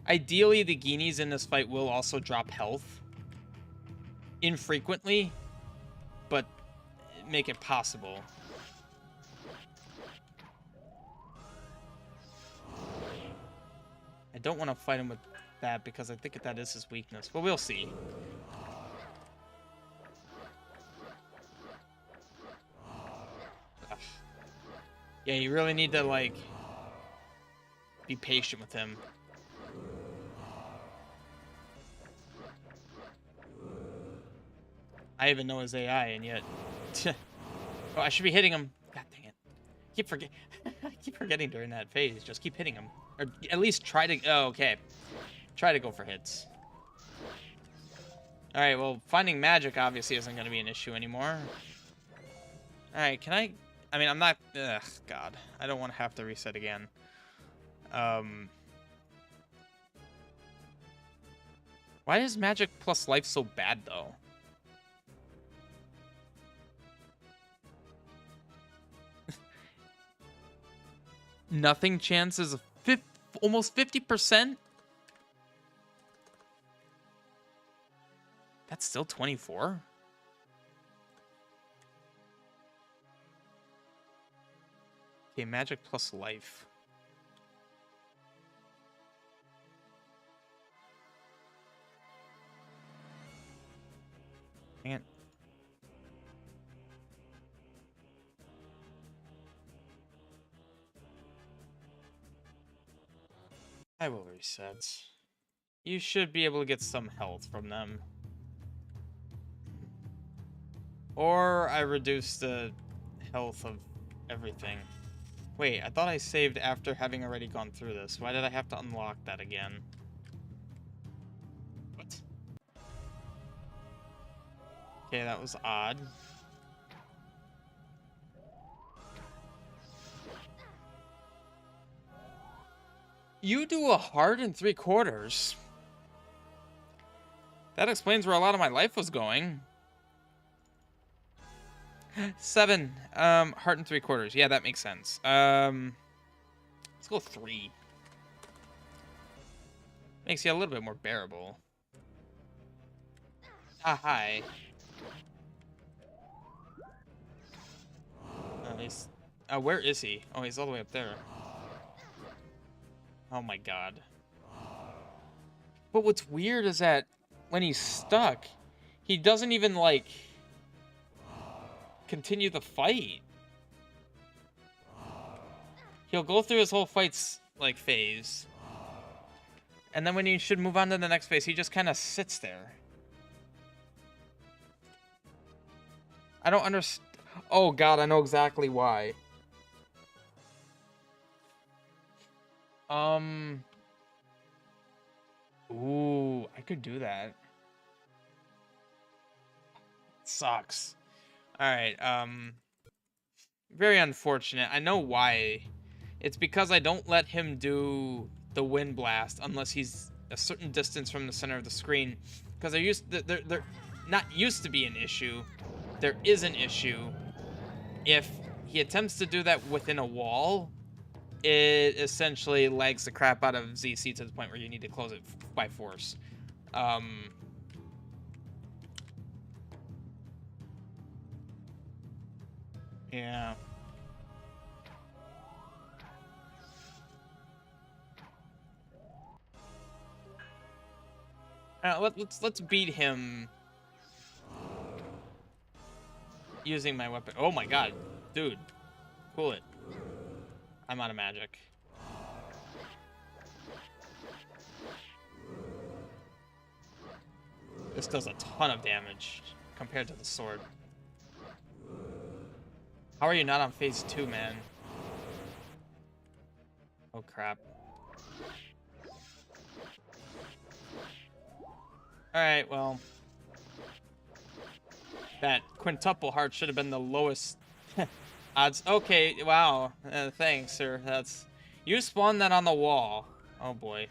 Ideally, the Guineas in this fight will also drop health. Infrequently, but make it possible. I don't want to fight him with that because I think that is his weakness, but we'll see. Ugh. Yeah, you really need to, like, be patient with him. I even know his AI, and yet... Oh, I should be hitting him. God dang it. I keep forgetting during that phase. Just keep hitting him. Or at least try to... Oh, okay. Try to go for hits. Alright, well, finding magic obviously isn't going to be an issue anymore. Alright, can I... I mean, I'm not... Ugh, God. I don't want to have to reset again. Why is magic plus life so bad, though? Nothing chances of almost 50%? That's still 24? Okay, magic plus life. Dang it. I will reset. You should be able to get some health from them. Or I reduce the health of everything. Wait, I thought I saved after having already gone through this. Why did I have to unlock that again? What? Okay, that was odd. You do a heart and 3/4. That explains where a lot of my life was going. 7. Heart and 3/4. Yeah, that makes sense. Let's go 3. Makes you a little bit more bearable. Ah, hi. He's... where is he? Oh, he's all the way up there. Oh my god. But what's weird is that when he's stuck, he doesn't even, like, continue the fight. He'll go through his whole fight's, like, phase. And then when he should move on to the next phase, he just kind of sits there. I don't understand. Oh god, I know exactly why. Ooh, I could do that. Sucks. Alright, very unfortunate. I know why. It's because I don't let him do the wind blast unless he's a certain distance from the center of the screen. Because they're not used to be an issue. There is an issue. If he attempts to do that within a wall, it essentially lags the crap out of ZC to the point where you need to close it by force. Yeah. Let's beat him using my weapon. Oh my god, dude, cool it. I'm out of magic. This does a ton of damage compared to the sword. How are you not on phase 2, man? Oh crap. Alright, well. That quintuple heart should have been the lowest odds. Okay, wow. Thanks, sir. That's... You spawned that on the wall. Oh boy.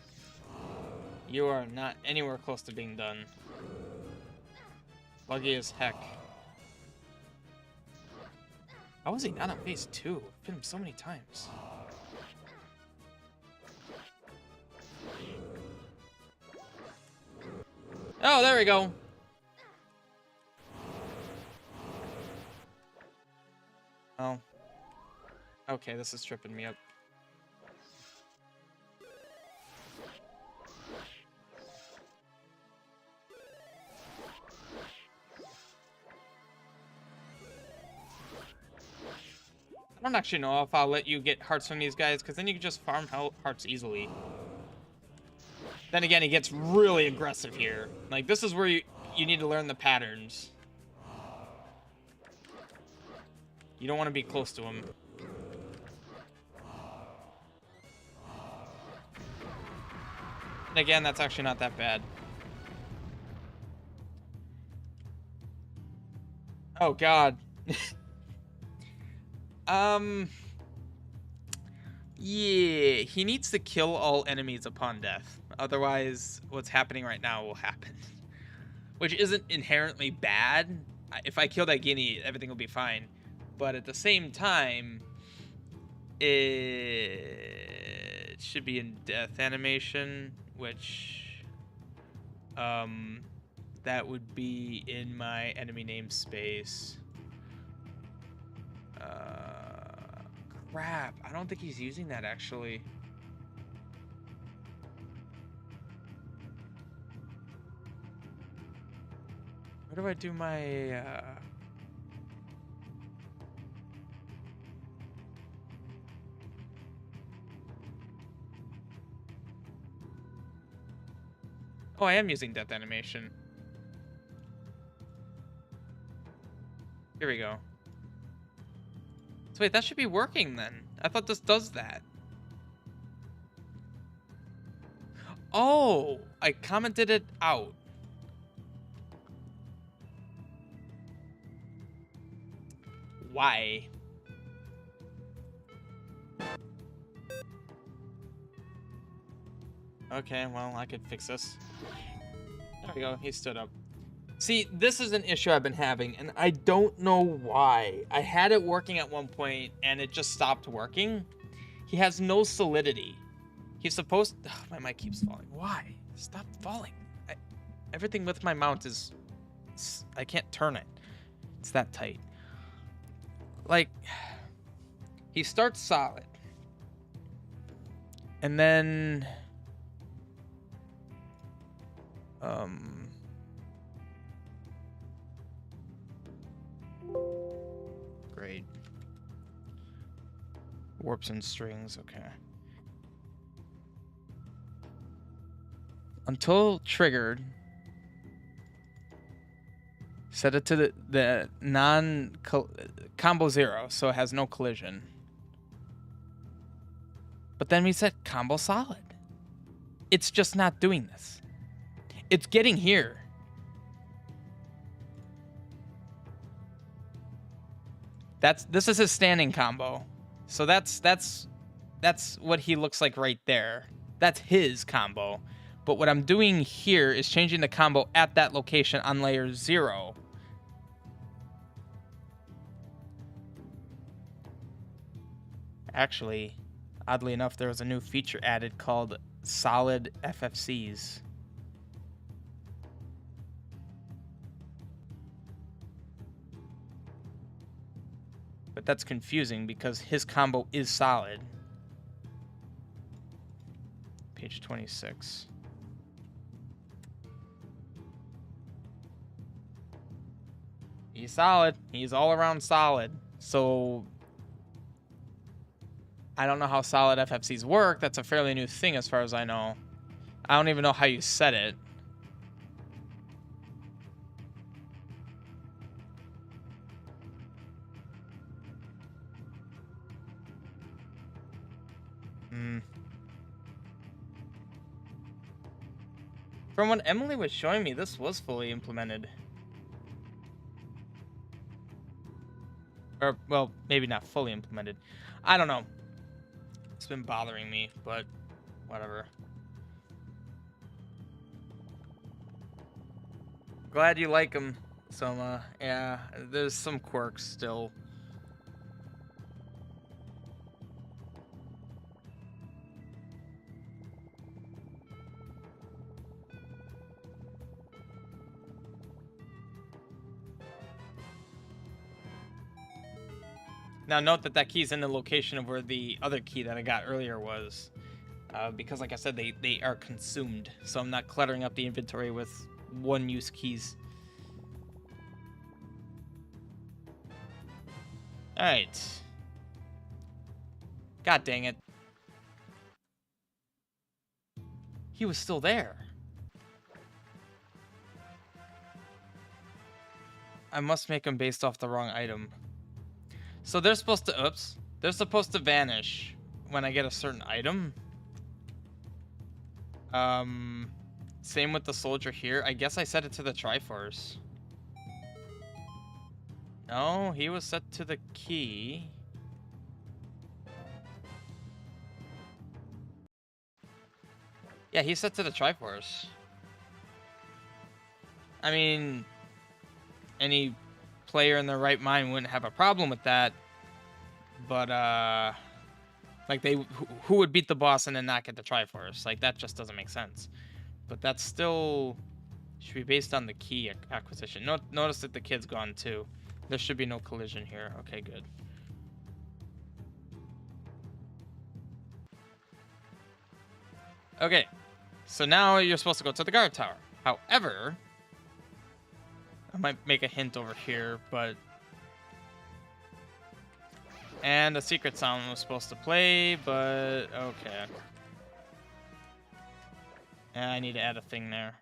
You are not anywhere close to being done. Buggy as heck. How was he not on phase 2? I've hit him so many times. Oh, there we go. Oh. Okay, this is tripping me up. I don't actually know if I'll let you get hearts from these guys, because then you can just farm hearts easily. Then again, he gets really aggressive here. Like, this is where you need to learn the patterns. You don't want to be close to him. And again, that's actually not that bad. Oh, God. Yeah, he needs to kill all enemies upon death. Otherwise, what's happening right now will happen. Which isn't inherently bad. If I kill that guinea, everything will be fine. But at the same time, it should be in death animation, which, that would be in my enemy namespace. Crap, I don't think he's using that actually. Where do I do my, Oh, I am using death animation. Here we go. So wait, that should be working then. I thought this does that. Oh, I commented it out. Why? Okay, well, I could fix this. There we go. He stood up. See, this is an issue I've been having, and I don't know why. I had it working at one point, and it just stopped working. He has no solidity. He's supposed... Ugh, my mic keeps falling. Why? Stop falling. Everything with my mount is... I can't turn it. It's that tight. Like, he starts solid. And then... Great. Warps and strings, okay. Until triggered, set it to the combo 0, so it has no collision. But then we set combo solid. It's just not doing this. It's getting here. This is his standing combo. So that's what he looks like right there. That's his combo. But what I'm doing here is changing the combo at that location on layer 0. Actually, oddly enough, there was a new feature added called solid FFCs. But that's confusing because his combo is solid. Page 26. He's solid. He's all around solid. So I don't know how solid FFCs work. That's a fairly new thing as far as I know. I don't even know how you set it. From what Emily was showing me, this was fully implemented. Or, well, maybe not fully implemented. I don't know. It's been bothering me, but whatever. Glad you like them, Soma. Yeah, there's some quirks still. Now note that that key's in the location of where the other key that I got earlier was. Because like I said, they are consumed. So I'm not cluttering up the inventory with one-use keys. Alright. God dang it. He was still there. I must make him based off the wrong item. So they're supposed to, oops. They're supposed to vanish when I get a certain item. Same with the soldier here. I guess I set it to the Triforce. No, he was set to the key. Yeah, he's set to the Triforce. I mean, any player in their right mind wouldn't have a problem with that. But, like, who would beat the boss and then not get the Triforce? Like, that just doesn't make sense. But that's still should be based on the key acquisition. Notice that the kid's gone, too. There should be no collision here. Okay, good. Okay, so now you're supposed to go to the guard tower. However, I might make a hint over here, but... And a secret sound was supposed to play, but okay. Yeah, I need to add a thing there.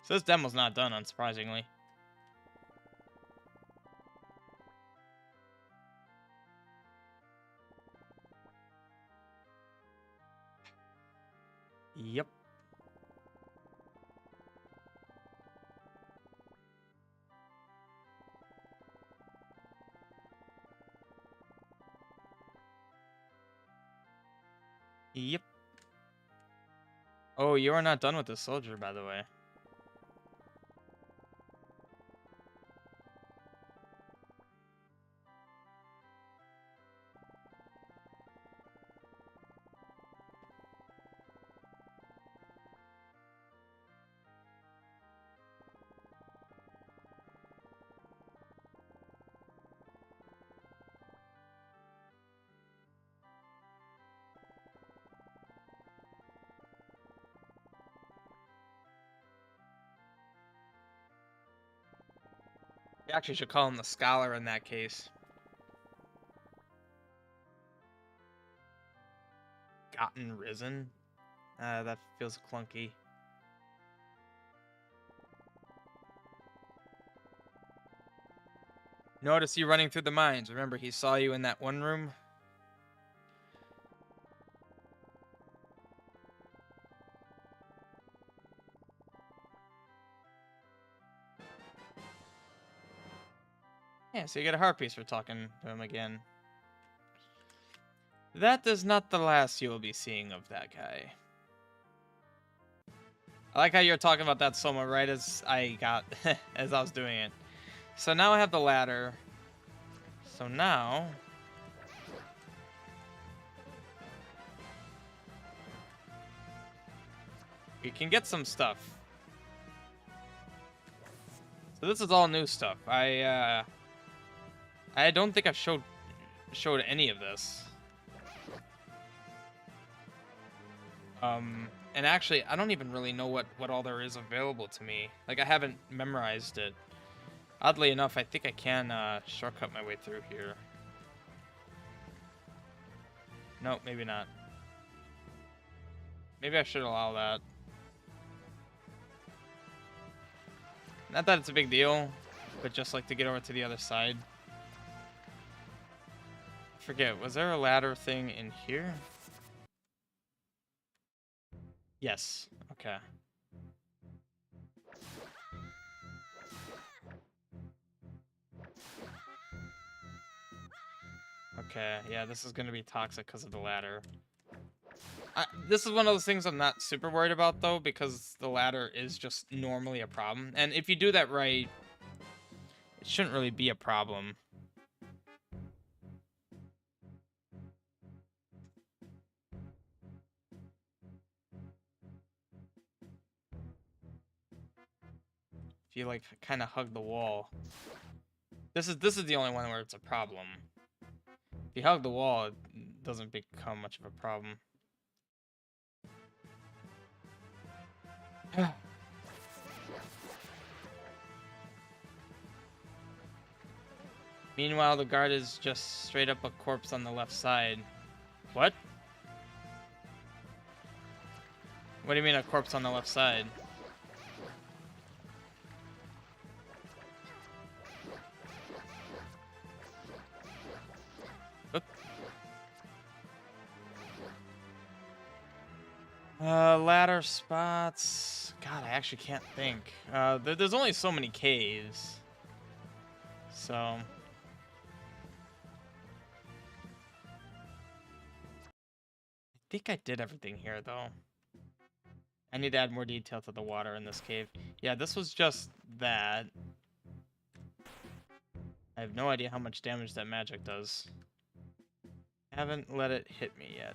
So this demo's not done, unsurprisingly. Yep. Yep. Oh, you are not done with the soldier, by the way. You actually should call him the scholar in that case. Gotten risen? That feels clunky. Notice you running through the mines. Remember, he saw you in that one room? Yeah, so you get a heart piece for talking to him again. That is not the last you will be seeing of that guy. I like how you're talking about that Soma right as I was doing it. So now I have the ladder. So now we can get some stuff. So this is all new stuff. I don't think I've showed any of this. And actually, I don't even really know what all there is available to me. Like, I haven't memorized it. Oddly enough, I think I can shortcut my way through here. No, maybe not. Maybe I should allow that. Not that it's a big deal, but just like to get over to the other side. Forget, was there a ladder thing in here? Yes. Okay. Okay, yeah, this is gonna be toxic because of the ladder. This is one of those things I'm not super worried about, though, because the ladder is just normally a problem. And if you do that right, it shouldn't really be a problem. If you, like, kind of hug the wall. This is the only one where it's a problem. If you hug the wall, it doesn't become much of a problem. Meanwhile, the guard is just straight up a corpse on the left side. What? What do you mean a corpse on the left side? Oop. Ladder spots. God, I actually can't think. There's only so many caves. So... I think I did everything here, though. I need to add more detail to the water in this cave. Yeah, this was just that. I have no idea how much damage that magic does. Haven't let it hit me yet.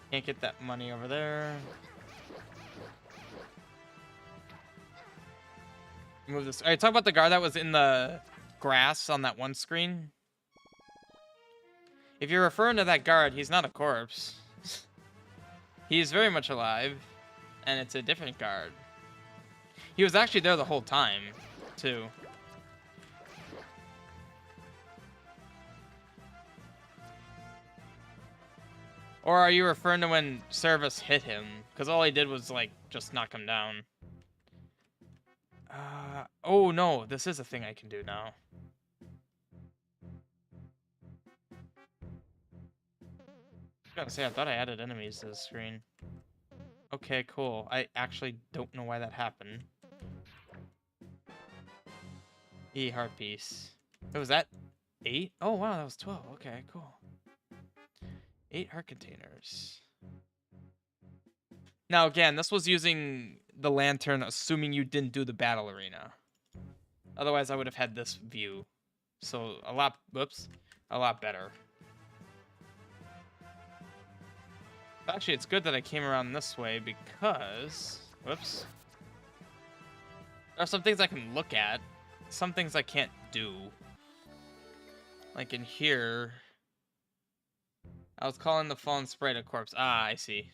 Can't get that money over there. Move this. Alright, talk about the guard that was in the grass on that one screen. If you're referring to that guard, he's not a corpse. He's very much alive, and it's a different guard. He was actually there the whole time, too. Or are you referring to when Service hit him? Because all he did was, like, just knock him down. Oh no, this is a thing I can do now. I was gonna say, I thought I added enemies to the screen. Okay, cool. I actually don't know why that happened. Heart piece. Oh, was that 8? Oh wow, that was 12. Okay, cool. 8 heart containers. Now, again, this was using the lantern, assuming you didn't do the battle arena. Otherwise, I would have had this view. So, a lot better. Actually, it's good that I came around this way because... Whoops. There are some things I can look at. Some things I can't do. Like in here... I was calling the fallen sprite a corpse. Ah, I see.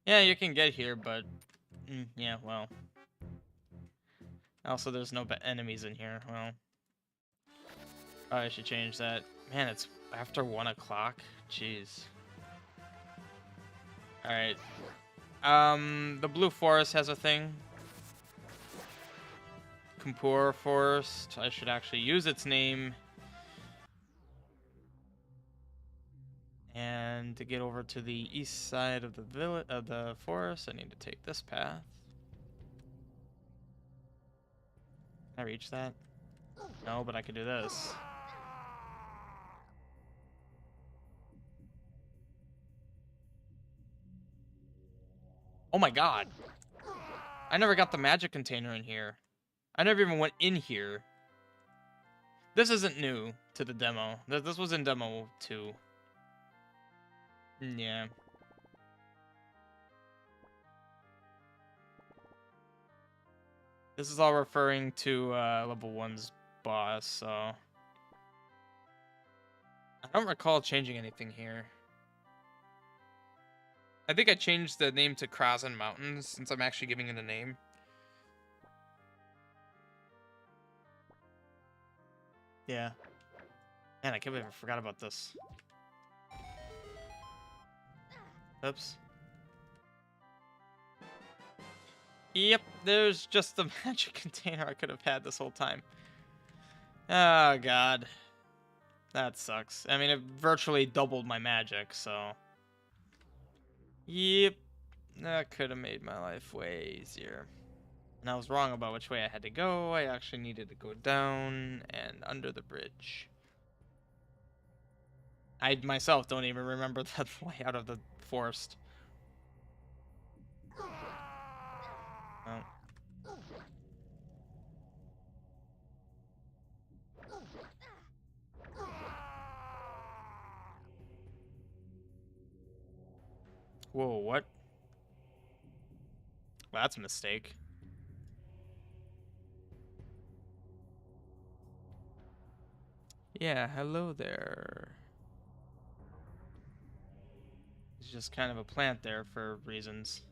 Yeah, you can get here, but... yeah, well... Also, there's no enemies in here. Well... I should change that. Man, it's after 1 o'clock? Jeez. Alright. The Blue Forest has a thing. Kumpur Forest. I should actually use its name. And to get over to the east side of the village of the forest, I need to take this path. Can I reach that? No, but I can do this. Oh my god. I never got the magic container in here. I never even went in here. This isn't new to the demo. This was in demo 2. Yeah. This is all referring to level 1's boss, so... I don't recall changing anything here. I think I changed the name to Krasen Mountains, since I'm actually giving it a name. Yeah. Man, I can't believe I forgot about this. Oops. Yep, there's just the magic container I could have had this whole time. Oh, God. That sucks. I mean, it virtually doubled my magic, so... Yep. That could have made my life way easier. And I was wrong about which way I had to go. I actually needed to go down and under the bridge. I myself don't even remember the layout of the forest. Oh. Whoa, what? Well, that's a mistake. Yeah, hello there. It's just kind of a plant there for reasons.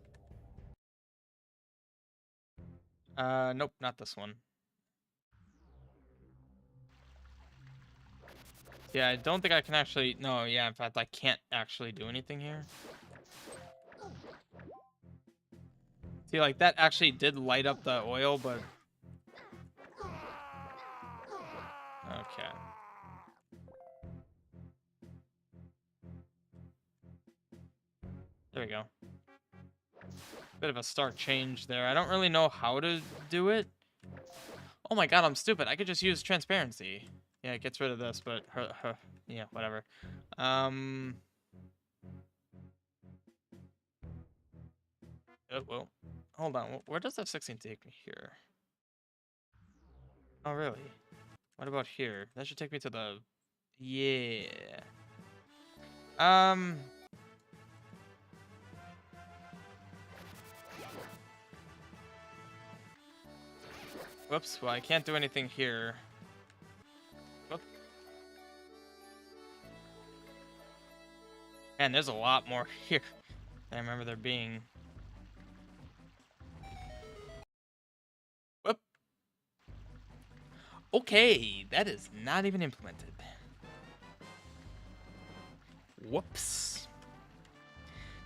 Nope, not this one. Yeah, I don't think I can actually... No, yeah, in fact, I can't actually do anything here. See, like, that actually did light up the oil, but... Okay. There we go. Bit of a stark change there. I don't really know how to do it. Oh my god, I'm stupid. I could just use transparency. Yeah, it gets rid of this, but... yeah, whatever. Oh, well. Hold on. Where does that 16 take me here? Oh, really? What about here? That should take me to the... Yeah. Whoops. Well, I can't do anything here. Whoop. Man, there's a lot more here than I remember there being. Whoop. Okay, that is not even implemented. Whoops.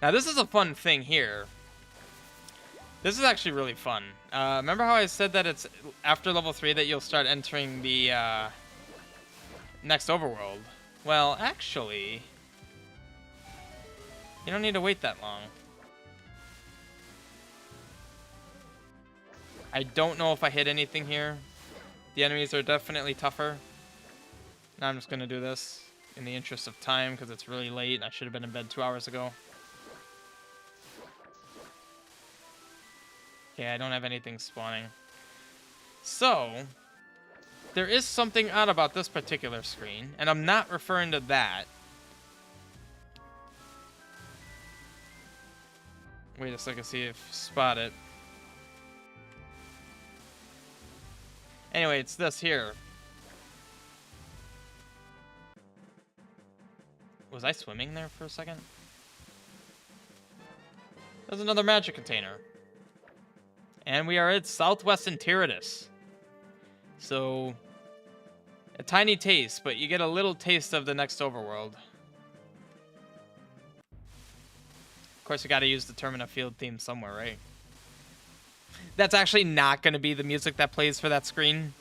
Now, this is a fun thing here. This is actually really fun. Remember how I said that it's after level 3 that you'll start entering the next overworld? Well, actually, you don't need to wait that long. I don't know if I hit anything here. The enemies are definitely tougher. Now I'm just going to do this. in the interest of time, because it's really late. I should have been in bed 2 hours ago. Okay, I don't have anything spawning. So, there is something odd about this particular screen, and I'm not referring to that. Wait a second, see if spot it. Anyway, it's this here. Was I swimming there for a second? There's another magic container. And we are at Southwest Enteritus. So, a tiny taste, but you get a little taste of the next overworld. Of course, you gotta use the Termina Field theme somewhere, right? That's actually not gonna be the music that plays for that screen.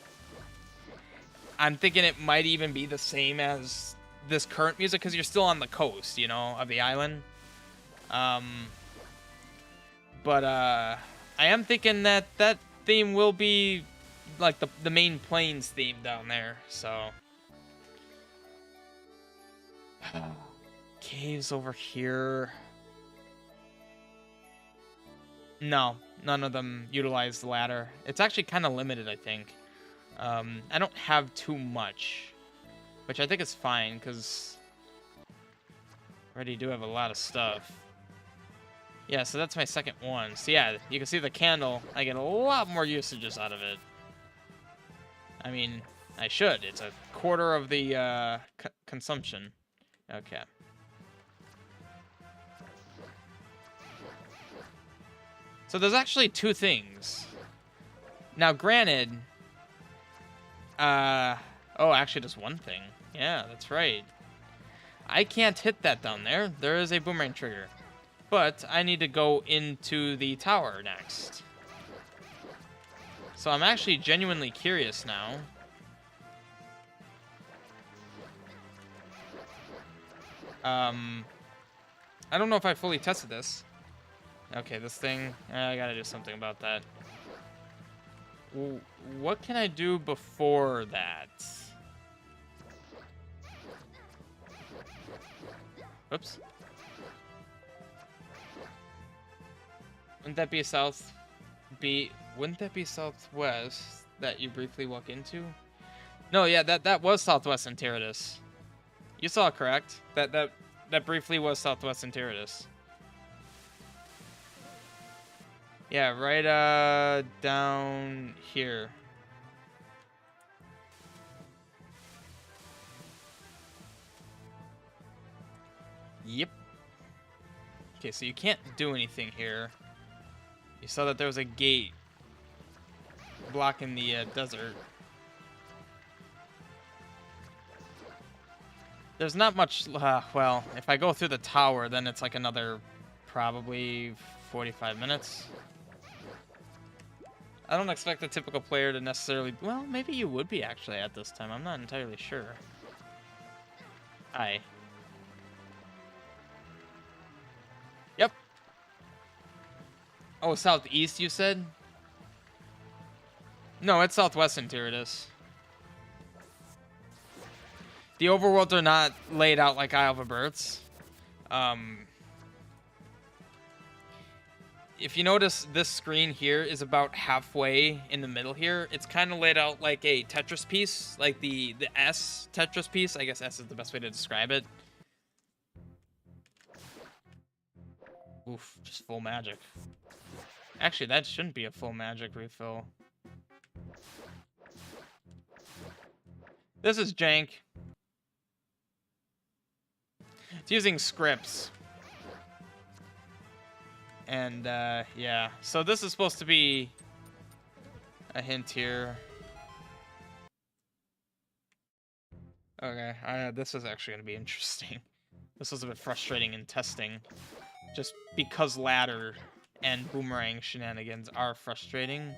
I'm thinking it might even be the same as this current music, because you're still on the coast, you know, of the island. But I am thinking that that theme will be like the main plains theme down there, so. Caves over here. No, none of them utilize the ladder. It's actually kind of limited, I think. I don't have too much, which I think is fine, because I already do have a lot of stuff. Yeah, so that's my second one. So yeah, you can see the candle. I get a lot more usages out of it. I mean, I should. It's a quarter of the consumption. Okay. So there's actually two things. Now, granted... oh, actually, just one thing. Yeah, that's right. I can't hit that down there. There is a boomerang trigger. But I need to go into the tower next. So I'm actually genuinely curious now. I don't know if I fully tested this. Okay, this thing, I gotta do something about that. What can I do before that? Whoops. Wouldn't that be wouldn't that be southwest that you briefly walk into? No, yeah, that was Southwest Enteritus. You saw it, correct? That briefly was Southwest Enteritus. Yeah, right down here. Yep. Okay, so you can't do anything here. You saw that there was a gate blocking the desert. There's not much, well, if I go through the tower, then it's like another probably 45 minutes. I don't expect the typical player to necessarily, well, maybe you would be actually at this time. I'm not entirely sure. Hi. Yep. Oh, southeast, you said? No, it's southwest Enteritus. The overworlds are not laid out like Isle of Births. If you notice, this screen here is about halfway in the middle here. It's kind of laid out like a Tetris piece, like the S Tetris piece. I guess S is the best way to describe it. Oof, just full magic. Actually, that shouldn't be a full magic refill. This is jank. It's using scripts. And, yeah. So this is supposed to be a hint here. Okay, this is actually going to be interesting. This was a bit frustrating in testing. Just because ladder and boomerang shenanigans are frustrating.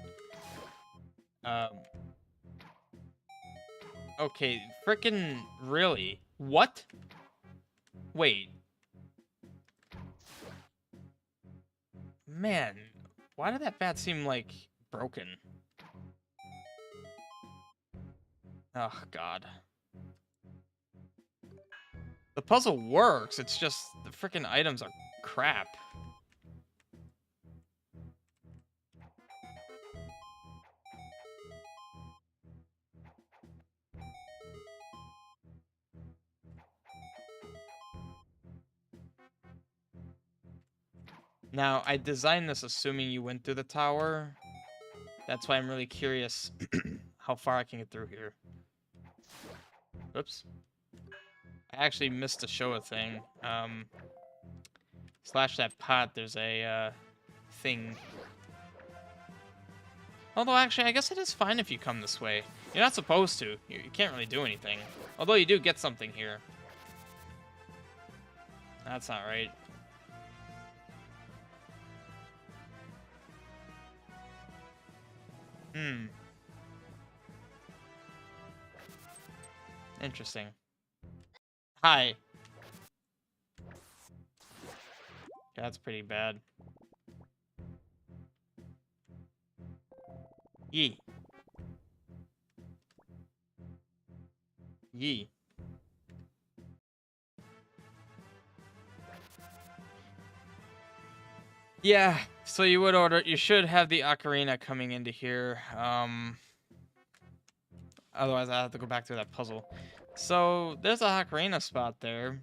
Okay, frickin' really? What? Wait. Man, why did that bat seem, like, broken? Oh, God. puzzle works, it's just the freaking items are crap. Now, I designed this assuming you went through the tower. That's why I'm really curious how far I can get through here. Oops. I actually missed to show a thing. Slash that pot, there's a thing. Although, actually, I guess it is fine if you come this way. You're not supposed to. You can't really do anything. Although you do get something here. That's not right. Interesting. Hi. Yeah, that's pretty bad. Yee. Yee. Yeah, so you would order, you should have the ocarina coming into here. Otherwise I have to go back to that puzzle. So there's a ocarina spot there.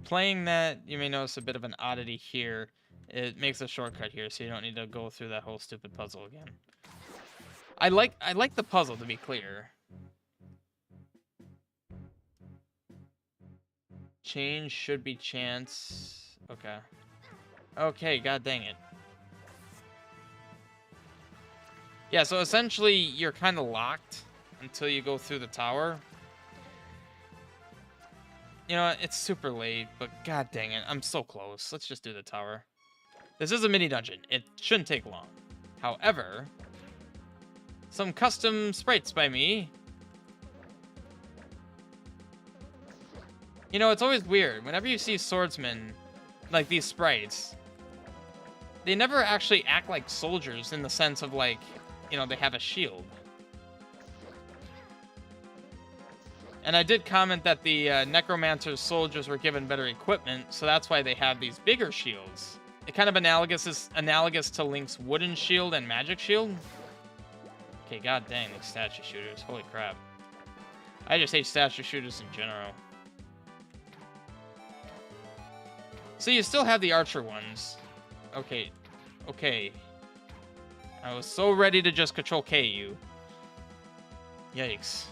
Playing that, you may notice a bit of an oddity here. It makes a shortcut here, so you don't need to go through that whole stupid puzzle again. I like the puzzle, to be clear. Change should be chance. Okay. Okay, god dang it. Yeah, so essentially you're kind of locked until you go through the tower. You know, it's super late, but god dang it, I'm so close. Let's just do the tower. This is a mini dungeon. It shouldn't take long. However, some custom sprites by me. You know, it's always weird. Whenever you see swordsmen, like these sprites, they never actually act like soldiers in the sense of like, you know, they have a shield. And I did comment that the Necromancer's soldiers were given better equipment, so that's why they have these bigger shields. It kind of analogous to Link's wooden shield and magic shield. Okay, god dang, these statue shooters. Holy crap. I just hate statue shooters in general. So you still have the archer ones. Okay. Okay. I was so ready to just control K you. Yikes.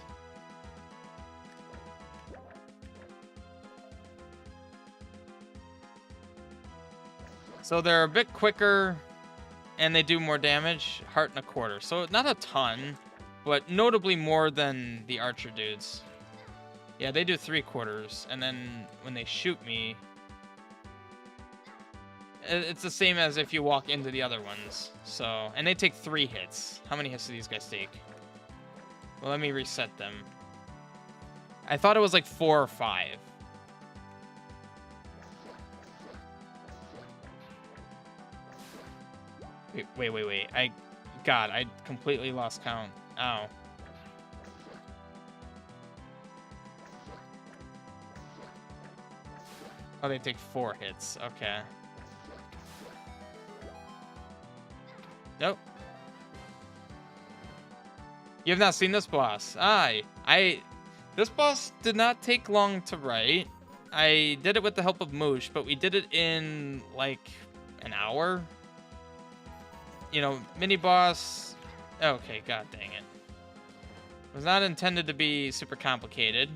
So they're a bit quicker, and they do more damage. Heart and a quarter. So not a ton, but notably more than the archer dudes. Yeah, they do 3/4, and then when they shoot me, it's the same as if you walk into the other ones. So, and they take 3 hits. How many hits do these guys take? Well, let me reset them. I thought it was like 4 or 5. Wait. God, I completely lost count. Ow. Oh, they take 4 hits. Okay. Nope. You have not seen this boss. This boss did not take long to write. I did it with the help of Moosh, but we did it in like an hour. You know, mini boss. Okay, god dang it. It was not intended to be super complicated.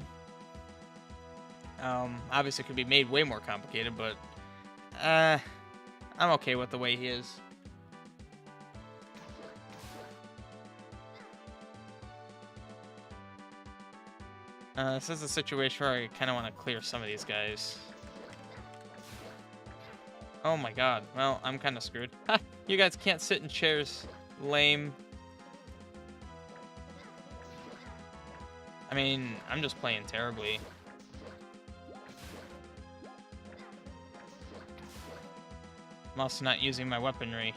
Obviously it could be made way more complicated, but I'm okay with the way he is. This is a situation where I kind of want to clear some of these guys. Oh my god. Well, I'm kind of screwed. Ha! You guys can't sit in chairs. Lame. I mean, I'm just playing terribly. I'm also not using my weaponry.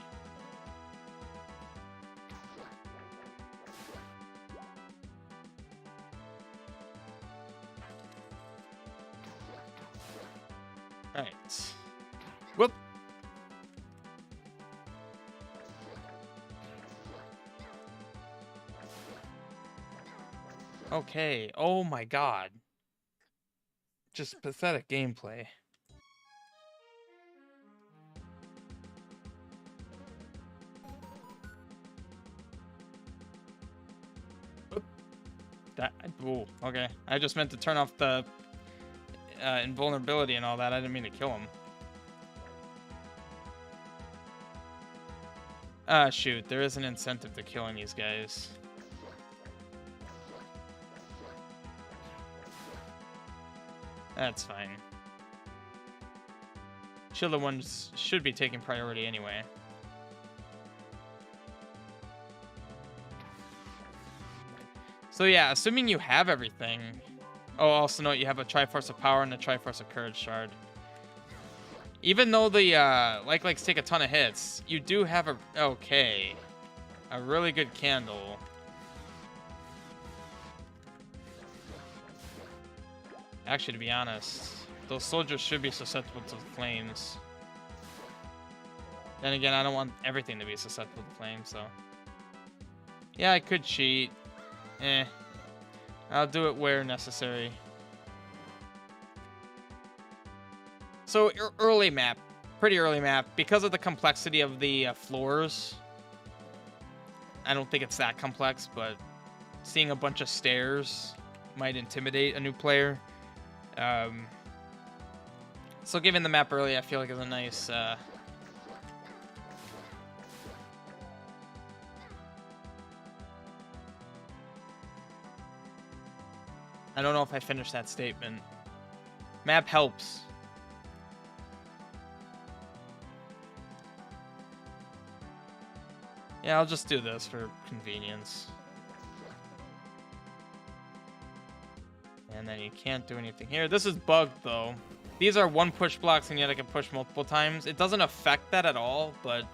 Right. Whoop. Okay. Oh my god. Just pathetic gameplay. Whoop. That. Ooh, okay. I just meant to turn off the invulnerability and all that. I didn't mean to kill him. Shoot. There is an incentive to killing these guys. That's fine. Shielded ones should be taking priority anyway. So yeah, assuming you have everything. Oh, also note you have a Triforce of Power and a Triforce of Courage Shard. Even though the like-likes take a ton of hits, you do have a a really good candle. Actually, to be honest, those soldiers should be susceptible to the flames. Then again, I don't want everything to be susceptible to flames, so. Yeah, I could cheat. I'll do it where necessary. So, early map. Pretty early map. Because of the complexity of the floors. I don't think it's that complex, but seeing a bunch of stairs might intimidate a new player. So giving the map early, I feel like is a nice... I don't know if I finished that statement. Map helps. Yeah, I'll just do this for convenience. And then you can't do anything here. This is bugged, though. These are one push blocks, and yet I can push multiple times. It doesn't affect that at all, but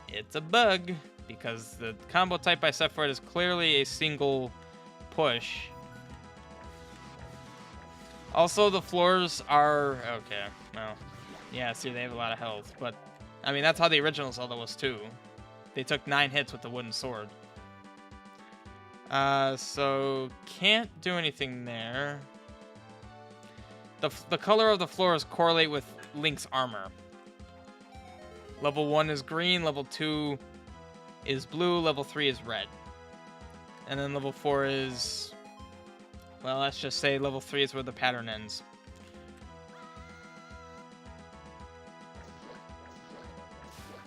it's a bug, because the combo type I set for it is clearly a single push. Also, the floors are... Okay, well... Yeah, see, they have a lot of health, but... I mean, that's how the original Zelda was, too. They took 9 hits with the wooden sword. So... Can't do anything there. The color of the floors correlate with Link's armor. Level 1 is green, level 2 is blue, level 3 is red. And then level 4 is... Well, let's just say level 3 is where the pattern ends.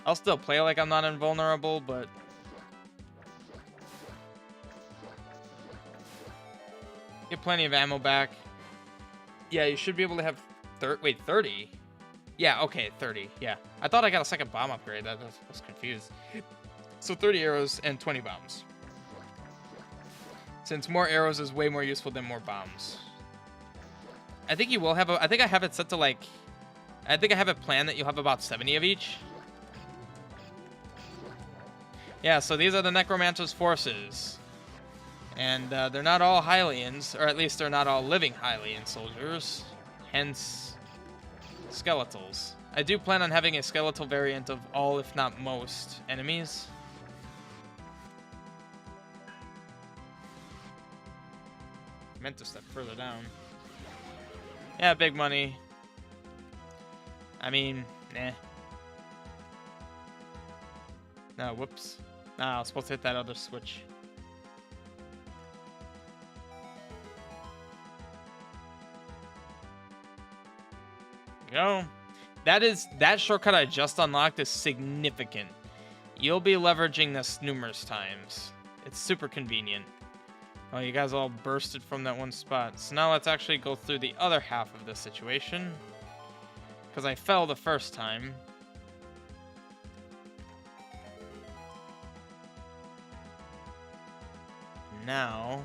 I'll still play like I'm not invulnerable, but... Get plenty of ammo back. Yeah, you should be able to have... 30? Yeah, okay, 30. Yeah. I thought I got a second bomb upgrade. I was confused. So 30 arrows and 20 bombs. Since more arrows is way more useful than more bombs. I think you will have I think I have it set to like... I think I have it planned that you'll have about 70 of each. Yeah, so these are the Necromancer's forces. And they're not all Hylians, or at least they're not all living Hylian soldiers. Hence, skeletals. I do plan on having a skeletal variant of all, if not most, enemies. Meant to step further down. Yeah, big money. I mean, nah. No, whoops. Nah, I was supposed to hit that other switch. Go. That shortcut I just unlocked is significant. You'll be leveraging this numerous times. It's super convenient. Oh, you guys all bursted from that one spot. So now let's actually go through the other half of the situation. Because I fell the first time. Now...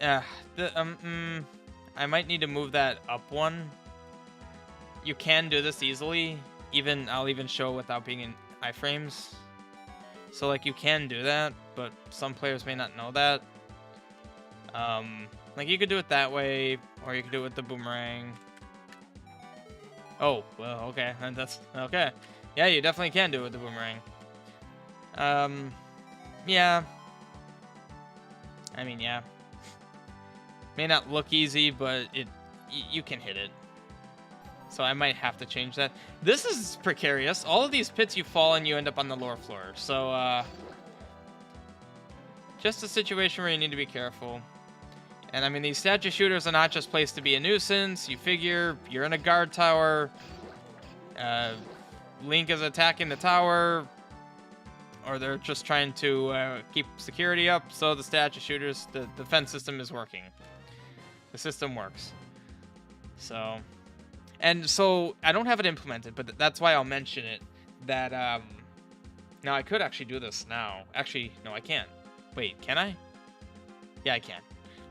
I might need to move that up one. You can do this easily. I'll even show without being in iframes. So like you can do that, but some players may not know that. Like you could do it that way, or you could do it with the boomerang. Oh, well, okay. And that's okay. Yeah, you definitely can do it with the boomerang. Yeah. I mean, yeah. May not look easy, but you can hit it. So I might have to change that. This is precarious. All of these pits you fall in, you end up on the lower floor. So, just a situation where you need to be careful. And I mean, these statue shooters are not just placed to be a nuisance. You figure you're in a guard tower. Link is attacking the tower. Or they're just trying to keep security up. So the statue shooters, the defense system is working. The system works. So... And so, I don't have it implemented, but that's why I'll mention it, that, now I could actually do this now. Actually, no, I can't. Wait, can I? Yeah, I can.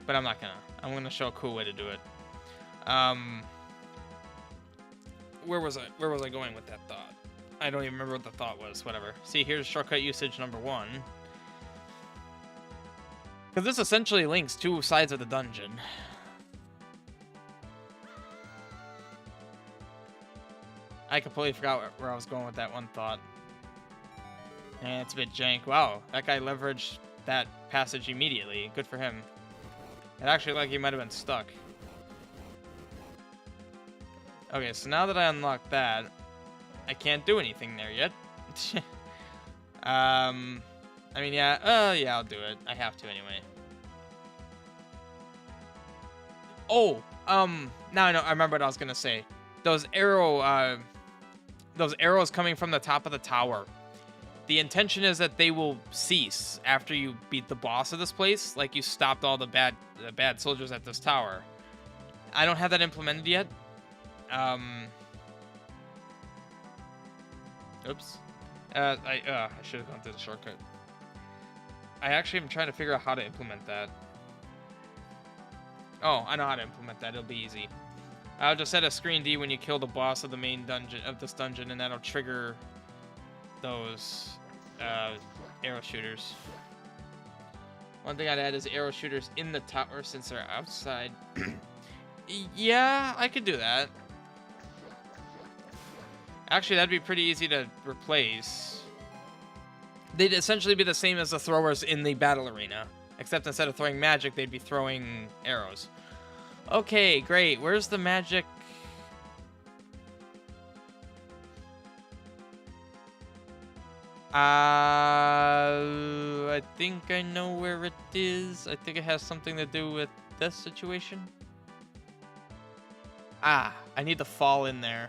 But I'm not gonna. I'm gonna show a cool way to do it. Where was I going with that thought? I don't even remember what the thought was, whatever. See, here's shortcut usage number 1. Because this essentially links 2 sides of the dungeon. I completely forgot where I was going with that one thought. And it's a bit jank. Wow, that guy leveraged that passage immediately. Good for him. It actually looked like he might have been stuck. Okay, so now that I unlocked that, I can't do anything there yet. I mean, yeah, yeah, I'll do it. I have to anyway. Oh, now I know. I remember what I was gonna say. Those arrows coming from the top of the tower. The intention is that they will cease after you beat the boss of this place. Like you stopped all the bad soldiers at this tower. I don't have that implemented yet. Oops. I should have gone through the shortcut. I actually am trying to figure out how to implement that. Oh, I know how to implement that. It'll be easy. I'll just set a screen D when you kill the boss of the main dungeon of this dungeon, and that'll trigger those arrow shooters. One thing I'd add is arrow shooters in the tower since they're outside. Yeah, I could do that. Actually, that'd be pretty easy to replace. They'd essentially be the same as the throwers in the battle arena, except instead of throwing magic, they'd be throwing arrows. Okay, great. Where's the magic? I think I know where it is. I think it has something to do with this situation. Ah, I need to fall in there.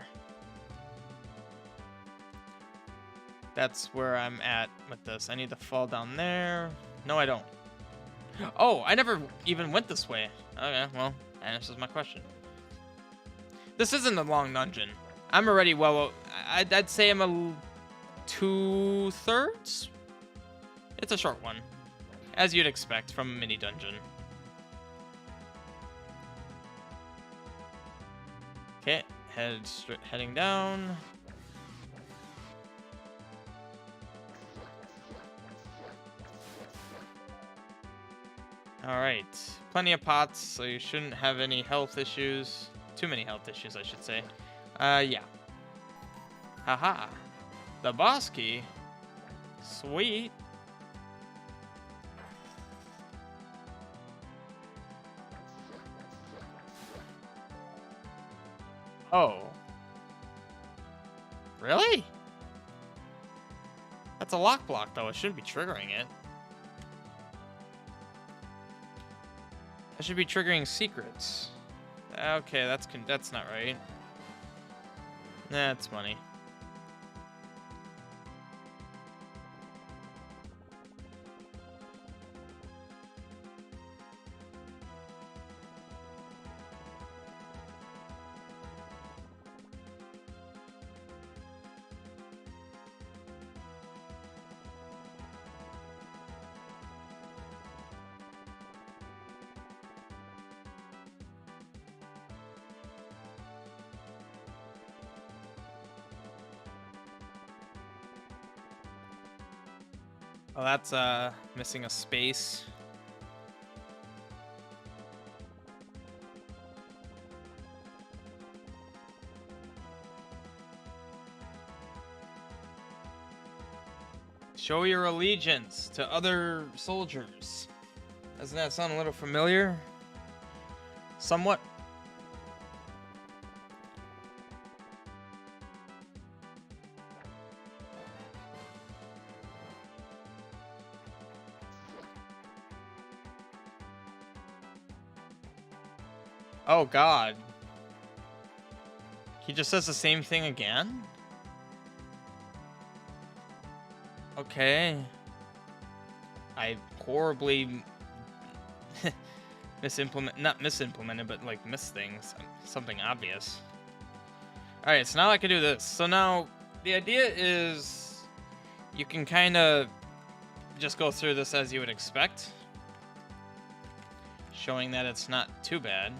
That's where I'm at with this. I need to fall down there. No, I don't. Oh, I never even went this way. Okay, well, that answers my question. This isn't a long dungeon. I'm already well... I'd say I'm a 2/3? It's a short one. As you'd expect from a mini dungeon. Okay, heading down. Alright, plenty of pots, so you shouldn't have any health issues. Too many health issues, I should say. Yeah. Haha. The boss key. Sweet. Oh. Really? That's a lock block, though. It shouldn't be triggering it. I should be triggering secrets. Okay, that's not right. That's money. Oh, that's missing a space. Show your allegiance to other soldiers. Doesn't that sound a little familiar? Somewhat. Oh God. He just says the same thing again? Okay. I horribly not misimplemented, but like missed things. Something obvious. Alright, so now I can do this. So now, the idea is you can kind of just go through this as you would expect. Showing that it's not too bad.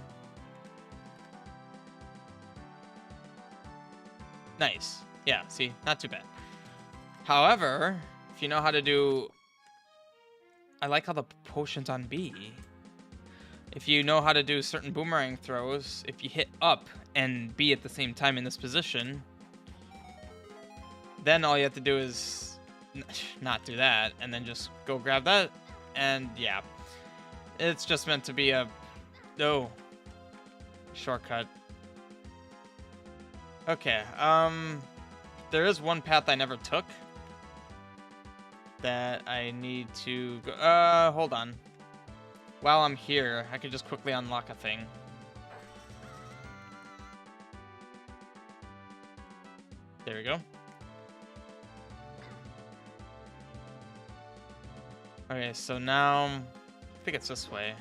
Nice. Yeah, see? Not too bad. However, if you know how to do... I like how the potion's on B. If you know how to do certain boomerang throws, if you hit up and B at the same time in this position, then all you have to do is not do that, and then just go grab that, and yeah. It's just meant to be a... Oh. Shortcut. Okay, there is one path I never took that I need to go... hold on. While I'm here, I could just quickly unlock a thing. There we go. Okay, so now... I think it's this way.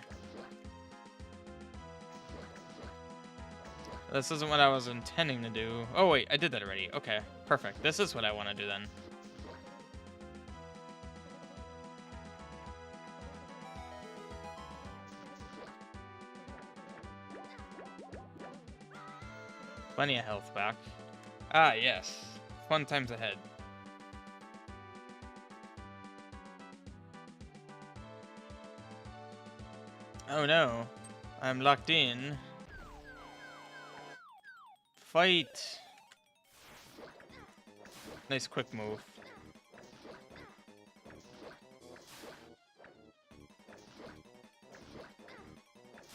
This isn't what I was intending to do. Oh, wait, I did that already. Okay, perfect. This is what I want to do then. Plenty of health back. Ah, yes. Fun times ahead. Oh no. I'm locked in. Fight. Nice quick move.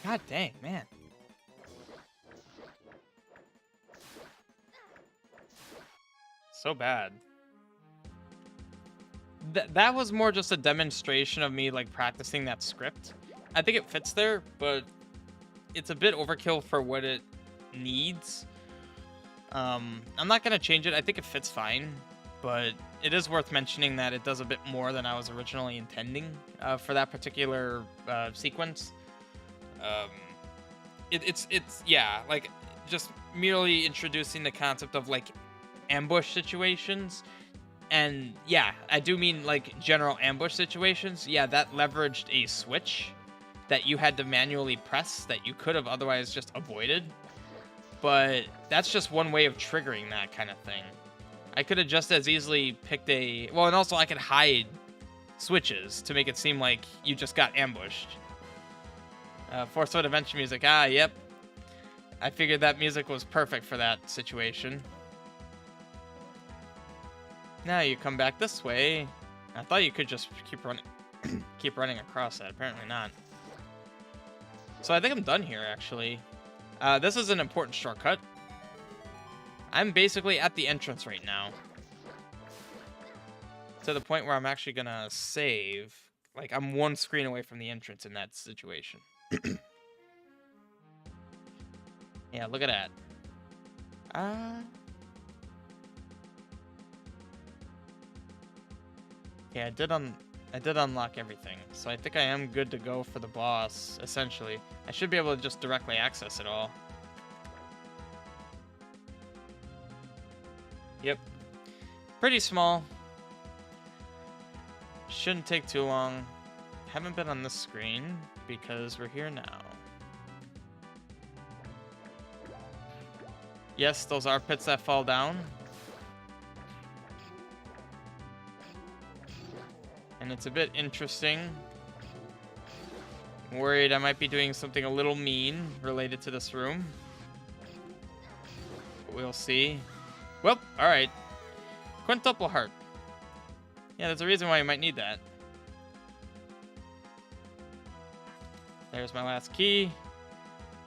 God dang, man. So bad. That was more just a demonstration of me like practicing that script. I think it fits there, but it's a bit overkill for what it needs. I'm not gonna change it. I think it fits fine, but it is worth mentioning that it does a bit more than I was originally intending for that particular sequence. It's yeah, like just merely introducing the concept of like ambush situations, and yeah, I do mean like general ambush situations. Yeah, that leveraged a switch that you had to manually press that you could have otherwise just avoided. But that's just one way of triggering that kind of thing. I could have just as easily picked a... Well, and also I could hide switches to make it seem like you just got ambushed. Force Wood Adventure music. Ah, yep. I figured that music was perfect for that situation. Now you come back this way. I thought you could just keep running, keep running across that. Apparently not. So I think I'm done here, actually. This is an important shortcut. I'm basically at the entrance right now. To the point where I'm actually gonna save. Like, I'm one screen away from the entrance in that situation. Yeah, look at that. Yeah, I did unlock everything, so I think I am good to go for the boss, essentially. I should be able to just directly access it all. Yep. Pretty small. Shouldn't take too long. Haven't been on this screen, because we're here now. Yes, those are pits that fall down. And it's a bit interesting. I'm worried I might be doing something a little mean related to this room. But we'll see. Well, alright. Quintuple heart. Yeah, there's a reason why you might need that. There's my last key.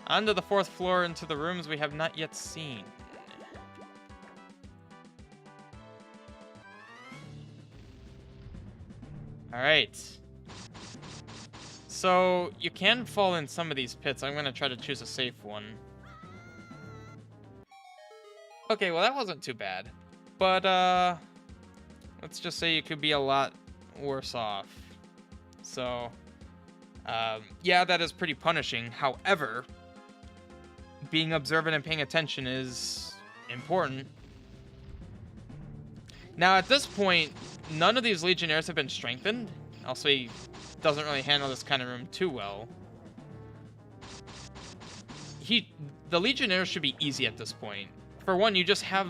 Onto the 4th floor into the rooms we have not yet seen. Alright. So, you can fall in some of these pits. I'm going to try to choose a safe one. Okay, well that wasn't too bad. But, let's just say you could be a lot worse off. So, yeah, that is pretty punishing. However, being observant and paying attention is important. Now, at this point, none of these Legionnaires have been strengthened. Also, he doesn't really handle this kind of room too well. The Legionnaires should be easy at this point. For one, you just have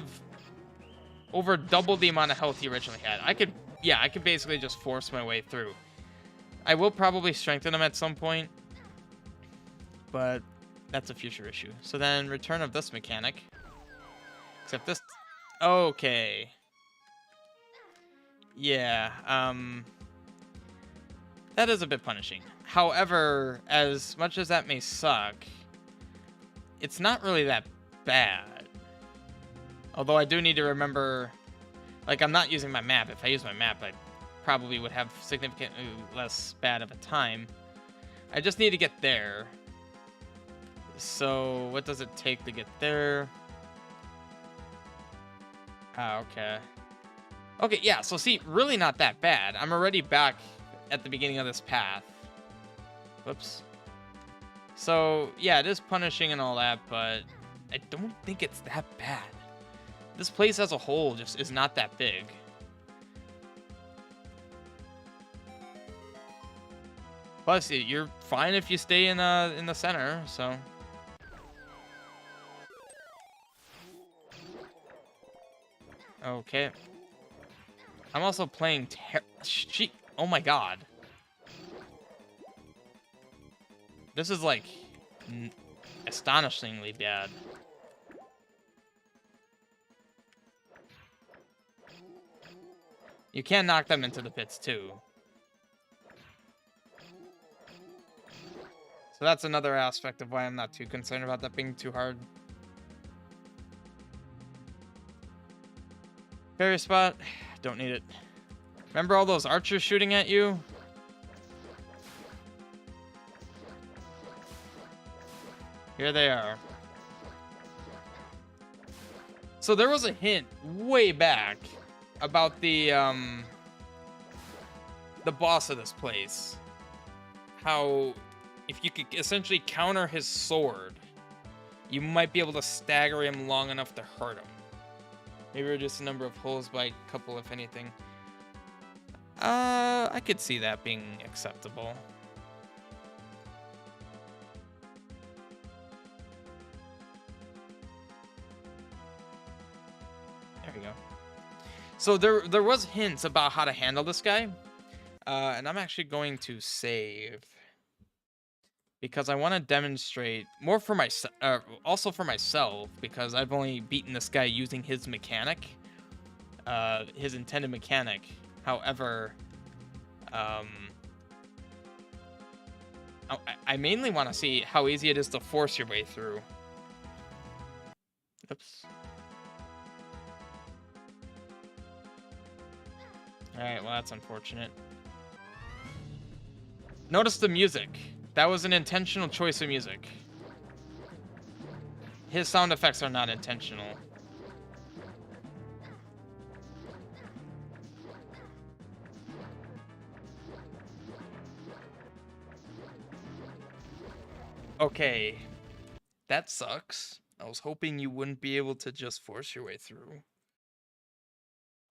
over double the amount of health he originally had. I could basically just force my way through. I will probably strengthen him at some point, but that's a future issue. So then, return of this mechanic. Except this... Okay. Yeah, that is a bit punishing. However, as much as that may suck, it's not really that bad. Although I do need to remember, like, I'm not using my map. If I use my map, I probably would have significantly less bad of a time. I just need to get there. So, what does it take to get there? Ah, okay. Okay, yeah, so see, really not that bad. I'm already back at the beginning of this path. Whoops. So, yeah, it is punishing and all that, but I don't think it's that bad. This place as a whole just is not that big. Plus, you're fine if you stay in the center, so... Okay. I'm also playing oh my god. This is like astonishingly bad. You can knock them into the pits too. So that's another aspect of why I'm not too concerned about that being too hard. Fairy spot, don't need it. Remember all those archers shooting at you? Here they are. So there was a hint way back about the boss of this place. How if you could essentially counter his sword, you might be able to stagger him long enough to hurt him. Maybe reduce the number of holes by a couple, if anything. I could see that being acceptable. There we go. So there was hints about how to handle this guy. And I'm actually going to save. Because I want to demonstrate more for myself, also for myself, because I've only beaten this guy using his mechanic, his intended mechanic. However, I mainly want to see how easy it is to force your way through. Oops. Alright, well that's unfortunate. Notice the music. That was an intentional choice of music. His sound effects are not intentional. Okay. That sucks. I was hoping you wouldn't be able to just force your way through.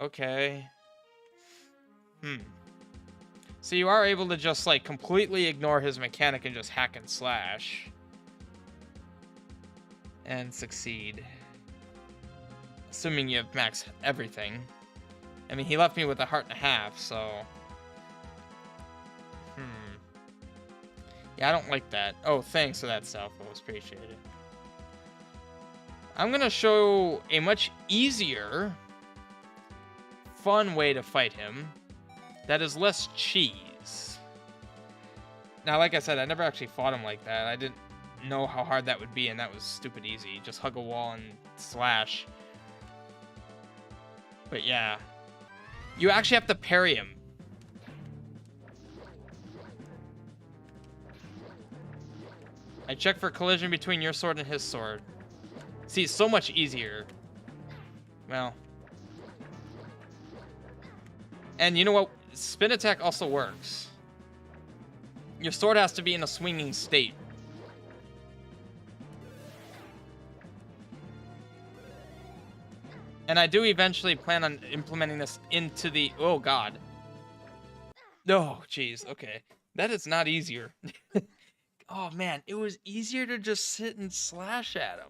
Okay. So you are able to just, like, completely ignore his mechanic and just hack and slash. And succeed. Assuming you have max everything. I mean, he left me with a heart and a half, so... Yeah, I don't like that. Oh, thanks for that, Salfos. Appreciate it. I'm gonna show a much easier, fun way to fight him. that is less cheese. Now, like I said, I never actually fought him like that. I didn't know how hard that would be, and that was stupid easy. Just hug a wall and slash. But yeah. You actually have to parry him. I check for collision between your sword and his sword. See, it's so much easier. Well. And you know what? Spin attack also works. Your sword has to be in a swinging state. And I do eventually plan on implementing this into the... Oh, God. Oh, jeez. Okay. That is not easier. Oh, man. It was easier to just sit and slash at him.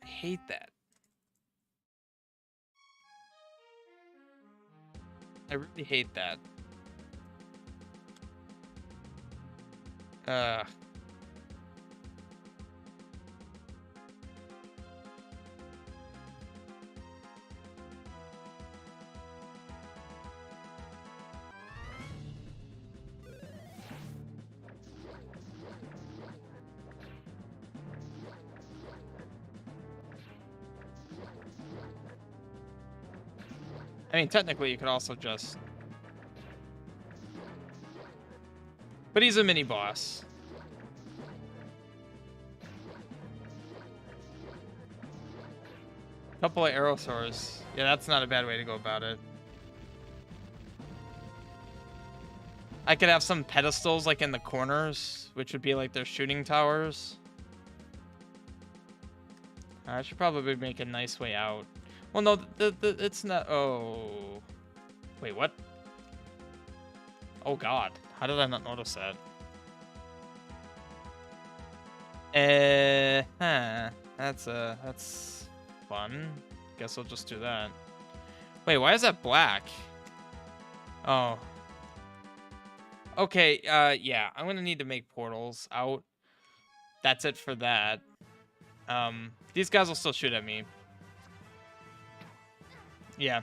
I hate that. I really hate that. I mean, technically, you could also just... But he's a mini-boss. Couple of Aerosaurs. Yeah, that's not a bad way to go about it. I could have some pedestals, like, in the corners, which would be, like, their shooting towers. I should probably make a nice way out. Well, no, it's not... Oh. Wait, what? Oh, God. How did I not notice that? That's fun. Guess I'll just do that. Wait, why is that black? Oh. Okay, yeah. I'm gonna need to make portals out. That's it for that. These guys will still shoot at me. Yeah.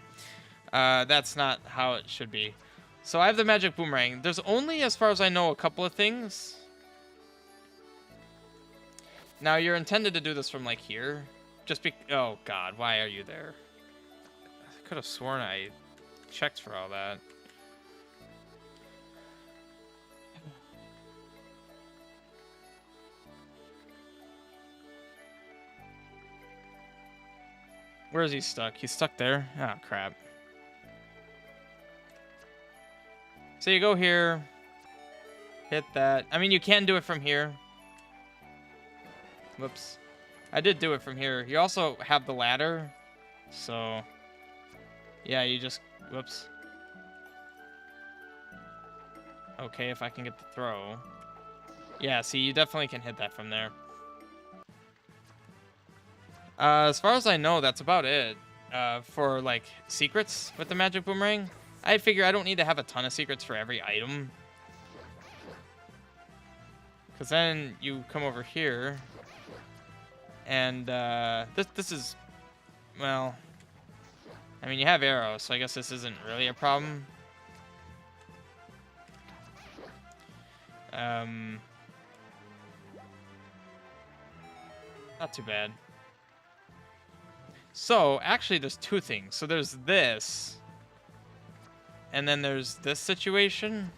That's not how it should be. So I have the magic boomerang. There's only, as far as I know, a couple of things. Now, you're intended to do this from, like, here. Just be... Oh, God. Why are you there? I could have sworn I checked for all that. Where is he stuck? He's stuck there? Oh, crap. So you go here. Hit that. I mean, you can do it from here. Whoops. I did do it from here. You also have the ladder. So, yeah, you just... Whoops. Okay, if I can get the throw. Yeah, see, you definitely can hit that from there. As far as I know, that's about it. For, like, secrets with the magic boomerang. I figure I don't need to have a ton of secrets for every item. Because then you come over here. And, this is... Well... I mean, you have arrows, so I guess this isn't really a problem. Not too bad. So, actually, there's two things. So there's this. And then there's this situation.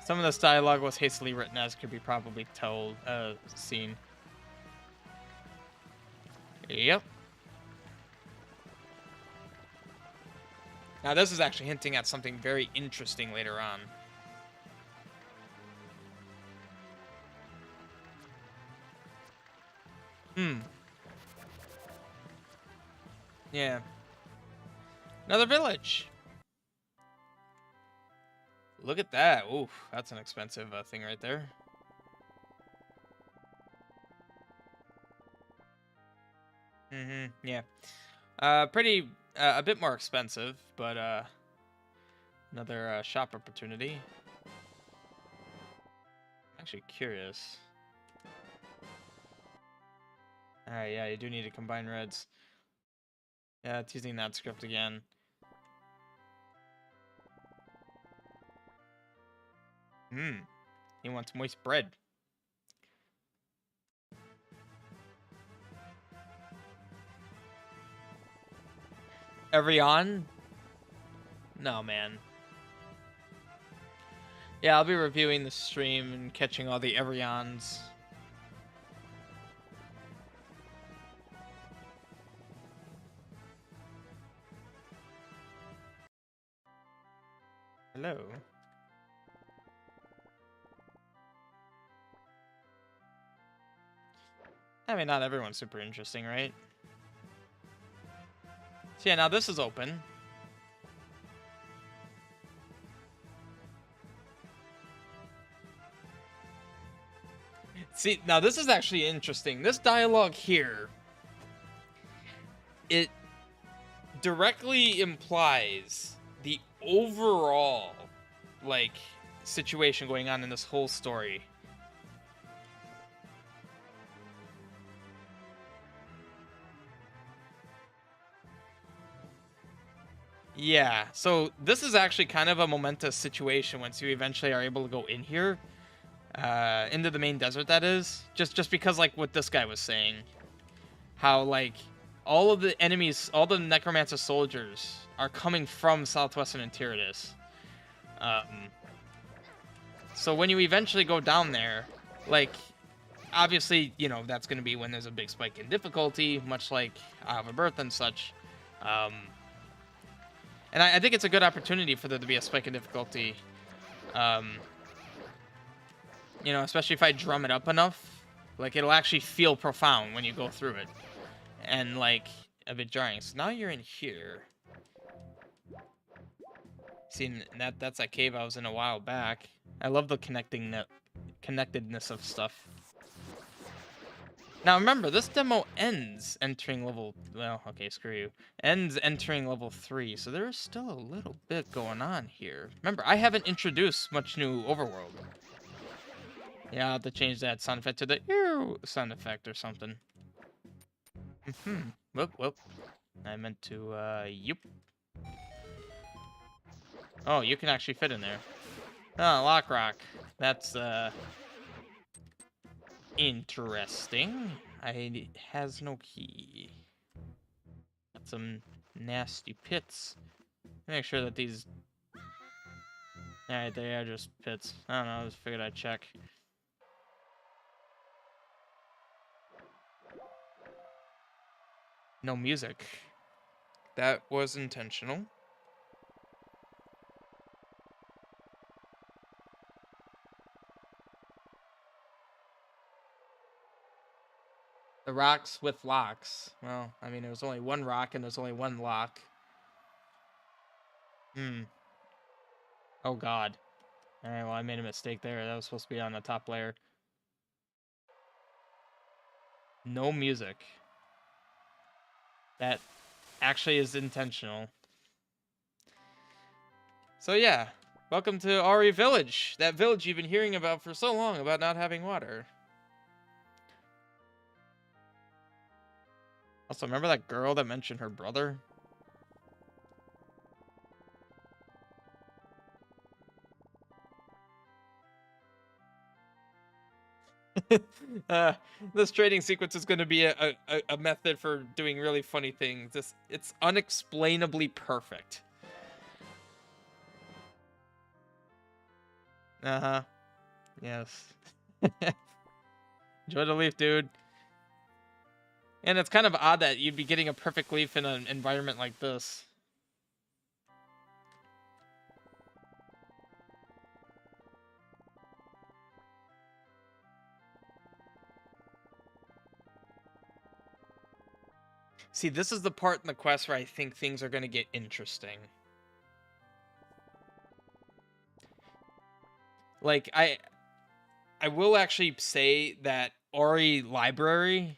Some of this dialogue was hastily written, as could be probably told, seen. Yep. Now, this is actually hinting at something very interesting later on. Yeah. Another village. Look at that. Oof, that's an expensive thing right there. Yeah. Pretty, a bit more expensive, but, another shop opportunity. actually curious. Alright, yeah, you do need to combine reds. Yeah, it's using that script again. He wants moist bread. Everyon? No, man. Yeah, I'll be reviewing the stream and catching all the Everyons. Hello. I mean, not everyone's super interesting, right? So yeah, now this is open. See, now this is actually interesting. This dialogue here, it directly implies the overall, like, situation going on in this whole story. Yeah, so this is actually kind of a momentous situation once you eventually are able to go in here. Into the main desert, that is. Just because, like, what this guy was saying. How, like, all of the enemies, all the Necromancer soldiers are coming from southwestern Antiridas. So when you eventually go down there, like, obviously, you know, that's going to be when there's a big spike in difficulty, much like I Have a Birth and such. And I think it's a good opportunity for there to be a spike in difficulty. You know, especially if I drum it up enough. Like, it'll actually feel profound when you go through it. And, like, a bit jarring. So now you're in here. See, that's that cave I was in a while back. I love the connectedness of stuff. Now remember, this demo ends entering level... Well, okay, screw you. Ends entering level 3, so there's still a little bit going on here. Remember, I haven't introduced much new overworld. Yeah, I'll have to change that sound effect to the ew sound effect or something. Whoop. I meant to, yup. Oh, you can actually fit in there. Oh, Lock Rock. That's, interesting. It has no key. Got some nasty pits. Make sure that these... Alright, they are just pits. I don't know, I just figured I'd check. No music. That was intentional. The rocks with locks. Well, I mean, there was only one rock and there's only one lock. Oh, God. Alright, well, I made a mistake there. That was supposed to be on the top layer. No music. That actually is intentional. So, yeah. Welcome to Ari Village. That village you've been hearing about for so long about not having water. Also, remember that girl that mentioned her brother? This trading sequence is going to be a method for doing really funny things. It's unexplainably perfect. Uh-huh. Yes. Enjoy the leaf, dude. And it's kind of odd that you'd be getting a perfect leaf in an environment like this. See, this is the part in the quest where I think things are going to get interesting. Like, I will actually say that Ori Library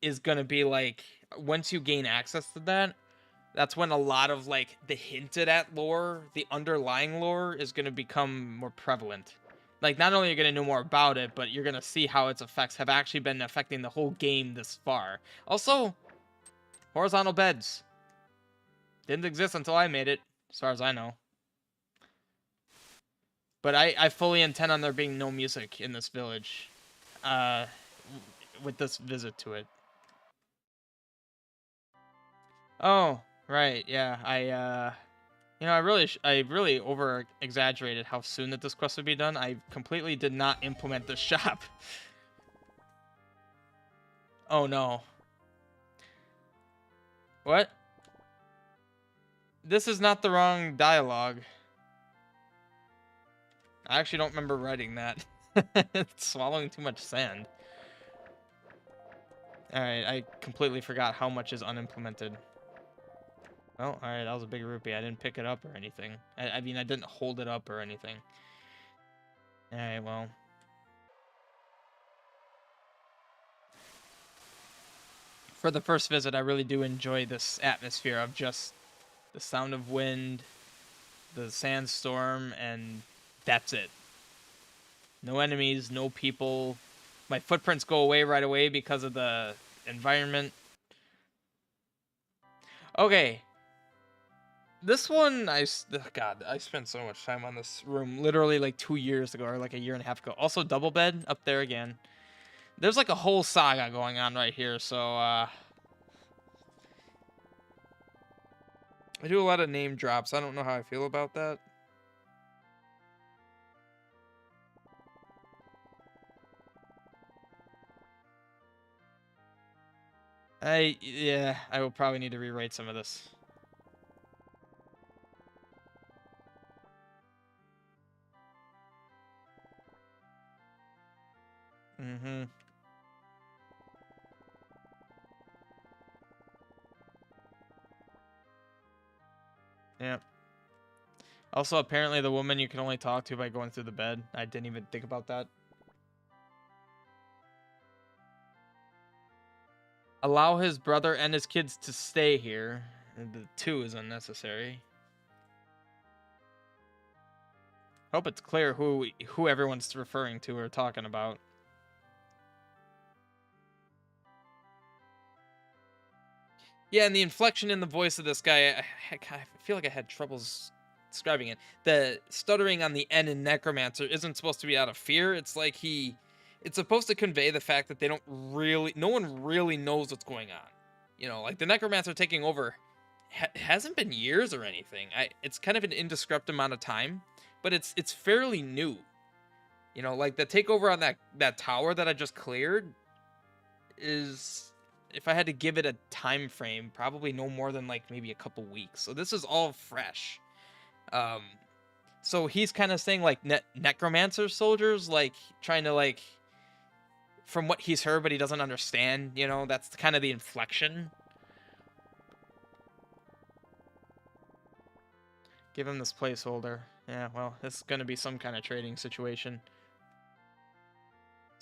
is going to be, like, once you gain access to that, that's when a lot of, like, the hinted at lore, the underlying lore, is going to become more prevalent. Like, not only are you going to know more about it, but you're going to see how its effects have actually been affecting the whole game this far. Also, horizontal beds. Didn't exist until I made it, as far as I know. But I fully intend on there being no music in this village. With this visit to it. Oh, right, yeah. You know, I really over exaggerated how soon that this quest would be done. I completely did not implement the shop. Oh no. What? This is not the wrong dialogue. I actually don't remember writing that. It's swallowing too much sand. Alright, I completely forgot how much is unimplemented. Well, alright, that was a big rupee. I didn't pick it up or anything. I mean, I didn't hold it up or anything. Alright, well. For the first visit, I really do enjoy this atmosphere of just the sound of wind, the sandstorm, and that's it. No enemies, no people. My footprints go away right away because of the environment. Okay. This one, God, I spent so much time on this room literally like 2 years ago or like a year and a half ago. Also, double bed up there again. There's like a whole saga going on right here, so, I do a lot of name drops. I don't know how I feel about that. Yeah, I will probably need to rewrite some of this. Mm-hmm. Yeah. Also, apparently the woman you can only talk to by going through the bed. I didn't even think about that. Allow his brother and his kids to stay here. The 2 is unnecessary. Hope it's clear who everyone's referring to or talking about. Yeah, and the inflection in the voice of this guy, I feel like I had troubles describing it. The stuttering on the N in Necromancer isn't supposed to be out of fear. It's like it's supposed to convey the fact that no one really knows what's going on. You know, like the Necromancer taking over hasn't been years or anything. It's kind of an indescript amount of time, but it's fairly new. You know, like the takeover on that tower that I just cleared is, if I had to give it a time frame, probably no more than like maybe a couple weeks. So this is all fresh. Um, so he's kind of saying like necromancer soldiers, like trying to like, from what he's heard, but he doesn't understand. You know, that's kind of the inflection. Give him this placeholder. Yeah, well, this is gonna be some kind of trading situation.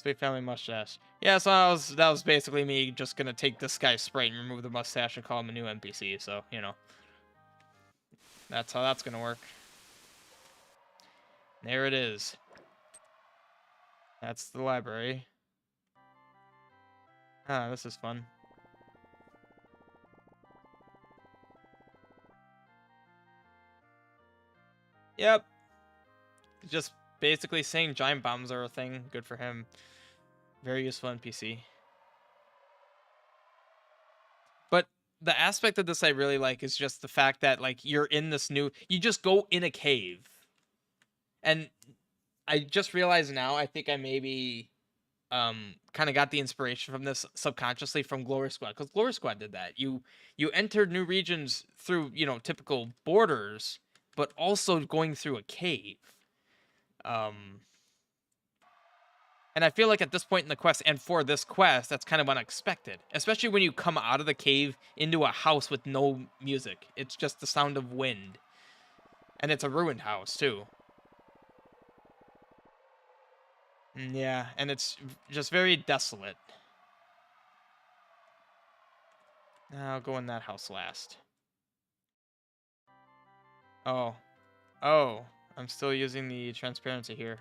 Sweet family mustache. Yeah, so that was basically me just gonna take this guy's sprite and remove the mustache and call him a new NPC. So you know, that's how that's gonna work. There it is. That's the library. Ah, this is fun. Yep. Just basically saying giant bombs are a thing. Good for him. Very useful NPC. But the aspect of this I really like is just the fact that like you're in this you just go in a cave. And I just realized now, I think I maybe kind of got the inspiration from this subconsciously from Glory Squad, because Glory Squad did that. You entered new regions through, you know, typical borders, but also going through a cave. And I feel like at this point in the quest, and for this quest, that's kind of unexpected, especially when you come out of the cave into a house with no music. It's just the sound of wind, and it's a ruined house too. Yeah, and it's just very desolate. I'll go in that house last. Oh. Oh. I'm still using the transparency here.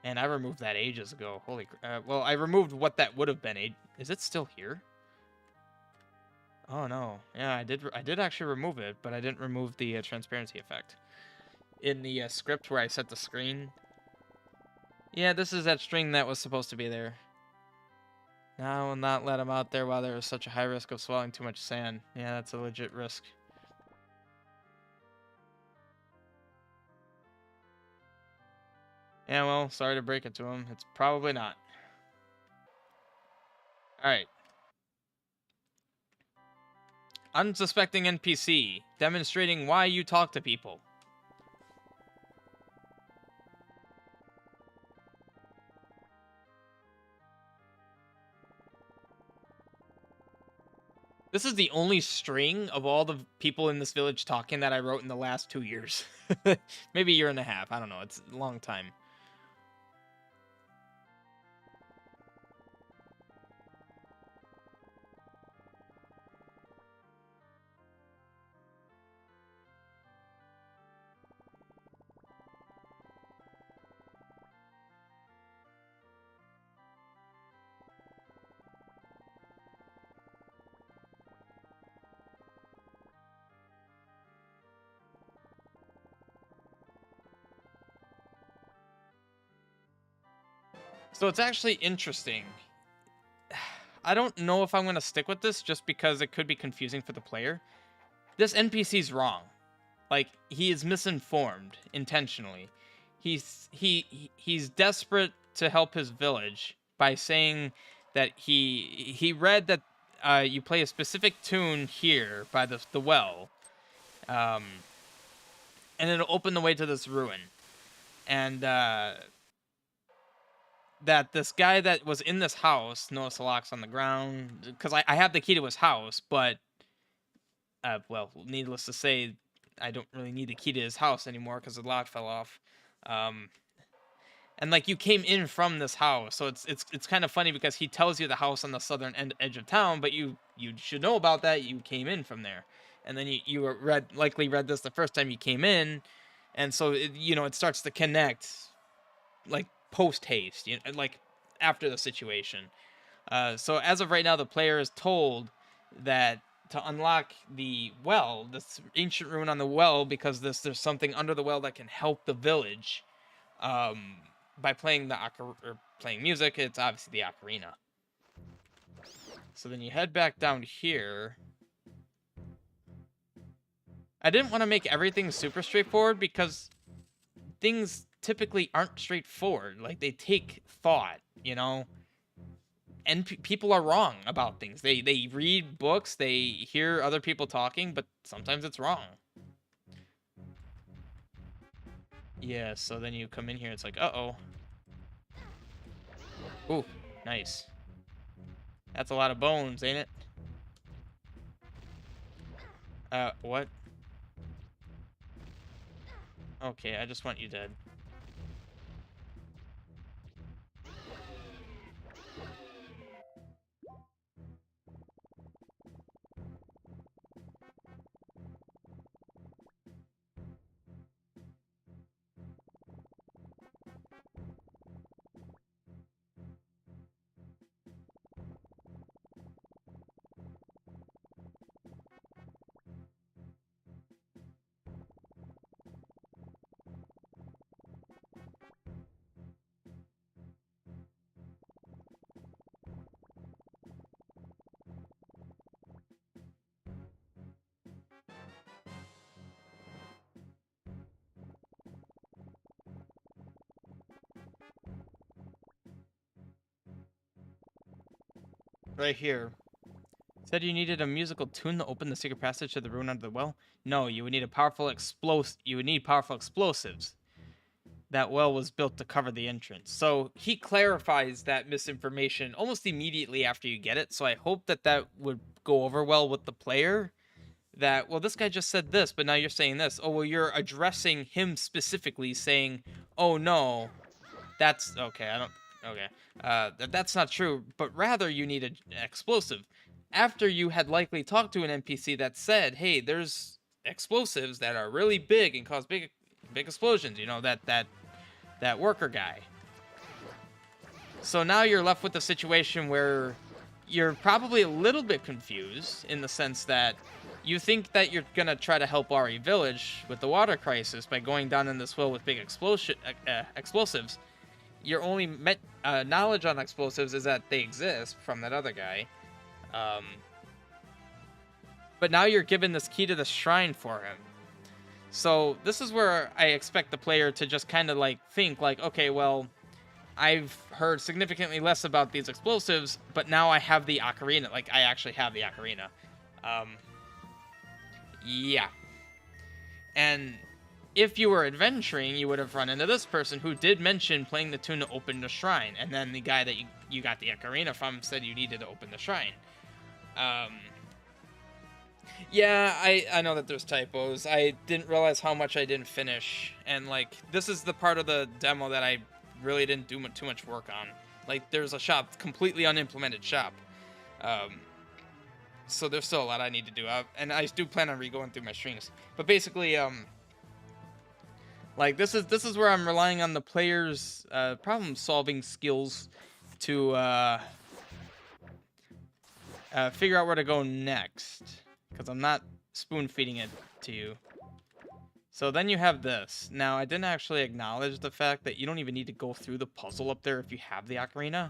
And I removed that ages ago. Holy well, I removed what that would have been. Is it still here? Oh no. Yeah, I did actually remove it, but I didn't remove the transparency effect. In the script where I set the screen. Yeah, this is that string that was supposed to be there. Now I will not let him out there while there is such a high risk of swallowing too much sand. Yeah, that's a legit risk. Yeah, well, sorry to break it to him. It's probably not. Alright. Unsuspecting NPC, demonstrating why you talk to people. This is the only string of all the people in this village talking that I wrote in the last 2 years. Maybe a year and a half. I don't know. It's a long time. So it's actually interesting. I don't know if I'm going to stick with this just because it could be confusing for the player. This NPC's wrong. Like, he is misinformed intentionally. He's desperate to help his village by saying that he read that you play a specific tune here by the well, and it'll open the way to this ruin. And that this guy that was in this house noticed the locks on the ground, because I have the key to his house, but well, needless to say, I don't really need the key to his house anymore because the lock fell off. And like, you came in from this house, so it's kind of funny because he tells you the house on the southern edge of town, but you should know about that. You came in from there, and then you likely read this the first time you came in, and so it starts to connect, like, post haste, like after the situation. So as of right now, the player is told that to unlock the well, this ancient ruin on the well, because there's something under the well that can help the village, by playing playing music. It's obviously the ocarina. So then you head back down here. I didn't want to make everything super straightforward because things typically aren't straightforward. Like, they take thought, and people are wrong about things. They read books, they hear other people talking, but sometimes it's wrong. Yeah, so then you come in here, it's like, uh-oh. Ooh, nice. That's a lot of bones, ain't it? What? Okay, I just want you dead. Right here. Said you needed a musical tune to open the secret passage to the ruin under the well? No, you would need powerful explosives. That well was built to cover the entrance. So he clarifies that misinformation almost immediately after you get it. So I hope that would go over well with the player. That, well, this guy just said this, but now you're saying this. Oh, well, you're addressing him specifically, saying, oh no, that's okay. That's not true. But rather, you need an explosive. After you had likely talked to an NPC that said, hey, there's explosives that are really big and cause big explosions. That worker guy. So now you're left with a situation where you're probably a little bit confused in the sense that you think that you're going to try to help RE Village with the water crisis by going down in this well with big explosives. Your only knowledge on explosives is that they exist from that other guy. But now you're given this key to the shrine for him. So this is where I expect the player to just kind of like think like, okay, well, I've heard significantly less about these explosives, but now I have the ocarina. Like, I actually have the ocarina. Yeah. And if you were adventuring, you would have run into this person who did mention playing the tune to open the shrine. And then the guy that you got the ocarina from said you needed to open the shrine. Yeah, I know that there's typos. I didn't realize how much I didn't finish. And, like, this is the part of the demo that I really didn't do too much work on. Like, there's a shop, completely unimplemented shop. So there's still a lot I need to do. And I do plan on re-going through my streams. But basically, like, this is where I'm relying on the player's problem-solving skills to figure out where to go next. Because I'm not spoon-feeding it to you. So then you have this. Now, I didn't actually acknowledge the fact that you don't even need to go through the puzzle up there if you have the ocarina.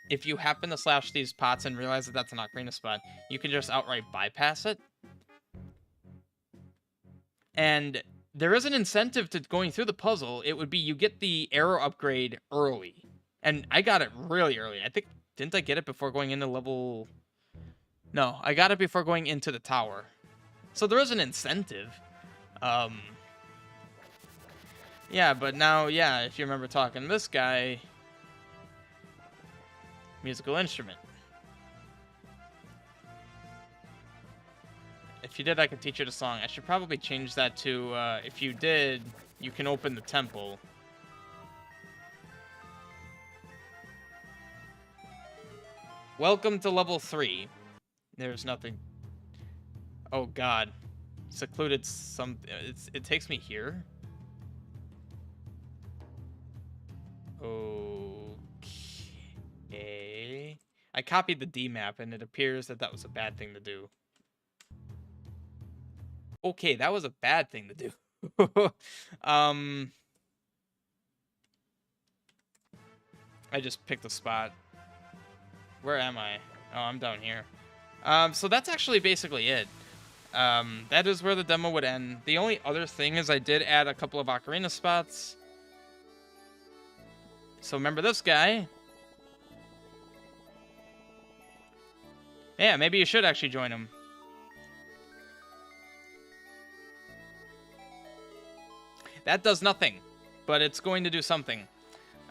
If you happen to slash these pots and realize that that's an ocarina spot, you can just outright bypass it. And there is an incentive to going through the puzzle. It would be you get the arrow upgrade early. And I got it really early. I think, didn't I get it before going into level... No, I got it before going into the tower. So there is an incentive. Yeah, but now, yeah, if you remember talking to this guy, musical instrument. If you did, I could teach you the song. I should probably change that to, if you did, you can open the temple. Welcome to level 3. There's nothing. Oh, God. Secluded some... It takes me here? Okay. I copied the D map, and it appears that that was a bad thing to do. Okay, that was a bad thing to do. I just picked a spot. Where am I? Oh, I'm down here. So that's actually basically it. That is where the demo would end. The only other thing is I did add a couple of ocarina spots. So remember this guy. Yeah, maybe you should actually join him. That does nothing, but it's going to do something.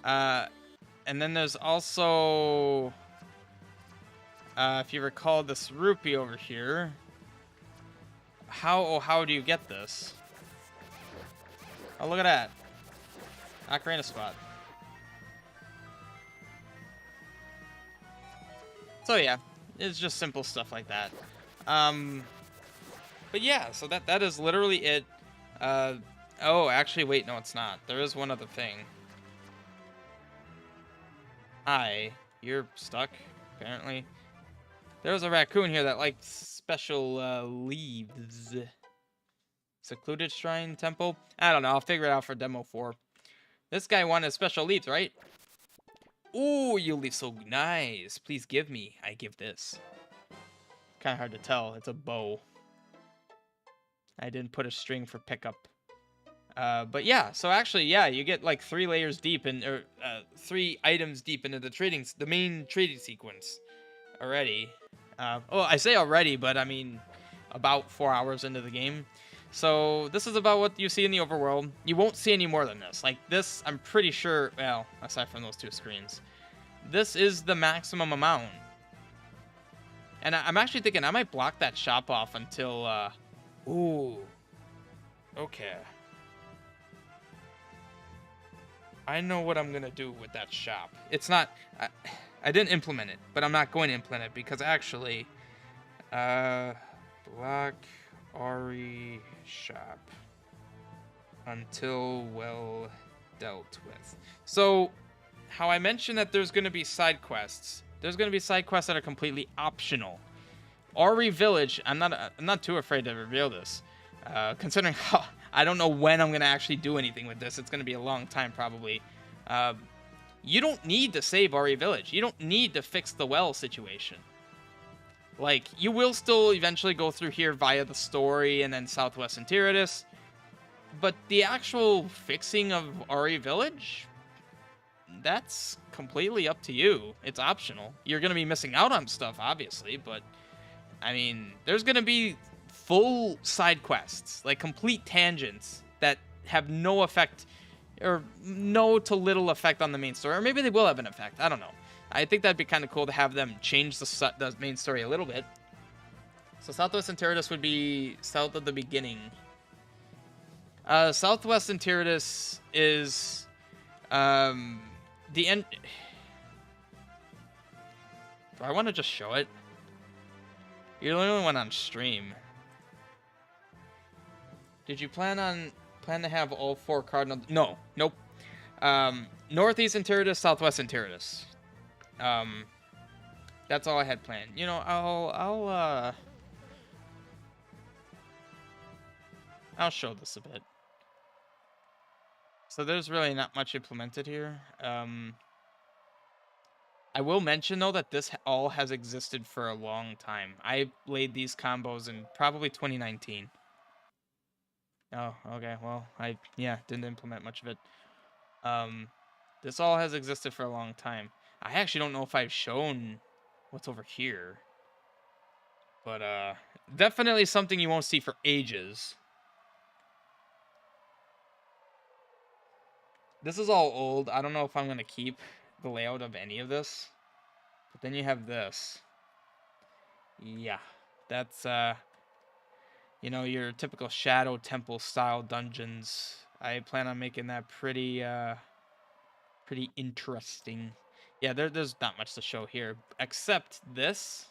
And then there's also... if you recall this rupee over here... How do you get this? Oh, look at that. Ocarina spot. So yeah, it's just simple stuff like that. But yeah, so that is literally it. Oh, actually, wait, no, it's not. There is one other thing. Hi, you're stuck, apparently. There was a raccoon here that liked special leaves. Secluded shrine temple? I don't know, I'll figure it out for demo 4. This guy wanted special leaves, right? Ooh, you leave so nice. Please give me. I give this. Kind of hard to tell. It's a bow. I didn't put a string for pickup. But yeah, so actually, yeah, you get like 3 layers deep or 3 items deep into the main trading sequence already. Oh, I say already, but I mean about 4 hours into the game. So this is about what you see in the overworld. You won't see any more than this. Like this, I'm pretty sure, well, aside from those 2 screens, this is the maximum amount. And I'm actually thinking I might block that shop off until, ooh, okay. I know what I'm gonna do with that shop. It's not, I didn't implement it, but I'm not going to implement it because actually, block RE shop until well dealt with. So how I mentioned that there's going to be side quests. There's going to be side quests that are completely optional. Ori Village, I'm not too afraid to reveal this. Considering how I don't know when I'm going to actually do anything with this. It's going to be a long time probably. You don't need to save Ori Village. You don't need to fix the well situation. Like, you will still eventually go through here via the story and then Southwest Interitus. But the actual fixing of Ori Village, that's completely up to you. It's optional. You're going to be missing out on stuff, obviously, but I mean, there's going to be full side quests, like complete tangents that have no effect or no to little effect on the main story. Or maybe they will have an effect. I don't know. I think that'd be kind of cool to have them change the main story a little bit. So Southwest Interitus would be south of the beginning. Southwest Interitus is the end. Do I want to just show it? You're the only one on stream. Did you plan to have all 4 cardinal? No, nope. Northeast Interitus, Southwest Interitus. That's all I had planned. You know, I'll show this a bit. So there's really not much implemented here. I will mention, though, that this all has existed for a long time. I laid these combos in probably 2019. Oh, okay. Well, didn't implement much of it. This all has existed for a long time. I actually don't know if I've shown what's over here. But, definitely something you won't see for ages. This is all old. I don't know if I'm going to keep the layout of any of this. But then you have this. Yeah. That's, you know, your typical Shadow Temple style dungeons. I plan on making that pretty interesting. Yeah, there's not much to show here. Except this.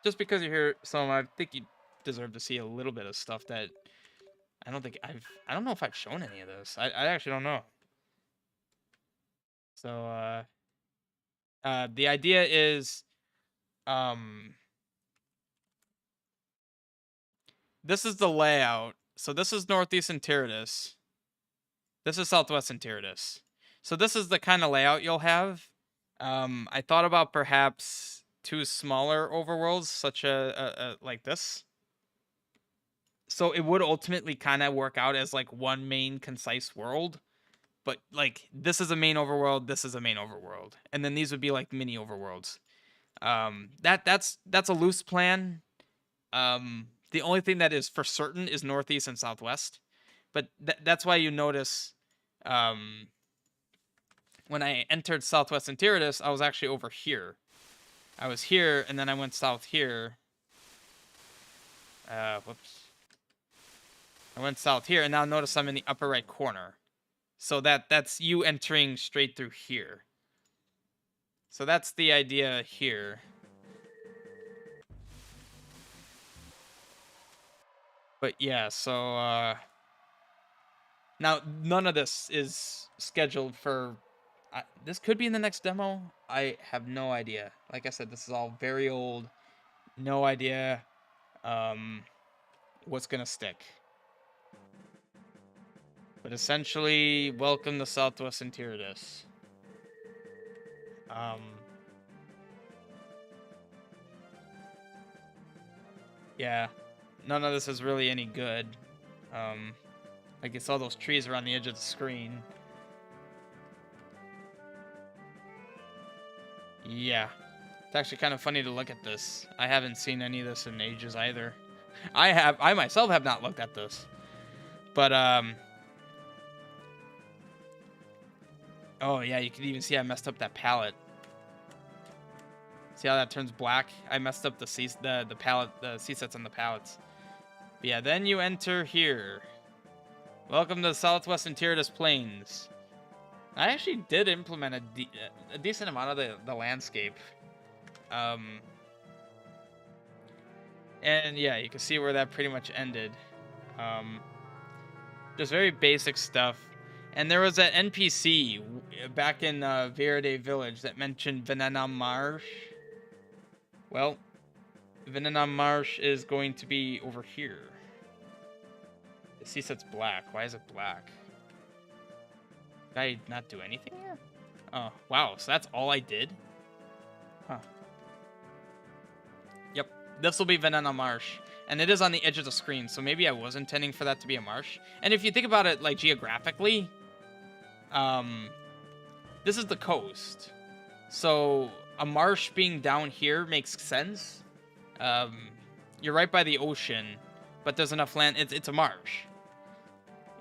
Just because you're here, so I think you deserve to see a little bit of stuff that I don't know if I've shown any of this. I actually don't know. So, the idea is, this is the layout. So this is Northeast Interitus. This is Southwest Interitus. So this is the kind of layout you'll have. I thought about perhaps 2 smaller overworlds, such like this. So it would ultimately kind of work out as like one main concise world. But like this is a main overworld, this is a main overworld. And then these would be like mini overworlds. That's a loose plan. The only thing that is for certain is Northeast and Southwest. But that's why you notice when I entered Southwest Interitus, I was actually over here. I was here, and then I went south here. Whoops. I went south here, and now notice I'm in the upper right corner. So that's you entering straight through here. So that's the idea here. But yeah, so now none of this is scheduled for. This could be in the next demo. I have no idea. Like I said, this is all very old. No idea what's gonna stick. But essentially, welcome to Southwest Interitus. Yeah, none of this is really any good. I guess all those trees are on the edge of the screen. Yeah, it's actually kind of funny to look at this. I haven't seen any of this in ages either. I myself have not looked at this. But, oh yeah, you can even see I messed up that palette. See how that turns black? I messed up the palette, the C-sets on the palettes. But yeah, then you enter here. Welcome to the Southwest Interitus Plains. I actually did implement a decent amount of the landscape. And yeah, you can see where that pretty much ended. Just very basic stuff. And there was an NPC back in Verde Village that mentioned Venena Marsh. Well, Venena Marsh is going to be over here. The sea set's black. Why is it black? Did I not do anything here? Oh, wow. So that's all I did? Huh. Yep. This will be Venena Marsh. And it is on the edge of the screen, so maybe I was intending for that to be a marsh. And if you think about it, like, geographically, this is the coast. So a marsh being down here makes sense. You're right by the ocean, but there's enough land. It's a marsh.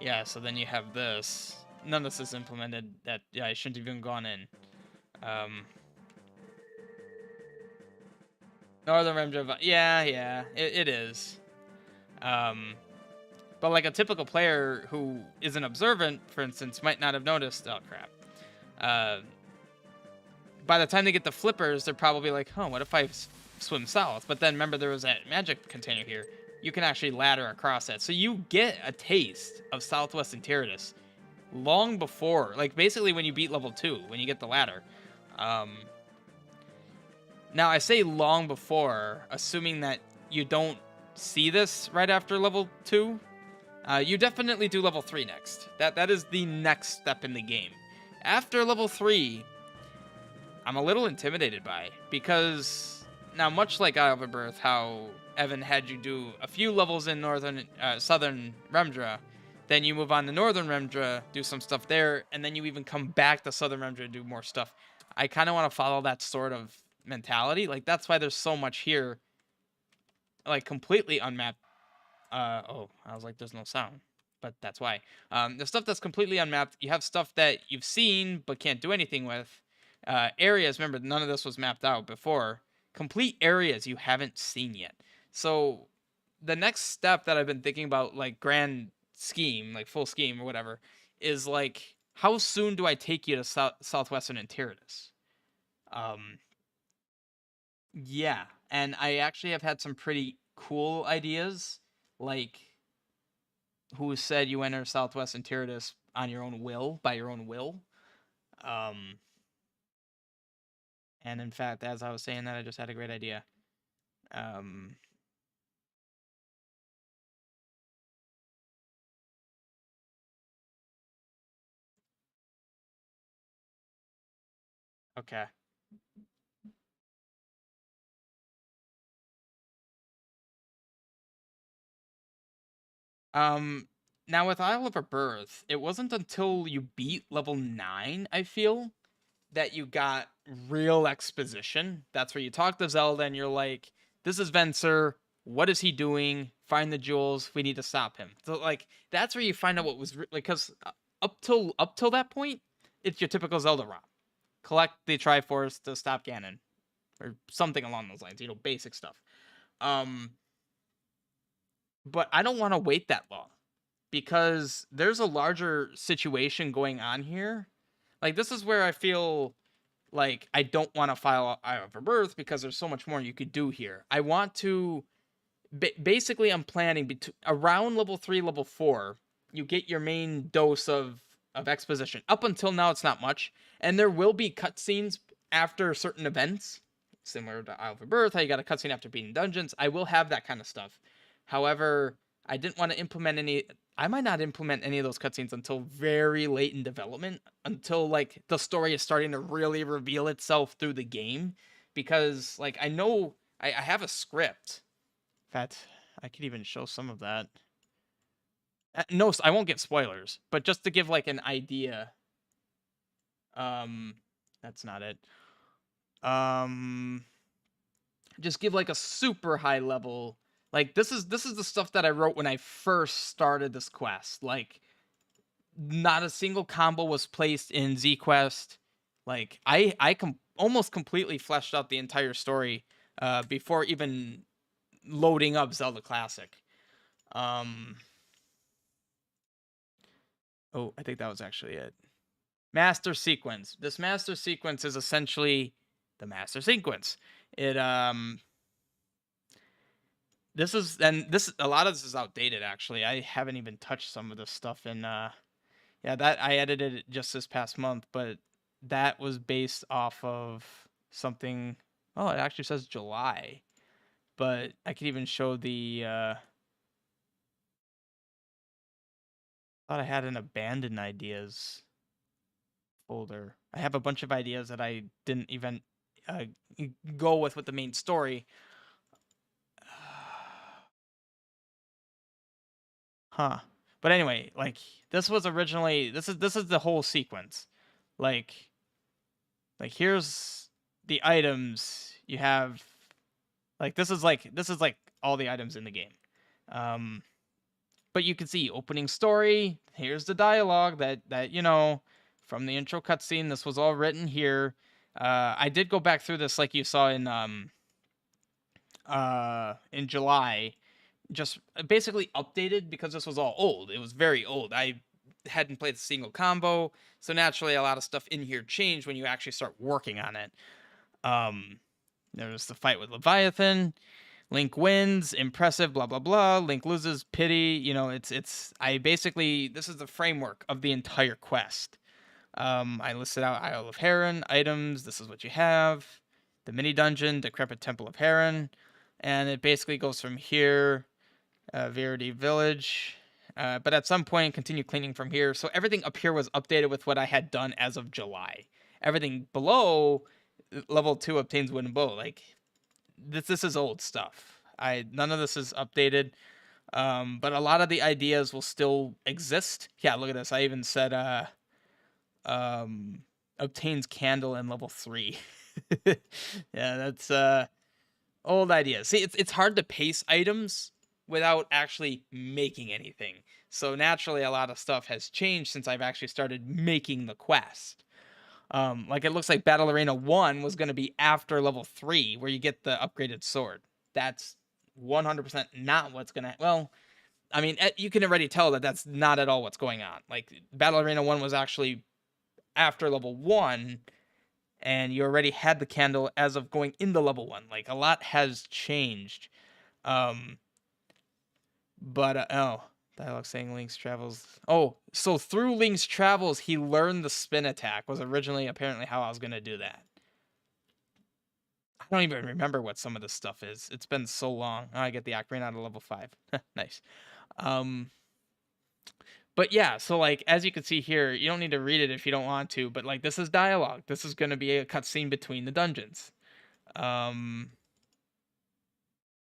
Yeah, so then you have this. None of this is implemented. That, yeah, I shouldn't have even gone in. Northern Rim Drive. Yeah, it is. But like a typical player who isn't observant, for instance, might not have noticed. Oh crap. By the time they get the flippers, they're probably like, "Oh, what if I swim south?" But then remember, there was that magic container here. You can actually ladder across that, so you get a taste of Southwest Enteritus long before, like basically when you beat level 2, when you get the ladder. Now I say long before, assuming that you don't see this right after level 2. You definitely do level 3 next. That is the next step in the game. After level 3, I'm a little intimidated by, because now, much like Isle of Birth, how Evan had you do a few levels in southern Remdra, then you move on to northern Remdra, do some stuff there, and then you even come back to southern Remdra to do more stuff. I kind of want to follow that sort of mentality. Like, that's why there's so much here, like, completely unmapped. Oh, I was like, there's no sound, but that's why. The stuff that's completely unmapped, you have stuff that you've seen but can't do anything with. Areas, remember, none of this was mapped out before. Complete areas you haven't seen yet. So the next step that I've been thinking about, like grand scheme, like full scheme or whatever, is like, how soon do I take you to Southwestern Enteritus? Yeah, and I actually have had some pretty cool ideas, like who said you enter Southwest Enteritus on your own will, by your own will. And in fact, as I was saying that, I just had a great idea. Okay. Now with Isle of Birth, it wasn't until you beat level 9, I feel, that you got real exposition. That's where you talk to Zelda and you're like, this is Venser. What is he doing? Find the jewels. We need to stop him. So like, that's where you find out what was like, because up till that point, it's your typical Zelda ROM. Collect the Triforce to stop Ganon, or something along those lines. Basic stuff. But I don't want to wait that long, because there's a larger situation going on here. Like, this is where I feel like I don't want to file Isle of Birth, because there's so much more you could do here. I want to basically, I'm planning around level 3, level 4, you get your main dose of exposition. Up until now, it's not much, and there will be cutscenes after certain events, similar to Isle of Birth, how you got a cutscene after beating dungeons. I will have that kind of stuff. However, I didn't want to implement any. I might not implement any of those cutscenes until very late in development, until like the story is starting to really reveal itself through the game, because like I know I have a script. In fact, I could even show some of that. No, I won't give spoilers, but just to give like an idea. That's not it. Just give like a super high level. Like, this is the stuff that I wrote when I first started this quest. Like, not a single combo was placed in Z Quest. Like, I almost completely fleshed out the entire story before even loading up Zelda Classic. Oh, I think that was actually it. Master Sequence. This Master Sequence is essentially the Master Sequence. It a lot of this is outdated, actually. I haven't even touched some of this stuff in Yeah, that I edited it just this past month, but that was based off of something. Oh, it actually says July, but I could even show the. Thought I had an abandoned ideas folder. I have a bunch of ideas that I didn't even uh, go with the main story. Huh. But anyway, like this was originally this is the whole sequence. Like here's the items you have. Like this is like all the items in the game. Um but you can see opening story, here's the dialogue that from the intro cutscene. This was all written here. I did go back through this like you saw in July, just basically updated because this was all old. It was very old. I hadn't played a single combo, so naturally a lot of stuff in here changed when you actually start working on it. There was the fight with Leviathan. Link wins, impressive, blah blah blah. Link loses, pity. It's I basically this is the framework of the entire quest. I listed out Isle of Heron items. This is what you have. The mini dungeon, Decrepit Temple of Heron, and it basically goes from here, Verity Village. But at some point, continue cleaning from here. So everything up here was updated with what I had done as of July. Everything below level 2 obtains wooden bow. Like this is old stuff. None of this is updated. But a lot of the ideas will still exist. Yeah, look at this. I even said obtains candle in level 3. Yeah, that's old ideas. See, it's hard to pace items without actually making anything. So naturally a lot of stuff has changed since I've actually started making the quest. Like it looks like Battle Arena 1 was going to be after level 3 where you get the upgraded sword. That's 100% not what's going to... Well, I mean, you can already tell that that's not at all what's going on. Like Battle Arena 1 was actually after level 1 and you already had the candle as of going into level 1. Like a lot has changed. Oh, dialogue saying Link's travels. Oh, so through Link's travels, he learned the spin attack. Was originally apparently how I was gonna do that. I don't even remember what some of this stuff is. It's been so long. Oh, I get the ocarina out of level 5. Nice. But yeah, so like as you can see here, you don't need to read it if you don't want to. But like this is dialogue. This is gonna be a cutscene between the dungeons.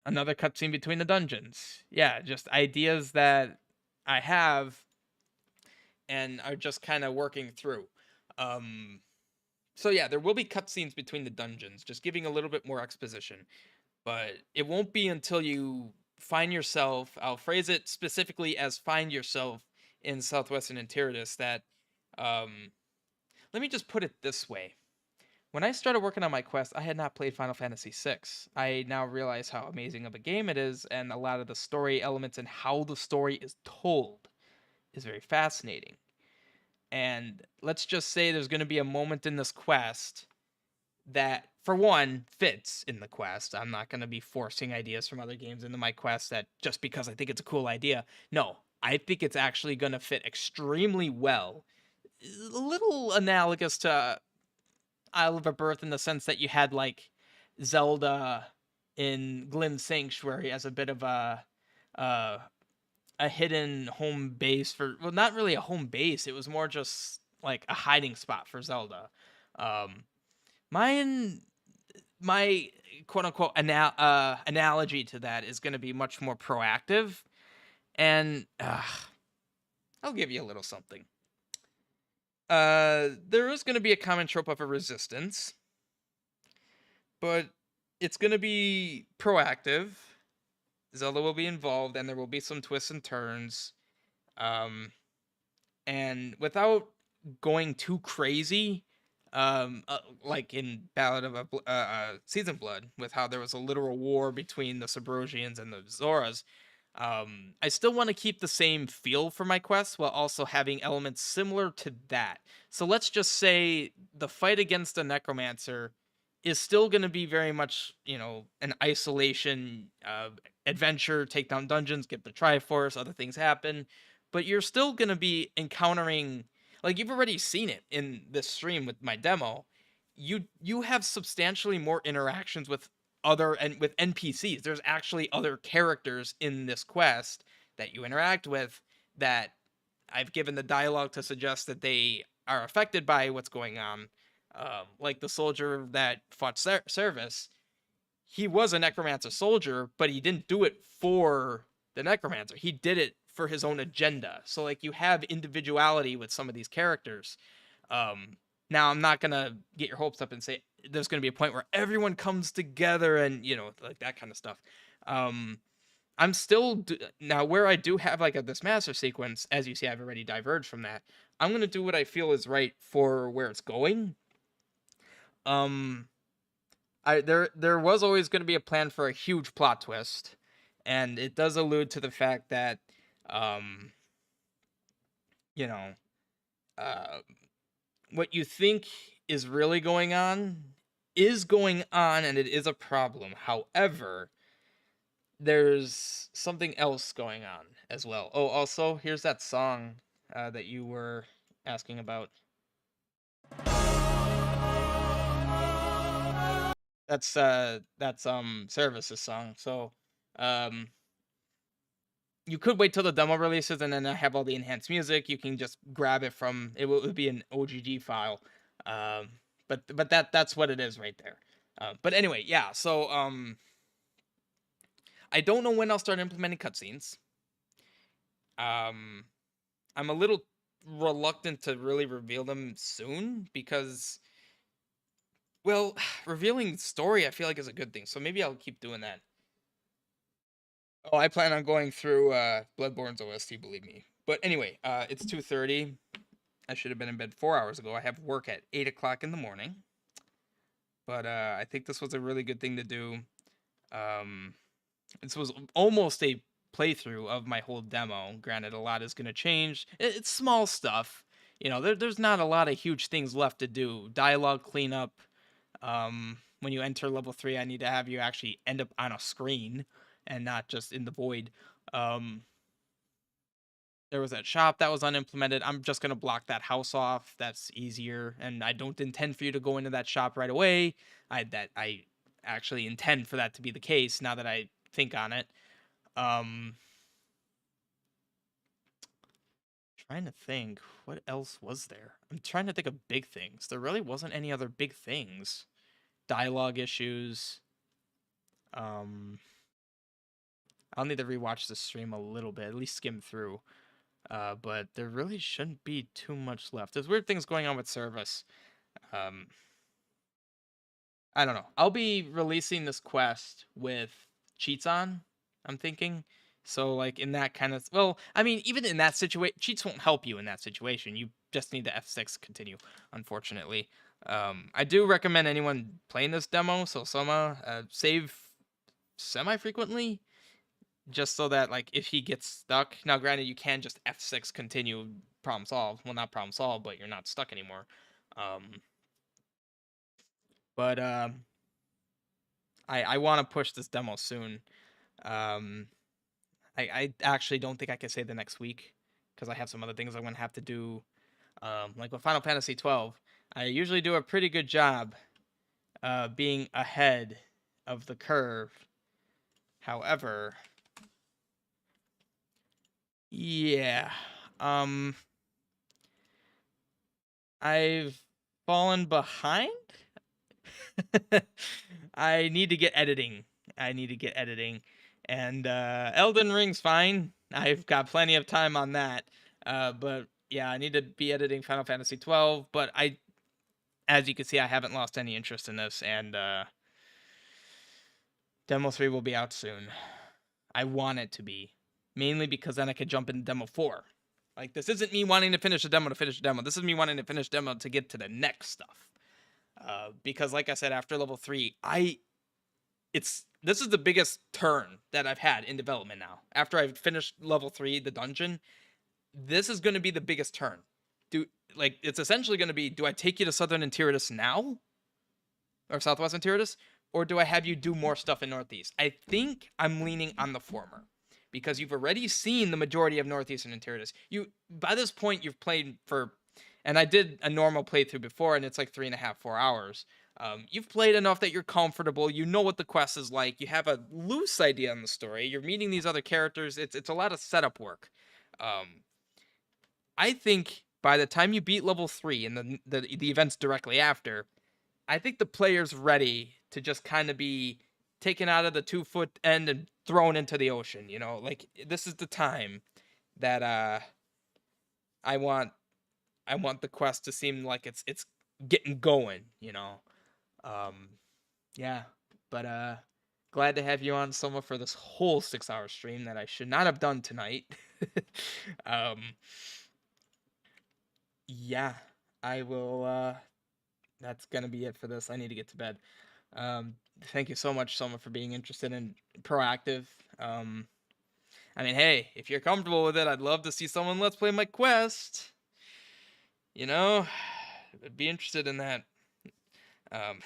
Another cutscene between the dungeons. Yeah, just ideas that I have and are just kind of working through. So yeah, there will be cutscenes between the dungeons, just giving a little bit more exposition. But it won't be until you find yourself, I'll phrase it specifically as find yourself in Southwestern Interitus that, let me just put it this way. When I started working on my quest, I had not played Final Fantasy VI. I now realize how amazing of a game it is, and a lot of the story elements and how the story is told is very fascinating. And let's just say there's going to be a moment in this quest that, for one, fits in the quest. I'm not going to be forcing ideas from other games into my quest that just because I think it's a cool idea. No, I think it's actually going to fit extremely well. A little analogous to Isle of Birth in the sense that you had like Zelda in Glim Sanctuary as a bit of a hidden home base for, well, not really a home base. It was more just like a hiding spot for Zelda. My quote unquote analogy to that is going to be much more proactive, and I'll give you a little something. There is going to be a common trope of a resistance, but it's going to be proactive. Zelda will be involved, and there will be some twists and turns. And without going too crazy, like in Ballad of Season Blood, with how there was a literal war between the Subrosians and the Zoras, I still want to keep the same feel for my quests while also having elements similar to that. So let's just say the fight against the Necromancer is still going to be very much, an isolation adventure, take down dungeons, get the Triforce, other things happen. but you're still gonna be encountering, like, you've already seen it in this stream with my demo. You have substantially more interactions with other and with NPCs. There's actually other characters in this quest that you interact with that I've given the dialogue to suggest that they are affected by what's going on. Like the soldier that fought Service, he was a necromancer soldier, but he didn't do it for the necromancer. He did it for his own agenda. So like you have individuality with some of these characters. Um, Now I'm not gonna get your hopes up and say there's gonna be a point where everyone comes together and like that kind of stuff. I'm still now where I do have like this master sequence. As you see, I've already diverged from that. I'm gonna do what I feel is right for where it's going. Um, there was always going to be a plan for a huge plot twist, and it does allude to the fact that um you know uh what you think is really going on is going on, and it is a problem. However, there's something else going on as well. Oh, also, here's that song that you were asking about. That's Service's song. So um you could wait till the demo releases and then I have all the enhanced music. You can just grab it from it. Would be an OGG file, um, but that's what it is right there. But anyway, yeah. So I don't know when I'll start implementing cutscenes. Um, I'm a little reluctant to really reveal them soon because, well, revealing story I feel like is a good thing. So maybe I'll keep doing that. Oh, I plan on going through Bloodborne's OST, believe me. But anyway, it's 2:30. I should have been in bed 4 hours ago. I have work at 8 o'clock in the morning. But I think this was a really good thing to do. This was almost a playthrough of my whole demo. Granted, a lot is going to change. It's small stuff. There's not a lot of huge things left to do. Dialogue cleanup. When you enter level 3, I need to have you actually end up on a screen and not just in the void. There was that shop that was unimplemented. I'm just going to block that house off. That's easier. And I don't intend for you to go into that shop right away. I actually intend for that to be the case now that I think on it. Trying to think, what else was there? I'm trying to think of big things. There really wasn't any other big things. Dialogue issues. I'll need to rewatch the stream a little bit, at least skim through. But there really shouldn't be too much left. There's weird things going on with Service. I don't know. I'll be releasing this quest with cheats on, I'm thinking. So, like, in that kind of... Well, I mean, even in that situation, cheats won't help you in that situation. You just need to F6 continue, unfortunately. I do recommend anyone playing this demo, so Soma, save semi-frequently, just so that, like, if he gets stuck... Now, granted, you can just F6 continue, problem solved. Well, not problem solved, but you're not stuck anymore. But I want to push this demo soon. I actually don't think I can say the next week because I have some other things I'm going to have to do. Like with Final Fantasy 12, I usually do a pretty good job being ahead of the curve. However, yeah, I've fallen behind. I need to get editing. And Elden Ring's fine. I've got plenty of time on that. But yeah, I need to be editing Final Fantasy 12. But as you can see, I haven't lost any interest in this. And Demo 3 will be out soon. I want it to be. Mainly because then I could jump into Demo 4. Like, this isn't me wanting to finish a demo to finish a demo. This is me wanting to finish demo to get to the next stuff. Because like I said, after level 3, this is the biggest turn that I've had in development now. After I've finished level 3, the dungeon, this is going to be the biggest turn. It's essentially going to be, do I take you to Southern Interiorus now? Or Southwest Interiorus? Or do I have you do more stuff in Northeast? I think I'm leaning on the former. because you've already seen the majority of Northeastern Interiors. By this point you've played for, and I did a normal playthrough before, and it's like 3.5, 4 hours. You've played enough that you're comfortable. You know what the quest is like. You have a loose idea on the story. You're meeting these other characters. It's a lot of setup work. I think by the time you beat level 3 and the events directly after, I think the player's ready to just kind of be taken out of the 2-foot end and thrown into the ocean. You know, like this is the time that I want the quest to seem like it's getting going. You know, yeah, but glad to have you on, Soma, for this whole 6-hour stream that I should not have done tonight. um, yeah, I will. That's gonna be it for this. I need to get to bed. Thank you so much, Soma, for being interested and proactive. I mean, hey, if you're comfortable with it, I'd love to see someone Let's Play my quest. You know, I'd be interested in that. Um,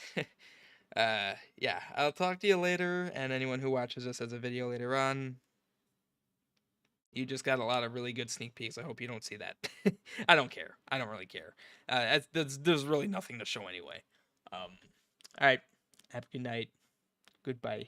yeah, I'll talk to you later, and anyone who watches this as a video later on, you just got a lot of really good sneak peeks. I hope you don't see that. I don't care. I don't really care. There's really nothing to show anyway. All right. Have a good night. Goodbye.